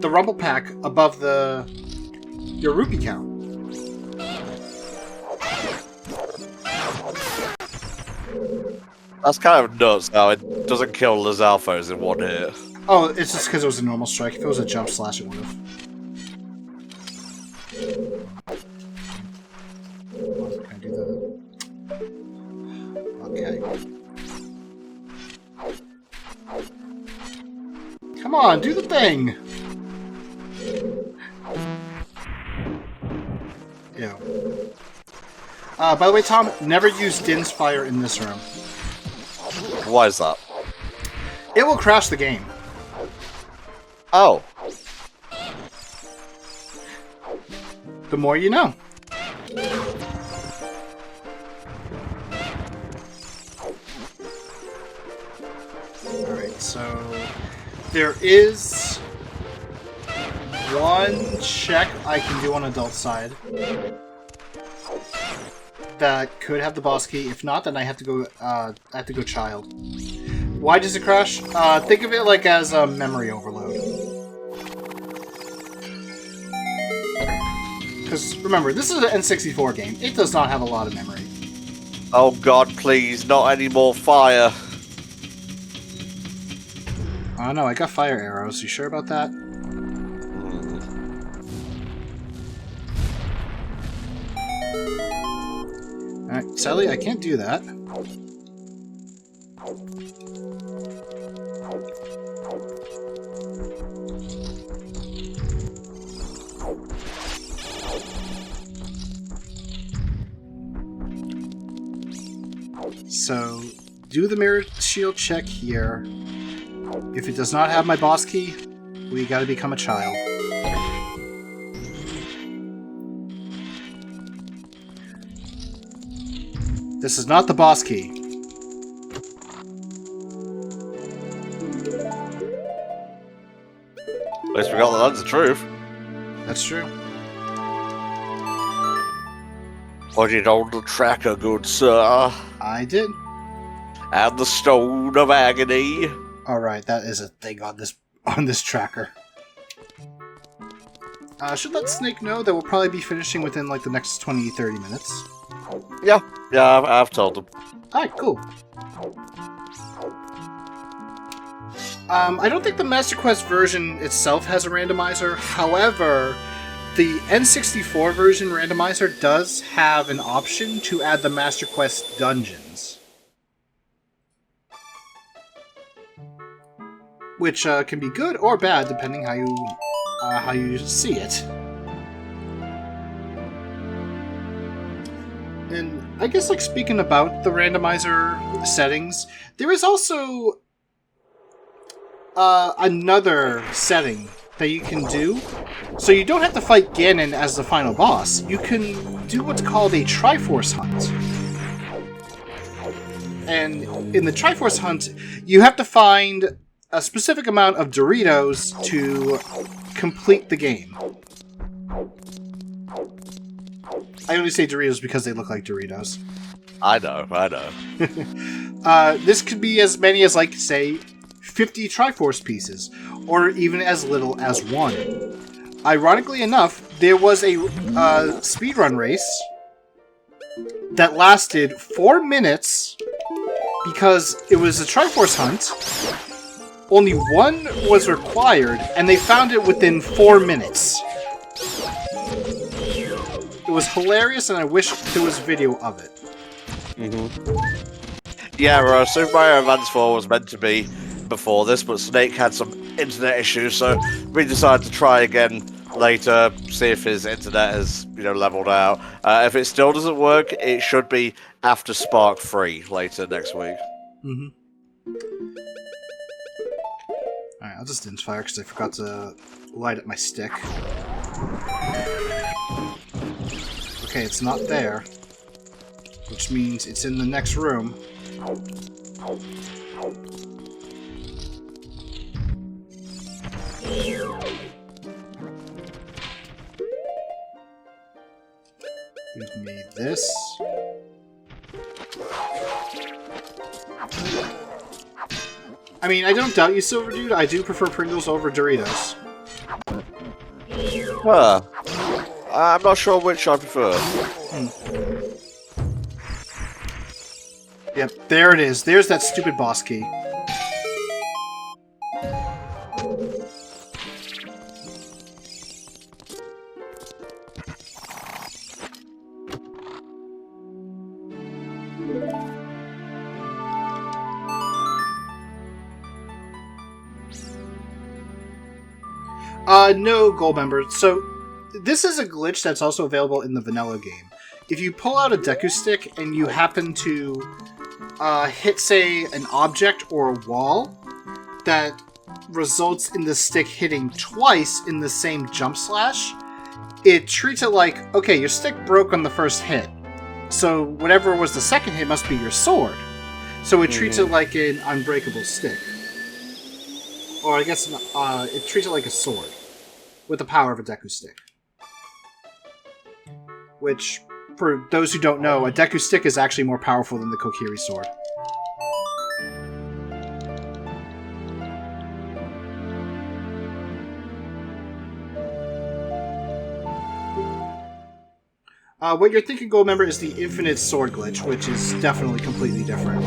the rumble pack above your rupee count. That's kind of nuts how it doesn't kill Lizalfos in one hit. Oh, it's just because it was a normal strike. If it was a jump slash, it would have. Can I do that? Okay. Come on, do the thing! Ew. By the way, Tom, never use Din's Fire in this room. Why is that? It will crash the game. Oh. The more you know. Alright, so... There is one check I can do on adult side that could have the boss key. If not, then I have to go child. Why does it crash? Think of it like as a memory overload. Because remember, this is an N64 game. It does not have a lot of memory. Oh god, please, not any more fire. Oh no, I got fire arrows. You sure about that? Alright, Sally, I can't do that. So, do the mirror shield check here. If it does not have my boss key, we gotta become a child. This is not the boss key. At least we got that's the truth. That's true. Put it on the tracker, good sir. I did. And the stone of agony. Alright, that is a thing on this tracker. Should let Snake know that we'll probably be finishing within like the next 20-30 minutes. Yeah, I've told him. Alright, cool. I don't think the Master Quest version itself has a randomizer. However, the N64 version randomizer does have an option to add the Master Quest dungeons. Which can be good or bad depending how you see it. And I guess, like, speaking about the randomizer settings, there is also another setting that you can do. So you don't have to fight Ganon as the final boss. You can do what's called a Triforce Hunt. And in the Triforce Hunt, you have to find a specific amount of Doritos to complete the game. I only say Doritos because they look like Doritos. I know. This could be as many as, like, say, 50 Triforce pieces, or even as little as 1. Ironically enough, there was a speedrun race that lasted 4 minutes because it was a Triforce hunt. Only 1 was required, and they found it within 4 minutes. It was hilarious, and I wish there was video of it. Yeah, Super Mario Advance 4 was meant to be before this, but Snake had some internet issues, so we decided to try again later, see if his internet has, leveled out. If it still doesn't work, it should be after Spark 3 later next week. Alright, I'll just fire because I forgot to light up my stick. Okay, it's not there, which means it's in the next room. Give me this. I mean, I don't doubt you, Silver Dude. I do prefer Pringles over Doritos. I'm not sure which I prefer. Yep, there it is. There's that stupid boss key. No, Gold Member. So, this is a glitch that's also available in the vanilla game. If you pull out a Deku Stick and you happen to hit, say, an object or a wall that results in the stick hitting twice in the same jump slash, it treats it like, okay, your stick broke on the first hit, so whatever was the second hit must be your sword. So it treats it like an unbreakable stick. Or I guess it treats it like a sword, with the power of a Deku Stick. Which, for those who don't know, a Deku Stick is actually more powerful than the Kokiri sword. What you're thinking, Gold Member, is the infinite sword glitch, which is definitely completely different.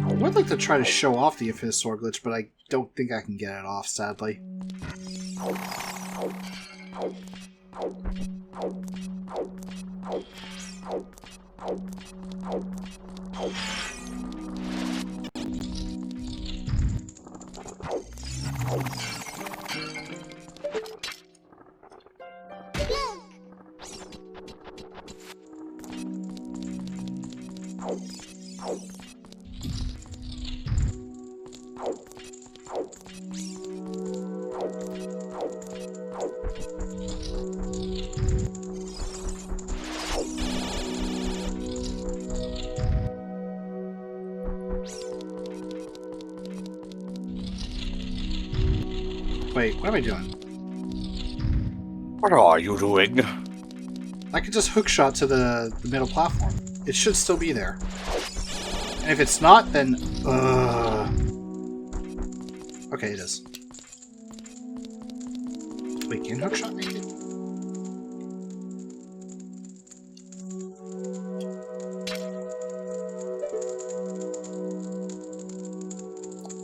I would like to try to show off the infinite sword glitch, but I don't think I can get it off, sadly. Wait, what am I doing? What are you doing? I could just hookshot to the middle platform. It should still be there. And if it's not, then... Okay, it is. Wait, can hookshot make it?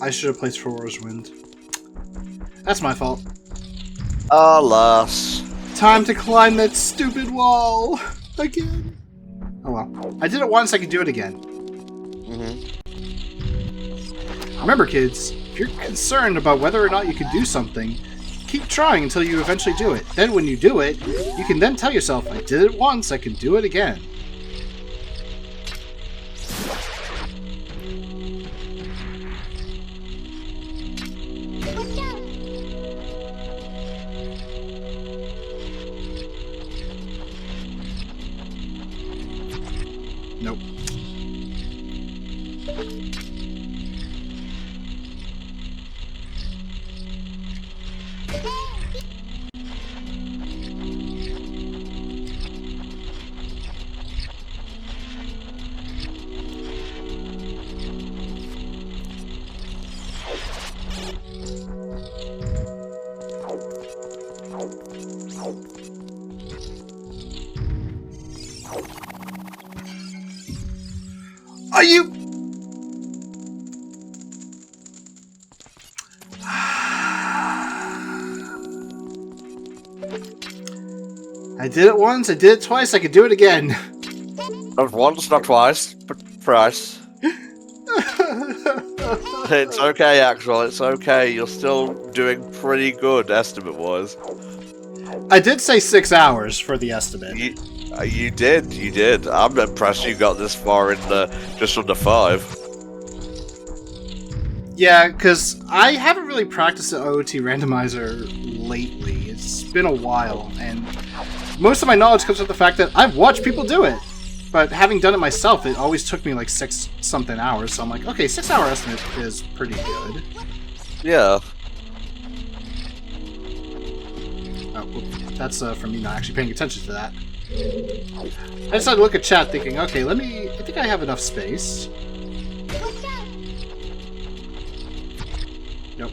I should have placed Forwarder's Wind. That's my fault. Alas. Time to climb that stupid wall! Again! Oh well. I did it once, I can do it again. Remember, kids, if you're concerned about whether or not you can do something, keep trying until you eventually do it. Then when you do it, you can then tell yourself, I did it once, I can do it again. Watch out! Nope. Are you... I did it once, I did it twice, I could do it again. Not once, not twice, but thrice. It's okay, Axel, it's okay. You're still doing pretty good, estimate-wise. I did say 6 hours for the estimate. You did. I'm impressed you got this far in just under 5. Yeah, because I haven't really practiced the OOT randomizer lately. It's been a while, and most of my knowledge comes from the fact that I've watched people do it. But having done it myself, it always took me like 6-something hours, so I'm like, okay, 6-hour estimate is pretty good. Yeah. Oh, that's from me not actually paying attention to that. I decided to look at chat thinking, okay, I think I have enough space. Watch out! Nope.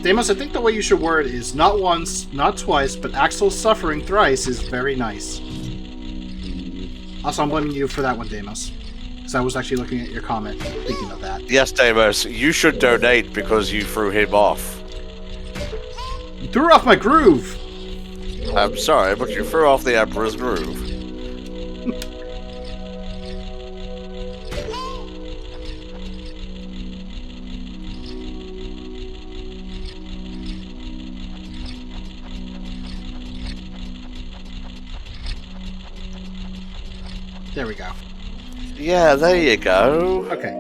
Deimos, I think the way you should word is not once, not twice, but Axel's suffering thrice is very nice. Also, I'm blaming you for that one, Deimos. Because I was actually looking at your comment, thinking of that. Yes, Deimos, you should donate because you threw him off. You threw off my groove! I'm sorry, but you threw off the Emperor's groove. There we go. Yeah, there you go. Okay.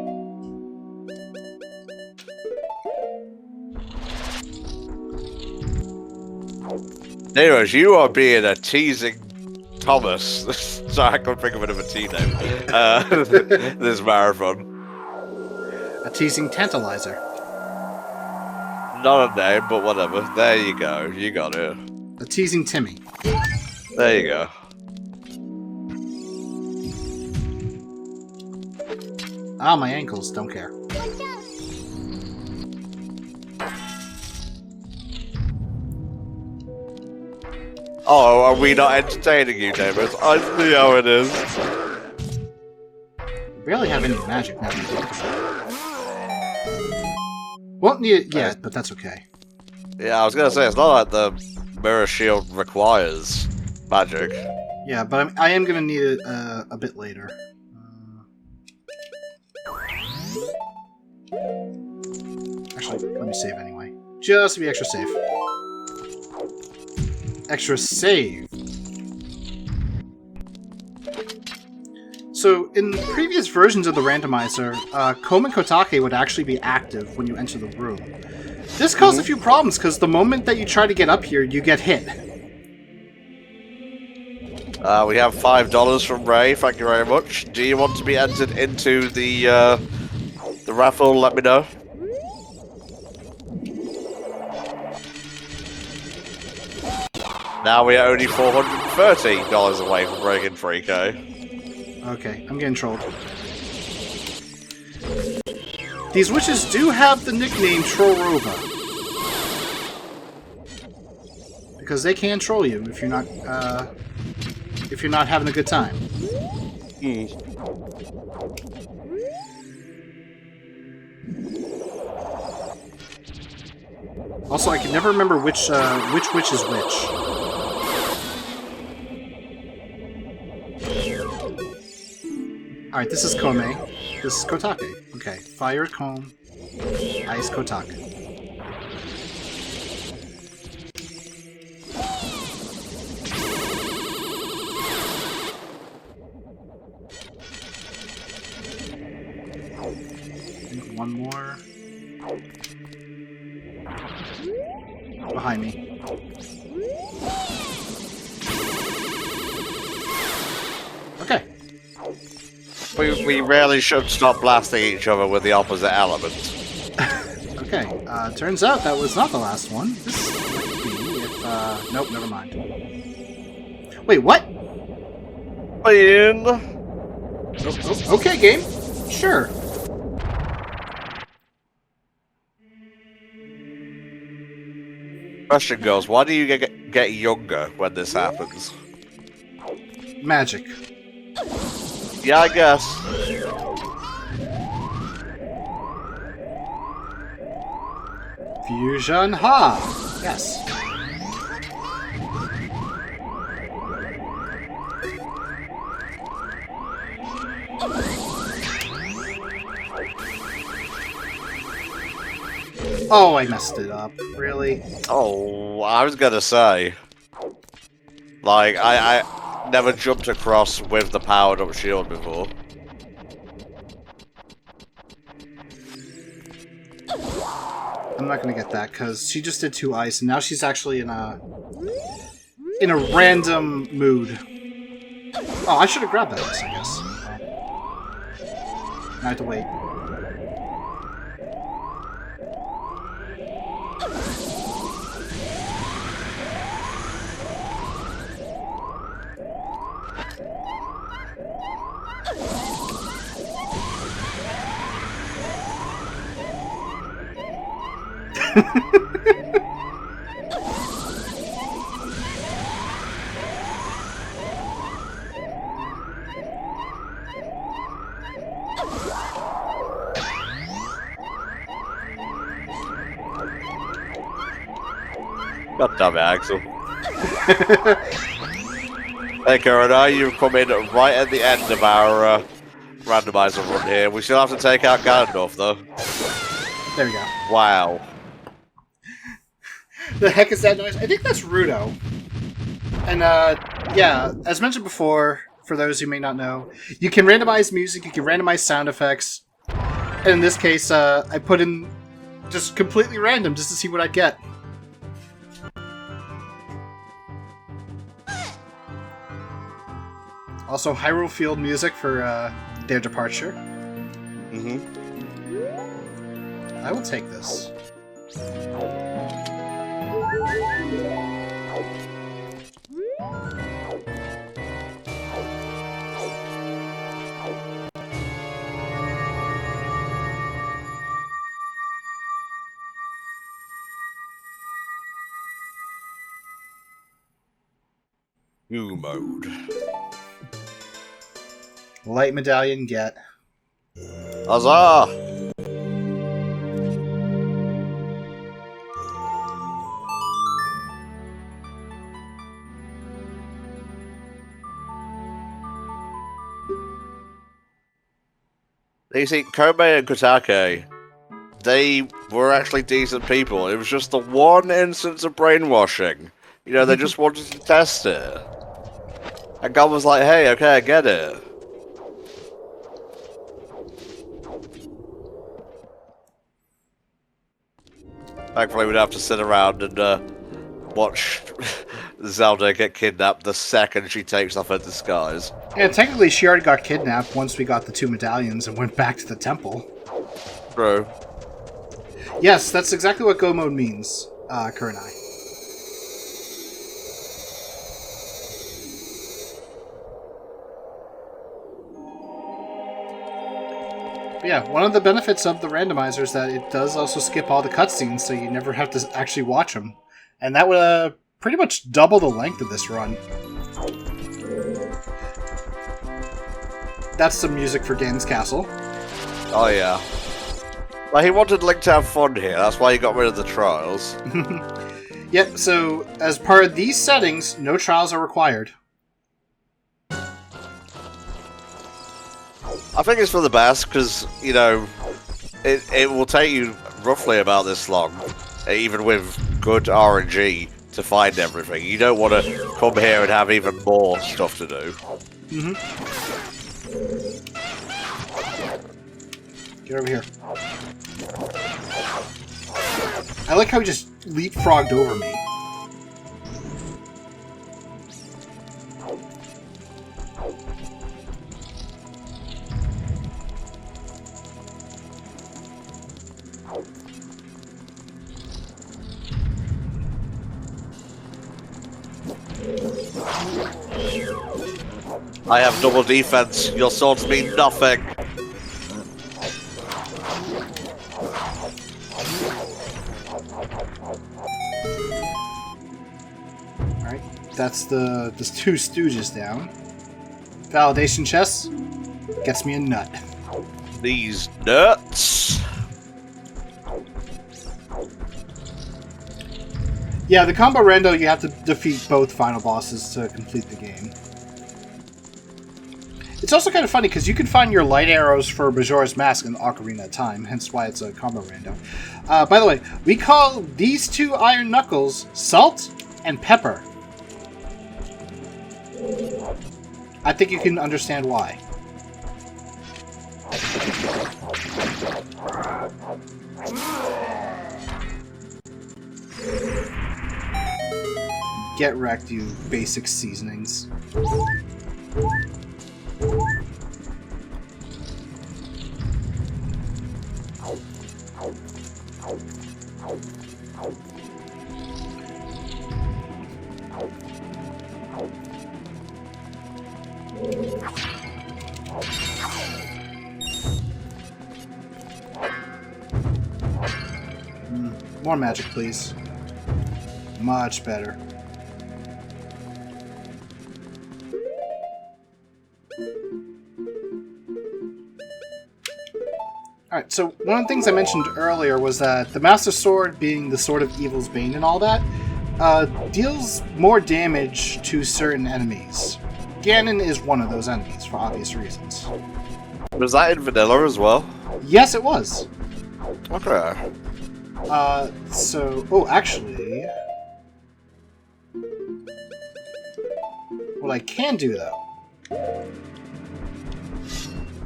Anyways, you are being a teasing Thomas. Sorry, I couldn't think of another T name. This marathon. A teasing tantalizer. Not a name, but whatever. There you go. You got it. A teasing Timmy. There you go. Ah, my ankles. Don't care. Watch out! Oh, are we not entertaining you, David? I see how it is. We barely have any magic now. Won't need it yet, but that's okay. Yeah, I was gonna say, it's not like the mirror shield requires magic. Yeah, but I am gonna need it a bit later. Actually, let me save anyway. Just to be extra safe. Extra save. So, in previous versions of the randomizer, Kom and Kotake would actually be active when you enter the room. This caused a few problems, because the moment that you try to get up here, you get hit. We have $5 from Ray, thank you very much. Do you want to be entered into the raffle? Let me know. Now we are only $430 away from breaking 3K. Okay, I'm getting trolled. These witches do have the nickname Trollroba. Because they can troll you if you're not having a good time. Also, I can never remember which witch is which. Alright, this is Kome. This is Kotake. Okay, fire Kom, ice Kotake. I think one more. Behind me. Okay. We really should stop blasting each other with the opposite element. Okay, turns out that was not the last one. This might be if, nope, never mind. Wait, what? Okay, game. Sure. Question goes, why do you get younger when this happens? Magic. Yeah, I guess. Fusion Ha! Yes. Oh, I messed it up. Really? Oh, I was gonna say. Like, I never jumped across with the powered up shield before. I'm not gonna get that, because she just did 2 ice, and now she's actually in a random mood. Oh, I should have grabbed that ice, I guess. I have to wait. God damn it, Axel. Hey, Karen, you've come in right at the end of our randomizer run here. We still have to take out Ganondorf, though. There we go. Wow. The heck is that noise? I think that's Rudo. And, yeah, as mentioned before, for those who may not know, you can randomize music, you can randomize sound effects. And in this case, I put in just completely random just to see what I'd get. Also, Hyrule Field music for their departure. Mm-hmm. I will take this. New mode. Light medallion, get. Huzzah! You see, Kobe and Kotake, they were actually decent people. It was just the one instance of brainwashing. You know, they just wanted to test it. And God was like, hey, okay, I get it. Thankfully, we'd have to sit around and watch Zelda get kidnapped the second she takes off her disguise. Yeah, technically she already got kidnapped once we got the 2 medallions and went back to the temple. True. Yes, that's exactly what Go mode means, Kurenai. But yeah, one of the benefits of the randomizer is that it does also skip all the cutscenes, so you never have to actually watch them. And that would pretty much double the length of this run. That's some music for Ganon's Castle. Oh, yeah. Well, he wanted Link to have fun here. That's why he got rid of the trials. Yep, so as part of these settings, no trials are required. I think it's for the best, because, you know, it will take you roughly about this long, even with good RNG, to find everything. You don't want to come here and have even more stuff to do. Mm-hmm. Get over here. I like how he just leapfrogged over me. I have double defense. Your swords mean nothing. Alright, that's there's 2 stooges down. Validation chest gets me a nut. These nuts. Yeah, the combo rando, you have to defeat both final bosses to complete the game. It's also kind of funny because you can find your light arrows for Majora's Mask in Ocarina of Time, hence why it's a combo rando. By the way, we call these 2 iron knuckles salt and pepper. I think you can understand why. Get wrecked, you basic seasonings. More magic, please. Much better. Alright, so one of the things I mentioned earlier was that the Master Sword, being the Sword of Evil's Bane and all that, deals more damage to certain enemies. Ganon is one of those enemies, for obvious reasons. Was that in vanilla as well? Yes, it was. Okay. Oh, actually... What I can do, though...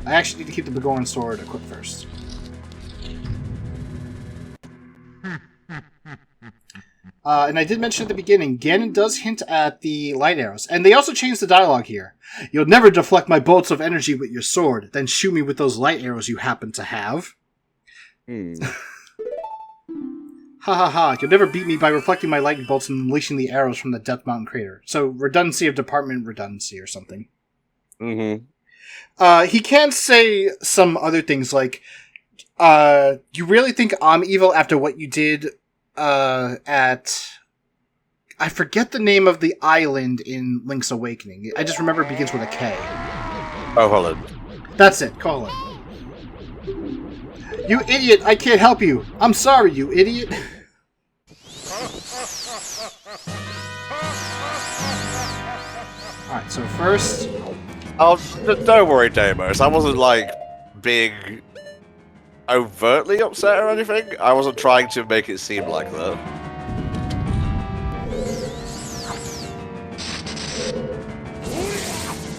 I actually need to keep the Begoran Sword equipped first. And I did mention at the beginning, Ganon does hint at the light arrows. And they also changed the dialogue here. You'll never deflect my bolts of energy with your sword, then shoot me with those light arrows you happen to have. Ha ha ha, you'll never beat me by reflecting my lightning bolts and unleashing the arrows from the Death Mountain crater. So, redundancy of department redundancy or something. He can say some other things like, you really think I'm evil after what you did at... I forget the name of the island in Link's Awakening. I just remember it begins with a K. Koholland. That's it, Colin. You idiot, I can't help you. I'm sorry, you idiot. Alright, so first... Oh, don't worry, Deimos. I wasn't, like, being overtly upset or anything. I wasn't trying to make it seem like that.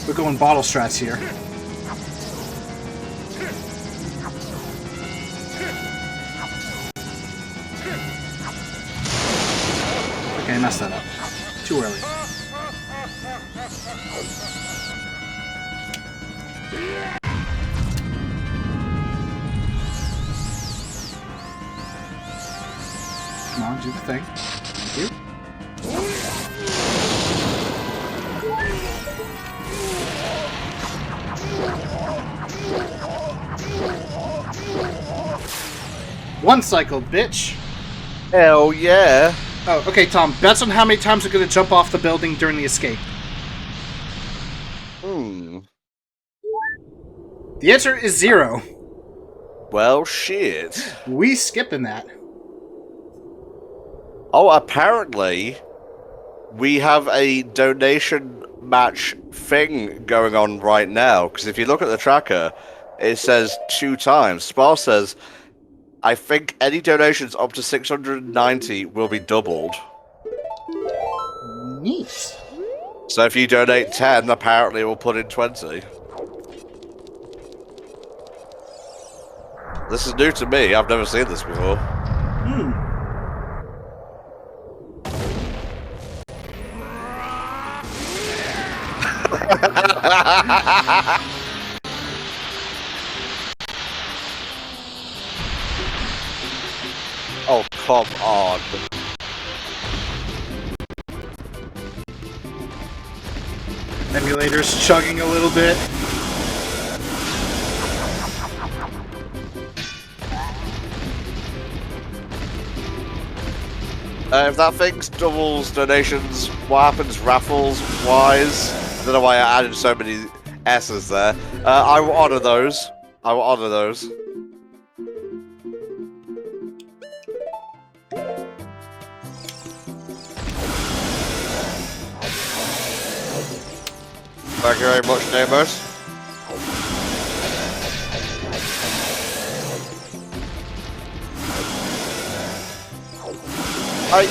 We're going bottle strats here. Okay, I messed that up. Too early. Come on, do the thing. Thank you. One cycle, bitch! Hell yeah! Oh, okay, Tom. Bets on how many times we're going to jump off the building during the escape. The answer is 0. Well, shit. We skipping that. Oh, apparently, we have a donation match thing going on right now. Because if you look at the tracker, it says 2 times. Spar says, I think any donations up to 690 will be doubled. Neat. So if you donate 10, apparently it will put in 20. This is new to me. I've never seen this before. Oh, come on. Emulator's chugging a little bit. If that thing doubles donations, what happens raffles-wise? I don't know why I added so many S's there. I will honor those. I will honor those. Thank you very much, neighbors.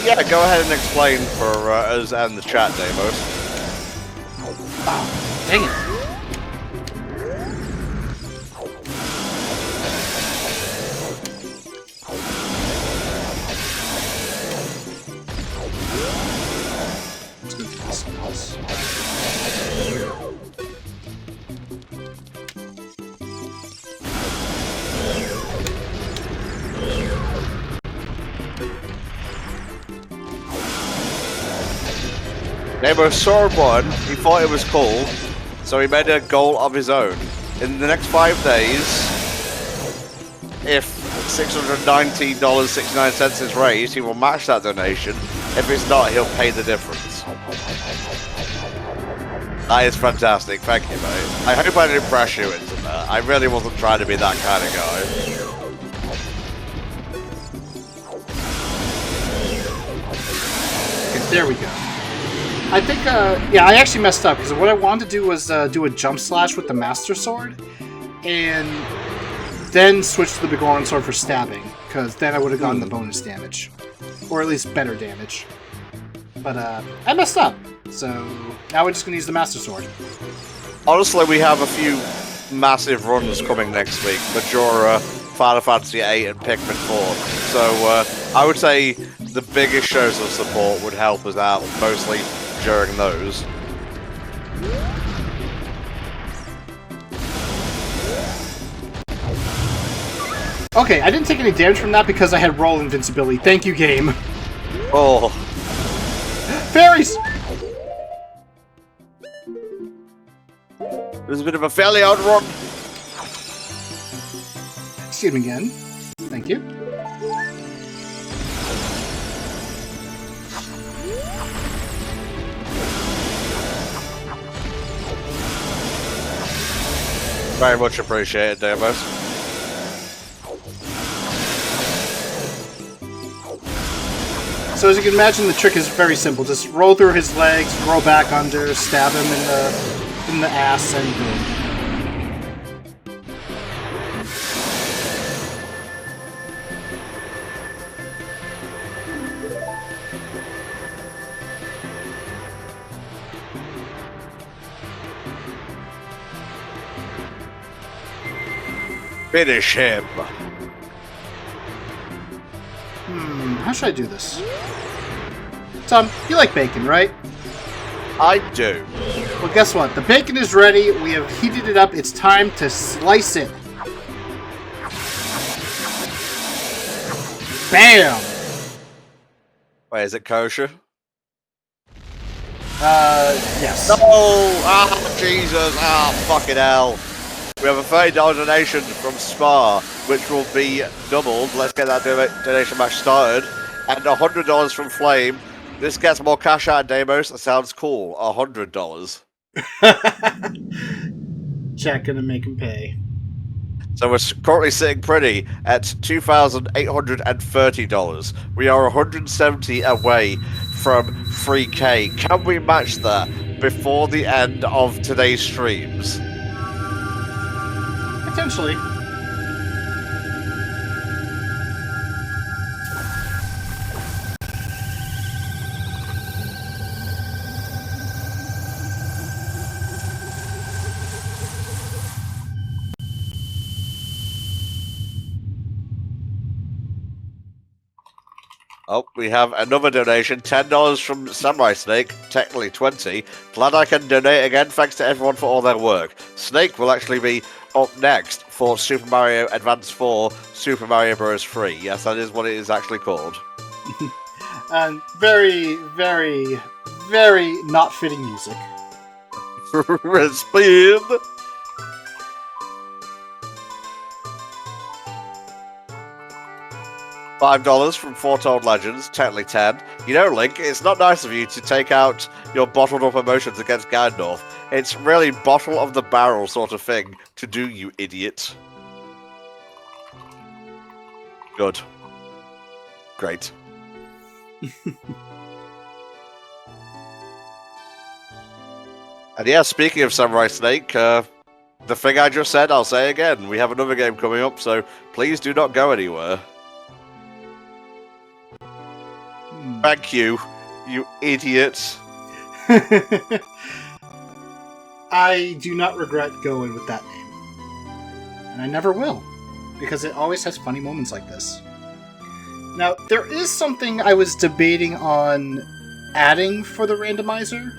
Yeah, go ahead and explain for us and the chat, Deimos. Oh, dang it. Let's go do this. Neighbor saw one, he thought it was cool, so he made a goal of his own. In the next 5 days, if $690.69 is raised, he will match that donation. If it's not, he'll pay the difference. That is fantastic, thank you, mate. I hope I didn't pressure you into that. I really wasn't trying to be that kind of guy. Okay, there we go. I think, yeah, I actually messed up, because what I wanted to do was do a jump slash with the Master Sword, and then switch to the Begoran Sword for stabbing, because then I would have gotten the bonus damage. Or at least better damage. But, I messed up, so now we're just going to use the Master Sword. Honestly, we have a few massive runs coming next week. Majora, Final Fantasy VIII and Pikmin 4. So I would say the biggest shows of support would help us out, mostly during those. Okay, I didn't take any damage from that because I had roll invincibility. Thank you, game. Oh. Fairies! There's a bit of a fairly odd run. See him again. Thank you. Very much appreciated, Demos. So as you can imagine, the trick is very simple. Just roll through his legs, roll back under, stab him in the ass, and boom. Finish him. How should I do this? Tom, you like bacon, right? I do. Well, guess what? The bacon is ready. We have heated it up. It's time to slice it. Bam! Wait, is it kosher? Yes. No! Ah, Jesus! Ah, fucking hell! We have a $30 donation from Spa, which will be doubled. Let's get that donation match started. And $100 from Flame. This gets more cash out of Deimos. That sounds cool. $100. Chat gonna make him pay. So we're currently sitting pretty at $2,830. We are 170 away from 3K. Can we match that before the end of today's streams? Potentially. Oh, we have another donation, $10 from Samurai Snake, technically 20. Glad I can donate again, thanks to everyone for all their work. Snake will actually be up next for Super Mario Advance 4, Super Mario Bros. 3. Yes, that is what it is actually called. And very, very, very not fitting music. Spin! $5 from Foretold Legends, technically 10. You know, Link, it's not nice of you to take out your bottled up emotions against Ganondorf. It's really bottle of the barrel sort of thing to do, you idiot. Good. Great. And yeah, speaking of Samurai Snake, the thing I just said, I'll say again. We have another game coming up, so please do not go anywhere. Thank you, you idiots. I do not regret going with that name. And I never will. Because it always has funny moments like this. Now, there is something I was debating on adding for the randomizer.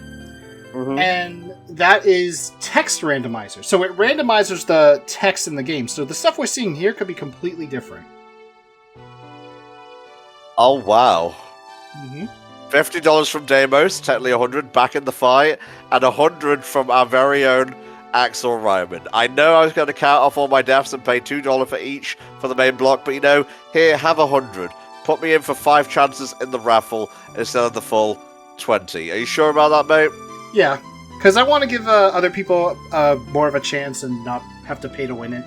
Mm-hmm. And that is text randomizer. So it randomizes the text in the game. So the stuff we're seeing here could be completely different. Oh, wow. Mm-hmm. $50 from Deimos, technically 100 back in the fight, and 100 from our very own Axel Ryman. I know I was going to count off all my deaths and pay $2 for each for the main block, but you know, here, have 100. Put me in for 5 chances in the raffle instead of the full 20. Are you sure about that, mate? Yeah, because I want to give other people more of a chance and not have to pay to win it.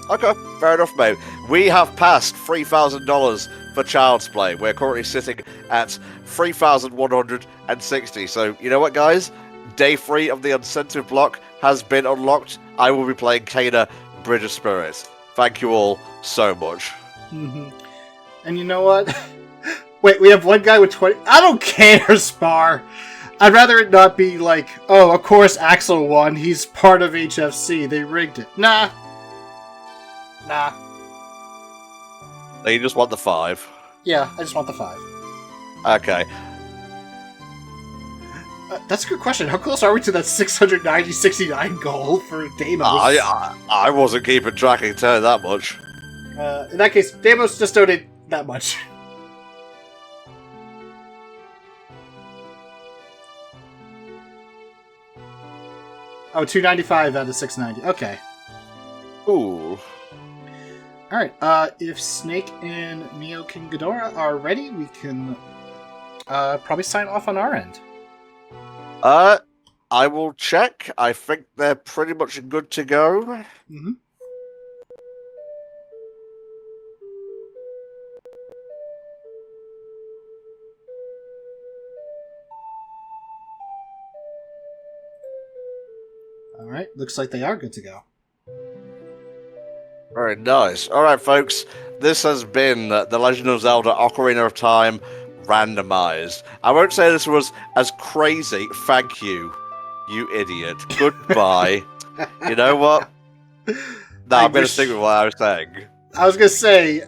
Okay, fair enough, mate. We have passed $3,000 for Child's Play. We're currently sitting at 3,160. So, you know what, guys? Day 3 of the incentive block has been unlocked. I will be playing Kena Bridge of Spirits. Thank you all so much. Mm-hmm. And you know what? Wait, we have one guy with 20... I don't care, Spar! I'd rather it not be like, oh, of course Axel won. He's part of HFC. They rigged it. Nah. You just want the 5. Yeah, I just want the 5. Okay. That's a good question. How close are we to that 690.69 goal for Deimos? I wasn't keeping track, I can tell you that much. In that case, Deimos just donated that much. Oh, 295 out of 690. Okay. Ooh. Alright, if Snake and Neo King Ghidorah are ready, we can probably sign off on our end. I will check. I think they're pretty much good to go. Mm-hmm. Alright, looks like they are good to go. Very nice. Alright, folks. This has been The Legend of Zelda Ocarina of Time Randomised. I won't say this was as crazy. Thank you, you idiot. Goodbye. You know what? No, I'm going to stick with what I was saying. I was going to say,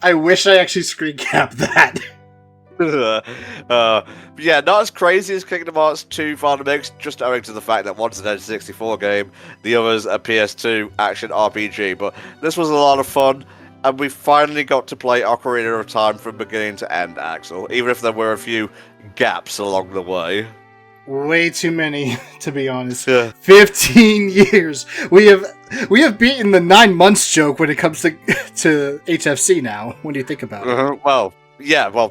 I wish I actually screen capped that. Yeah, not as crazy as Kingdom Hearts 2 Final Mix, just owing to the fact that one's an N64 game, the other's a PS2 action RPG, but this was a lot of fun, and we finally got to play Ocarina of Time from beginning to end, Axel, even if there were a few gaps along the way. Way too many, to be honest. Yeah. 15 years. We have beaten the 9 months joke when it comes to HFC now, when you think about it. Well,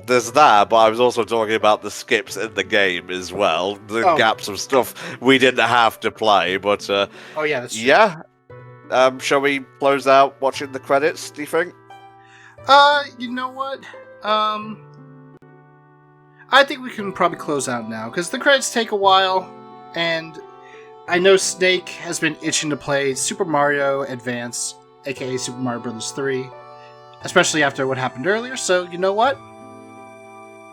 there's that, but I was also talking about the skips in the game as well. The gaps of stuff we didn't have to play, but... oh, yeah, that's true. Yeah. Shall we close out watching the credits, do you think? You know what? I think we can probably close out now, because the credits take a while, and I know Snake has been itching to play Super Mario Advance, aka Super Mario Bros. 3. Especially after what happened earlier, so you know what?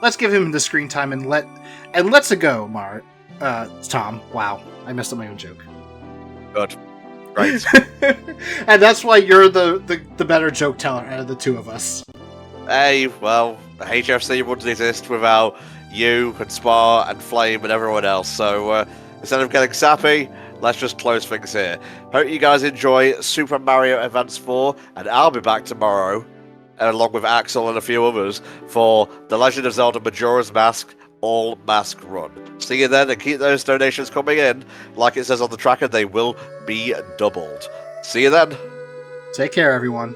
Let's give him the screen time and let's it go, Tom. Wow, I messed up my own joke. Good. Right. And that's why you're the better joke teller out of the two of us. Hey, well, HFC wouldn't exist without you and Spar and Flame and everyone else, so instead of getting sappy, let's just close things here. Hope you guys enjoy Super Mario Advance 4, and I'll be back tomorrow, along with Axel and a few others, for The Legend of Zelda Majora's Mask All Mask Run. See you then, and keep those donations coming in. Like it says on the tracker, they will be doubled. See you then. Take care, everyone.